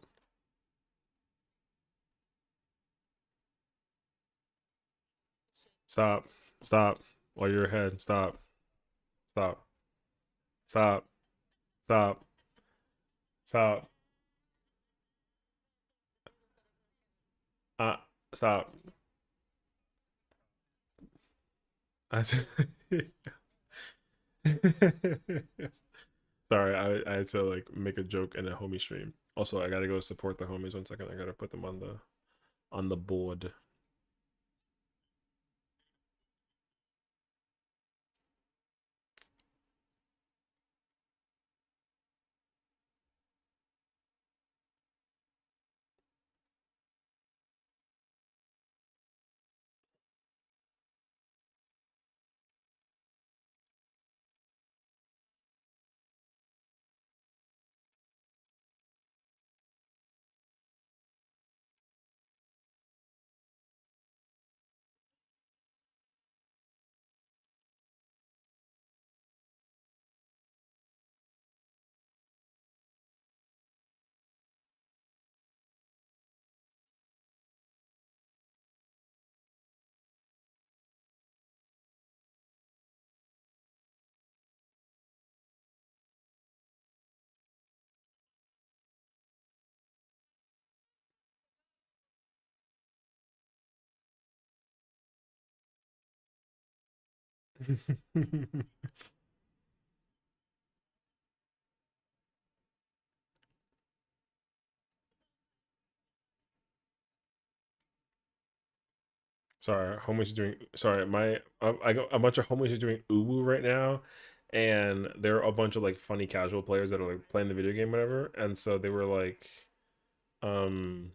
Stop. Stop. While you're ahead. Stop. Stop. Stop. Stop. Stop. Stop. Sorry, I had to like make a joke in a homie stream. Also, I gotta go support the homies 1 second. I gotta put them on the on the board. Sorry, homies are doing. Sorry, I got a bunch of homies are doing uwu right now, and there are a bunch of like funny casual players that are like playing the video game, whatever. And so they were like, um,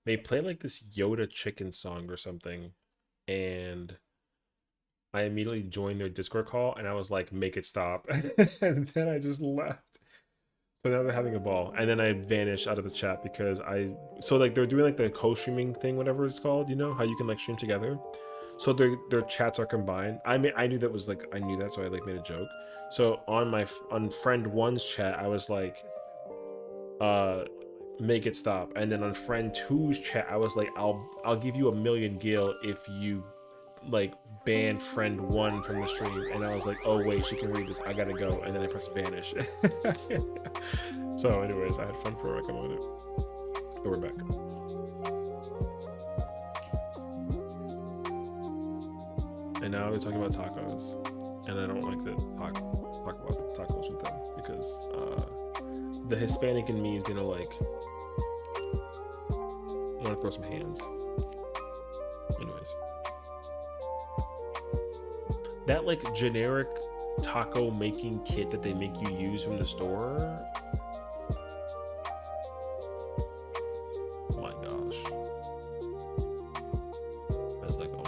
they play like this Yoda chicken song or something, and I immediately joined their Discord call, and I was like, "Make it stop," and then I just left. So now they're having a ball, and then I vanished out of the chat because so like they're doing like the co-streaming thing, whatever it's called. You know how you can like stream together. So their chats are combined. I knew that was like I knew that, so I like made a joke. So on friend one's chat, I was like, make it stop, and then on friend two's chat, I was like, I'll give you 1,000,000 gil if you like ban friend one from the stream. And I was like, oh wait, she can read this, I gotta go, and then I pressed vanish. So anyways, I had fun for like a minute, but we're back. And now they're talking about tacos, and I don't like to talk about tacos with them because the Hispanic in me is gonna like want to throw some hands. Anyways, that like generic taco making kit that they make you use from the store. Oh my gosh. That's like, oh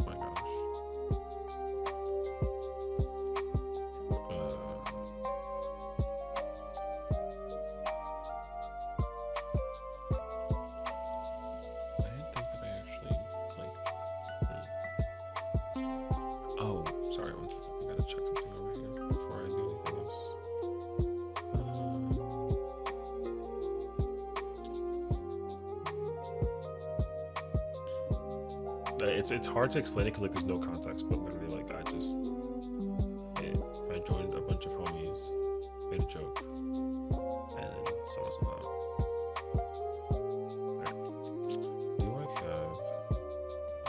my gosh. I didn't think that I actually like. Oh, sorry. One second. I gotta check something over here before I do anything else. It's hard to explain it because like there's no context, but literally like I joined a bunch of homies, made a joke, and then saw us about. Do I have? I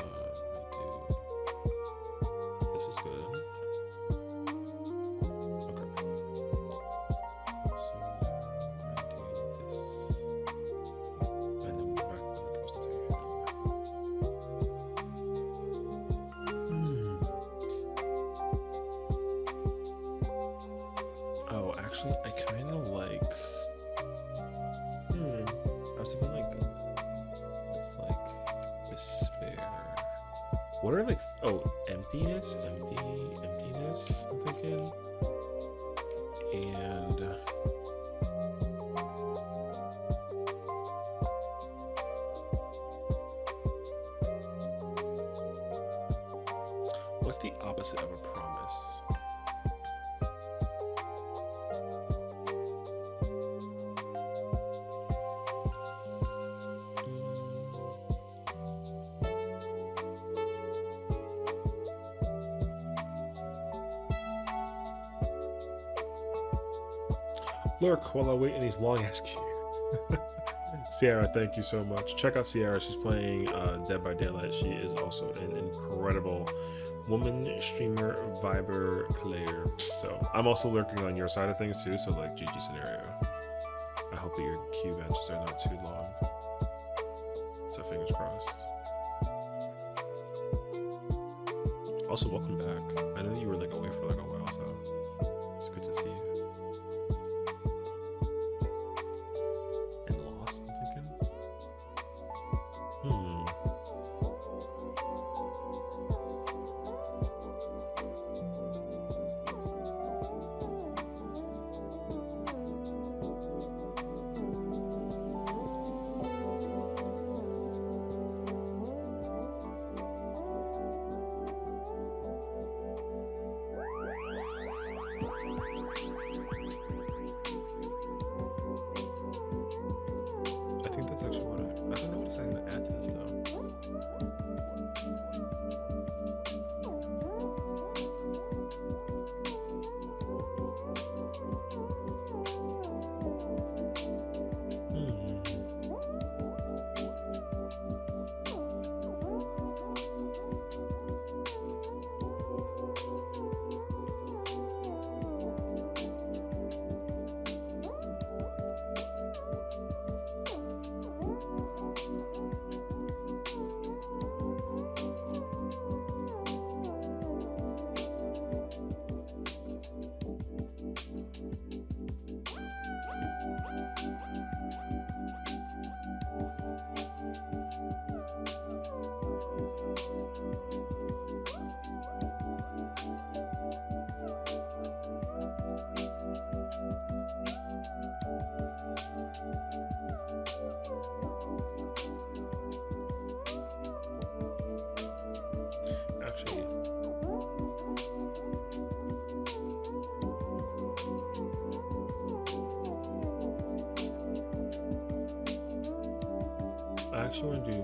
do. This is good. Okay. So I do this, and then we're back to the presentation. Oh, actually, I kind of like. I was thinking like it's like despair. What are like? Oh, emptiness, emptiness. I'm thinking, and what's the opposite of a promise? Lurk while I wait in these long ass queues. Sierra, thank you so much. Check out Sierra. She's playing Dead by Daylight. She is also an incredible woman streamer, viber player. So I'm also lurking on your side of things too. So like GG scenario. I hope that your queue matches are not too long. so fingers crossed. Also, welcome back. I know you were like away for like a while, so it's good to see you. And lost, I'm thinking. I think that's actually what I don't know what I'm going to add to this though. Actually, I actually want to do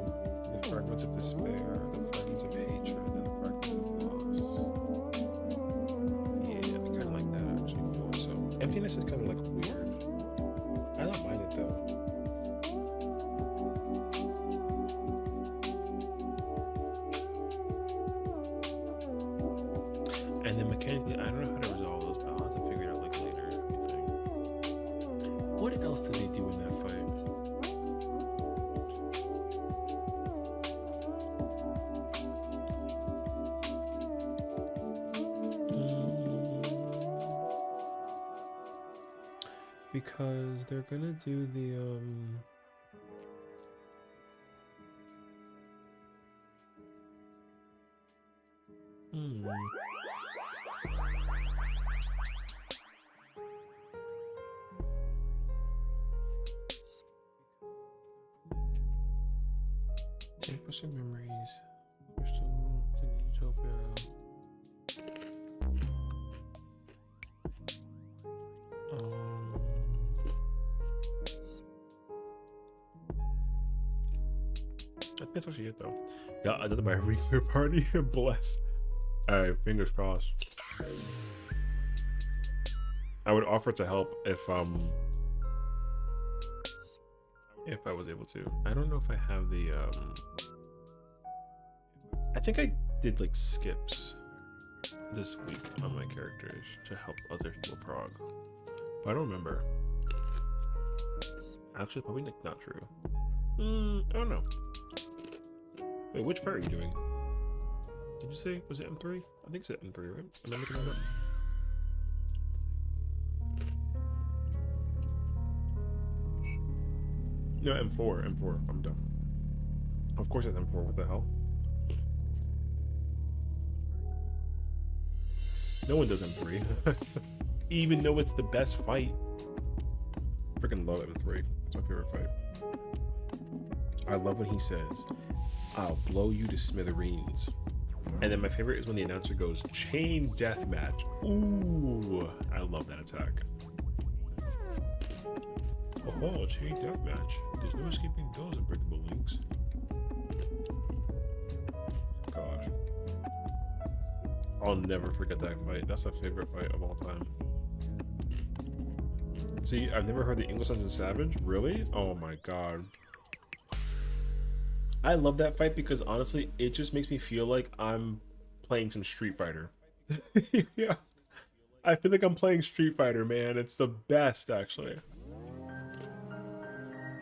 the fragments of despair, the fragments of hatred, and the fragments of loss. Yeah, I kind of like that actually more so. Emptiness is kind of like weird. I don't mind it though. And then mechanically, I don't know how to resolve those, but I'll have to figure it out like later. What else did they do in that fight? Because they're gonna do the Take some memories. Crystal thinking utopia. I think that's actually it though. Yeah, another my regular party. Bless. Alright, fingers crossed. I would offer to help if I was able to. I don't know if I have the I think I did like skips this week on my characters to help other people prog. But I don't remember. Actually, probably not true. I don't know. Wait, which fight are you doing? Did you say, was it M3? I think it's M3, right? Am I making that up? No, M4, I'm done. Of course it's M4, what the hell? No one does M3. Even though it's the best fight. Freaking love M3. It's my favorite fight. I love when he says, "I'll blow you to smithereens." And then my favorite is when the announcer goes, "Chain deathmatch." Ooh, I love that attack. Oh, chain deathmatch. There's no escaping those unbreakable links. God. I'll never forget that fight. That's my favorite fight of all time. See, I've never heard the English Dungeon Savage. Really? Oh my god. I love that fight because honestly, it just makes me feel like I'm playing some Street Fighter. Yeah. I feel like I'm playing Street Fighter, man. It's the best, actually.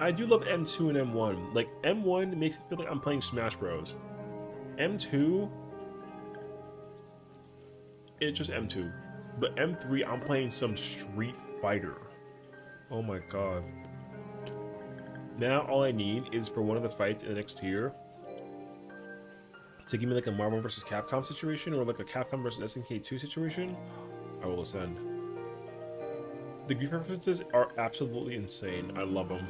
I do love M2 and M1. Like, M1 makes me feel like I'm playing Smash Bros. M2, it's just M2. But M3, I'm playing some Street Fighter. Oh my god. Now all I need is for one of the fights in the next tier to give me like a Marvel vs. Capcom situation or like a Capcom vs. SNK 2 situation. I will ascend. The grief references are absolutely insane. I love them.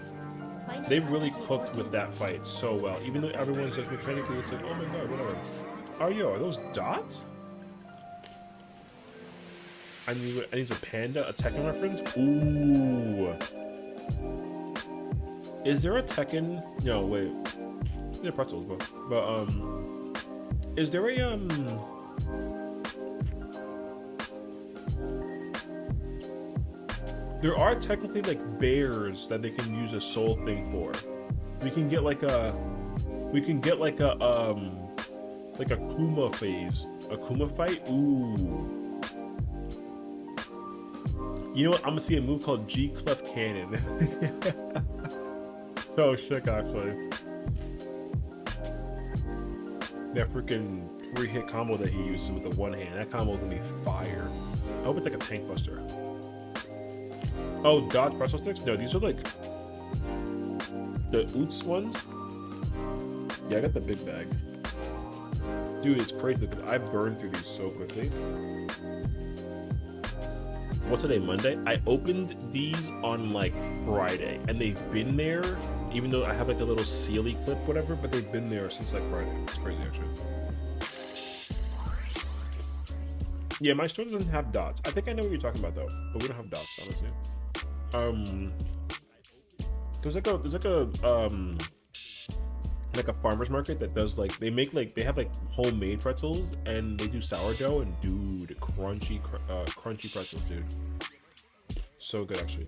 They really cooked with that fight so well. Even though everyone's like mechanically, it's like, oh my god, whatever. Oh yo, are those dots? I need a panda, a Tekken reference. Ooh. Is there a Tekken? No, wait. They're pretzels, but is there a there are technically like bears that they can use a soul thing for. We can get like a Kuma phase, a Kuma fight. Ooh. You know what? I'm gonna see a move called G Clef Cannon. Oh shit, actually. That freaking 3-hit combo that he uses with the one hand. That combo is gonna be fire. I hope it's like a tank buster. Oh, dodge pretzel sticks? No, these are like the Oots ones. Yeah, I got the big bag. Dude, it's crazy because I burned through these so quickly. What's today, Monday? I opened these on like Friday, and they've been there, even though I have like a little Sealy clip, whatever, but they've been there since like Friday. It's crazy, actually. Yeah, my store doesn't have dots. I think I know what you're talking about though, but we don't have dots, honestly. There's like a farmer's market that does like they have like homemade pretzels and they do sourdough and dude, crunchy pretzels, dude. So good actually.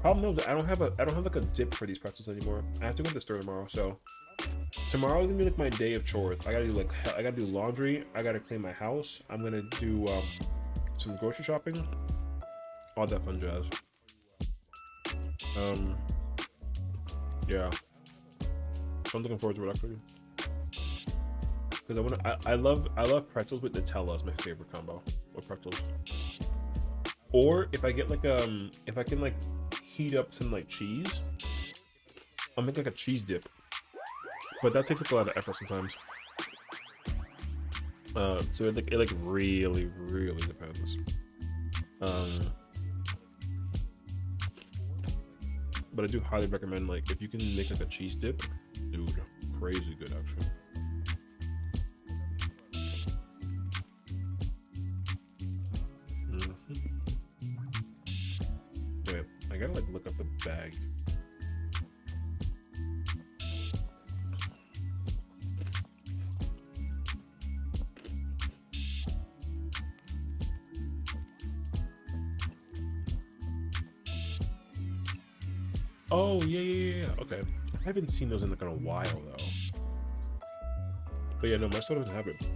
Problem is I don't have like a dip for these pretzels anymore. I have to go to the store tomorrow, so tomorrow is gonna be like my day of chores. I gotta do laundry, I gotta clean my house, I'm gonna do some grocery shopping, all that fun jazz. Yeah. So I'm looking forward to it actually. Because I love pretzels with Nutella is my favorite combo with pretzels. Or if I get like if I can like heat up some like cheese, I'll make like a cheese dip. But that takes like a lot of effort sometimes. So it really depends. But I do highly recommend like if you can make like a cheese dip, dude, crazy good actually. Wait, I gotta like look up the bag. Oh, yeah. Okay. I haven't seen those in like a while, though. But yeah, no, my store doesn't have it.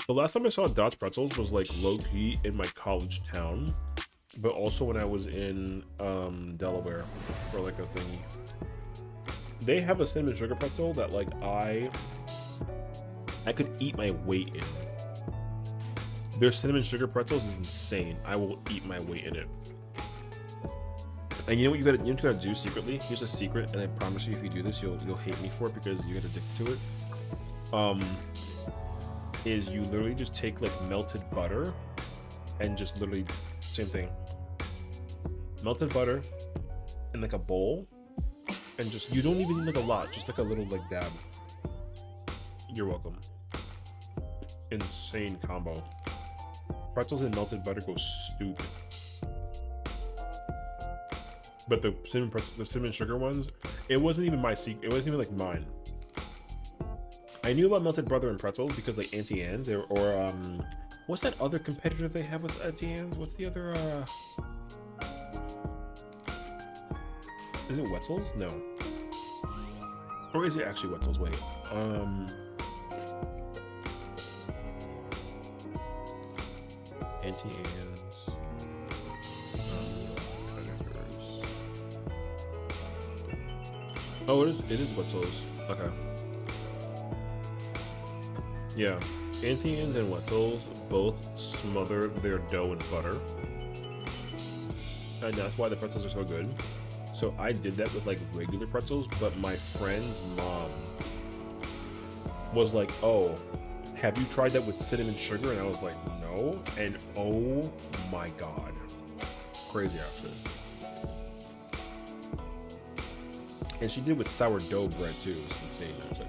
The last time I saw Dots Pretzels was like low-key in my college town, but also when I was in Delaware for like a thingy. They have a cinnamon sugar pretzel that like I could eat my weight in. Their cinnamon sugar pretzels is insane. I will eat my weight in it. And you know what you gotta do secretly? Here's a secret, and I promise you, if you do this, you'll hate me for it because you get addicted to it. Is you literally just take like melted butter, and just literally same thing. Melted butter in like a bowl, and just you don't even need like a lot, just like a little like dab. You're welcome. Insane combo. Pretzels and melted butter go stupid. But the cinnamon sugar ones, it wasn't even my secret. It wasn't even like mine. I knew about melted butter and pretzels because like Auntie Anne's or what's that other competitor they have with Auntie Anne's? What's the other? Is it Wetzel's? No. Or is it actually Wetzel's? Wait. Auntie Anne's. Oh, it is Wetzel's. Okay. Yeah. Antians and Wetzel's both smother their dough in butter. And that's why the pretzels are so good. So I did that with like regular pretzels, but my friend's mom was like, oh, have you tried that with cinnamon sugar? And I was like, no. And oh my God. Crazy outfit. And she did with sourdough bread too. It was insane, actually.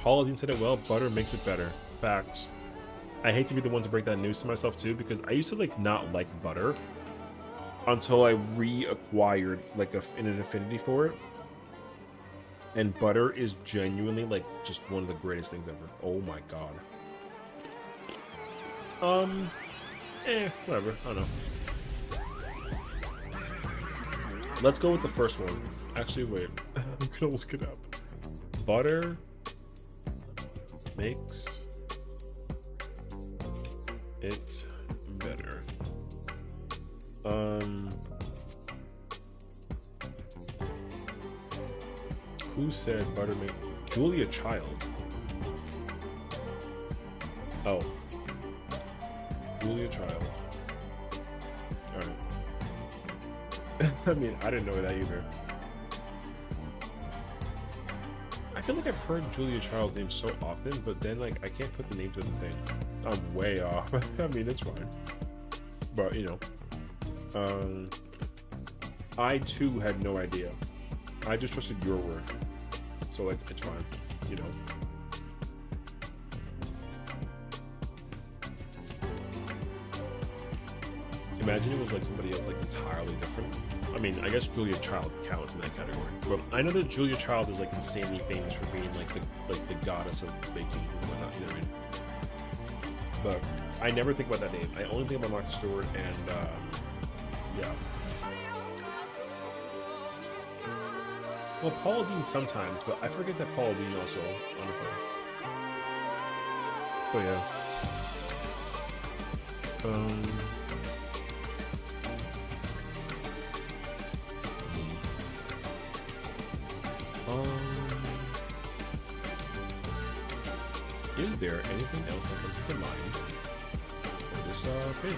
Paula Dean said it well, butter makes it better. Facts. I hate to be the one to break that news to myself too, because I used to like not like butter until I reacquired like an affinity for it. And butter is genuinely like just one of the greatest things ever. Oh my God. Whatever. I don't know. Let's go with the first one. Actually, wait. I'm gonna look it up. Butter makes it better. Who said butter make Julia Child? Oh. Julia Child. Alright. I mean, I didn't know that either. I feel like I've heard Julia Child's name so often, but then like I can't put the name to the thing. I'm way off. I mean, it's fine. But you know. I too had no idea. I just trusted your word. So like it's fine, you know. Imagine it was like somebody else like entirely different. I mean, I guess Julia Child counts in that category. But I know that Julia Child is like insanely famous for being like the goddess of baking and whatnot, you know what I mean? But I never think about that name. I only think about Martha Stewart and yeah. Well, Paula Dean sometimes, but I forget that Paula Dean also on her. Oh yeah. Is there anything else that comes to mind for this page?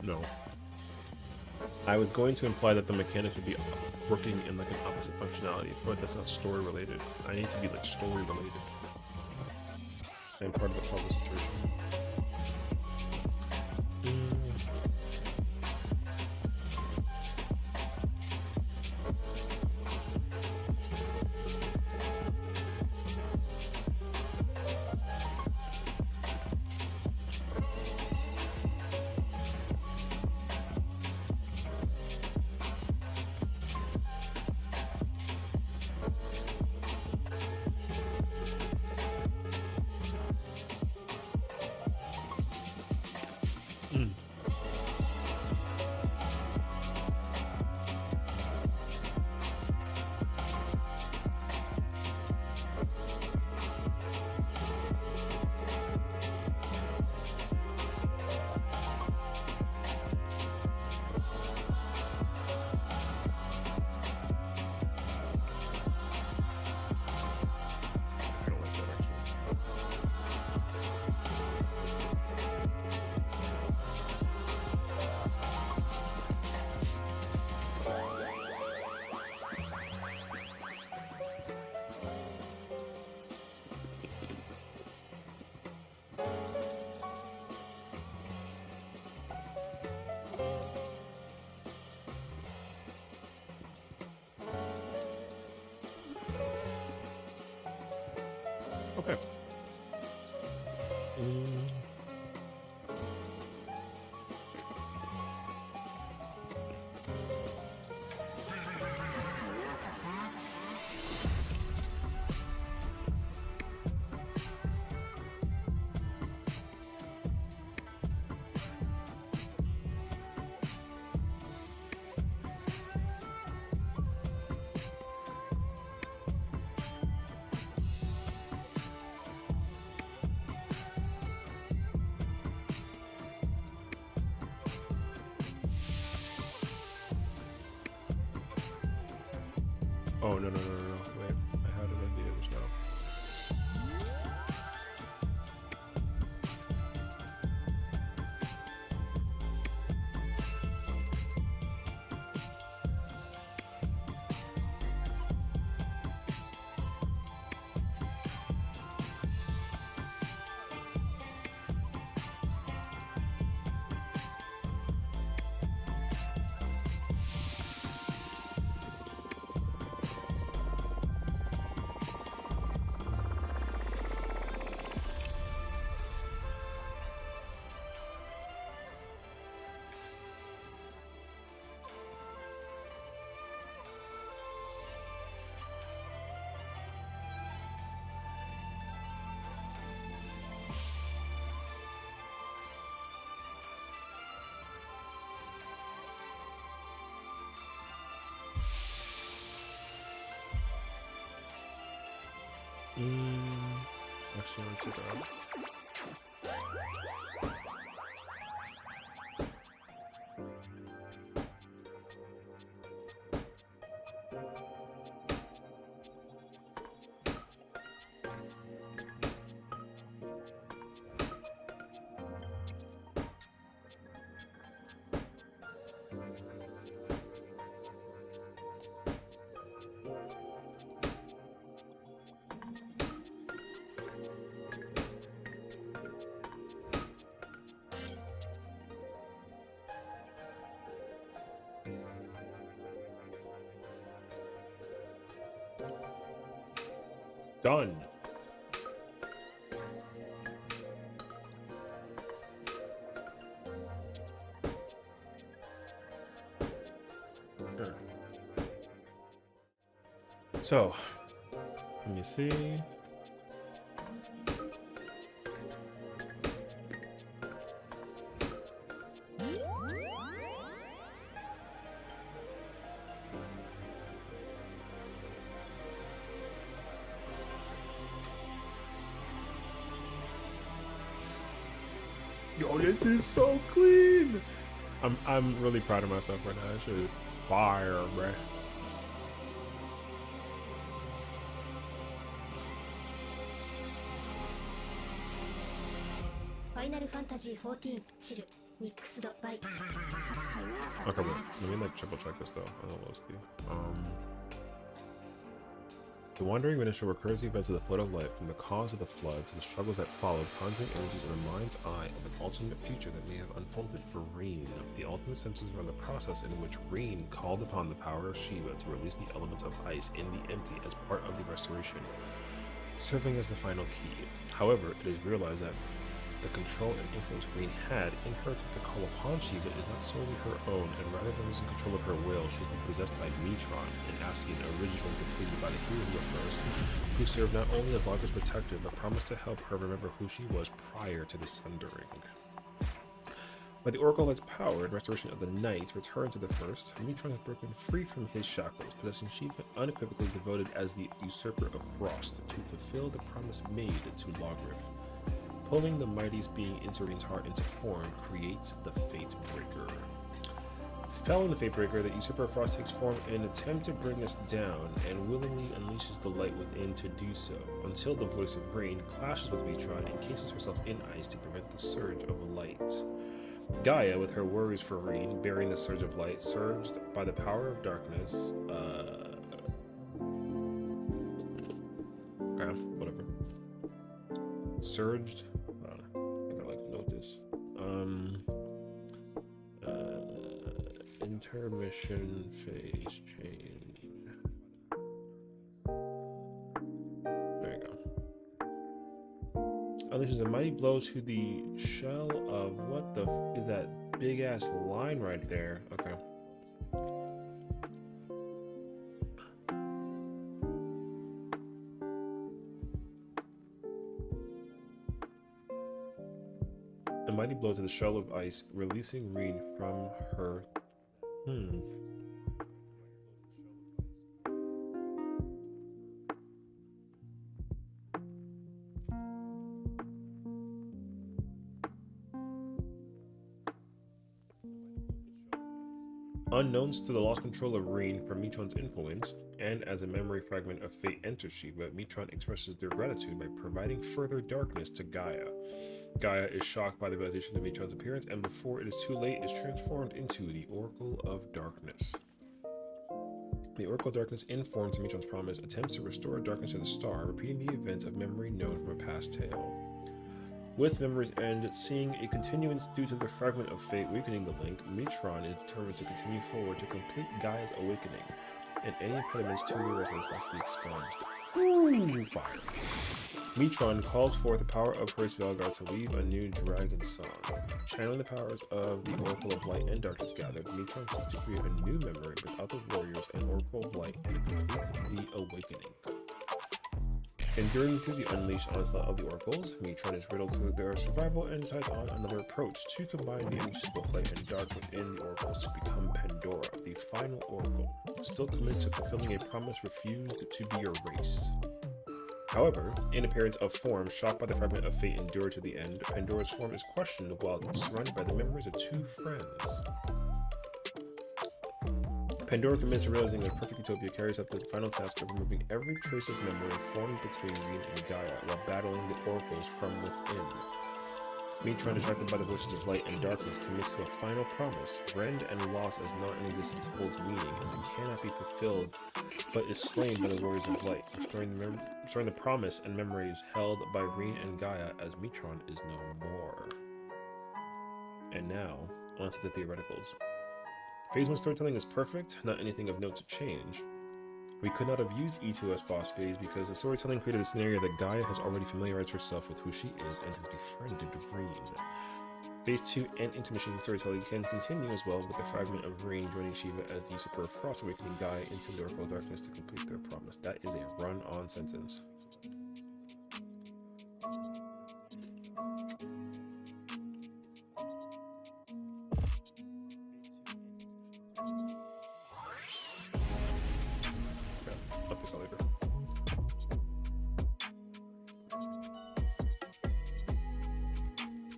No. I was going to imply that the mechanics would be working in like an opposite functionality, but that's not story related. I need to be like story related. I'm part of a puzzle situation. Okay. Oh, no. Wait, I had an idea just now. Actually, let's take that out. Done. Sure. So, let me see. Yo, this is so clean. I'm really proud of myself right now. That shit is fire, bruh. Final Fantasy XIV チルミックスドバイ Okay, wait. Let me like triple check this though. I don't know the wandering minstrel recurs the events of the flood of life, from the cause of the flood to the struggles that followed, conjuring images in the mind's eye of an alternate future that may have unfolded for Reen. The ultimate senses around the process in which Reen called upon the power of Shiva to release the elements of ice in the empty as part of the restoration, serving as the final key. However, it is realized that the control and influence Reen had inherited to call upon Shiva is not solely her own, and rather than losing control of her will, she has been possessed by Metron, an Sessiion originally defeated by the hero of the first, who served not only as Laga's protector, but promised to help her remember who she was prior to the sundering. By the Oracle Light's power and restoration of the night returned to the first, Metron has broken free from his shackles, possessing Shiva unequivocally devoted as the usurper of frost to fulfill the promise made to Logrif. Pulling the mightiest being into Reen's heart into form creates the Fate Breaker. Felling the Fate Breaker, the Usurper of Frost takes form in an attempt to bring us down and willingly unleashes the light within to do so, until the voice of Reen clashes with Metron and cases herself in ice to prevent the surge of light. Gaia, with her worries for Reen, bearing the surge of light, surged by the power of darkness. Okay, whatever. Surged. I gotta like note this. Intermission phase change. There you go. Unleashes a mighty blow to the shell of what the is that big ass line right there? Okay. A mighty blow to the shell of ice, releasing Reen from her. Unknowns to the lost control of Rin from Mitron's influence, and as a memory fragment of fate enters Shiva, Mitron expresses their gratitude by providing further darkness to Gaia. Gaia is shocked by the realization of Mitron's appearance, and before it is too late, is transformed into the Oracle of Darkness. The Oracle of Darkness, informed to Mitron's promise, attempts to restore darkness to the star, repeating the events of memory known from a past tale. With Memory's End seeing a continuance due to the fragment of fate weakening the link, Mitron is determined to continue forward to complete Gaia's awakening, and any impediments to your residence must be expunged. Ooh, fire. Mitron calls forth the power of Her's Velgar to weave a new dragon song. Channeling the powers of the Oracle of Light and Darkness gathered, Mitron seeks to create a new memory with other warriors and Oracle of Light and complete the awakening. Enduring through the unleashed onslaught of the Oracles, Mitron is riddled through their survival and decides on another approach to combine the energies of both light and dark within the Oracles to become Pandora, the final Oracle, still committed to fulfilling a promise refused to be erased. However, in appearance of form, shocked by the fragment of fate endured to the end, Pandora's form is questioned while surrounded by the memories of two friends. Pandora commits to realizing that perfect utopia carries out the final task of removing every trace of memory formed between Rin and Gaia while battling the oracles from within. Mitron, distracted by the voices of light and darkness, commits to a final promise. Rend and loss as not in existence holds meaning, as it cannot be fulfilled, but is slain by the warriors of light, restoring the promise and memories held by Rin and Gaia as Mitron is no more. And now, onto the theoreticals. Phase 1 storytelling is perfect, not anything of note to change. We could not have used E2S boss phase because the storytelling created a scenario that Gaia has already familiarized herself with who she is and has befriended Rin. Phase 2 and intermission storytelling can continue as well with the fragment of Rin joining Shiva as the Super Frost awakening Gaia into the Oracle of Darkness to complete their promise. That is a run-on sentence.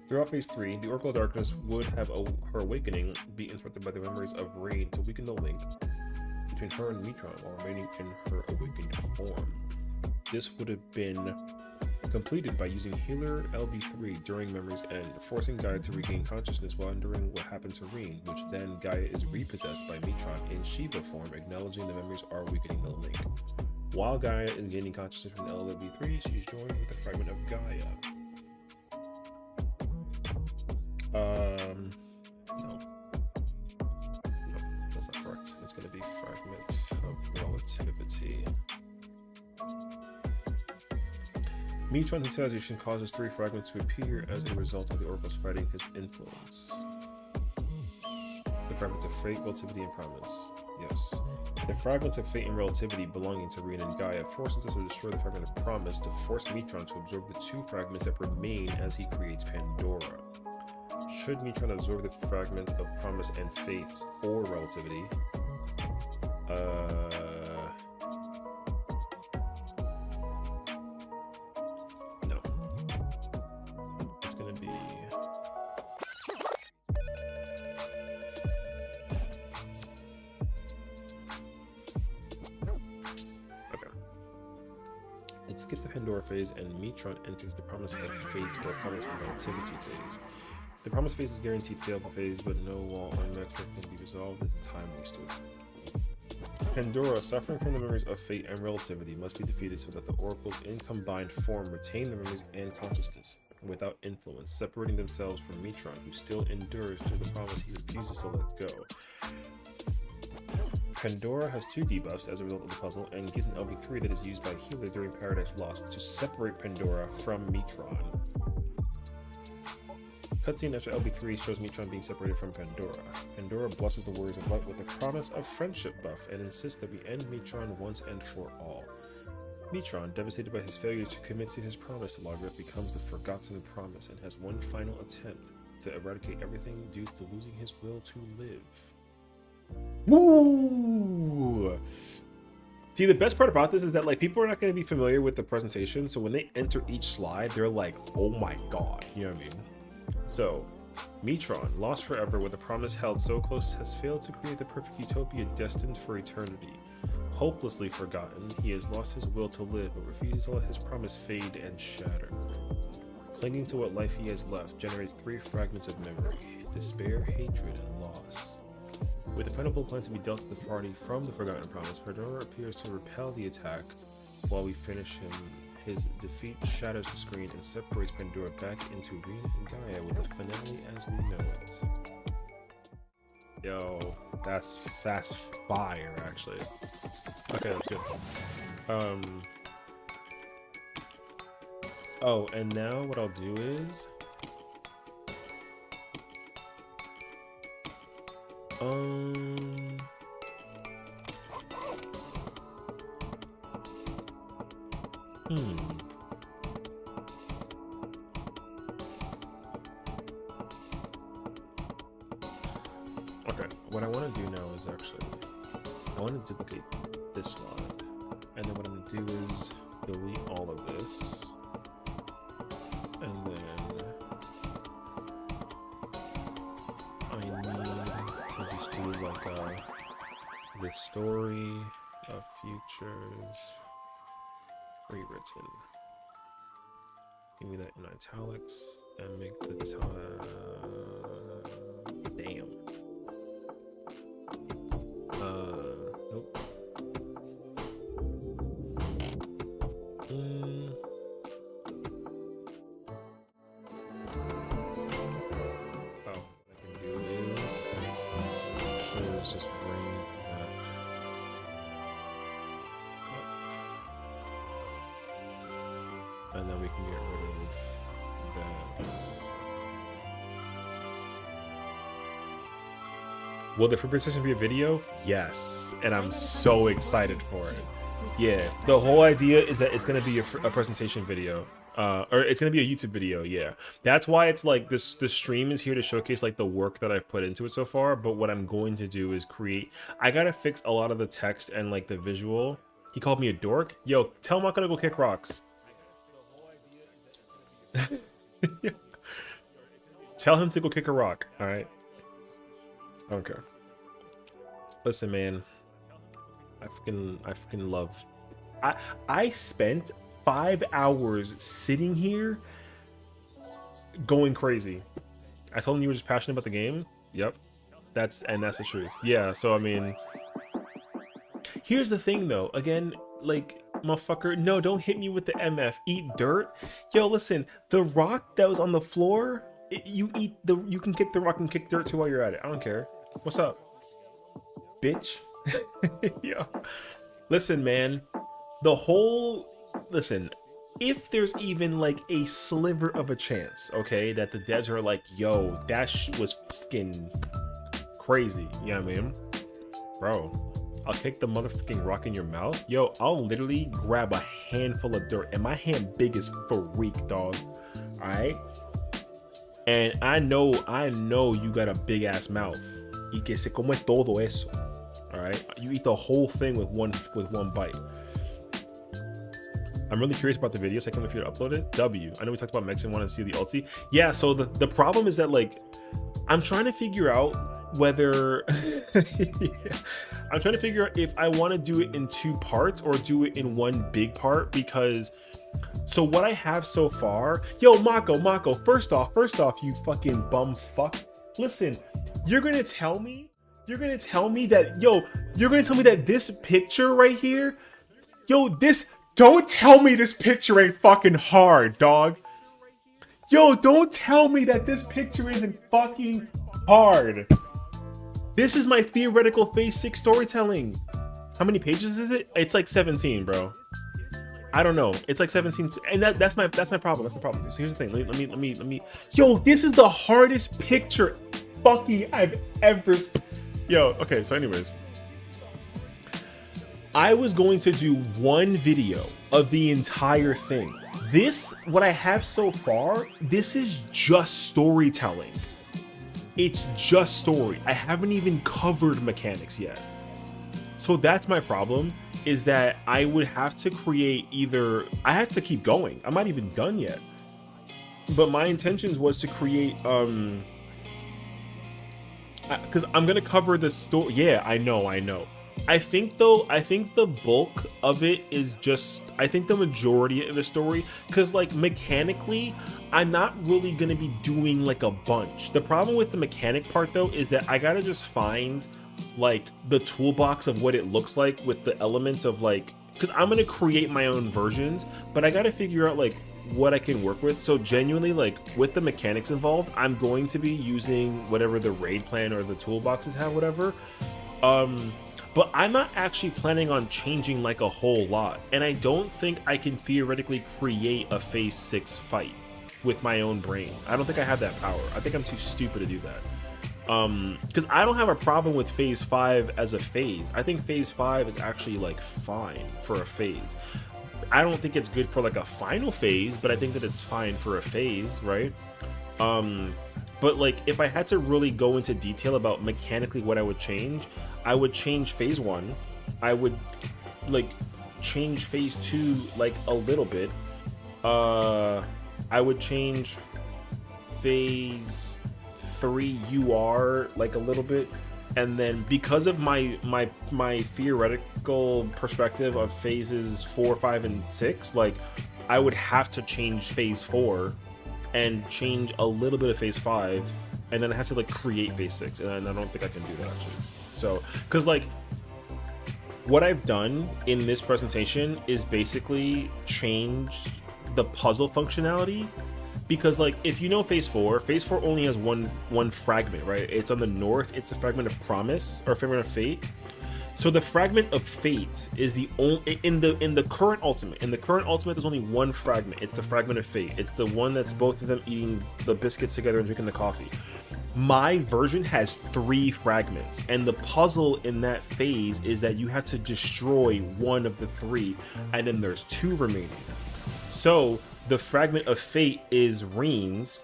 Throughout Phase 3, the Oracle of Darkness would have her awakening be interrupted by the memories of Rin to weaken the link between her and Mitron while remaining in her awakened form. This would have been completed by using Healer LB3 during Memory's End, forcing Gaia to regain consciousness while enduring what happened to Rin, which then Gaia is repossessed by Mitron in Shiva form, acknowledging the memories are weakening the link. While Gaia is gaining consciousness from LB3, she is joined with a fragment of Gaia. No, that's not correct. It's going to be fragments of relativity. Mitron's internalization causes 3 fragments to appear as a result of the Oracles fighting his influence. The fragments of fate, relativity, and promise. Yes. The fragments of fate and relativity belonging to Rin and Gaia forces us to destroy the fragment of promise to force Mitron to absorb the 2 fragments that remain as he creates Pandora. Should Mitron absorb the fragment of promise and fate or relativity? No. It's gonna be... Okay. It skips the Pandora phase and Mitron enters the promise of fate or promise of relativity phase. The promise phase is guaranteed failable phase, but no wall or max that can be resolved is a time waster. Pandora, suffering from the memories of fate and relativity, must be defeated so that the oracles in combined form retain the memories and consciousness without influence, separating themselves from Mitron, who still endures to the promise he refuses to let go. Pandora has 2 debuffs as a result of the puzzle and gives an LB3 that is used by Healer during Paradise Lost to separate Pandora from Mitron. Cutscene after LB3 shows Mitron being separated from Pandora. Pandora blesses the Warriors of Light with the promise of friendship buff and insists that we end Mitron once and for all. Mitron, devastated by his failure to commit to his promise to Logarith, becomes the Forgotten Promise and has one final attempt to eradicate everything due to losing his will to live. Woo! See, the best part about this is that like people are not going to be familiar with the presentation, so when they enter each slide, they're like, "Oh my god," you know what I mean? So Metron, lost forever with a promise held so close, has failed to create the perfect utopia destined for eternity. Hopelessly forgotten, he has lost his will to live, but refuses to let his promise fade and shatter. Clinging to what life he has left generates 3 fragments of memory: despair, hatred, and loss. With a plentiful plan to be dealt to the party from the Forgotten Promise, Pandora appears to repel the attack while we finish him. His defeat shatters the screen and separates Pandora back into Rena and Gaia with the finale as we know it. Yo, that's fire, actually. Okay, that's good. Oh, and now what I'll do is okay, what I want to do now is actually I want to duplicate this slide, and then what I'm going to do is delete all of this, and then I need to just do like the story of futures rewritten. Give me that in italics and make the damn. Nope. Oh, what I can do is just bring that up. And then we can get rid of that. Will the FRU Presentation be a video? Yes, and I'm so excited for it. Yeah, the whole idea is that it's going to be a presentation video, or it's going to be a YouTube video. Yeah, that's why it's like this. The stream is here to showcase like the work that I've put into it so far. But what I'm going to do is create. I gotta fix a lot of the text and like the visual. He called me a dork. Yo, tell him I'm gonna go kick rocks. Tell him to go kick a rock. All right. Okay. Listen, man. I freaking love. I spent 5 hours sitting here going crazy. I told him you were just passionate about the game. Yep. That's the truth. Yeah, so I mean, here's the thing though. Again, like, motherfucker, no, don't hit me with the MF. Eat dirt. Yo, listen, the rock that was on the floor, you can kick the rock and kick dirt too while you're at it. I don't care. What's up, bitch? Yo, listen, man. Listen, if there's even like a sliver of a chance, okay, that the devs are like, yo, that was fucking crazy, you know what I mean? Bro, I'll kick the motherfucking rock in your mouth. Yo, I'll literally grab a handful of dirt, and my hand big as freak, dog. All right, and I know you got a big ass mouth. Y que se come todo eso. All right, you eat the whole thing with one bite. I'm really curious about the video, so I can't wait for you to upload it. I know we talked about Mex and want to see the ulti. Yeah, so the problem is that like I'm trying to figure out whether I'm trying to figure out if I want to do it in 2 parts or do it in one big part, because so what I have so far, yo, Mako, first off, you fucking bum fuck. Listen, you're gonna tell me that this picture right here, yo, don't tell me this picture ain't fucking hard, dog. Yo, don't tell me that this picture isn't fucking hard. This is my theoretical phase 6 storytelling. How many pages is it? It's like 17, bro. I don't know. It's like 17, and that's my problem. That's the problem. So here's the thing. Let me. Yo, this is the hardest picture fucking I've ever. Yo, okay. So, anyways, I was going to do one video of the entire thing. What I have so far, this is just storytelling. It's just story. I haven't even covered mechanics yet. So that's my problem, is that I would have to create I have to keep going. I'm not even done yet. But my intentions was to create because I'm gonna cover the story. Yeah, I know. I think the bulk of it is just, I think the majority of the story, because like mechanically, I'm not really gonna be doing like a bunch. The problem with the mechanic part though is that I gotta just find like the toolbox of what it looks like with the elements of like, because I'm gonna create my own versions, but I gotta figure out like what I can work with. So genuinely, like with the mechanics involved, I'm going to be using whatever the raid plan or the toolboxes have, whatever. But I'm not actually planning on changing like a whole lot, and I don't think I can theoretically create a phase 6 fight with my own brain. I don't think I have that power. I think I'm too stupid to do that. Because I don't have a problem with phase 5 as a phase. I think phase 5 is actually like fine for a phase. I don't think it's good for like a final phase, but I think that it's fine for a phase, right? But like if I had to really go into detail about mechanically what I would change phase 1. I would like change phase 2 like a little bit. I would change phase 3 UR like a little bit, and then because of my theoretical perspective of phases 4, 5, and 6, like I would have to change phase 4 and change a little bit of phase 5, and then I have to like create phase 6, and I don't think I can do that actually. So, because like what I've done in this presentation is basically change the puzzle functionality, because like if you know phase 4 only has one fragment, right? It's on the north. It's the fragment of promise, or fragment of fate. So the fragment of fate is the only in the current ultimate. In the current ultimate, there's only one fragment. It's the fragment of fate. It's the one that's both of them eating the biscuits together and drinking the coffee. My version has 3 fragments, and the puzzle in that phase is that you have to destroy one of the 3, and then there's 2 remaining. So the fragment of fate is Reen's,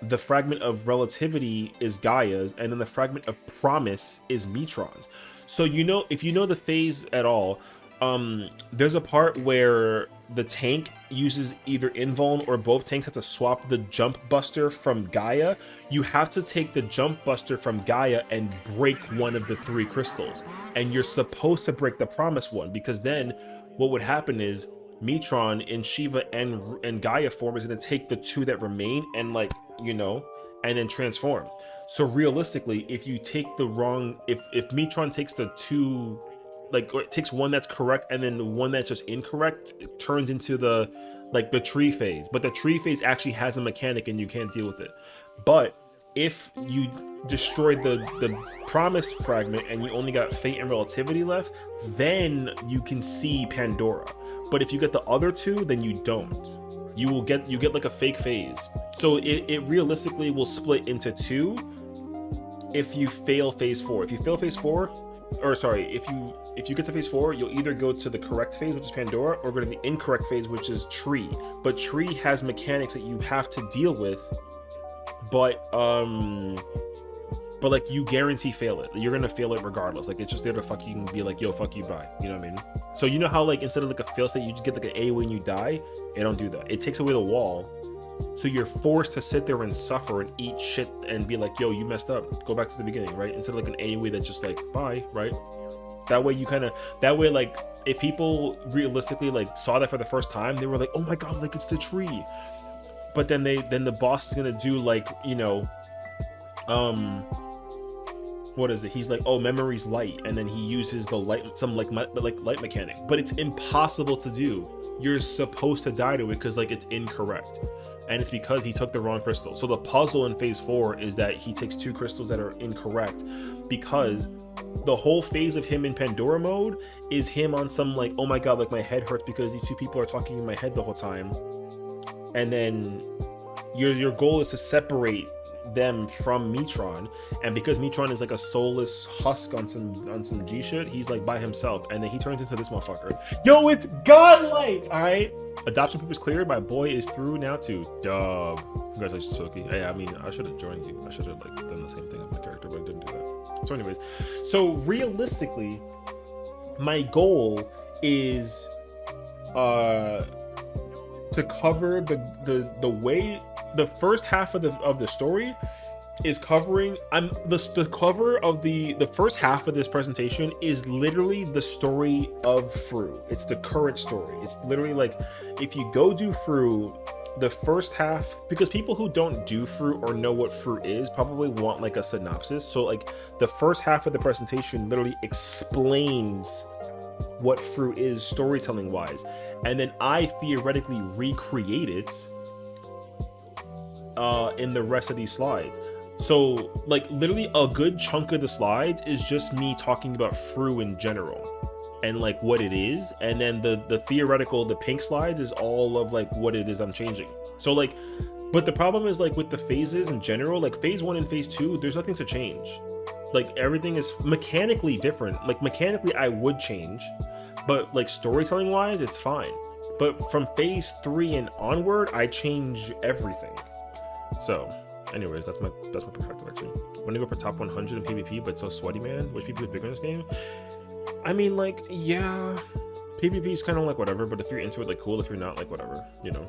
the fragment of relativity is Gaia's, and then the fragment of promise is Metron's. So you know, if you know the phase at all, there's a part where the tank uses either invuln, or both tanks have to swap the jump buster from Gaia. You have to take the jump buster from Gaia and break one of the 3 crystals, and you're supposed to break the promise one, because then what would happen is Metron in Shiva and Gaia form is going to take the 2 that remain and like, you know, and then transform. So realistically, if you take the wrong, if Metron takes the 2, like, or it takes one that's correct and then one that's just incorrect, it turns into the tree phase. But the tree phase actually has a mechanic and you can't deal with it. But if you destroyed the promise fragment and you only got fate and relativity left, then you can see Pandora. But if you get the other 2, then you don't. You get like a fake phase. So it realistically will split into 2 if you fail phase 4. If you fail phase 4, or sorry, if you get to phase 4, you'll either go to the correct phase, which is Pandora, or go to the incorrect phase, which is Tree. But Tree has mechanics that you have to deal with, but like you guarantee fail it. You're gonna fail it regardless. Like it's just there to fuck you and be like, yo, fuck you, bye. You know what I mean? So you know how like instead of like a fail state, you just get like an A when you die? It don't do that. It takes away the wall. So you're forced to sit there and suffer and eat shit and be like, yo, you messed up. Go back to the beginning, right? Instead of like an AoE that's just like, bye, right? That way like if people realistically like saw that for the first time, they were like, oh my god, like it's the tree. But then the boss is gonna do like, you know, what is it? He's like, oh, memory's light, and then he uses the light, some like light mechanic, but it's impossible to do. You're supposed to die to it because like it's incorrect, and it's because he took the wrong crystal. So the puzzle in phase 4 is that he takes 2 crystals that are incorrect, because the whole phase of him in Pandora mode is him on some like, oh my god, like my head hurts because these 2 people are talking in my head the whole time, and then your goal is to separate them from Metron, and because Metron is like a soulless husk on some G shit, he's like by himself, and then he turns into this motherfucker. Yo, it's godlike. All right, adoption papers cleared. My boy is through now too. Dub. Congratulations, Smokey. Hey, I mean, I should have joined you. I should have like done the same thing with my character, but I didn't do that. So anyways, so realistically, my goal is to cover the way the first half of the story is covering, the cover of the first half of this presentation is literally the story of FRU. It's the current story. It's literally like, if you go do FRU, the first half, because people who don't do FRU or know what FRU is probably want like a synopsis. So like the first half of the presentation literally explains what FRU is storytelling wise, and then I theoretically recreate it in the rest of these slides. So like literally a good chunk of the slides is just me talking about FRU in general and like what it is, and then the theoretical, the pink slides is all of like what it is I'm changing. So like, but the problem is like with the phases in general, like phase 1 and phase 2, there's nothing to change. Like everything is mechanically different. Like mechanically I would change, but like storytelling wise it's fine. But from phase 3 and onward I change everything. So anyways, that's my perspective actually. I'm gonna go for top 100 in PvP, but so sweaty, man. Which PvP is bigger in this game? I mean, like, yeah, PvP is kind of like whatever, but if you're into it, like cool. If you're not, like whatever, you know.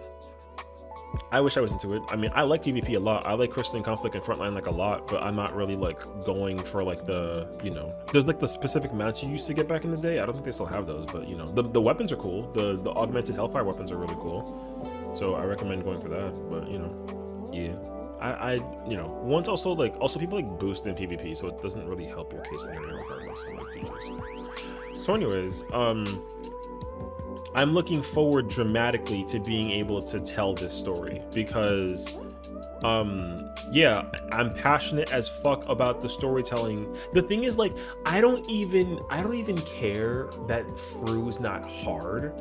I wish I was into it. I mean, I like PvP a lot. I like Crystalline Conflict and Frontline like a lot, but I'm not really like going for like the, you know, there's like the specific mounts you used to get back in the day. I don't think they still have those, but you know, the weapons are cool. The augmented Hellfire weapons are really cool. So I recommend going for that, but you know, yeah. I you know, once also people like boost in PvP, so it doesn't really help your case in regardless of like features. So anyways, I'm looking forward dramatically to being able to tell this story because yeah, I'm passionate as fuck about the storytelling. The thing is, like, I don't even care that FRU's not hard.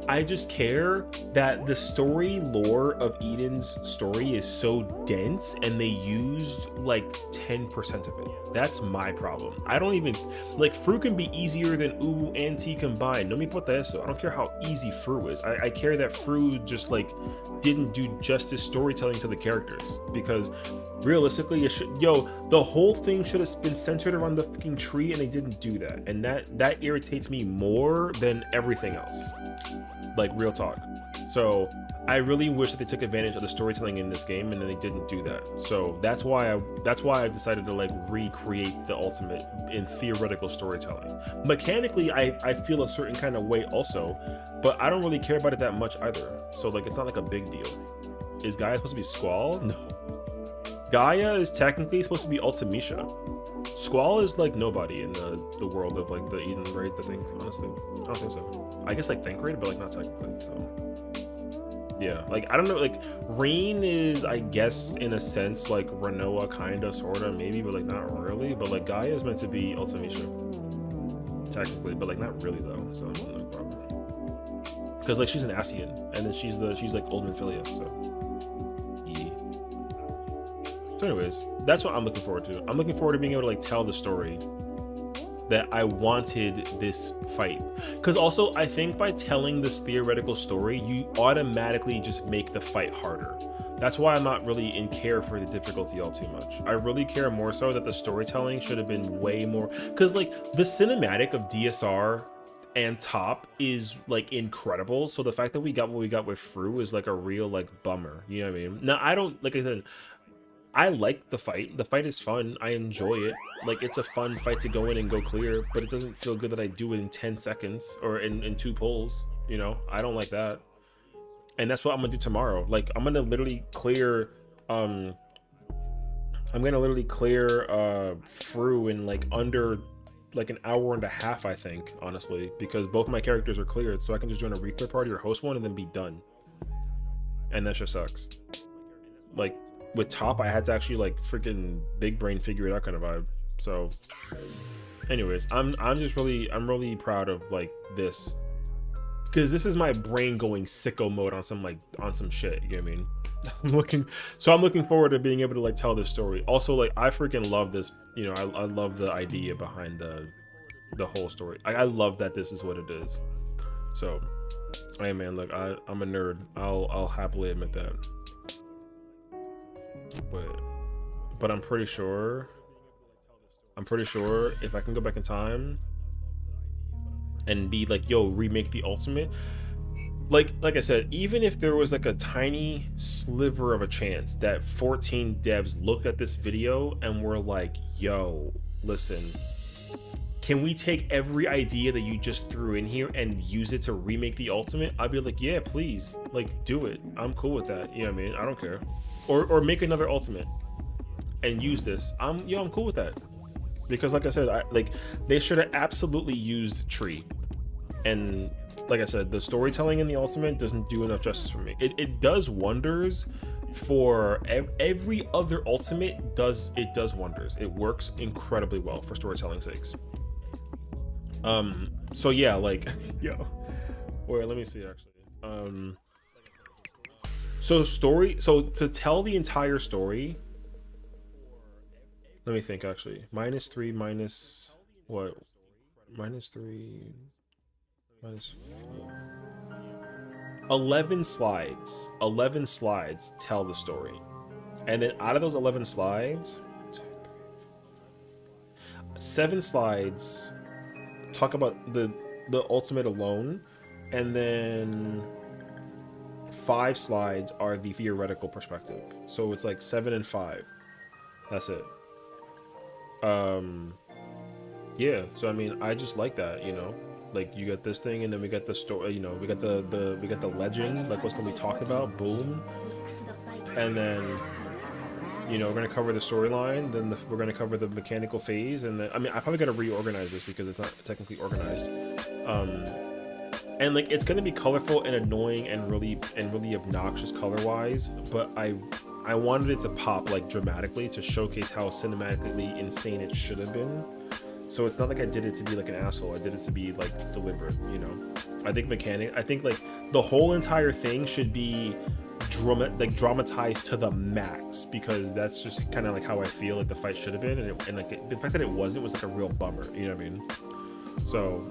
I just care that the story lore of Eden's story is so dense and they used like 10% of it. That's my problem. I don't even like, FRU can be easier than Uwu and T combined. No me importa eso. I don't care how easy FRU is. I care that FRU just like didn't do justice storytelling to the characters, because realistically it should, the whole thing should have been centered around the fucking tree and they didn't do that, and that irritates me more than everything else. Like, real talk. So I really wish that they took advantage of the storytelling in this game, and then they didn't do that. So that's why I've decided to like recreate the ultimate in theoretical storytelling. Mechanically, I feel a certain kind of way also, but I don't really care about it that much either. So like, it's not like a big deal. Is Gaia supposed to be Squall? No. Gaia is technically supposed to be Ultimisha. Squall is like nobody in the world of like the Eden raid, I think, honestly. I don't think so. I guess like Thank raid, but like not technically, so yeah. Like, I don't know, like Rain is, I guess, in a sense like Renoa, kinda, sorta, maybe, but like not really. But like Gaia is meant to be Ultimisha technically, but like not really though, so no problem. Because like she's an Sessiion, and then she's like Old Minfilia, so yeah. So anyways, that's what I'm looking forward to. I'm looking forward to being able to like tell the story that I wanted this fight. Because also, I think by telling this theoretical story, you automatically just make the fight harder. That's why I'm not really in care for the difficulty all too much. I really care more so that the storytelling should have been way more, because like the cinematic of DSR and top is like incredible. So the fact that we got what we got with FRU is like a real like bummer. You know what I mean? Now, I don't, like I said, I like the fight. The fight is fun. I enjoy it. Like, it's a fun fight to go in and go clear, but it doesn't feel good that I do it in 10 seconds or in 2 pulls. You know, I don't like that. And that's what I'm gonna do tomorrow. Like, I'm gonna literally clear FRU in like under like an hour and a half, I think, honestly, because both my characters are cleared, so I can just join a reclear party or host one and then be done. And that just sucks. Like, with top, I had to actually like freaking big brain figure it out kind of vibe. So anyways, I'm really proud of like this, because this is my brain going sicko mode on some shit, you know what I mean? I'm looking forward to being able to like tell this story. Also, like, I freaking love this, you know, I love the idea behind the whole story. I love that this is what it is. So hey man, look, I'm a nerd. I'll happily admit that. But I'm pretty sure if I can go back in time and be like, yo, remake the ultimate, like I said, even if there was like a tiny sliver of a chance that 14 devs looked at this video and were like, yo, listen, can we take every idea that you just threw in here and use it to remake the ultimate? I'd be like, yeah, please, like, do it. I'm cool with that. You know what I mean? I don't care. Or make another ultimate and use this. I'm cool with that. Because like I said, they should have absolutely used Tree. And like I said, the storytelling in the ultimate doesn't do enough justice for me. It does wonders for every other ultimate. Does wonders. It works incredibly well for storytelling sakes. So yeah, like, yo, wait, let me see actually. So to tell the entire story, let me think actually. -3 minus what? -3 minus 4. 11 slides. 11 slides tell the story. And then out of those 11 slides, 7 slides talk about the ultimate alone, and then 5 slides are the theoretical perspective. So it's like 7 and 5. That's it. Yeah, so I mean, I just like that, you know, like you got this thing, and then we got the story, you know, we got the legend, like what's gonna be talked about, boom, and then, you know, we're gonna cover the storyline, then we're gonna cover the mechanical phase, and then I mean, I probably gotta reorganize this because it's not technically organized, and like it's gonna be colorful and annoying and really obnoxious color wise, but I wanted it to pop like dramatically to showcase how cinematically insane it should have been. So it's not like I did it to be like an asshole. I did it to be like deliberate, you know. I think like the whole entire thing should be dramatized to the max, because that's just kind of like how I feel like the fight should have been, and like the fact that it wasn't was like a real bummer, you know what I mean? So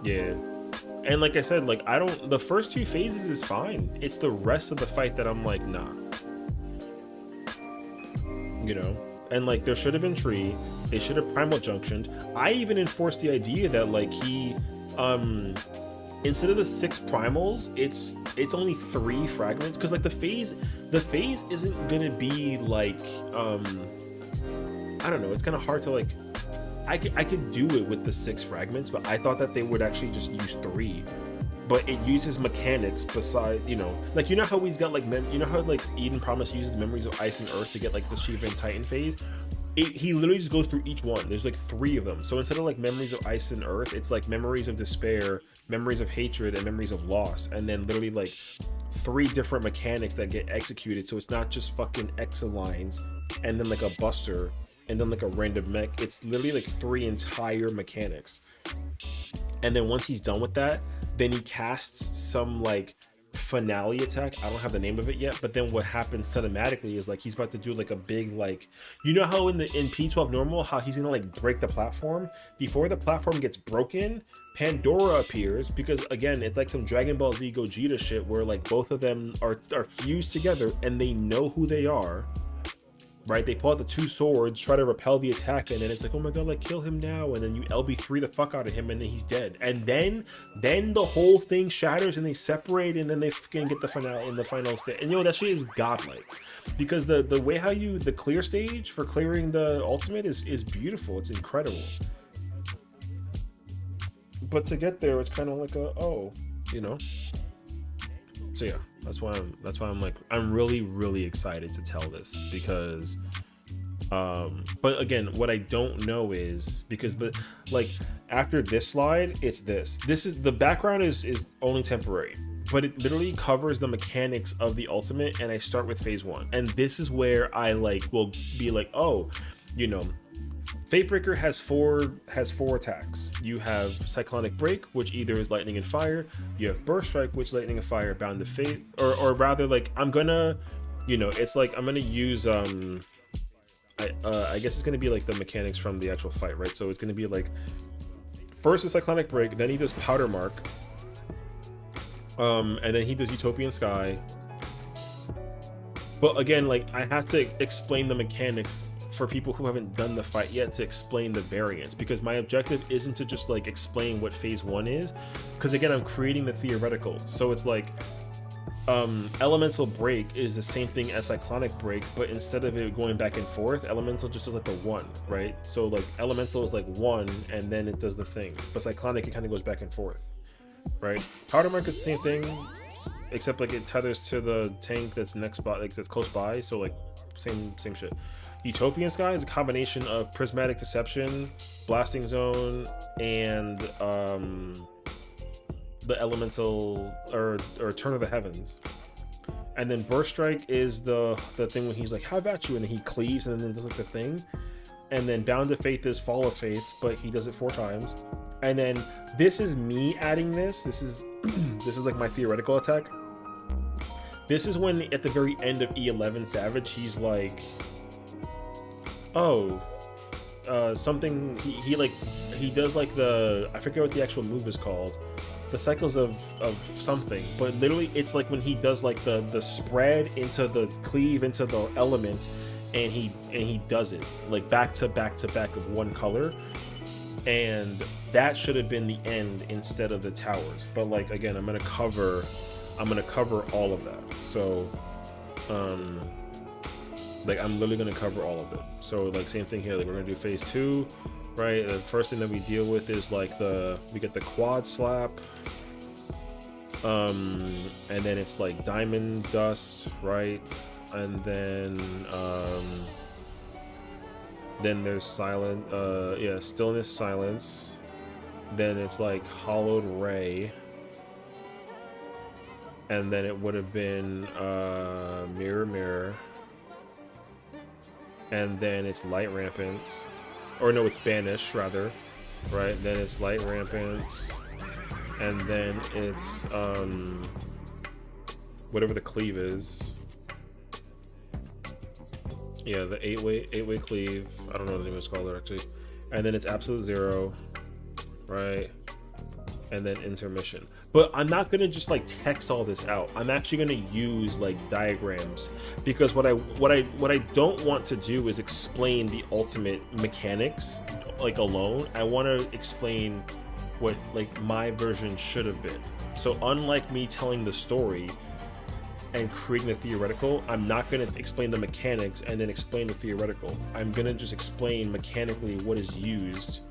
yeah. And like I said, like the first 2 phases is fine. It's the rest of the fight that I'm like, nah. You know? And like there should have been Tree. They should have primal junctioned. I even enforced the idea that like he instead of the 6 primals, it's only 3 fragments, because like the phase isn't gonna be like I don't know, it's kind of hard to like I could do it with the 6 fragments, but I thought that they would actually just use 3. But it uses mechanics beside, you know, like, you know how he's got like you know how like Eden Promise uses memories of Ice and Earth to get like the Shiva and Titan phase. He literally just goes through each one. There's like 3 of them. So instead of like memories of Ice and Earth, it's like memories of despair, memories of hatred, and memories of loss. And then literally like 3 different mechanics that get executed. So it's not just fucking Exa lines and then like a buster and then like a random mech. It's literally like 3 entire mechanics. And then once he's done with that, then he casts some like finale attack. I don't have the name of it yet, but then what happens cinematically is like he's about to do like a big, like, you know how in P12 normal, how he's gonna like break the platform? Before the platform gets broken, Pandora appears, because again, it's like some Dragon Ball Z Gogeta shit where like both of them are fused together and they know who they are. Right, they pull out the 2 swords, try to repel the attack, and then it's like, oh my god, like kill him now, and then you LB3 the fuck out of him, and then he's dead. And then the whole thing shatters, and they separate, and then they fucking get the finale in the final stage. And you know, that shit is godlike, because the way how the clear stage for clearing the ultimate is beautiful. It's incredible. But to get there, it's kind of like you know. So yeah, that's why I'm like, I'm really excited to tell this, because but again, what I don't know is, but like after this slide, it's this is the background is only temporary, but it literally covers the mechanics of the ultimate, and I start with phase 1, and this is where I like will be like, oh, you know, Fatebreaker has four attacks. You have Cyclonic Break, which either is lightning and fire. You have Burst Strike, which is lightning and fire. Bound to Fate, or rather, like, I'm gonna, you know, it's like I'm gonna use I guess it's gonna be like the mechanics from the actual fight, right? So it's gonna be like, first is Cyclonic Break, then he does Powder Mark, and then he does Utopian Sky. But again, like, I have to explain the mechanics for people who haven't done the fight yet to explain the variants, because my objective isn't to just like explain what phase 1 is, because again I'm creating the theoretical. So it's like elemental break is the same thing as cyclonic break, but instead of it going back and forth, elemental just does like the 1, right? So like elemental is like 1 and then it does the thing, but cyclonic it kind of goes back and forth, right? Powder mark is the same thing, except like it tethers to the tank that's next by, like that's close by, so like same shit. Utopian Sky is a combination of Prismatic Deception, Blasting Zone, and the Elemental or Turn of the Heavens. And then Burst Strike is the thing when he's like, how about you? And then he cleaves and then does like the thing. And then Bound to Faith is Fall of Faith, but he does it 4 times. And then this is me adding this. This is like my theoretical attack. This is when at the very end of E11 Savage, he's like, oh, something, he does like the, I forget what the actual move is called, the cycles of something, but literally it's like when he does like the spread into the cleave into the element, and he does it like back to back to back of one color, and that should have been the end instead of the towers. But like again, I'm gonna cover all of that. So like I'm literally gonna cover all of it. So like same thing here, like we're gonna do phase 2, right? The first thing that we deal with is like we get the quad slap, and then it's like diamond dust, right? And then there's stillness silence. Then it's like hollowed ray, and then it would have been mirror, and then it's light rampant, or no, it's banish rather, right? Then it's light rampant, and then it's whatever the cleave is. Yeah, the eight way cleave. I don't know what the name is called actually. And then it's absolute zero, right? And then intermission. But I'm not gonna just like text all this out. I'm actually gonna use like diagrams, because what I don't want to do is explain the ultimate mechanics like alone. I want to explain what like my version should have been. So unlike me telling the story and creating the theoretical, I'm not going to explain the mechanics and then explain the theoretical. I'm going to just explain mechanically what is used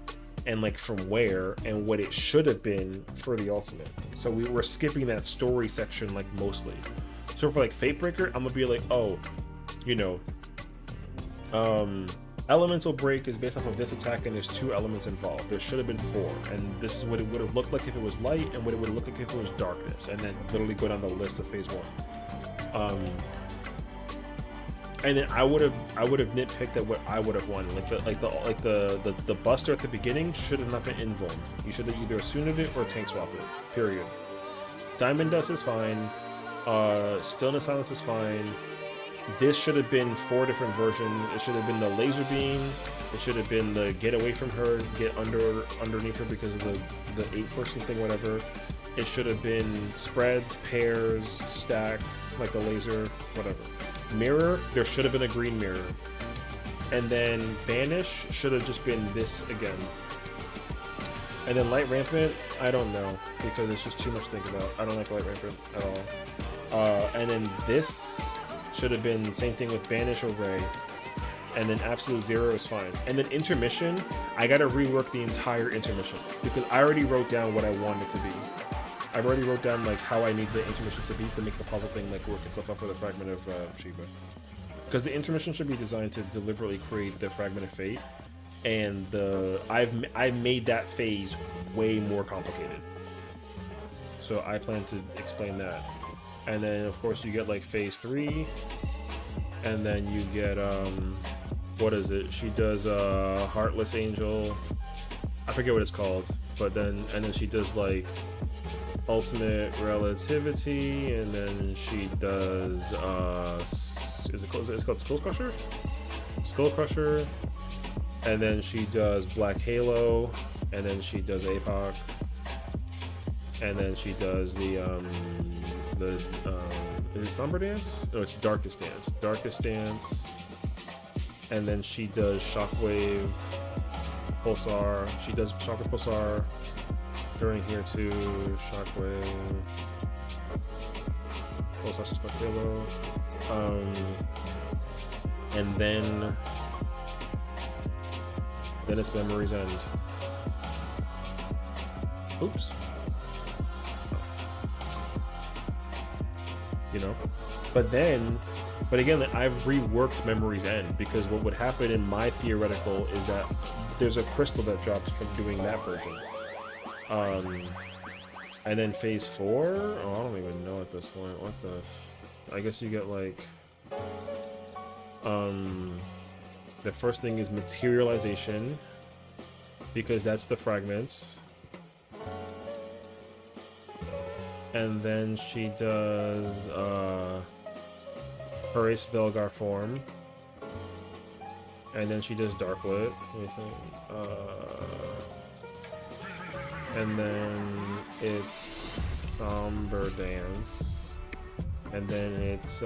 and like from where and what it should have been for the ultimate. So we were skipping that story section like mostly. So for like Fatebreaker, I'm gonna be like, oh, you know, elemental break is based off of this attack and there's 2 elements involved. There should have been 4, and this is what it would have looked like if it was light and what it would have looked like if it was darkness, and then literally go down the list of phase 1. And then I would have nitpicked at what I would have won. The Buster at the beginning should have not been invulned. You should have either assumed it or tank swapped it. Period. Diamond Dust is fine. Stillness Silence is fine. This should have been 4 different versions. It should have been the laser beam. It should have been the get away from her, get underneath her because of the 8-person thing, whatever. It should have been spreads, pairs, stack, like the laser, whatever. Mirror, there should have been a green mirror. And then Banish should have just been this again. And then Light Rampant, I don't know, because it's just too much to think about. I don't like Light Rampant at all. And then this should have been the same thing with Banish or Ray. And then Absolute Zero is fine. And then Intermission, I gotta rework the entire Intermission, because I already wrote down what I want it to be. I already wrote down like how I need the intermission to be to make the puzzle thing like work itself out for the Fragment of Shiva. Because the intermission should be designed to deliberately create the Fragment of Fate, and I've made that phase way more complicated. So I plan to explain that. And then of course you get like phase 3, and then you get what is it? She does Heartless Angel. I forget what it's called, but then she does like Ultimate Relativity, and then she does it's called Skull Crusher? Skull Crusher, and then she does Black Halo, and then she does APOC, and then she does the is it Somber Dance? No, it's Darkest Dance. Darkest Dance, and then she does Shockwave, Pulsar. She does Shockwave, Pulsar during here too. Shockwave, Pulsar, Suspect Halo. And then it's Memory's End. Oops. You know, but again, like, I've reworked Memory's End, because what would happen in my theoretical is that there's a crystal that drops from doing that version. And then phase 4, oh, I don't even know at this point. What the I guess you get like the first thing is materialization, because that's the fragments. And then she does Horace Velgar form. And then she does Darklit. And then it's Somber Dance. And then it's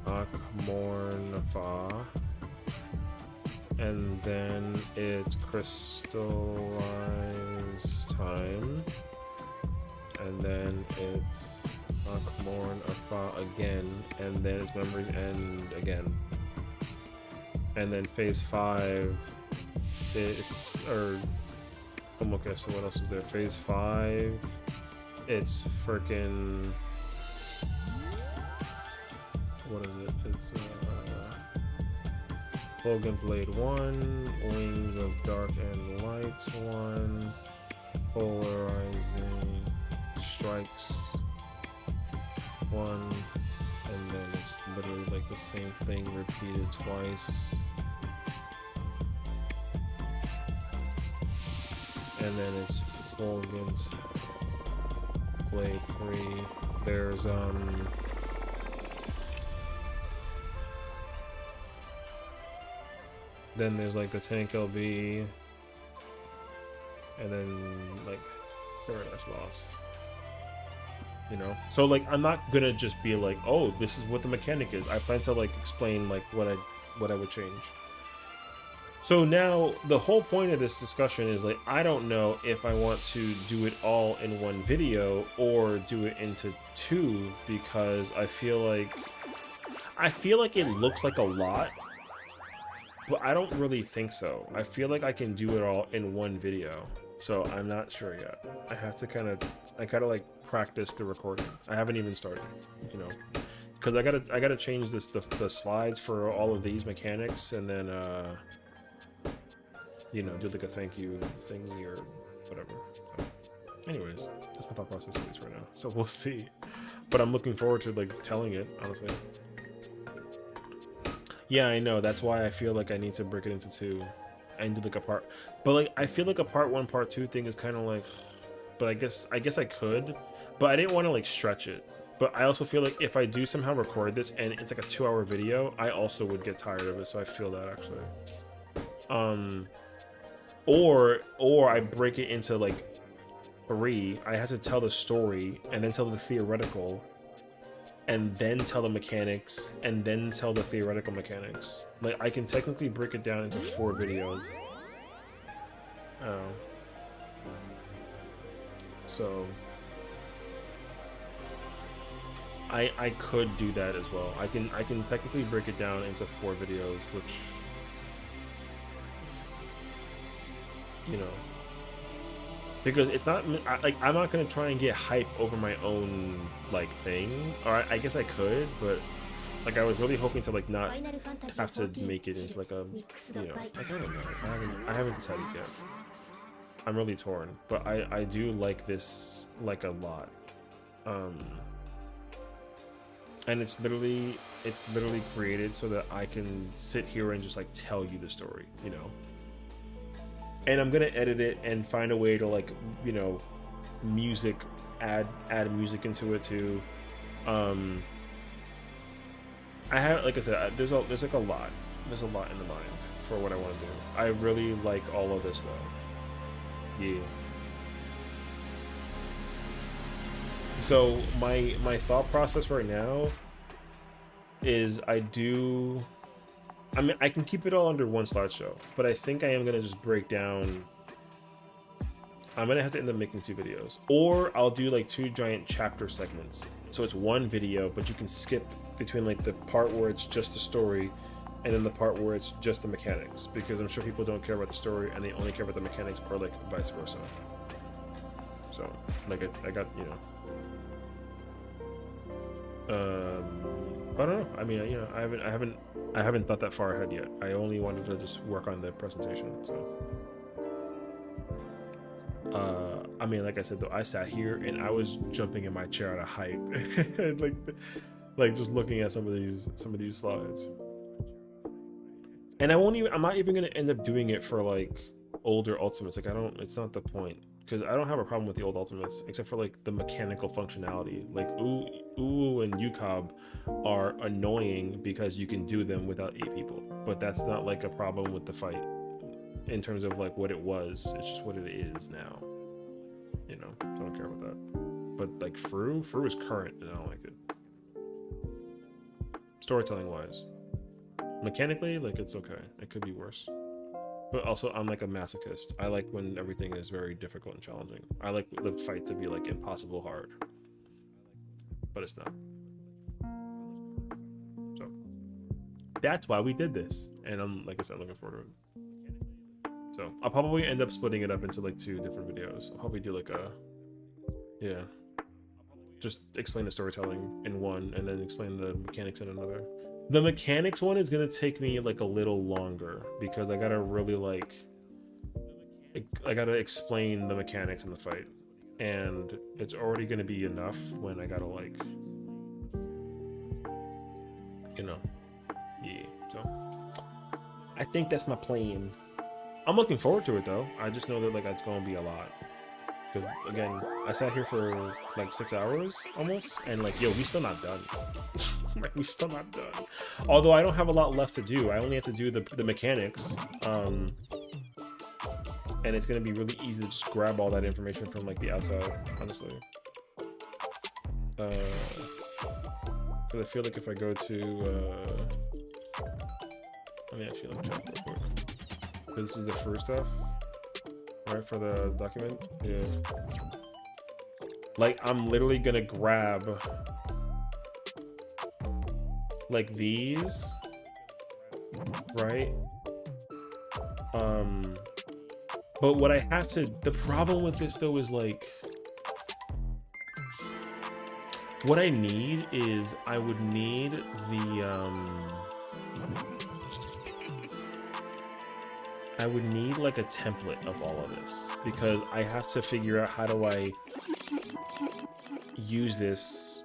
Akmornafa. And then it's Crystallize Time. And then it's Akmornafa again. And then it's Memory's End again. And then phase 5 is, okay, so what else is there? Phase 5, it's frickin', what is it? It's Logan Blade 1, Wings of Dark and Light 1, Polarizing Strikes 1, and then it's literally like the same thing repeated twice. And then it's Fulgent Blade 3. There's then there's like the Tank LB, and then like Paradise Lost. You know, so like I'm not gonna just be like, oh, this is what the mechanic is. I plan to like explain like what I would change. So now the whole point of this discussion is like, I don't know if I want to do it all in one video or do it into 2, because I feel like it looks like a lot, but I don't really think so. I feel like I can do it all in one video. So I'm not sure yet. I have to kind of like practice the recording. I haven't even started, you know, because I gotta change the slides for all of these mechanics, and then you know, do like a thank you thingy or whatever. So, anyways, that's my thought process at least right now. So we'll see. But I'm looking forward to like telling it, honestly. Yeah, I know. That's why I feel like I need to break it into 2 and do like a part. But like I feel like a part 1, part 2 thing is kind of like. But I guess I could, but I didn't want to like stretch it. But I also feel like if I do somehow record this and it's like a 2-hour video, I also would get tired of it. So I feel that actually. Or I break it into like 3. I have to tell the story and then tell the theoretical, and then tell the mechanics, and then tell the theoretical mechanics. Like I can technically break it down into 4 videos. So I could do that as well. I can technically break it down into 4 videos, which, you know, because it's not like I'm not gonna try and get hype over my own like thing. Or I guess I could, but like I was really hoping to like not have to make it into like a, you know, like I don't know. I haven't decided yet. I'm really torn, but I do like this like a lot. And it's literally created so that I can sit here and just like tell you the story, you know. And I'm gonna edit it and find a way to like, you know, music, add music into it too. I have, like I said, there's like a lot. There's a lot in the mind for what I want to do. I really like all of this though. Yeah. So my thought process right now is I do I mean, I can keep it all under one slideshow, but I think I am gonna just break down. I'm gonna have to end up making 2 videos, or I'll do like 2 giant chapter segments. So it's one video, but you can skip between like the part where it's just the story and then the part where it's just the mechanics, because I'm sure people don't care about the story and they only care about the mechanics, or like vice versa. So like I got, you know, but I don't know. I mean, you know, I haven't thought that far ahead yet. I only wanted to just work on the presentation. So I mean, like I said though, I sat here and I was jumping in my chair out of height, like just looking at some of these slides. And I'm not even gonna end up doing it for like older ultimates. Like it's not the point, because I don't have a problem with the old ultimates, except for like the mechanical functionality. Like Uu and Yukab are annoying because you can do them without 8 people, but that's not like a problem with the fight in terms of like what it was. It's just what it is now, you know. So I don't care about that. But like FRU is current and I don't like it. Storytelling wise, mechanically, like it's okay. It could be worse. But also, I'm like a masochist. I like when everything is very difficult and challenging. I like the fight to be like impossible hard, but it's not. So that's why we did this, and I'm, like I said, looking forward to it. So I'll probably end up splitting it up into like 2 different videos. I'll probably do like just explain the storytelling in one, and then explain the mechanics in another. The mechanics one is gonna take me like a little longer, because I gotta really like I gotta explain the mechanics in the fight, and it's already gonna be enough when I gotta like, you know, yeah. So I think that's my plan. I'm looking forward to it though. I just know that like it's gonna be a lot, because again, I sat here for like 6 hours almost, and like, yo, we still not done. Like, we still not done. Although I don't have a lot left to do. I only have to do the mechanics, and it's gonna be really easy to just grab all that information from like the outside, honestly. Because I feel like if I go to let me check real quick. This is the first stuff, right, for the document. Yeah, like I'm literally gonna grab like these, right? But what I have to, the problem with this though is like, what I need is I would need I would need like a template of all of this, because I have to figure out how do I use this.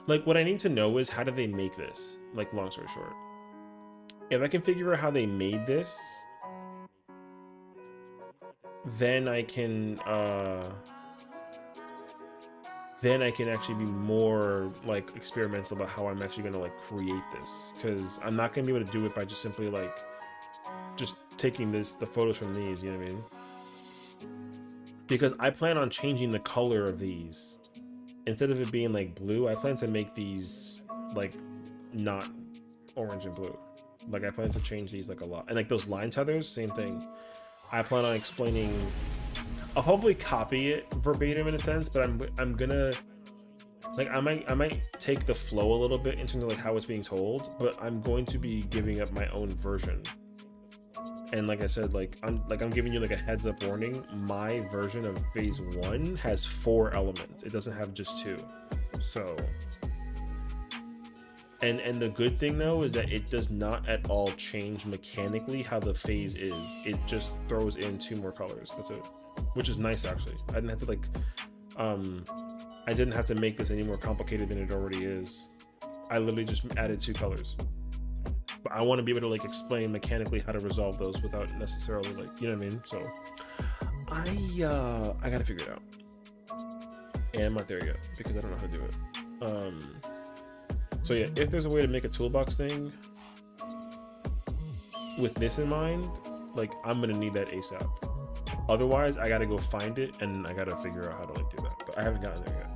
Like, what I need to know is how do they make this? Like, long story short, if I can figure out how they made this, then I can actually be more like experimental about how I'm actually gonna like create this, because I'm not gonna be able to do it by just simply like just taking the photos from these, you know what I mean? Because I plan on changing the color of these. Instead of it being like blue, I plan to make these like not orange and blue. Like I plan to change these like a lot. And like those line tethers, same thing. I plan on explaining. I'll probably copy it verbatim in a sense, but I'm gonna like I might take the flow a little bit in terms of like how it's being told, but I'm going to be giving up my own version. And like I said, like I'm giving you like a heads up warning. My version of phase 1 has 4 elements. It doesn't have just 2. So, and the good thing though is that it does not at all change mechanically how the phase is. It just throws in 2 more colors. That's it, which is nice actually. I didn't have to like, I didn't have to make this any more complicated than it already is. I literally just added 2 colors. But I want to be able to like explain mechanically how to resolve those without necessarily like, you know what I mean? So I gotta figure it out, and I'm not there yet because I don't know how to do it. So yeah, if there's a way to make a toolbox thing with this in mind, like I'm gonna need that ASAP. Otherwise, I gotta go find it and I gotta figure out how to like do that. But I haven't gotten there yet.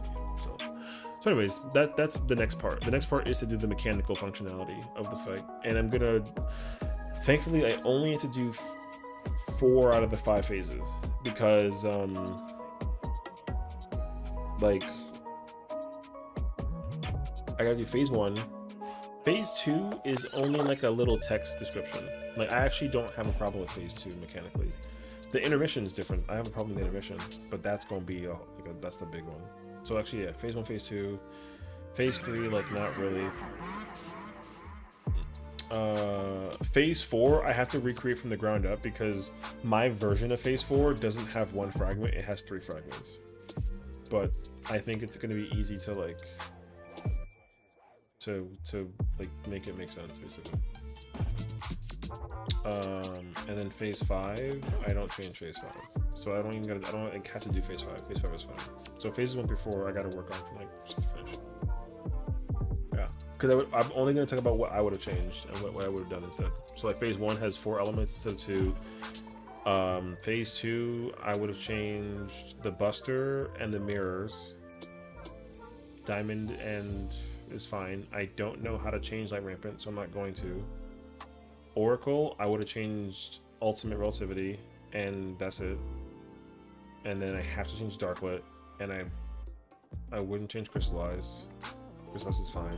So anyways, that's the next part. The next part is to do the mechanical functionality of the fight, and I'm gonna. Thankfully, I only have to do 4 out of the 5 phases because like I gotta do phase 1. Phase 2 is only like a little text description. Like I actually don't have a problem with phase 2 mechanically. The intermission is different. I have a problem with the intermission, but that's gonna be that's the big one. So actually, yeah, phase 1, phase 2, phase 3, like not really. Phase 4, I have to recreate from the ground up because my version of phase 4 doesn't have 1 fragment; it has 3 fragments. But I think it's gonna be easy to like make it make sense, basically. And then phase 5, I don't change phase 5, so I don't have to do phase 5. Phase 5 is fine. So phases 1 through 4, I gotta work on from like start to finish. Yeah, because I'm only gonna talk about what I would have changed and what I would have done instead. So like phase 1 has 4 elements instead of 2. Phase 2, I would have changed the Buster and the mirrors. Diamond and is fine. I don't know how to change Light Rampant, so I'm not going to. Oracle, I would have changed Ultimate Relativity, and that's it. And then I have to change Darklit, and I wouldn't change Crystallize. Crystallize is fine.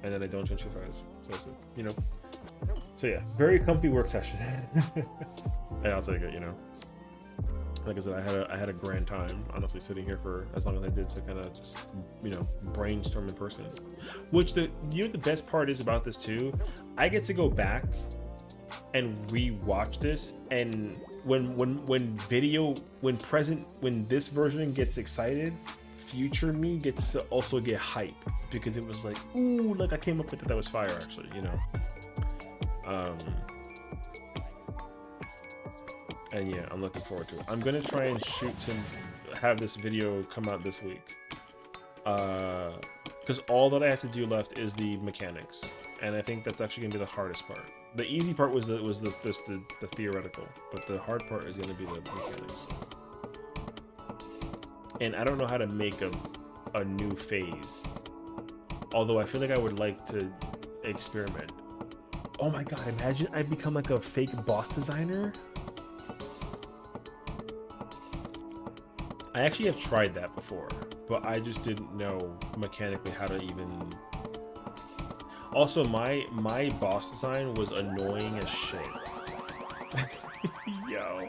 And then I don't change Surprise. So that's it, you know? So yeah, very comfy work session. And I'll take it, you know? Like I said, I had a grand time, honestly, sitting here for as long as I did to kind of just, you know, brainstorm in person. Which the best part is about this too, I get to go back and re-watch this, and when this version gets excited, future me gets to also get hype because it was like, ooh, like I came up with it, that was fire actually, you know. And yeah, I'm looking forward to it. I'm gonna try and shoot to have this video come out this week, because all that I have to do left is the mechanics, and I think that's actually gonna be the hardest part. The easy part was the theoretical, but the hard part is gonna be the mechanics. And I don't know how to make a new phase, although I feel like I would like to experiment. Oh my god, imagine I become like a fake boss designer. I actually have tried that before, but I just didn't know mechanically how to even. Also, my boss design was annoying as shit. Yo.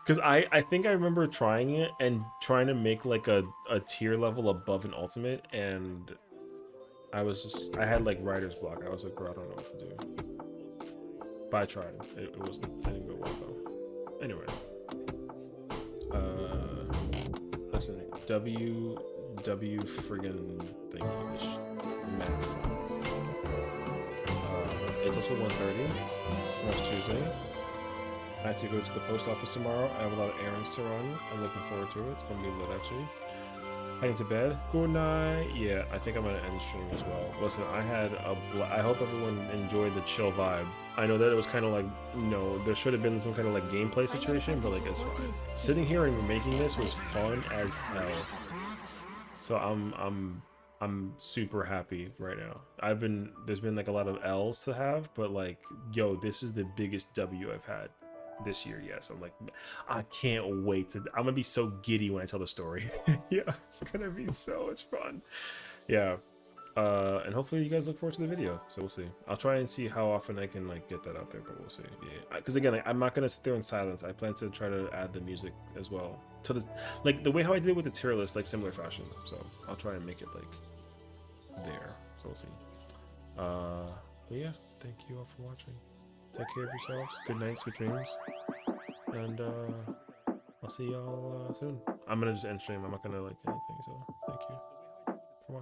Because I think I remember trying it and trying to make like a tier level above an ultimate, and I had like writer's block. I was like, bro, I don't know what to do. But I tried. I didn't go well though. Anyway. Listen, W friggin' thingy, this mad fun. It's also 1:30. Tomorrow's Tuesday. I have to go to the post office tomorrow. I have a lot of errands to run. I'm looking forward to it. It's gonna be lit actually. Heading to bed. Good night. Yeah, I think I'm gonna end stream as well. Listen, I had I hope everyone enjoyed the chill vibe. I know that it was kind of like, you know, there should have been some kind of like gameplay situation, but like it's fine. Sitting here and making this was fun as hell. So I'm super happy right now. There's been like a lot of L's to have, but like, yo, this is the biggest W I've had this year. Yes, I'm like, I can't wait I'm gonna be so giddy when I tell the story. Yeah, it's gonna be so much fun. Yeah, and hopefully you guys look forward to the video. So we'll see. I'll try and see how often I can like get that out there, but we'll see. Yeah, because again, like, I'm not gonna sit there in silence. I plan to try to add the music as well to the way how I did with the tier list, like similar fashion. So I'll try and make it like there. So we'll see. But yeah, thank you all for watching. Take care of yourselves. Good night, sweet dreams. And I'll see y'all soon. I'm gonna just end stream. I'm not gonna like anything, so